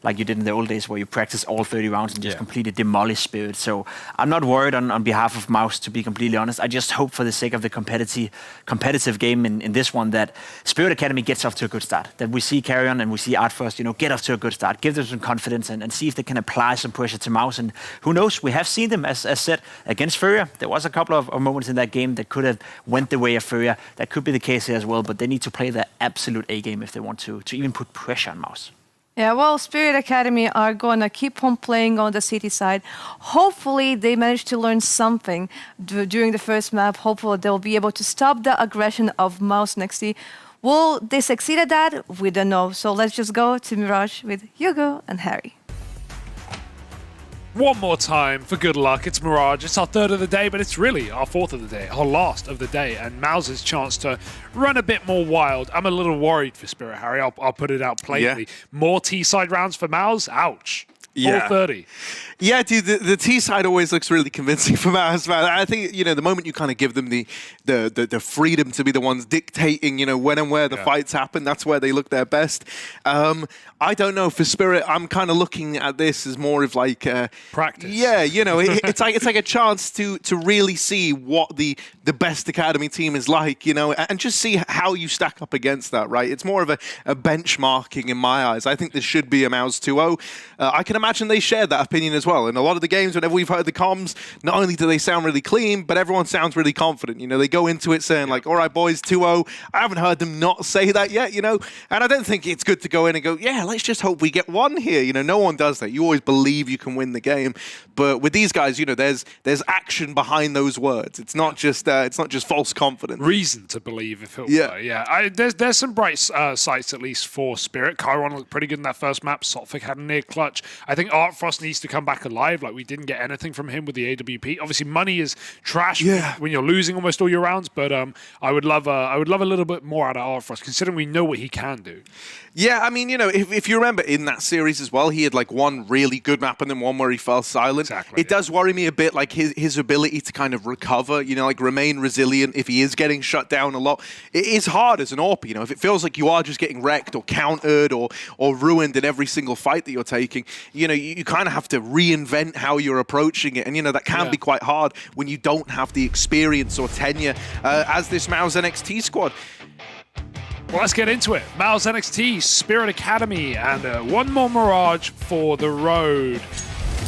like you did in the old days where you practice all 30 rounds and just completely demolish Spirit. So I'm not worried on behalf of MOUZ, to be completely honest. I just hope for the sake of the competitive game in this one that Spirit Academy gets off to a good start. That we see Carrion and we see Artfrost, get off to a good start, give them some confidence and see if they can apply some pressure to MOUZ. And who knows, we have seen them, as said, against FURIA. There was a couple of moments in that game that could have went the way of FURIA. That could be the case here as well, but they need to play their absolute A game if they want to even put pressure on MOUZ. Yeah, well, Spirit Academy are going to keep on playing on the city side. Hopefully, they manage to learn something during the first map. Hopefully, they'll be able to stop the aggression of MOUZ NXT. Will they succeed at that? We don't know. So let's just go to Mirage with Hugo and Harry. One more time for good luck. It's Mirage. It's our third of the day, but it's really our fourth of the day, our last of the day, and MOUZ's chance to run a bit more wild. I'm a little worried for Spirit, Harry. I'll put it out plainly. Yeah. More T-side rounds for MOUZ? Ouch. Yeah. 4:30. Yeah, dude, the T side always looks really convincing for MOUZ, man. I think, the moment you kind of give them the freedom to be the ones dictating, when and where the fights happen, that's where they look their best. I don't know, for Spirit, I'm kind of looking at this as more of like practice. Yeah, it's like a chance to really see what the best Academy team is like, and just see how you stack up against that, right? It's more of a benchmarking in my eyes. I think this should be a MOUZ 2-0. I can imagine they shared that opinion as well. In a lot of the games, whenever we've heard the comms, not only do they sound really clean, but everyone sounds really confident. They go into it saying like, all right, boys, 2-0. I haven't heard them not say that yet, and I don't think it's good to go in and go, yeah, let's just hope we get one here. No one does that. You always believe you can win the game. But with these guys, there's action behind those words. It's not just false confidence. Reason to believe, if it were. Yeah. There's some bright sights, at least for Spirit. Chiron looked pretty good in that first map. Sotfik had a near clutch. I think Art Frost needs to come back alive. Like, we didn't get anything from him with the AWP. Obviously, money is trash when you're losing almost all your rounds, but I would love a little bit more out of Art Frost, considering we know what he can do. Yeah, I mean, you know, if you remember in that series as well, he had like one really good map and then one where he fell silent. Exactly. It does worry me a bit, like his ability to kind of recover, you know, like remain resilient if he is getting shut down a lot. It is hard as an AWP, you know, if it feels like you are just getting wrecked or countered or ruined in every single fight that you're taking, you know, you kind of have to reinvent how you're approaching it. And, you know, that can be quite hard when you don't have the experience or tenure as this MOUZ NXT squad. Well, let's get into it. MOUZ NXT, Spirit Academy, and one more Mirage for the road.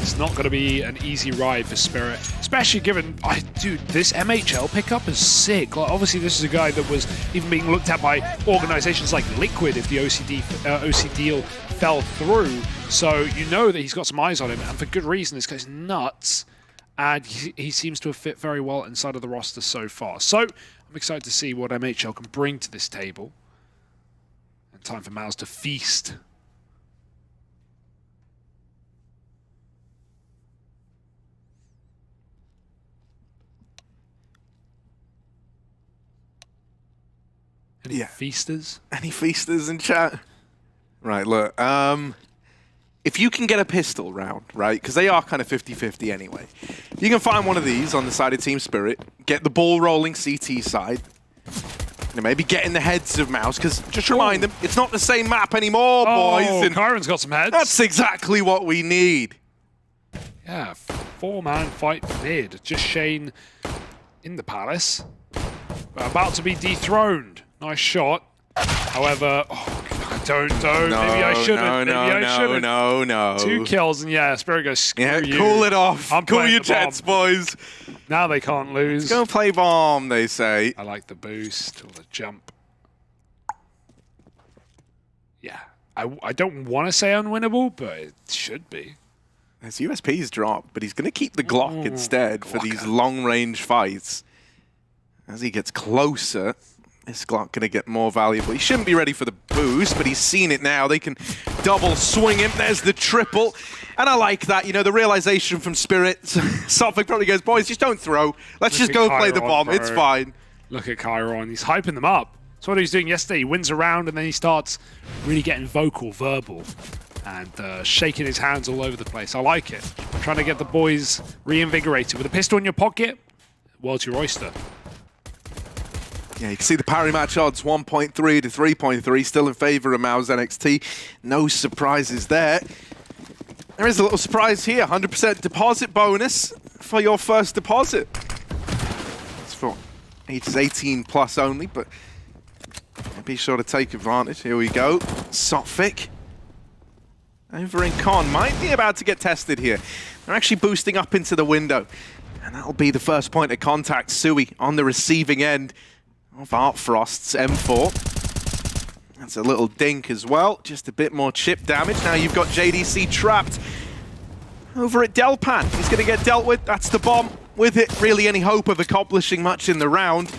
It's not going to be an easy ride for Spirit, especially given, dude, this MHL pickup is sick. Like, obviously, this is a guy that was even being looked at by organizations like Liquid if the OC deal fell through. So you know that he's got some eyes on him, and for good reason. This guy's nuts, and he seems to have fit very well inside of the roster so far. So I'm excited to see what MHL can bring to this table. And time for MOUZ to feast. Any feasters? Any feasters in chat? Right, look. If you can get a pistol round, right, because they are kind of 50-50 anyway. If you can find one of these on the side of Team Spirit, get the ball rolling CT side, and maybe get in the heads of MOUZ, because just remind them, it's not the same map anymore, boys. And Kyron's got some heads. That's exactly what we need. Yeah, 4-man fight mid. Just Shane in the palace. About to be dethroned. Nice shot. However, don't. Maybe I shouldn't. No. 2 kills, and yeah, Spirit goes, screw you. Cool it off. Cool your jets, boys. Now they can't lose. Let's go play bomb, they say. I like the boost or the jump. Yeah, I don't want to say unwinnable, but it should be. His USP's dropped, but he's going to keep the Glock instead for these long-range fights. As he gets closer, this Glock going to get more valuable. He shouldn't be ready for the boost, but he's seen it now. They can double swing him. There's the triple. And I like that, you know, the realization from Spirit. Sophic probably goes, boys, just don't throw. Let's just go play the bomb. It's fine. Look at Kyron. He's hyping them up. That's what he was doing yesterday. He wins a round, and then he starts really getting verbal, and shaking his hands all over the place. I like it. Trying to get the boys reinvigorated. With a pistol in your pocket, world's your oyster. Yeah, you can see the parry match odds, 1.3 to 3.3, still in favor of MOUZ NXT. No surprises there. There is a little surprise here, 100% deposit bonus for your first deposit. It's for ages 18 plus only, but be sure to take advantage. Here we go. Sophic over in Con might be about to get tested here. They're actually boosting up into the window, and that'll be the first point of contact. Sui on the receiving end of Art Frost's M4. That's a little dink as well. Just a bit more chip damage. Now you've got JDC trapped over at Delpan. He's going to get dealt with. That's the bomb. With it, really any hope of accomplishing much in the round.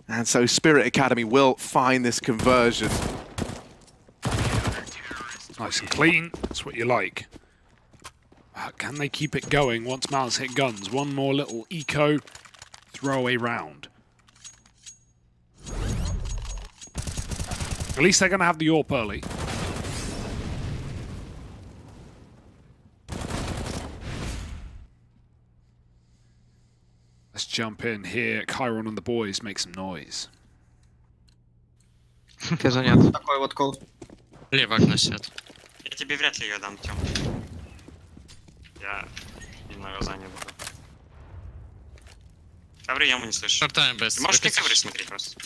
And so Spirit Academy will find this conversion. Nice and clean. That's what you like. Can they keep it going once MOUZ hit guns? One more little eco throwaway round. At least they're going to have the AWP early. Let's jump in here. Kyron and the boys make some noise. Такой вот кол. Лево окно сидят. Я тебе вряд ли ее дам, Тём. Я на глаза не буду. Ковры яму не слышу. Ты можешь не ковры смотреть просто.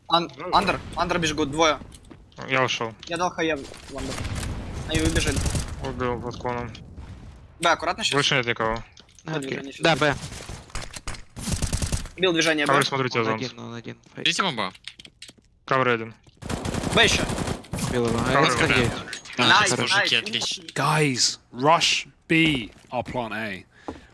Андер бежит, двое. Я ушел. Я дал хая в андер. Они выбежали. Убил под коном. Б, аккуратно сейчас. Больше нет никого. Да, Б. Бил движение, Б. Ковры смотрите, зон. Идите бомба. Ковры один. Б еще. Guys, rush B, our plan A.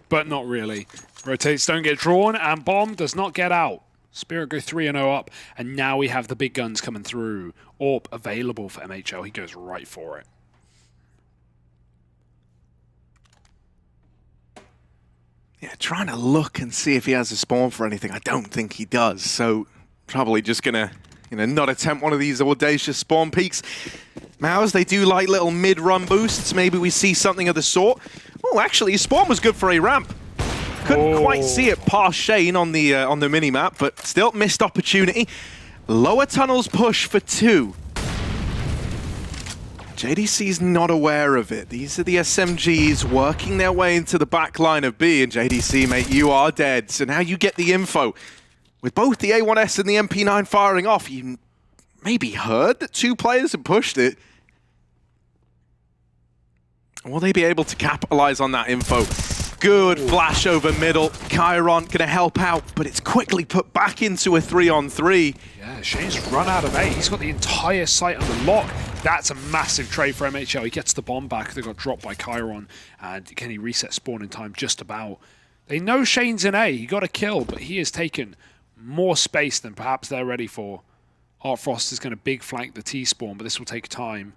But not really. Rotates don't get drawn, and bomb does not get out. Spirit go 3-0 up, and now we have the big guns coming through. AWP available for MHL. He goes right for it. Yeah, trying to look and see if he has a spawn for anything. I don't think he does, so probably just gonna, not attempt one of these audacious spawn peeks. MOUZ, they do like little mid-run boosts. Maybe we see something of the sort. Oh, actually, his spawn was good for a ramp. Couldn't quite see it past Shane on the mini-map, but still missed opportunity. Lower tunnels push for 2. JDC's not aware of it. These are the SMGs working their way into the back line of B, and JDC, mate, you are dead. So now you get the info. With both the A1S and the MP9 firing off, you maybe heard that 2 players had pushed it. Will they be able to capitalize on that info? Good flash over middle. Chiron gonna help out, but it's quickly put back into a 3-on-3. Yeah, Shane's run out of A. He's got the entire site under lock. That's a massive trade for MHL. He gets the bomb back. They got dropped by Chiron. And can he reset spawn in time? Just about. They know Shane's in A. He got a kill, but he has taken more space than perhaps they're ready for. Artfrost is going to big flank the T-spawn, but this will take time.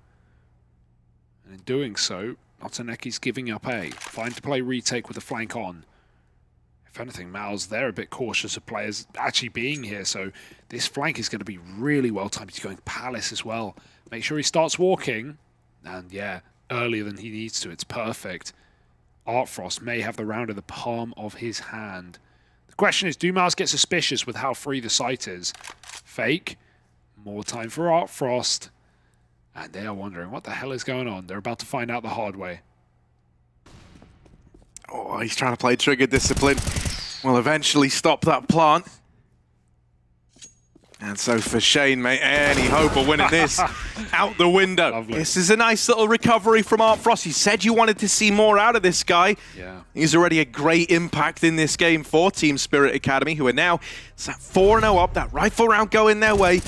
And in doing so, Altaneki's giving up A. Fine to play retake with the flank on. If anything, MOUZ, they're a bit cautious of players actually being here, so this flank is going to be really well timed. He's going Palace as well. Make sure he starts walking, and yeah, earlier than he needs to. It's perfect. Artfrost may have the round in the palm of his hand. The question is, do MOUZ get suspicious with how free the site is? Fake. More time for Artfrost. And they are wondering what the hell is going on. They're about to find out the hard way. Oh, he's trying to play trigger discipline. Will eventually stop that plant. And so for Shane, mate, any hope of winning this out the window. Lovely. This is a nice little recovery from Artfrost. You said you wanted to see more out of this guy. Yeah. He's already a great impact in this game for Team Spirit Academy, who are now 4-0 up. That rifle round going their way.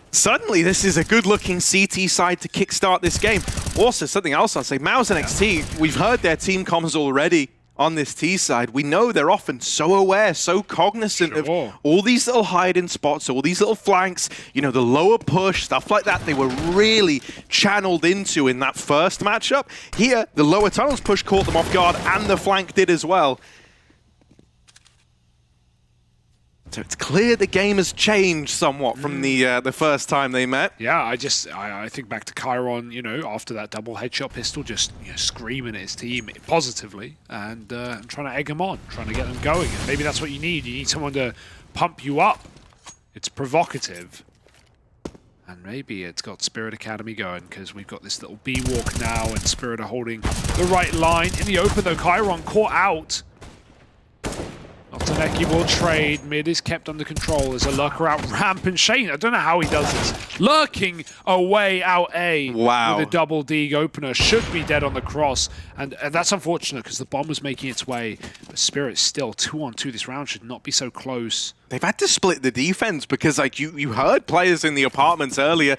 Suddenly, this is a good-looking CT side to kickstart this game. Also, something else I'll say, MOUZ NXT, we've heard their team comms already on this T side. We know they're often so aware, so cognizant of all these little hiding spots, all these little flanks, the lower push, stuff like that. They were really channeled into in that first matchup. Here, the lower tunnels push caught them off guard, and the flank did as well. So it's clear the game has changed somewhat from the first time they met. Yeah, I think back to Chiron, after that double headshot pistol, just screaming at his team positively and trying to egg them on, trying to get them going. And maybe that's what you need. You need someone to pump you up. It's provocative. And maybe it's got Spirit Academy going, because we've got this little B-walk now, and Spirit are holding the right line. In the open, though, Chiron caught out. Altaneki will trade. Mid is kept under control. There's a lurker out ramp, and Shane, I don't know how he does this. Lurking away out A. Wow. With a double dig opener. Should be dead on the cross. And that's unfortunate because the bomb was making its way. But Spirit still 2-on-2 this round. Should not be so close. They've had to split the defense because, you heard players in the apartments earlier.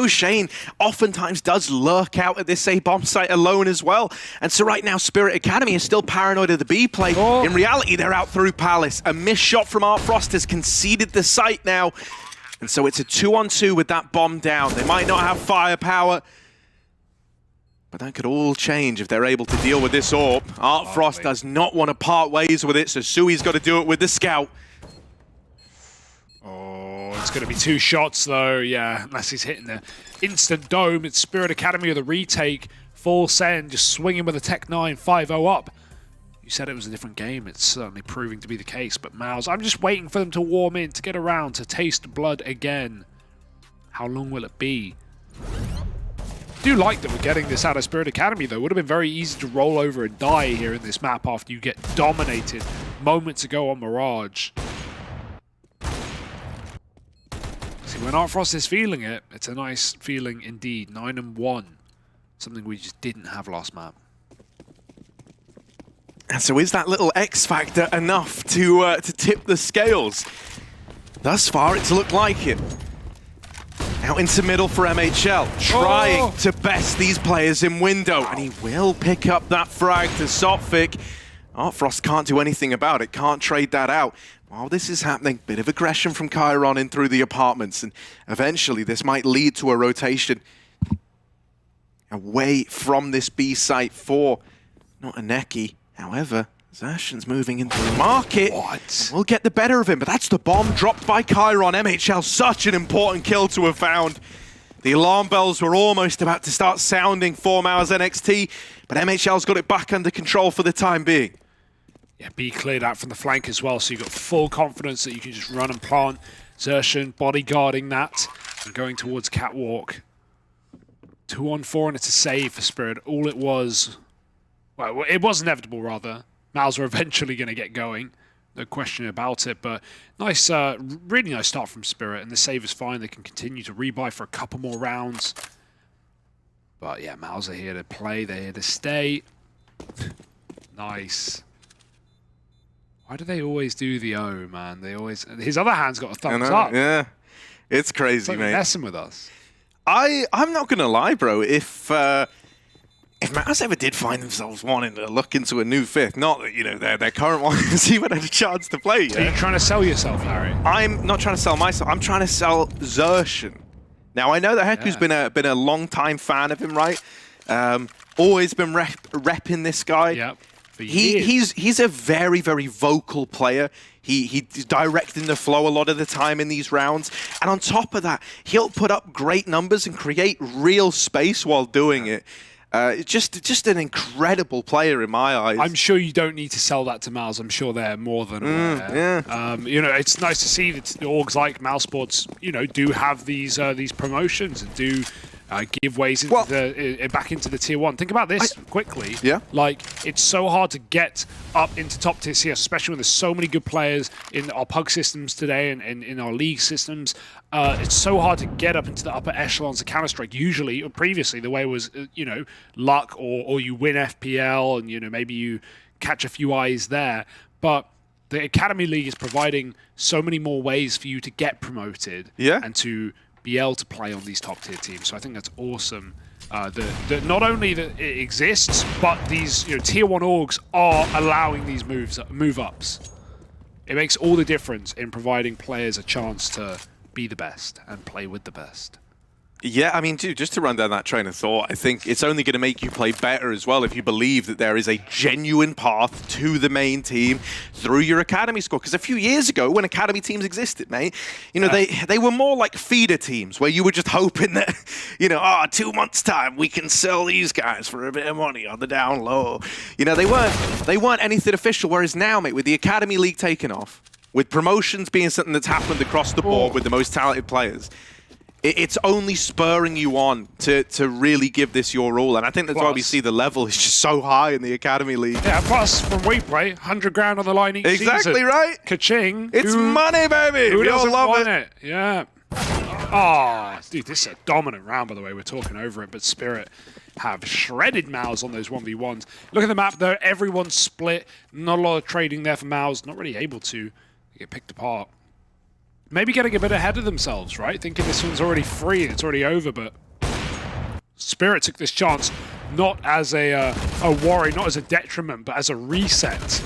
Shane oftentimes does lurk out at this A-bomb site alone as well. And so right now, Spirit Academy is still paranoid of the B play. Oh. In reality, they're out through Palace. A missed shot from Artfrost has conceded the site now. And so it's a 2-on-2 with that bomb down. They might not have firepower, but that could all change if they're able to deal with this AWP. Artfrost does not want to part ways with it, so Sui's got to do it with the scout. Oh, it's going to be 2 shots, though. Yeah, unless he's hitting the instant dome. It's Spirit Academy with a retake. Full send, just swinging with a Tech 9, 5-0 up. You said it was a different game. It's certainly proving to be the case. But MOUZ, I'm just waiting for them to warm in, to get around, to taste blood again. How long will it be? I do like that we're getting this out of Spirit Academy, though. It would have been very easy to roll over and die here in this map after you get dominated moments ago on Mirage. See, when Artfrost is feeling it, it's a nice feeling indeed. 9-1. Something we just didn't have last map. And so is that little X factor enough to tip the scales? Thus far, it's looked like it. Now into middle for MHL, trying to best these players in window. And he will pick up that frag to Sophic. Artfrost can't do anything about it, can't trade that out. While this is happening, bit of aggression from Chiron in through the apartments, and eventually this might lead to a rotation away from this B site for not Aneki. However, Xertion's moving into the market. What? We'll get the better of him, but that's the bomb dropped by Chiron. MHL, such an important kill to have found. The alarm bells were almost about to start sounding for MOUZ NXT, but MHL's got it back under control for the time being. Yeah, B cleared out from the flank as well, so you've got full confidence that you can just run and plant. Xertion bodyguarding that and going towards Catwalk. 2-on-4, and it's a save for Spirit. All it was... Well, it was inevitable, rather. MOUZ were eventually going to get going. No question about it, but nice, really nice start from Spirit, and the save is fine. They can continue to rebuy for a couple more rounds. But yeah, MOUZ are here to play. They're here to stay. Nice. Why do they always do the O, man? They always... His other hand's got a thumbs up. Yeah, it's crazy, it's like mate. Messing with us. I'm not gonna lie, bro. If MOUZ ever did find themselves wanting to look into a new fifth, not that, you know, their current one has even had a chance to play yet. Are you trying to sell yourself, Harry? I'm not trying to sell myself. I'm trying to sell Xertion. Now, I know that Heku's been a long-time fan of him, right? Always been repping this guy. Yep. He's a very, very vocal player. He's directing the flow a lot of the time in these rounds. And on top of that, he'll put up great numbers and create real space while doing it. Just an incredible player in my eyes. I'm sure you don't need to sell that to MOUZ. I'm sure they're more than aware. Yeah. You know, it's nice to see that the orgs like MOUZ Sports, you know, do have these promotions and do give ways into back into the tier 1. Think about this quickly. Yeah. Like, it's so hard to get up into top tier CS, especially when there's so many good players in our PUG systems today and in our league systems. It's so hard to get up into the upper echelons of Counter-Strike. Usually, or previously, the way was, you know, luck or you win FPL and, you know, maybe you catch a few eyes there. But the Academy League is providing so many more ways for you to get promoted and to be able to play on these top tier teams. So I think that's awesome. That not only that it exists, but these, you know, tier 1 orgs are allowing these move ups. It makes all the difference in providing players a chance to be the best and play with the best. Yeah, I mean, dude, just to run down that train of thought, I think it's only going to make you play better as well if you believe that there is a genuine path to the main team through your academy squad. Because a few years ago, when academy teams existed, mate, you know, they were more like feeder teams where you were just hoping that, you know, 2 months' time we can sell these guys for a bit of money on the down low. You know, they weren't anything official. Whereas now, mate, with the Academy League taking off, with promotions being something that's happened across the board with the most talented players, it's only spurring you on to really give this your all. And I think that's why we see the level is just so high in the Academy League. Yeah, plus from WePlay, 100 grand on the line each season. Exactly right. Ka-ching. It's money, baby. Who We all doesn't love want it. Yeah. Oh, dude, this is a dominant round, by the way. We're talking over it, but Spirit have shredded MOUZ on those 1v1s. Look at the map, though. Everyone's split. Not a lot of trading there for MOUZ. Not really able to get picked apart. Maybe getting a bit ahead of themselves, right? Thinking this one's already free, it's already over, but Spirit took this chance not as a worry, not as a detriment, but as a reset.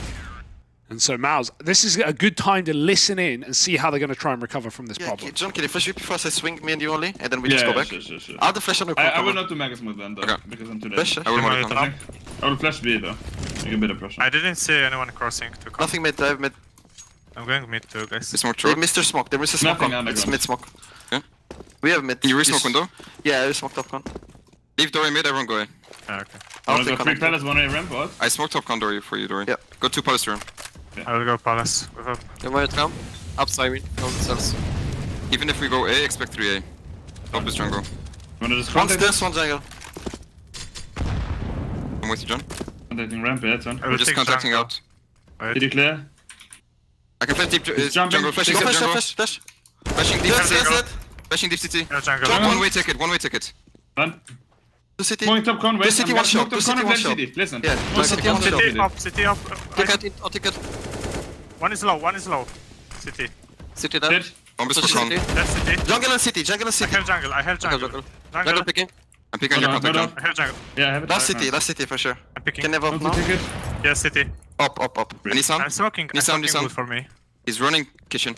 And so MOUZ, this is a good time to listen in and see how they're going to try and recover from this problem. John, can you flash VP first? I swing me and you only, and then we just go back. Sure. I'll flash on the I will not do Mega Smooth then, though, because I'm too late. Flash? I will flash B, though. Make a bit of pressure. I didn't see anyone crossing to come. Nothing mid, dive mid. I'm going mid too, guys. They missed their smoke. There is a smoke on. It's mid smoke. Yeah. We have mid. Can you re-smoke window? Yeah, I smoked top con. Leave Dory mid, everyone go in. Ah, okay. I will go 3 palace, 1 A ramp, what? I smoked top con Dory for you, Dory. Yeah. Go 2 palace room. I will go palace. With up. They might come. Upside me. Go themselves. Even if we go A, expect 3A. Top is jungle. Wanna just One stairs, one jungle. I'm with you, John. Contacting ramp, yeah, John. We're just contacting out. Did you clear? I can flash deep jungle. Flashing deep jungle. Flashing deep CT. Flashing deep CT. One-way ticket. Run. To city. Going top con, wait. To city one shot. To city one shot. Listen. Yeah. To city one shot. City up. Ticket. One is low. City. City dead. Bomb is for con. That's city. Jungle and city. I have jungle. Jungle picking. I'm picking your contact, John. I have jungle. Yeah, I have it. Last city for sure. I'm picking. Can never up now. Yeah, city. Up. Nissan? I'm smoking. Nissan. Good for me. He's running kitchen.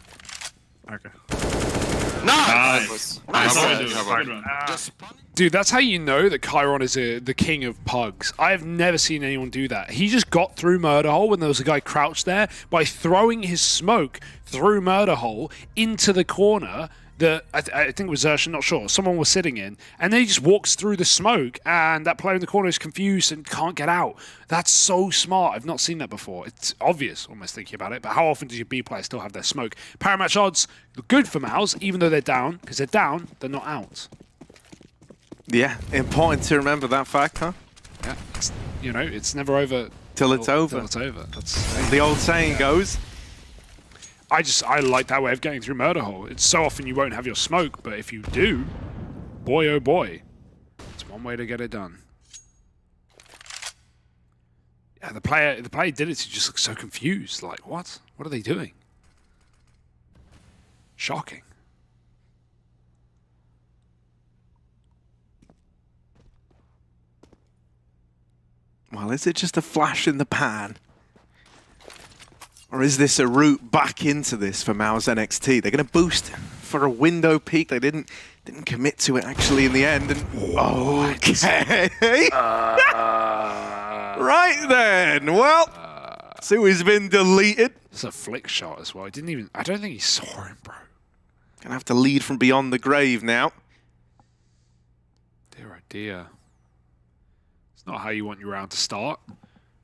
Okay. Nice! Dude, that's how you know that Chiron is the king of pugs. I have never seen anyone do that. He just got through Murder Hole when there was a guy crouched there by throwing his smoke through Murder Hole into the corner that I think it was Zersh, not sure, someone was sitting in, and then he just walks through the smoke, and that player in the corner is confused and can't get out. That's so smart. I've not seen that before. It's obvious, almost thinking about it, but how often does your B player still have their smoke? Paramatch odds look good for MOUZ, even though they're down, because they're down, they're not out. Yeah, important to remember that fact, huh? Yeah, you know, it's never over till it's over. Till it's over. That's the old saying goes. I like that way of getting through Murder Hole. It's so often you won't have your smoke, but if you do, boy oh boy, it's one way to get it done. Yeah, the player did it to just look so confused. Like, what? What are they doing? Shocking. Well, is it just a flash in the pan? Or is this a route back into this for MOUZ NXT? They're going to boost for a window peak. They didn't commit to it actually in the end. And okay, right then. Well, Sui's been deleted. It's a flick shot as well. I don't think he saw him, bro. Gonna have to lead from beyond the grave now. Dear oh dear. It's not how you want your round to start.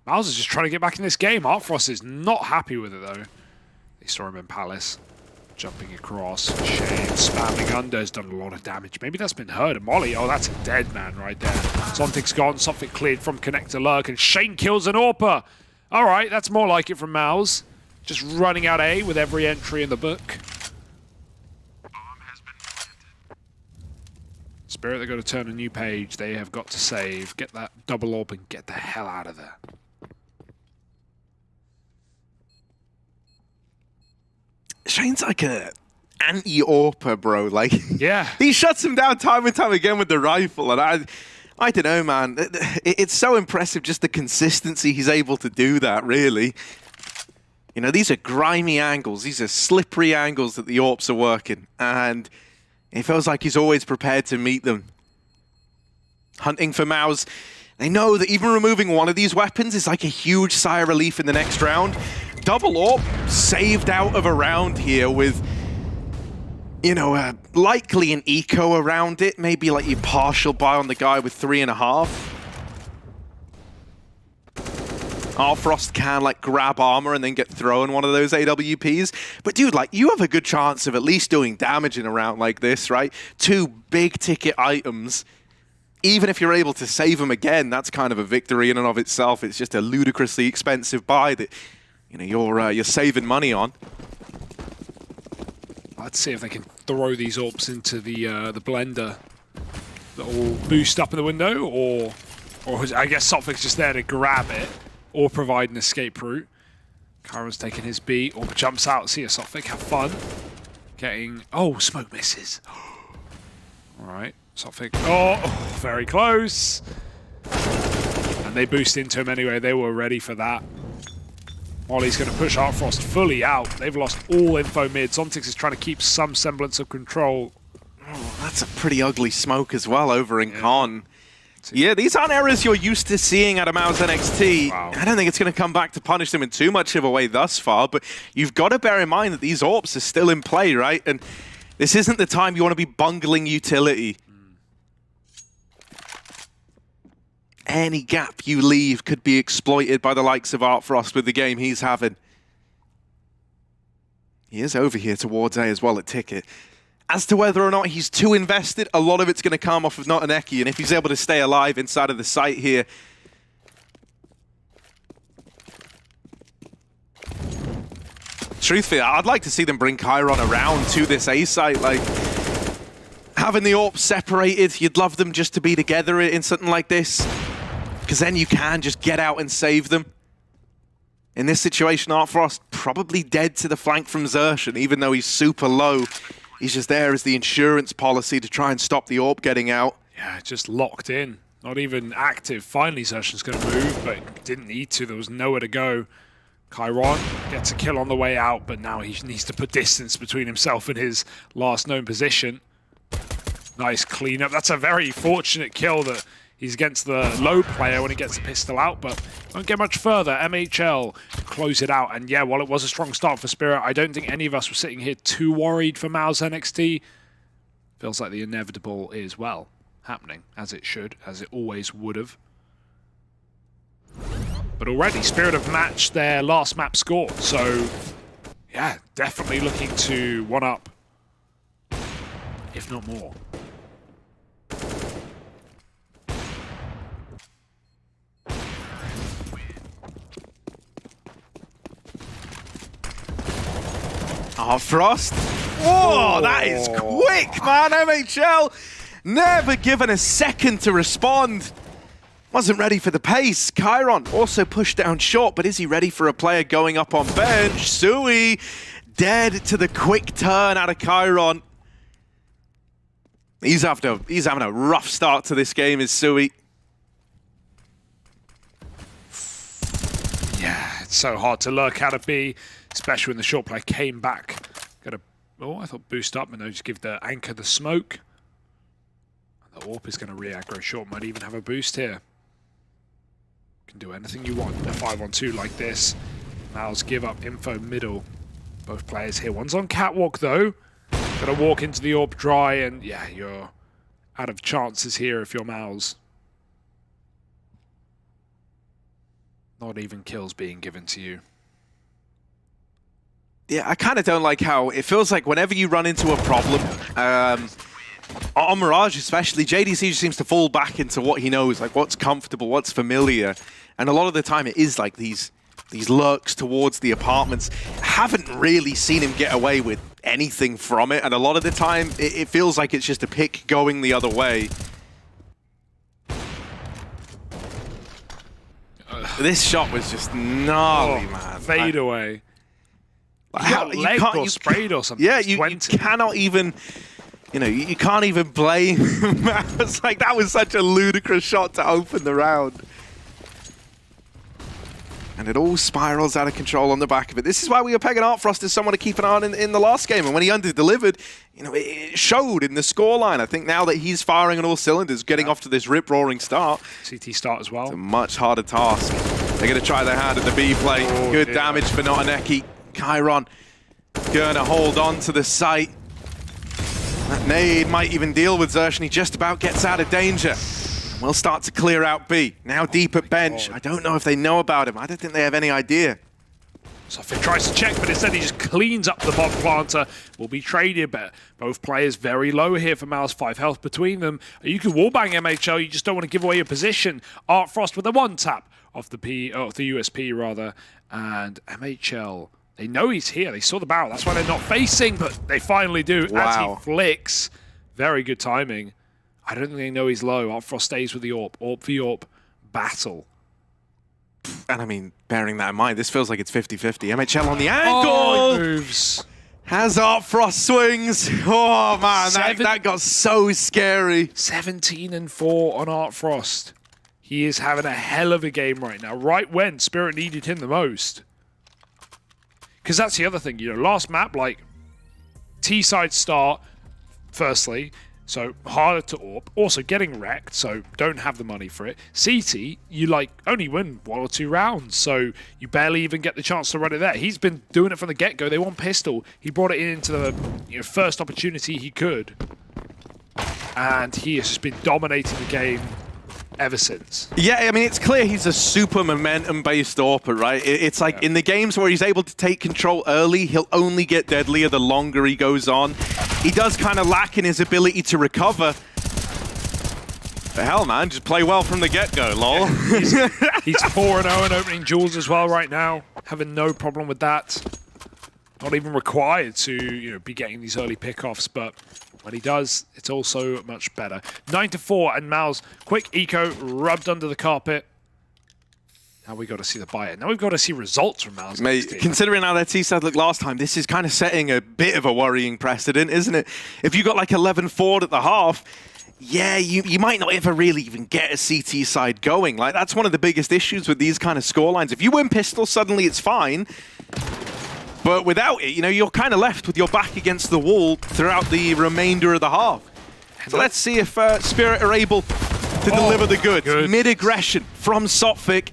MOUZ is just trying to get back in this game. Artfrost is not happy with it, though. They saw him in Palace. Jumping across. Shane spamming under has done a lot of damage. Maybe that's been heard. And Molly, oh, that's a dead man right there. Zontic's gone. Something cleared from Connector Lurk. And Shane kills an AWPer. All right, that's more like it from MOUZ. Just running out A with every entry in the book. Spirit, they've got to turn a new page. They have got to save. Get that double orb and get the hell out of there. Shane's like a anti-AWPer, bro. Like, yeah, he shuts him down time and time again with the rifle, and I don't know, man. It's so impressive just the consistency he's able to do that. Really, you know, these are grimy angles, these are slippery angles that the AWPs are working, and it feels like he's always prepared to meet them. Hunting for MOUZ. They know that even removing one of these weapons is like a huge sigh of relief in the next round. Double AWP saved out of a round here with, you know, likely an eco around it. Maybe like your partial buy on the guy with 3.5. Artfrost can like grab armor and then get thrown one of those AWPs. But dude, like, you have a good chance of at least doing damage in a round like this, right? 2 big ticket items. Even if you're able to save them again, that's kind of a victory in and of itself. It's just a ludicrously expensive buy that, you know, you're saving money on. Let's see if they can throw these AWPs into the blender that will boost up in the window, or I guess Sophick's just there to grab it or provide an escape route. Chiron's taking his beat, or jumps out. See a Sophick, have fun. Getting, oh, smoke misses. All right, Sophick, oh, very close. And they boost into him anyway. They were ready for that. Molly's going to push Artfrost fully out. They've lost all info mid. Zontix is trying to keep some semblance of control. Oh, that's a pretty ugly smoke as well over in Con. Yeah, these aren't errors you're used to seeing out of MOUZ NXT. Wow. I don't think it's going to come back to punish them in too much of a way thus far, but you've got to bear in mind that these AWPs are still in play, right? And this isn't the time you want to be bungling utility. Any gap you leave could be exploited by the likes of Artfrost with the game he's having. He is over here towards A as well at Ticket. As to whether or not he's too invested, a lot of it's going to come off of not an Eki, and if he's able to stay alive inside of the site here. Truthfully, I'd like to see them bring Chiron around to this A site. Like, having the AWPs separated, you'd love them just to be together in something like this, because then you can just get out and save them. In this situation, Artfrost probably dead to the flank from Zersh, and even though he's super low, he's just there as the insurance policy to try and stop the AWP getting out. Yeah, just locked in. Not even active. Finally, Zersh's going to move, but didn't need to. There was nowhere to go. Chiron gets a kill on the way out, but now he needs to put distance between himself and his last known position. Nice cleanup. That's a very fortunate kill that he's against the low player when he gets the pistol out, but won't get much further. MHL close it out. And yeah, while it was a strong start for Spirit, I don't think any of us were sitting here too worried for MOUZ NXT. Feels like the inevitable is, well, happening as it should, as it always would have. But already, Spirit have matched their last map score, so yeah, definitely looking to one up, if not more. Oh, Frost. Whoa, that is quick, man. MHL never given a second to respond. Wasn't ready for the pace. Chiron also pushed down short, but is he ready for a player going up on bench? Sui dead to the quick turn out of Chiron. He's having a rough start to this game, is Sui. Yeah, it's so hard to look at a B, especially when the short player came back. Got a, oh, I thought boost up, and no, just give the anchor the smoke. The AWP is going to re-aggro short, might even have a boost here. Can do anything you want in a 5-on-2 like this. MOUZ give up info middle. Both players here. One's on catwalk though. Gotta walk into the AWP dry, and yeah, you're out of chances here if you're MOUZ. Not even kills being given to you. Yeah, I kind of don't like how it feels like whenever you run into a problem, on Mirage especially, JDC just seems to fall back into what he knows, like what's comfortable, what's familiar. And a lot of the time it is like these lurks towards the apartments. Haven't really seen him get away with anything from it, and a lot of the time it feels like it's just a pick going the other way. This shot was just gnarly, man. Fade away. You can't sprayed or something. Yeah, you cannot even, you know, you can't even blame MOUZ. Like, that was such a ludicrous shot to open the round. And it all spirals out of control on the back of it. This is why we were pegging Artfrost as someone to keep an eye on in the last game. And when he under-delivered, you know, it showed in the scoreline. I think now that he's firing on all cylinders, getting off to this rip-roaring start. CT start as well. It's a much harder task. They're going to try their hand at the B play. Good damage for Notaneki. Chiron going to hold on to the site. That nade might even deal with Zersh, and he just about gets out of danger. We'll start to clear out B. Now deep at bench. I don't know if they know about him. I don't think they have any idea. Sofia tries to check, but instead he just cleans up the bomb planter. Will be traded, but both players very low here for MOUZ. 5 health between them. You can wallbang MHL, you just don't want to give away your position. Artfrost with a one tap off the USP rather, and MHL, they know he's here. They saw the barrel. That's why they're not facing, but they finally do. Wow. As he flicks. Very good timing. I don't think they know he's low. Artfrost stays with the AWP. AWP v AWP battle. And I mean, bearing that in mind, this feels like it's 50-50. MHL on the angle! Oh, moves. Has Artfrost swings. Oh, man, that got so scary. 17-4 on Artfrost. He is having a hell of a game right now, right when Spirit needed him the most. Because that's the other thing, you know, last map, like, T-side start, firstly, so harder to AWP, also getting wrecked, so don't have the money for it. CT, you like only win 1 or 2 rounds, so you barely even get the chance to run it there. He's been doing it from the get-go. They want pistol. He brought it into the first opportunity he could, and he has just been dominating the game ever since. Yeah, I mean, it's clear he's a super momentum-based AWPer, right? It's like in the games where he's able to take control early, he'll only get deadlier the longer he goes on. He does kind of lack in his ability to recover. The hell, man, just play well from the get-go, lol. Yeah, he's 4-0 and opening duels as well right now. Having no problem with that. Not even required to, be getting these early pickoffs, but when he does, it's also much better. 9-4, and MOUZ, quick eco, rubbed under the carpet. Now we got to see the buy-in. Now we've got to see results from MOUZ. Mate, considering how their T-side looked last time, this is kind of setting a bit of a worrying precedent, isn't it? If you got like 11-4 at the half, yeah, you might not ever really even get a CT side going. Like, that's one of the biggest issues with these kind of scorelines. If you win pistol, suddenly it's fine. But without it, you know, you're kind of left with your back against the wall throughout the remainder of the half. So let's see if Spirit are able to deliver the goods. Mid-aggression from Sotfik.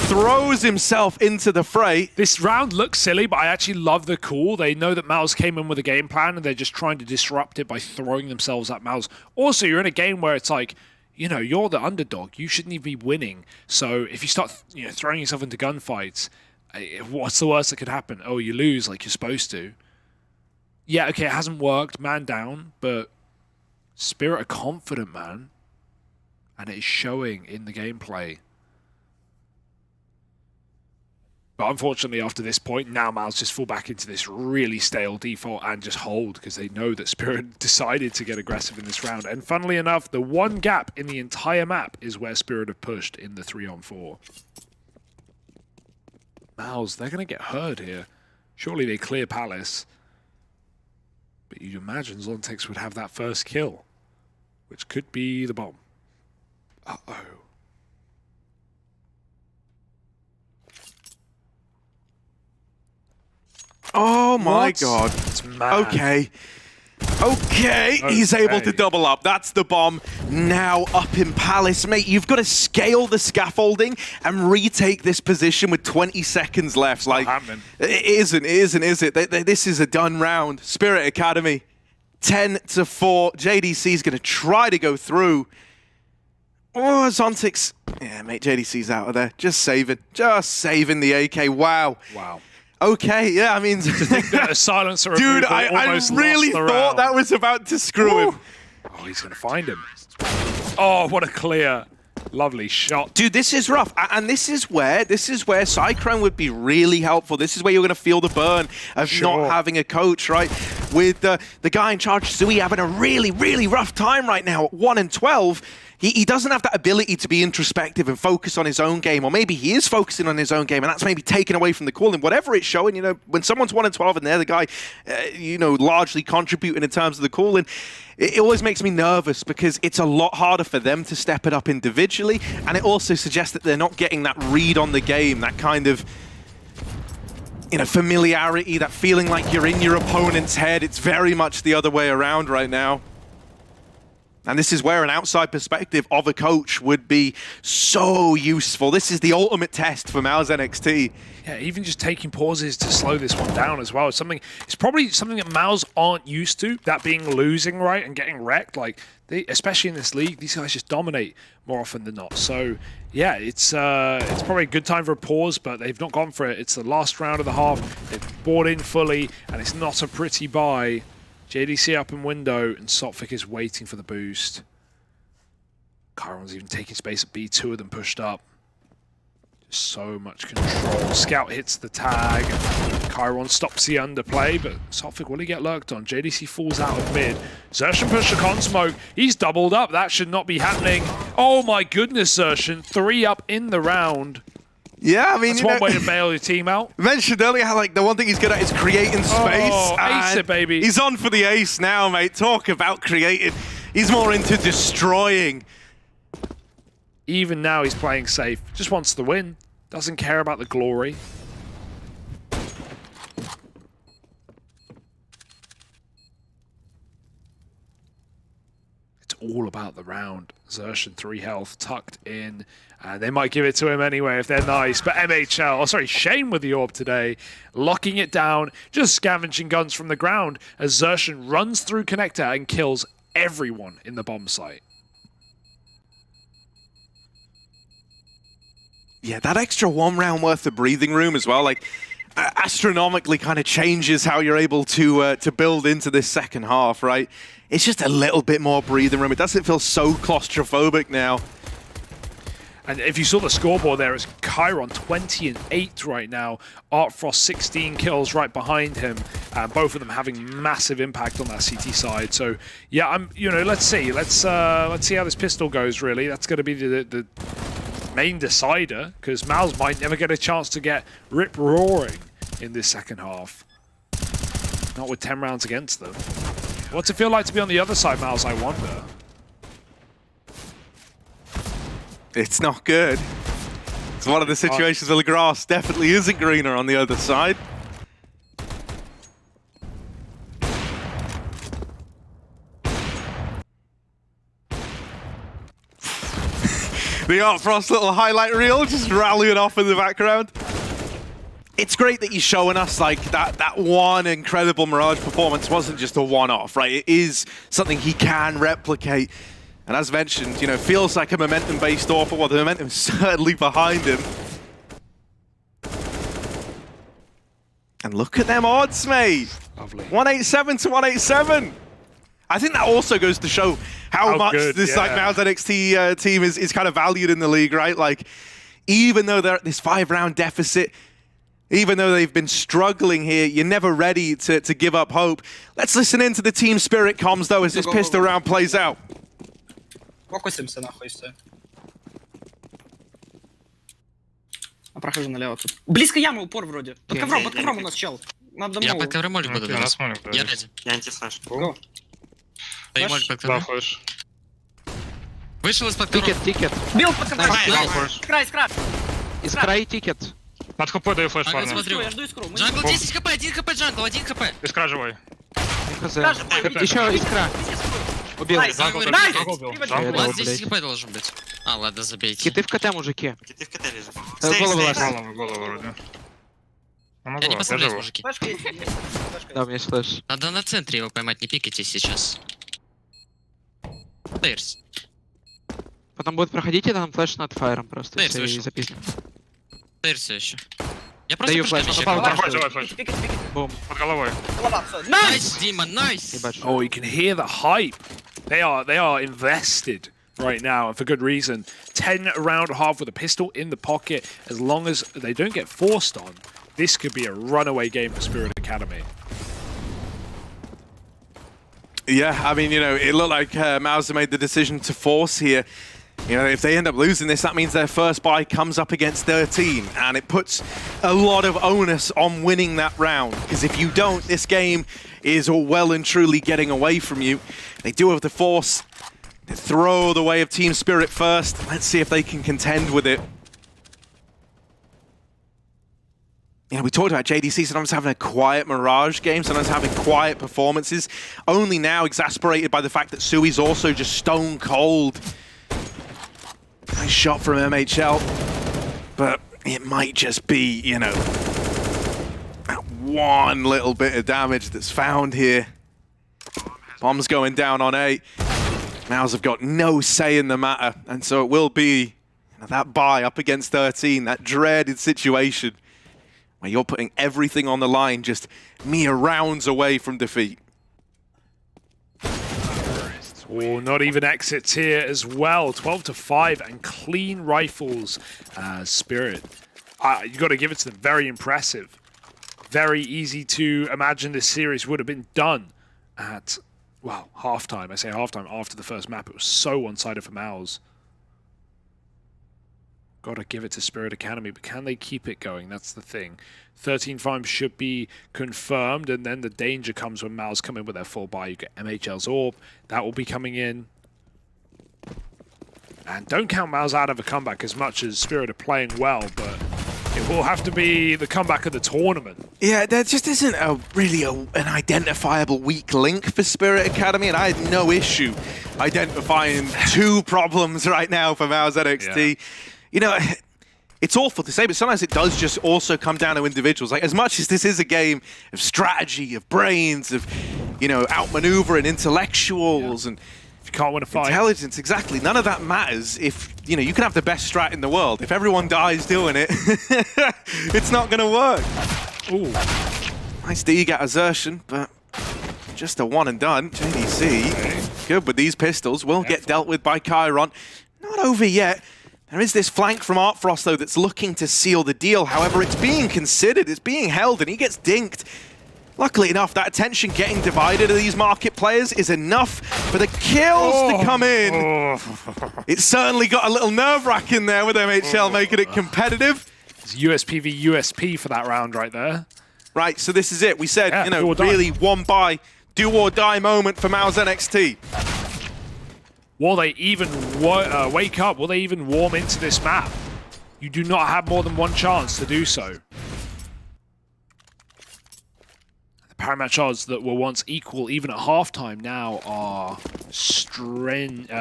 Throws himself into the fray. This round looks silly, but I actually love the call. They know that MOUZ came in with a game plan, and they're just trying to disrupt it by throwing themselves at MOUZ. Also, you're in a game where it's like, you know, you're the underdog. You shouldn't even be winning. So if you start, you know, throwing yourself into gunfights, what's the worst that could happen? Oh, you lose like you're supposed to. Yeah, okay, it hasn't worked, man down, but Spirit are confident, man. And it is showing in the gameplay. But unfortunately, after this point, now MOUZ just fall back into this really stale default and just hold because they know that Spirit decided to get aggressive in this round. And funnily enough, the one gap in the entire map is where Spirit have pushed in the 3-on-4. MOUZ, they're going to get heard here. Surely they clear Palace. But you'd imagine Zontex would have that first kill, which could be the bomb. Uh-oh. Oh my What? god. It's mad. Okay, he's able to double up. That's the bomb. Now up in Palace. Mate, you've got to scale the scaffolding and retake this position with 20 seconds left. It's like, not happening. it isn't, is it? This is a done round. Spirit Academy, 10-4. JDC's going to try to go through. Oh, Zontix. Yeah, mate, JDC's out of there. Just saving the AK. Wow. Wow. Okay, yeah, I mean... To think that a silencer Dude, removal I almost really lost the thought round. that was about to screw him. Oh, he's going to find him. Oh, what a clear, lovely shot. Dude, this is rough. And this is where Cyclone would be really helpful. This is where you're going to feel the burn of not having a coach, right? With the guy in charge, Sui, having a really, really rough time right now at 1-12. He doesn't have that ability to be introspective and focus on his own game, or maybe he is focusing on his own game, and that's maybe taken away from the calling. Whatever it's showing, you know, when someone's 1-12 and they're the guy, you know, largely contributing in terms of the calling, it always makes me nervous because it's a lot harder for them to step it up individually, and it also suggests that they're not getting that read on the game, that kind of, you know, familiarity, that feeling like you're in your opponent's head. It's very much the other way around right now. And this is where an outside perspective of a coach would be so useful. This is the ultimate test for MOUZ NXT. Yeah, even just taking pauses to slow this one down as well. It's probably something that MOUZ aren't used to, that being losing, right, and getting wrecked. Like, especially in this league, these guys just dominate more often than not. So, yeah, it's probably a good time for a pause, but they've not gone for it. It's the last round of the half. They've bought in fully, and it's not a pretty buy. JDC up in window, and Sotfik is waiting for the boost. Chiron's even taking space at B, 2 of them pushed up. Just so much control. Scout hits the tag. Chiron stops the underplay, but Sotfik, will he get lurked on? JDC falls out of mid. Xerxon pushed the con smoke. He's doubled up. That should not be happening. Oh my goodness, Xerxon. 3 up in the round. Yeah, I mean, that's one way to bail your team out. Mentioned earlier how, like, the one thing he's good at is creating space. Oh, ace it, baby. He's on for the ace now, mate. Talk about creating. He's more into destroying. Even now, he's playing safe. Just wants the win. Doesn't care about the glory. It's all about the round. Xerxon 3 health, tucked in. And they might give it to him anyway if they're nice. But Shane with the orb today, locking it down, just scavenging guns from the ground as Xerxon runs through connector and kills everyone in the bomb site. Yeah, that extra 1 round worth of breathing room as well, like, astronomically kind of changes how you're able to build into this second half, right? It's just a little bit more breathing room. It doesn't feel so claustrophobic now. And if you saw the scoreboard there, it's Chiron 20 and 8 right now. Artfrost 16 kills right behind him. Both of them having massive impact on that CT side. So yeah, let's see how this pistol goes. Really, that's going to be the main decider because MOUZ might never get a chance to get rip roaring in this second half. Not with 10 rounds against them. What's it feel like to be on the other side, MOUZ? I wonder. It's not good. It's one of the situations where the grass definitely isn't greener on the other side. The Art Frost little highlight reel just rallying off in the background. It's great that you're showing us like that one incredible Mirage performance wasn't just a one-off, right? It is something he can replicate. And as mentioned, you know, feels like a momentum-based offer. Well, the momentum's certainly behind him. And look at them odds, mate. Lovely. 187 to 187. I think that also goes to show how much good, this like MOUZ NXT team is kind of valued in the league, right? Like, even though they're at this 5-round deficit, even though they've been struggling here, you're never ready to give up hope. Let's listen into the team spirit comms, though, as this pistol round plays out. Фокусимся нахуй все. А прохожу налево тут. Близко яма, упор вроде. Под ковром у нас чел. Надо Я под ковром молик буду. Я реди. Я антифлэш. Дай молик под ковром. Вышел из-под ковром. Тикет. Бил под ковром. Скрай. Из края тикет. Под хп даю флеш, парни. Я жду искру. Джангл 10 хп, 1 хп джангл, 1 хп. Искра живой. Еще искра. Убил. У вас 10 хп должен быть. А, ладно, забейте. Киты в КТ, мужики. Киты в КТ лежат. Голову вроде. Я не посмотрел, мужики. Да, у меня есть флеш. Надо на центре его поймать, не пикайте сейчас. Стейрс. Потом будет проходить, и там флеш над фаером просто. Стейрс вышел. Запиздим. Стейрс все еще. Я просто Даю флеш. Бум. Под головой. Nice, Demon, nice. Oh, you can hear the hype. They are invested right now, and for good reason. 10 round half with a pistol in the pocket. As long as they don't get forced on, this could be a runaway game for Spirit Academy. Yeah, I mean, you know, it looked like MOUZ made the decision to force here. You know, if they end up losing this, that means their first buy comes up against 13, and it puts a lot of onus on winning that round. Because if you don't, this game is well and truly getting away from you. They do have the force. They throw the way of Team Spirit first. Let's see if they can contend with it. You know, we talked about JDC sometimes having a quiet Mirage game, sometimes having quiet performances. Only now exasperated by the fact that Sui's also just stone cold. Nice shot from MHL, but it might just be, you know, that one little bit of damage that's found here. Bomb's going down on A. MOUZ have got no say in the matter, and so it will be, you know, that buy up against 13, that dreaded situation where you're putting everything on the line, just mere rounds away from defeat. Oh, not even exits here as well. 12-5 and clean rifles. Spirit. You got to give it to them. Very impressive. Very easy to imagine this series would have been done at, well, halftime. I say halftime after the first map. It was so one-sided for MOUZ. Got to give it to Spirit Academy, but can they keep it going? That's the thing. 13 farms should be confirmed, and then the danger comes when MOUZ come in with their full buy. You get MHL's Orb. That will be coming in. And don't count MOUZ out of a comeback as much as Spirit are playing well, but it will have to be the comeback of the tournament. Yeah, there just isn't really an identifiable weak link for Spirit Academy, and I had no issue identifying two problems right now for MOUZ NXT. Yeah. You know, it's awful to say, but sometimes it does just also come down to individuals. Like, as much as this is a game of strategy, of brains, of, you know, outmaneuvering intellectuals and if you can't win a fight, intelligence, exactly. None of that matters if, you know, you can have the best strat in the world. If everyone dies doing it, it's not going to work. Ooh. Nice D-Gat assertion, but just a one and done. JDC, good with these pistols, will get dealt with by Chiron. Not over yet. There is this flank from Art Frost, though, that's looking to seal the deal. However, it's being considered, it's being held, and he gets dinked. Luckily enough, that attention getting divided of these market players is enough for the kills to come in. It certainly got a little nerve-wracking there with MHL making it competitive. It's USP v USP for that round right there. Right, so this is it. We said, you know, really one buy, do or die moment for MOUZ NXT. Will they even wake up? Will they even warm into this map? You do not have more than one chance to do so. The Paramatch odds that were once equal even at halftime now are stretched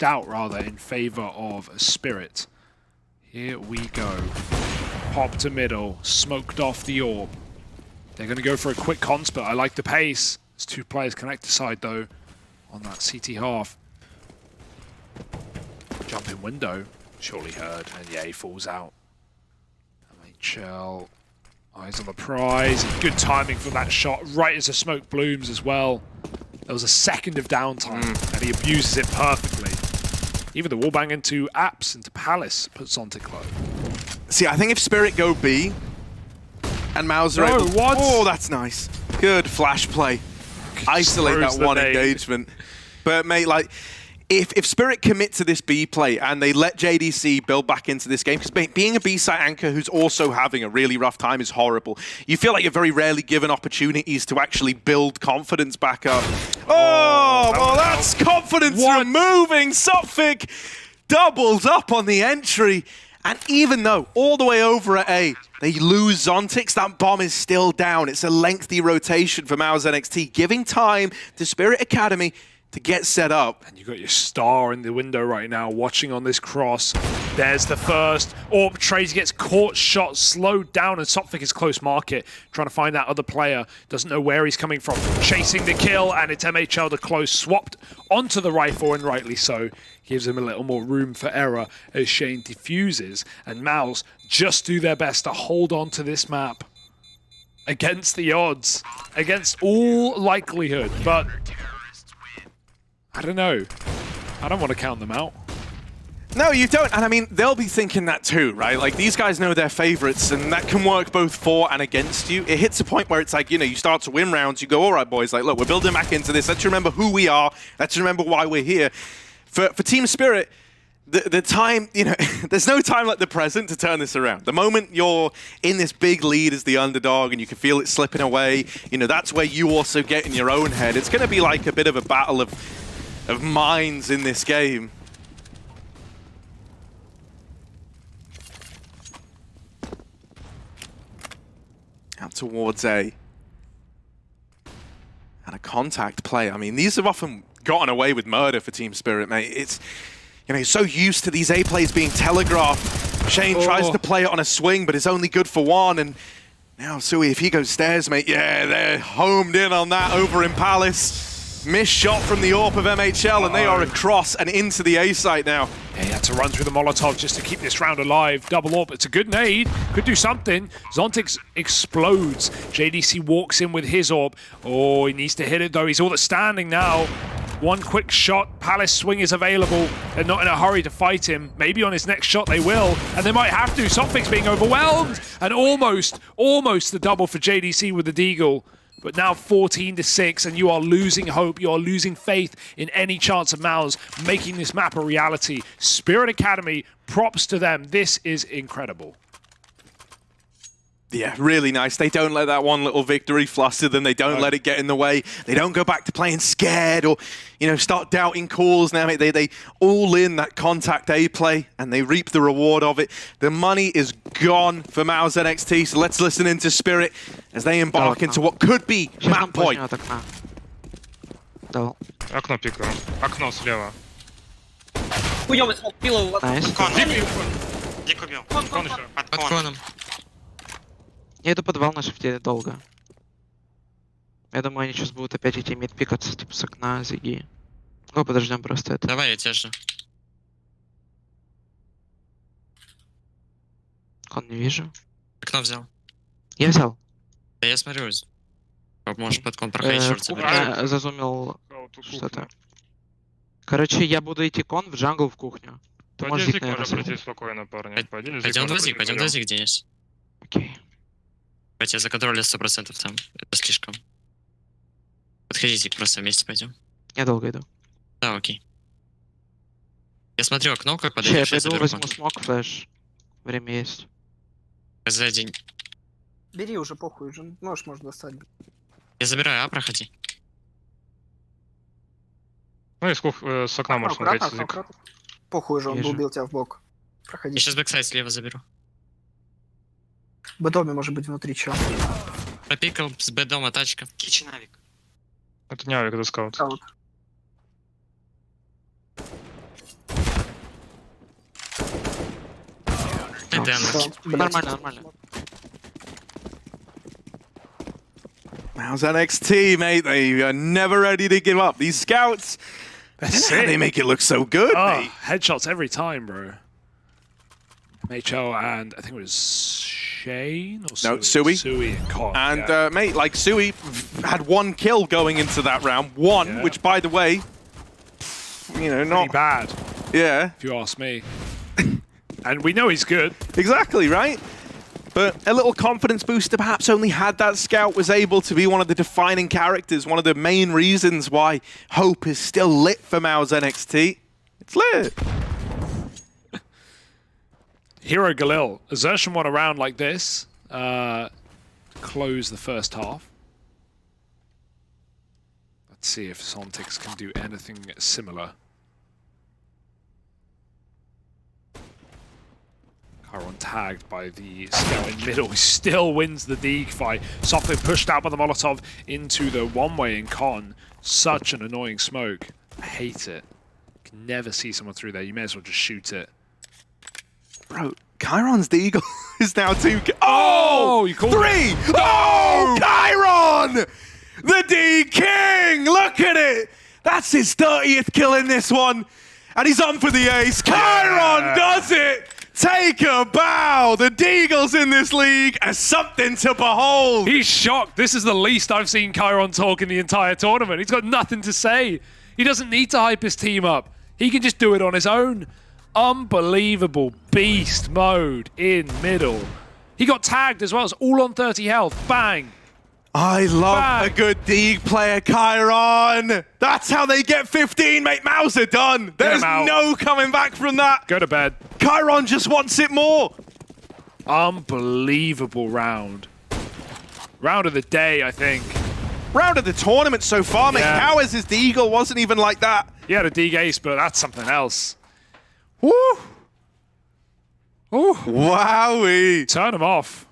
out rather in favor of Spirit. Here we go. Pop to middle, smoked off the orb. They're going to go for a quick consp. I like the pace. There's two players connected side though on that CT half. Jump in window, surely heard, and yeah, he falls out. MHL, eyes on the prize. Good timing for that shot, right as the smoke blooms as well. There was a second of downtime, and he abuses it perfectly. Even the wallbang into Apps, into Palace, puts on to close. See, I think if Spirit go B, and MOUZ are able... what? Oh, that's nice. Good flash play. Isolate that one engagement. But mate, like, if Spirit commit to this B play and they let JDC build back into this game, because being a B site anchor who's also having a really rough time is horrible. You feel like you're very rarely given opportunities to actually build confidence back up. Oh, well, that's confidence removing. Sophic doubles up on the entry. And even though all the way over at A, they lose Zontix, that bomb is still down. It's a lengthy rotation for MOUZ NXT, giving time to Spirit Academy to get set up. And you got your star in the window right now, watching on this cross. There's the first. Orb Trace gets caught, shot, slowed down, and Sophic is close market, trying to find that other player. Doesn't know where he's coming from. Chasing the kill, and it's MHL to close, swapped onto the rifle, and rightly so. Gives him a little more room for error as Shane defuses, and MOUZ just do their best to hold on to this map against the odds, against all likelihood, but I don't know. I don't want to count them out. No, you don't. And I mean, they'll be thinking that too, right? Like, these guys know their favorites, and that can work both for and against you. It hits a point where it's like, you know, you start to win rounds, you go, all right, boys, like, look, we're building back into this. Let's remember who we are. Let's remember why we're here. For Team Spirit, the time, you know, there's no time like the present to turn this around. The moment you're in this big lead as the underdog and you can feel it slipping away, you know, that's where you also get in your own head. It's going to be like a bit of a battle of minds in this game. Out towards A. And a contact play. I mean, these have often gotten away with murder for Team Spirit, mate. It's, you know, you're so used to these A plays being telegraphed. Shane tries to play it on a swing, but it's only good for one. And now Sui, if he goes stairs, mate, yeah, they're homed in on that over in Palace. Missed shot from the AWP of MHL, and they are across and into the A site now. Yeah, he had to run through the Molotov just to keep this round alive. Double AWP, it's a good nade. Could do something. Zontix explodes. JDC walks in with his AWP. Oh, he needs to hit it though. He's all that's standing now. One quick shot. Palace swing is available. They're not in a hurry to fight him. Maybe on his next shot they will, and they might have to. Sophic's being overwhelmed, and almost the double for JDC with the Deagle. But now 14-6, and you are losing hope. You are losing faith in any chance of MOUZ making this map a reality. Spirit Academy, props to them. This is incredible. Yeah, really nice. They don't let that one little victory fluster them. They don't let it get in the way. They don't go back to playing scared or, you know, start doubting calls. Now they all in that contact A play, and they reap the reward of it. The money is gone for MOUZ NXT, so let's listen into Spirit as they embark into what could be map point. Окно пикало. Окно слева. Хуёвый смог, пилу. Дико бил. Кон еще. Под коном. Я иду подвал на шифте долго. Я думаю, они сейчас будут опять идти мид пикаться, типа с окна, зиги. Ну, подождем просто это. Давай, я тебя жду. Кон не вижу. Окно взял. Я взял. Да я смотрю. Можешь под кон проходить, черт забери. Я зазумил что-то. Короче, я буду идти кон в джангл в кухню. Ты можешь зиг, наверное, пройти спокойно, парни. Пойдем до зиг, Денис. Окей. Я тебя законтролю 100% там. Это слишком. Подходите, просто вместе пойдем. Я долго иду. Да, окей. Я смотрю окно, как подойдешь. Я пойду возьму смок, флэш. Время есть. Сзади. Бери уже, похуй, уже можешь достать. Я забираю, проходи. Ну и с окна можешь смотреть. Похуй же, он бы убил тебя в бок. Проходи. Я сейчас бэксайд слева заберу. Б-доме может быть внутри чё. Пропикал с Б-дома тачка. Kitchen Avik. Это не авик, это скаут. Нормально, нормально. MOUZ NXT, mate, they are never ready to give up. These scouts, they make it look so good, mate. Headshots every time, bro. HL and I think it was Shane or No, Sui. Sui and Con. And, mate, like, Sui had 1 kill going into that round. 1, which, by the way, you know, not... Pretty bad. Yeah. If you ask me. And we know he's good. Exactly, right? But a little confidence booster perhaps only had that scout was able to be one of the defining characters, one of the main reasons why hope is still lit for MOUZ NXT. It's lit. Hero Galil, Azertion won a round like this, close the first half. Let's see if Sontics can do anything similar. Chiron tagged by the scout in middle. He still wins the Deeg fight. Softly pushed out by the Molotov into the one-way in Con. Such an annoying smoke. I hate it. Can never see someone through there. You may as well just shoot it. Bro, Chiron's Deagle is now 2. Oh! You called 3! it. Oh! Chiron! The Deeg King! Look at it! That's his 30th kill in this one. And he's on for the ace. Chiron does it! Take a bow! The Deagles in this league are something to behold! He's shocked. This is the least I've seen Chiron talk in the entire tournament. He's got nothing to say. He doesn't need to hype his team up. He can just do it on his own. Unbelievable beast mode in middle. He got tagged as well. It's all on 30 health. Bang. I love a good Deeg player, Chiron. That's how they get 15, mate. MOUZ are done. There's no coming back from that. Go to bed. Chiron just wants it more. Unbelievable round. Round of the day, I think. Round of the tournament so far, mate. How is his Deagle? Wasn't even like that. He had a Deeg ace, but that's something else. Woo! Ooh. Wowee. Turn him off.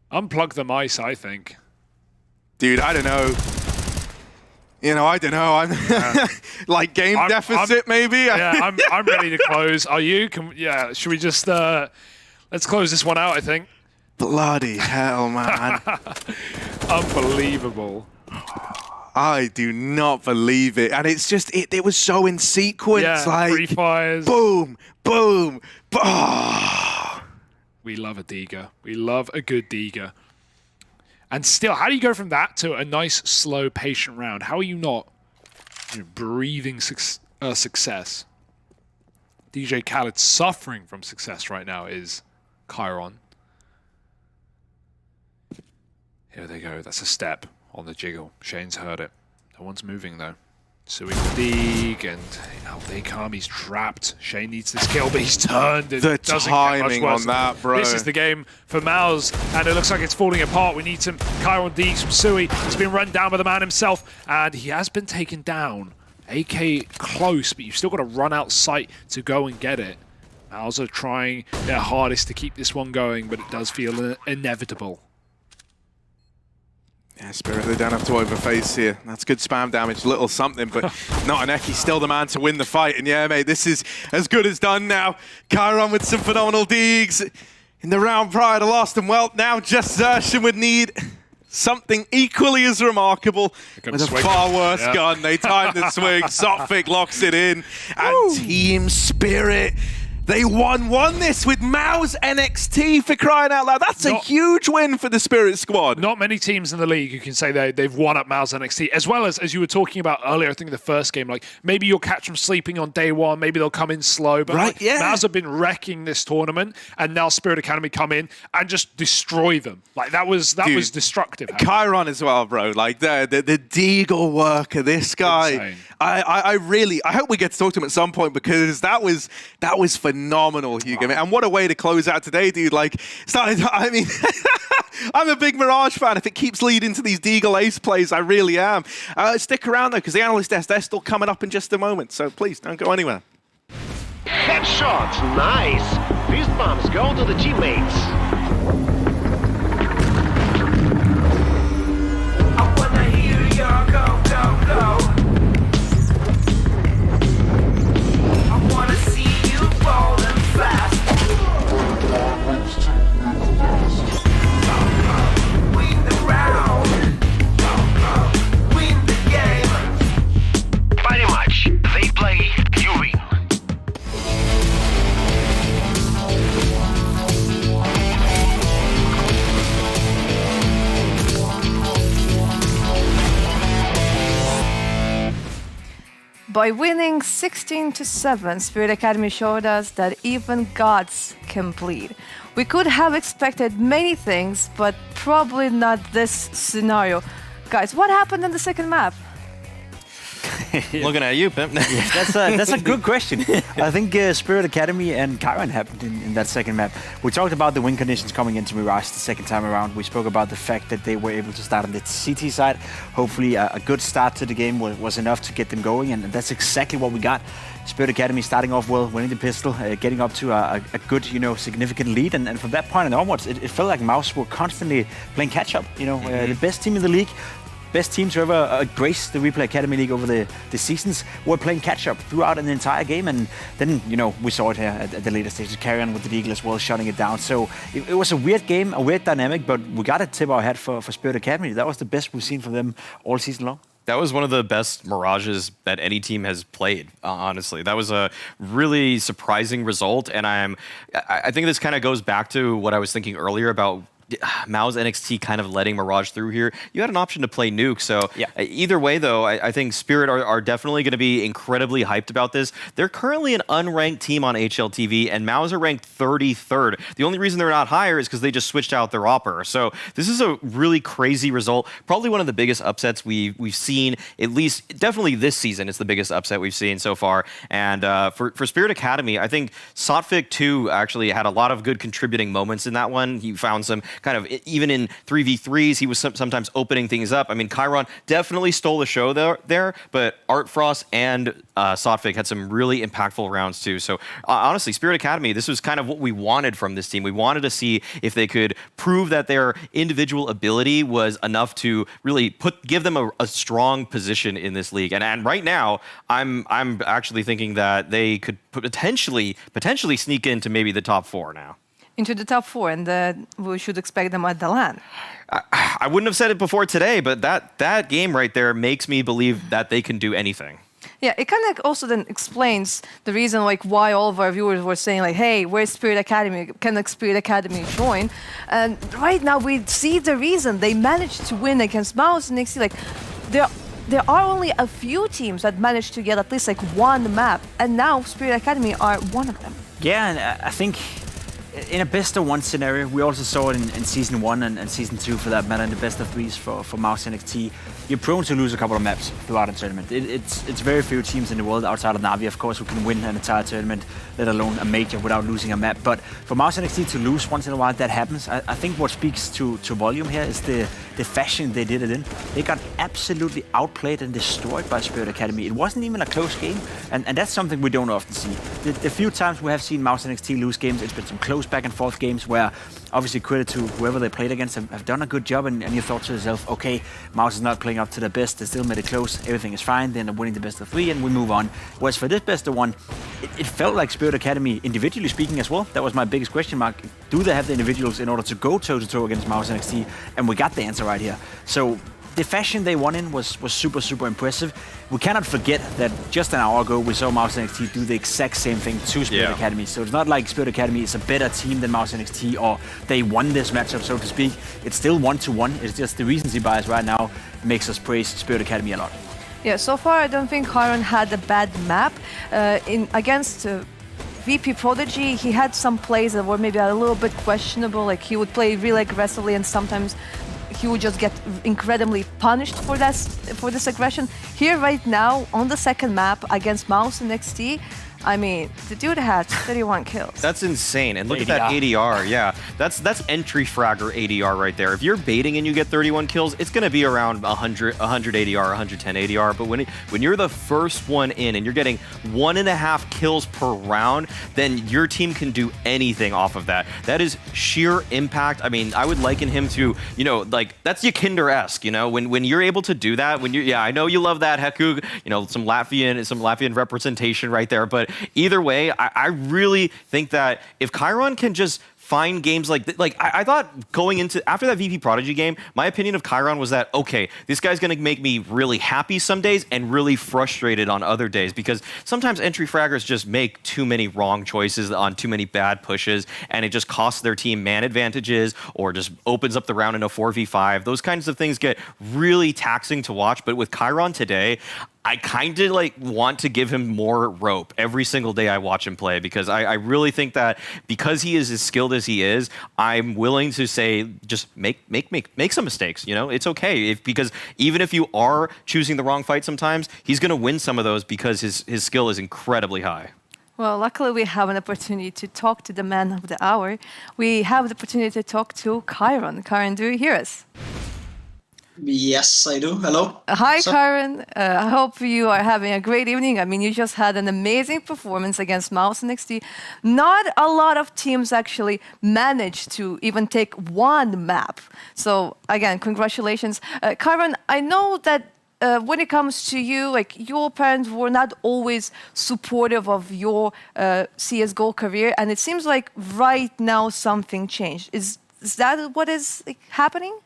Unplug the mice, I think. Dude, I don't know. You know, I don't know. I'm like game deficit, maybe. Yeah, I'm ready to close. Are you? Should we just let's close this one out? I think. Bloody hell, man! Unbelievable. I do not believe it, and it's just it was so in sequence. Yeah, like free fires. Boom, boom, boom. We love a Deeger. We love a good Deeger. And still, how do you go from that to a nice, slow, patient round? How are you not breathing success? DJ Khaled suffering from success right now is Chiron. Here they go. That's a step on the jiggle. Shane's heard it. No one's moving, though. Sui Deeg, and out they come. He's trapped. Shane needs this kill, but he's turned. It the doesn't timing get much worse. on that, bro. This is the game for MOUZ, and it looks like it's falling apart. We need some Chiron Deegs from Sui. He's been run down by the man himself, and he has been taken down. AK close, but you've still got to run out sight to go and get it. MOUZ are trying their hardest to keep this one going, but it does feel inevitable. Yeah, Spirit, they don't have to overface here. That's good spam damage, little something, but not an Eki, still the man to win the fight. And yeah, mate, this is as good as done now. Chiron with some phenomenal Deegs. In the round prior to Lost and Welt, now just Xertion would need something equally as remarkable with a far worse gun. They time the swing, Sophic locks it in, and Team Spirit. They won this with MOUZ NXT, for crying out loud. That's a huge win for the Spirit squad. Not many teams in the league who can say they've won at MOUZ NXT, as well as you were talking about earlier, I think in the first game, like maybe you'll catch them sleeping on day one, maybe they'll come in slow, but MOUZ have been wrecking this tournament, and now Spirit Academy come in and just destroy them. Like that was destructive. Chiron as well, bro. Like the Deagle work of this guy. Insane. I hope we get to talk to him at some point, because that was phenomenal, Hugo. And what a way to close out today, dude. Like, I mean, I'm a big Mirage fan. If it keeps leading to these Deagle Ace plays, I really am. Stick around, though, because the analyst desk, they're still coming up in just a moment. So please, don't go anywhere. Headshot, nice. Fist bumps go to the teammates. I wanna hear your go, go, go. I wanna see you falling fast. Win the round. Win the game. Very much. They play, you win. By winning 16-7, Spirit Academy showed us that even gods can bleed. We could have expected many things, but probably not this scenario. Guys, what happened in the second map? Looking at you, Pimp. That's a good question. I think Spirit Academy and Chiron happened in that second map. We talked about the win conditions coming into Mirage the second time around. We spoke about the fact that they were able to start on the CT side. Hopefully a good start to the game was enough to get them going, and that's exactly what we got. Spirit Academy starting off well, winning the pistol, getting up to a good, significant lead, and from that point and onwards, it felt like MOUZ were constantly playing catch-up. The best team in the league, best team to ever grace the WePlay Academy League over the seasons, were playing catch-up throughout an entire game, and then, we saw it here at the later stages, carry on with the Deagle as well, shutting it down. So it was a weird game, a weird dynamic, but we got to tip our hat for Spirit Academy. That was the best we've seen from them all season long. That was one of the best Mirages that any team has played, honestly. That was a really surprising result, and I think this kind of goes back to what I was thinking earlier about MOUZ NXT kind of letting Mirage through here. You had an option to play Nuke, so yeah. Either way, though, I think Spirit are definitely going to be incredibly hyped about this. They're currently an unranked team on HLTV, and MOUZ are ranked 33rd. The only reason they're not higher is because they just switched out their opper. So this is a really crazy result. Probably one of the biggest upsets we've seen, at least definitely this season. It's the biggest upset we've seen so far. And for Spirit Academy, I think Sotfik too actually had a lot of good contributing moments in that one. He found some kind of, even in 3v3s, he was sometimes opening things up. I mean, Chiron definitely stole the show there, but Art Frost and Sotfik had some really impactful rounds too. So honestly, Spirit Academy, this was kind of what we wanted from this team. We wanted to see if they could prove that their individual ability was enough to really give them a strong position in this league. And right now, I'm actually thinking that they could potentially sneak into maybe the top 4 now. Into the top 4, and we should expect them at the LAN. I wouldn't have said it before today, but that game right there makes me believe that they can do anything. Yeah, it kind of also then explains the reason why all of our viewers were saying hey, where's Spirit Academy? Can Spirit Academy join? And right now we see the reason they managed to win against MOUZ NXT. There are only a few teams that managed to get at least one map, and now Spirit Academy are one of them. Yeah, and I think in a best-of-1 scenario, we also saw it in Season 1 and Season 2, for that matter, in the best-of-3s for MOUZ NXT. You're prone to lose a couple of maps throughout a tournament. It's very few teams in the world outside of NAVI, of course, who can win an entire tournament, let alone a major, without losing a map. But for MOUZ NXT to lose once in a while, that happens. I think what speaks to volume here is the fashion they did it in. They got absolutely outplayed and destroyed by Spirit Academy. It wasn't even a close game, and that's something we don't often see. The few times we have seen MOUZ NXT lose games, it's been some close back and forth games where obviously credit to whoever they played against have done a good job, and you thought to yourself, okay, MOUZ is not playing up to their best, they still made it close, everything is fine, they end up winning the best of 3 and we move on. Whereas for this best of 1, it felt like Spirit Academy, individually speaking as well, that was my biggest question mark. Do they have the individuals in order to go toe-to-toe against MOUZ NXT? And we got the answer right here. So the fashion they won in was super, super impressive. We cannot forget that just an hour ago we saw MOUZ NXT do the exact same thing to Spirit Academy. So it's not like Spirit Academy is a better team than MOUZ NXT, or they won this matchup, so to speak. It's still 1-1. It's just the recency bias right now makes us praise Spirit Academy a lot. Yeah, so far I don't think Chiron had a bad map. Against VP.Prodigy, he had some plays that were maybe a little bit questionable. He would play really aggressively, and sometimes he would just get incredibly punished for this aggression. Here right now, on the second map against MOUZ NXT, I mean, the dude had 31 kills. That's insane. And look at that ADR. Yeah, that's entry fragger ADR right there. If you're baiting and you get 31 kills, it's going to be around 100 ADR, 110 ADR. But when you're the first one in and you're getting 1.5 kills per round, then your team can do anything off of that. That is sheer impact. I mean, I would liken him to, you know, like that's Yakinder-esque, you know, when you're able to do that, yeah, I know you love that, Heku, you know, some Latvian representation right there, but either way, I really think that if Chiron can just find games like I thought going into after that VP.Prodigy game, my opinion of Chiron was that, okay, this guy's going to make me really happy some days and really frustrated on other days, because sometimes entry fraggers just make too many wrong choices on too many bad pushes, and it just costs their team man advantages or just opens up the round in a 4v5. Those kinds of things get really taxing to watch. But with Chiron today, I kind of like want to give him more rope every single day I watch him play, because I really think that because he is as skilled as he is, I'm willing to say just make some mistakes. You know, it's okay because even if you are choosing the wrong fight sometimes, he's going to win some of those because his skill is incredibly high. Well, luckily we have an opportunity to talk to the man of the hour. We have the opportunity to talk to Chiron. Chiron, do you hear us? Yes, I do. Hello. Hi, Chiron. I hope you are having a great evening. I mean, you just had an amazing performance against MOUZ NXT. Not a lot of teams actually managed to even take one map. So, again, congratulations. Chiron, I know that when it comes to you, like your parents were not always supportive of your CSGO career, and it seems like right now something changed. Is that what is happening?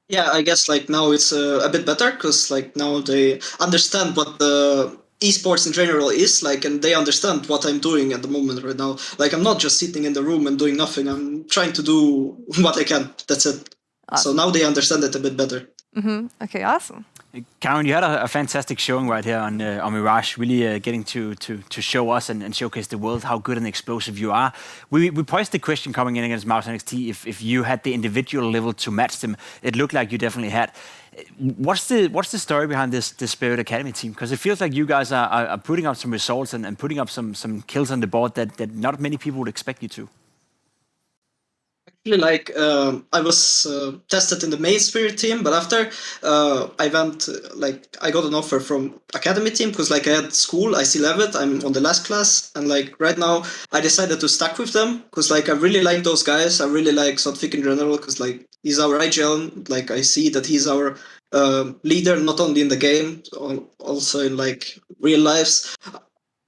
Yeah, I guess like now it's a bit better because like now they understand what the esports in general is like, and they understand what I'm doing at the moment right now. Like I'm not just sitting in the room and doing nothing. I'm trying to do what I can. That's it. Awesome. So now they understand it a bit better. Okay, awesome. Karen, you had a fantastic showing right here on Mirage, really getting to show us and showcase the world how good and explosive you are. We posed the question coming in against MOUZ NXT if you had the individual level to match them. It looked like you definitely had. What's the story behind this Spirit Academy team? Because it feels like you guys are putting up some results and putting up some kills on the board that not many people would expect you to. Like I was tested in the main Spirit team, but after I went I got an offer from Academy team because like I had school, I still have it, I'm on the last class, and like right now I decided to stuck with them because like I really like those guys. I really like Sotfik in general because like he's our IGL. Like I see that he's our leader not only in the game, also in like real lives.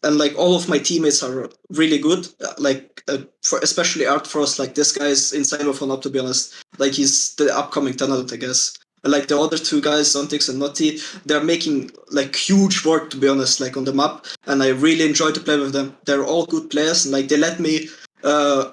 And like all of my teammates are really good, especially Art Frost. Like this guy's insane of fun, to be honest. Like he's the upcoming talent, I guess. And like the other two guys, Zontix and Naughty, they're making like huge work, to be honest, like on the map. And I really enjoy to play with them. They're all good players, and like they let me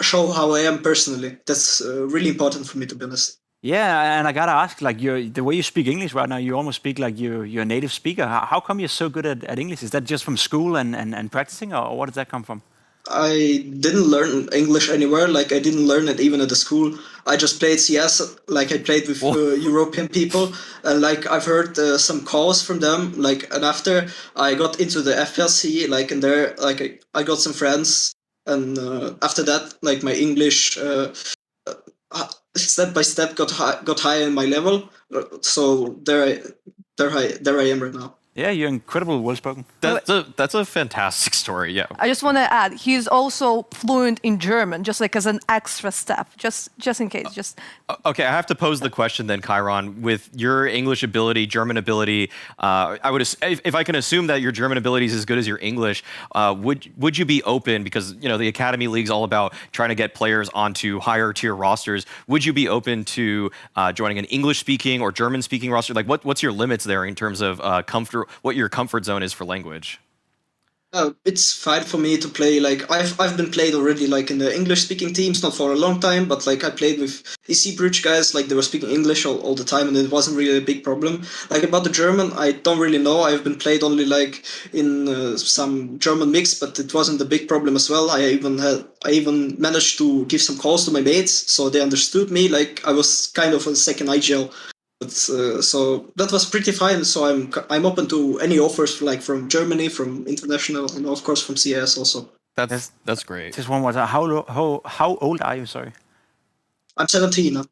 show how I am personally. That's really important for me, to be honest. Yeah, and I gotta ask, like the way you speak English right now, you almost speak like you're a native speaker. How come you're so good at English? Is that just from school and practicing, or where does that come from? I didn't learn English anywhere. Like I didn't learn it even at the school. I just played CS. Like I played with European people, and like I've heard some calls from them. Like and after I got into the FLC, like and there, like I got some friends, and after that, like my English. Step by step got higher in my level, so there I am right now. Yeah, you're incredible, well spoken. That's a fantastic story. Yeah. I just want to add, he's also fluent in German, just like as an extra step, just in case. Okay, I have to pose the question then, Chiron. With your English ability, German ability, I would if I can assume that your German ability is as good as your English, would you be open, because you know the Academy League is all about trying to get players onto higher tier rosters? Would you be open to joining an English speaking or German speaking roster? Like what's your limits there in terms of what your comfort zone is for language? It's fine for me to play. Like I've been played already, like in the English speaking teams, not for a long time, but like I played with EC Bridge guys, like they were speaking English all the time, and it wasn't really a big problem. Like about the German, I don't really know. I've been played only like in some German mix, but it wasn't a big problem as well. I even managed to give some calls to my mates, so they understood me. Like I was kind of a second IGL. But so that was pretty fine. So I'm open to any offers like from Germany, from international, and of course from CS also. That's great. Just one more time. How old are you? Sorry. I'm 17 now.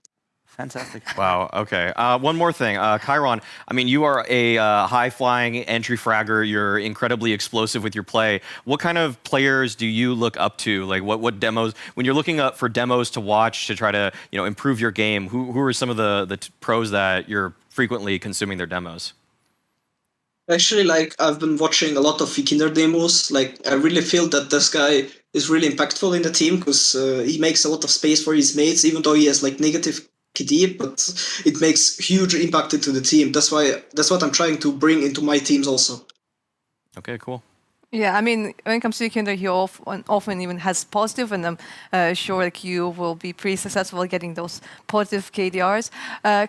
Fantastic. Wow. Okay. One more thing, Chiron. I mean, you are a high-flying entry fragger. You're incredibly explosive with your play. What kind of players do you look up to? Like, what demos? When you're looking up for demos to watch to try to improve your game, who are some of the pros that you're frequently consuming their demos? Actually, like I've been watching a lot of Vkinder demos. Like I really feel that this guy is really impactful in the team because he makes a lot of space for his mates, even though he has like negative KD, but it makes huge impact into the team. That's what I'm trying to bring into my teams also. Okay, cool. Yeah, I mean, when it comes to Kinder, he often even has positive, and I'm sure like you will be pretty successful at getting those positive KDRs.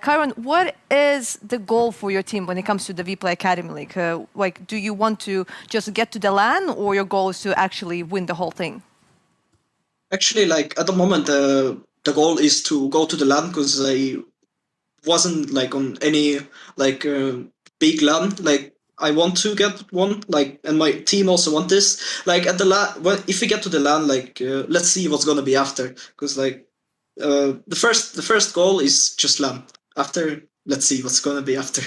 Chiron, what is the goal for your team when it comes to the WePlay Academy League? Like, do you want to just get to the LAN, or your goal is to actually win the whole thing? Actually, like at the moment, the goal is to go to the LAN because I wasn't like on any like big LAN. Like I want to get one, like, and my team also want this. Like at the LAN, well, if we get to the LAN, like let's see what's gonna be after. Because like the first goal is just LAN. After, let's see what's gonna be after.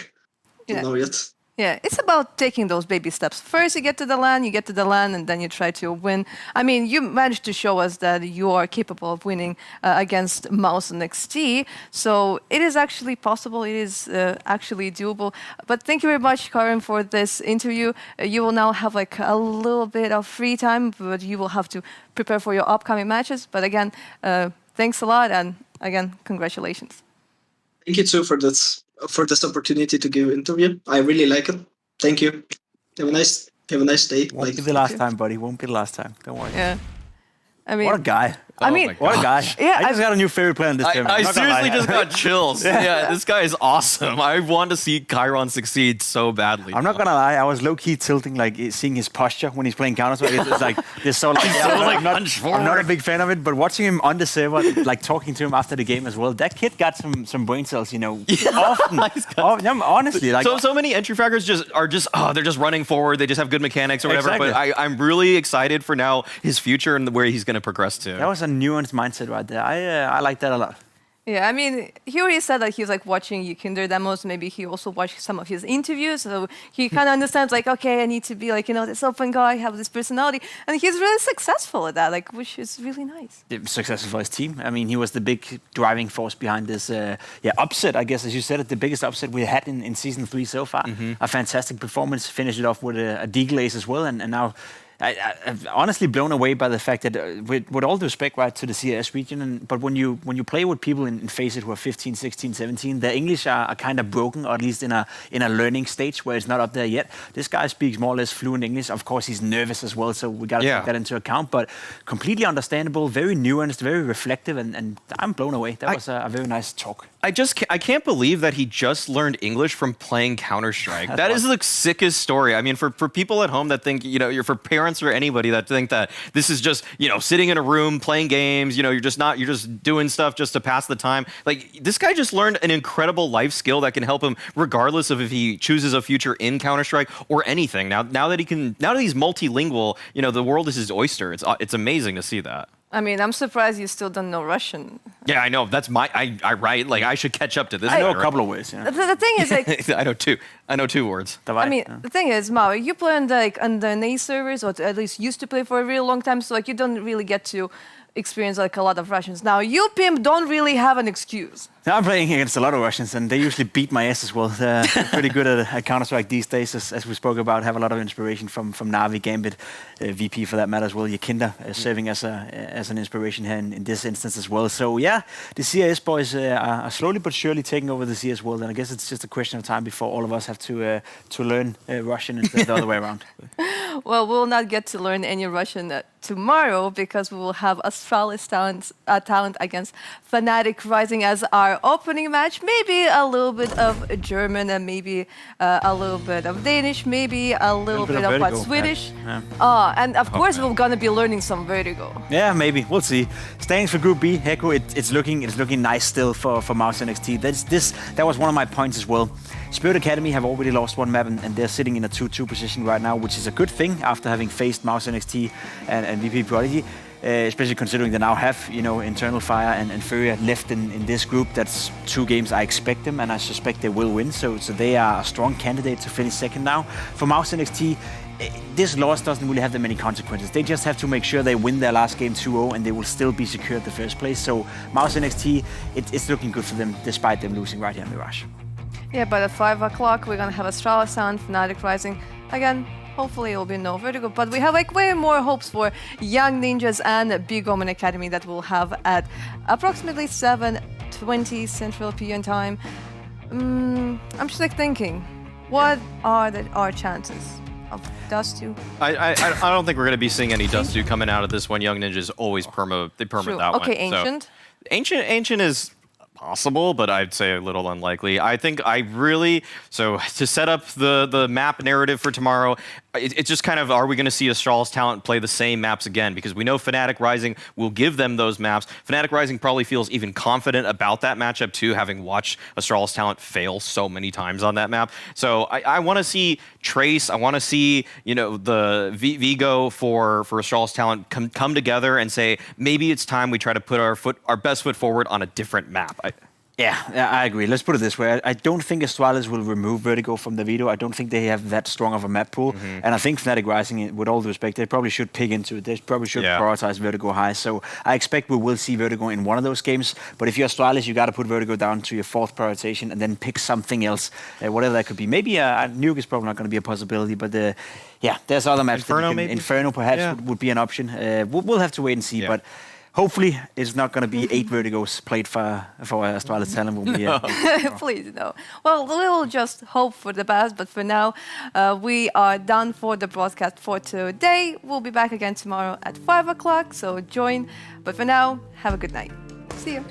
Don't know yet. Yeah, it's about taking those baby steps. First, you get to the LAN, and then you try to win. I mean, you managed to show us that you are capable of winning against MOUZ NXT, so it is actually possible. It is actually doable. But thank you very much, Karin, for this interview. You will now have like a little bit of free time, but you will have to prepare for your upcoming matches. But again, thanks a lot, and again, congratulations. Thank you too for this opportunity to give an interview. I really like it. Thank you. Have a nice day. Won't be the last time, buddy. Won't be the last time. Don't worry. Yeah. I mean, what a guy. I mean, what a guy. Yeah, I just got a new favorite player in this game. I seriously just got chills. Yeah, this guy is awesome. I want to see Chiron succeed so badly. I'm not gonna lie, I was low-key tilting, like seeing his posture when he's playing Counter-Strike. It's like this so like, I'm not a big fan of it, but watching him on the server, like talking to him after the game as well, that kid got some brain cells, often. Honestly, like so many entry fraggers they're just running forward. They just have good mechanics or whatever. Exactly. But I'm really excited for now his future and where he's gonna progress to. That was a nuanced mindset right there. I like that a lot. Yeah, I mean, he already said that he was like watching Kinder demos. Maybe he also watched some of his interviews, so he kind of understands like, okay, I need to be like, this open guy, have this personality, and he's really successful at that, like, which is really nice. Successful for his team. I mean, he was the big driving force behind this, upset. I guess, as you said, the biggest upset we had in season 3 so far. A fantastic performance. Finished it off with a D-glaze as well, and now. I'm honestly blown away by the fact that, with all due respect, right, to the CS region, but when you play with people in FACEIT who are 15, 16, 17, their English are kind of broken, or at least in a learning stage where it's not up there yet. This guy speaks more or less fluent English. Of course, he's nervous as well, so we got to take that into account. But completely understandable, very nuanced, very reflective, and I'm blown away. That was a very nice talk. I can't believe that he just learned English from playing Counter-Strike. That is the sickest story. I mean, for people at home that think, you're for parents or anybody that think that this is just, sitting in a room playing games, you're just doing stuff just to pass the time. Like, this guy just learned an incredible life skill that can help him regardless of if he chooses a future in Counter-Strike or anything. Now that he's multilingual, the world is his oyster. It's amazing to see that. I mean, I'm surprised you still don't know Russian. Yeah, I know. That's I write. Like, I should catch up to this. I know a couple of words. The thing is, like, I know two words. I mean, the thing is, Mao, you play on the NA servers, or at least used to play for a really long time, so like you don't really get to experience like a lot of Russians. Now, you pimp don't really have an excuse. I'm playing against a lot of Russians, and they usually beat my ass as well. They're pretty good at Counter-Strike these days, as we spoke about. Have a lot of inspiration from NAVI, Gambit, VP for that matter as well. Yakinda serving as an inspiration here in this instance as well. So yeah, the CS boys are slowly but surely taking over the CS world, and I guess it's just a question of time before all of us have to learn Russian instead of the other way around. Well, we'll not get to learn any Russian tomorrow, because we will have Astralis talent against Fnatic Rising as our opening match. Maybe a little bit of German and maybe a little bit of Danish, maybe a little bit of what, Swedish. Yeah. And of course we're gonna be learning some Vertigo. Yeah, maybe. We'll see. Standings for Group B, Heko, it's looking nice still for MOUZ NXT. That was one of my points as well. Spirit Academy have already lost one map and they're sitting in a 2-2 position right now, which is a good thing after having faced MOUZ NXT and VP.Prodigy, especially considering they now have, you know, Internal Fire and FURIA left in this group. That's 2 games I expect them, and I suspect they will win. So they are a strong candidate to finish second now. For MOUZ NXT, this loss doesn't really have that many consequences. They just have to make sure they win their last game 2-0 and they will still be secure at the first place. So MOUZ NXT, it's looking good for them despite them losing right here in Mirage. Yeah, but at 5 o'clock we're gonna have Astralis and Fnatic Rising. Again, hopefully it will be no Vertigo, but we have like way more hopes for Young Ninjas and bo1 Academy that we'll have at approximately 7:20 Central European time. I'm just like thinking, what are our chances of Dust2? I don't think we're going to be seeing any Dust2 coming out of this one. Young Ninjas always perma that one. Okay, Ancient. So, Ancient is possible, but I'd say a little unlikely. I think so to set up the map narrative for tomorrow, it's just kind of, are we going to see Astralis talent play the same maps again? Because we know Fnatic Rising will give them those maps. Fnatic Rising probably feels even confident about that matchup too, having watched Astralis talent fail so many times on that map. So I want to see Trace, I want to see, you know, the Vigo for Astralis talent come together and say, maybe it's time we try to put our best foot forward on a different map. Yeah, I agree. Let's put it this way. I don't think Astralis will remove Vertigo from the veto. I don't think they have that strong of a map pool. And I think Fnatic Rising, with all due respect, they probably should pick into it. They probably should prioritize Vertigo high. So I expect we will see Vertigo in one of those games. But if you're Astralis, you got to put Vertigo down to your 4th prioritization and then pick something else, whatever that could be. Maybe Nuke is probably not going to be a possibility, but yeah, there's other maps. Inferno perhaps would be an option. We'll have to wait and see. Yeah. But hopefully, it's not going to be 8 Vertigos played for Astralis talent. Will be, Please, no. Well, we'll just hope for the best, but for now, we are done for the broadcast for today. We'll be back again tomorrow at 5 o'clock, so join. But for now, have a good night. See you.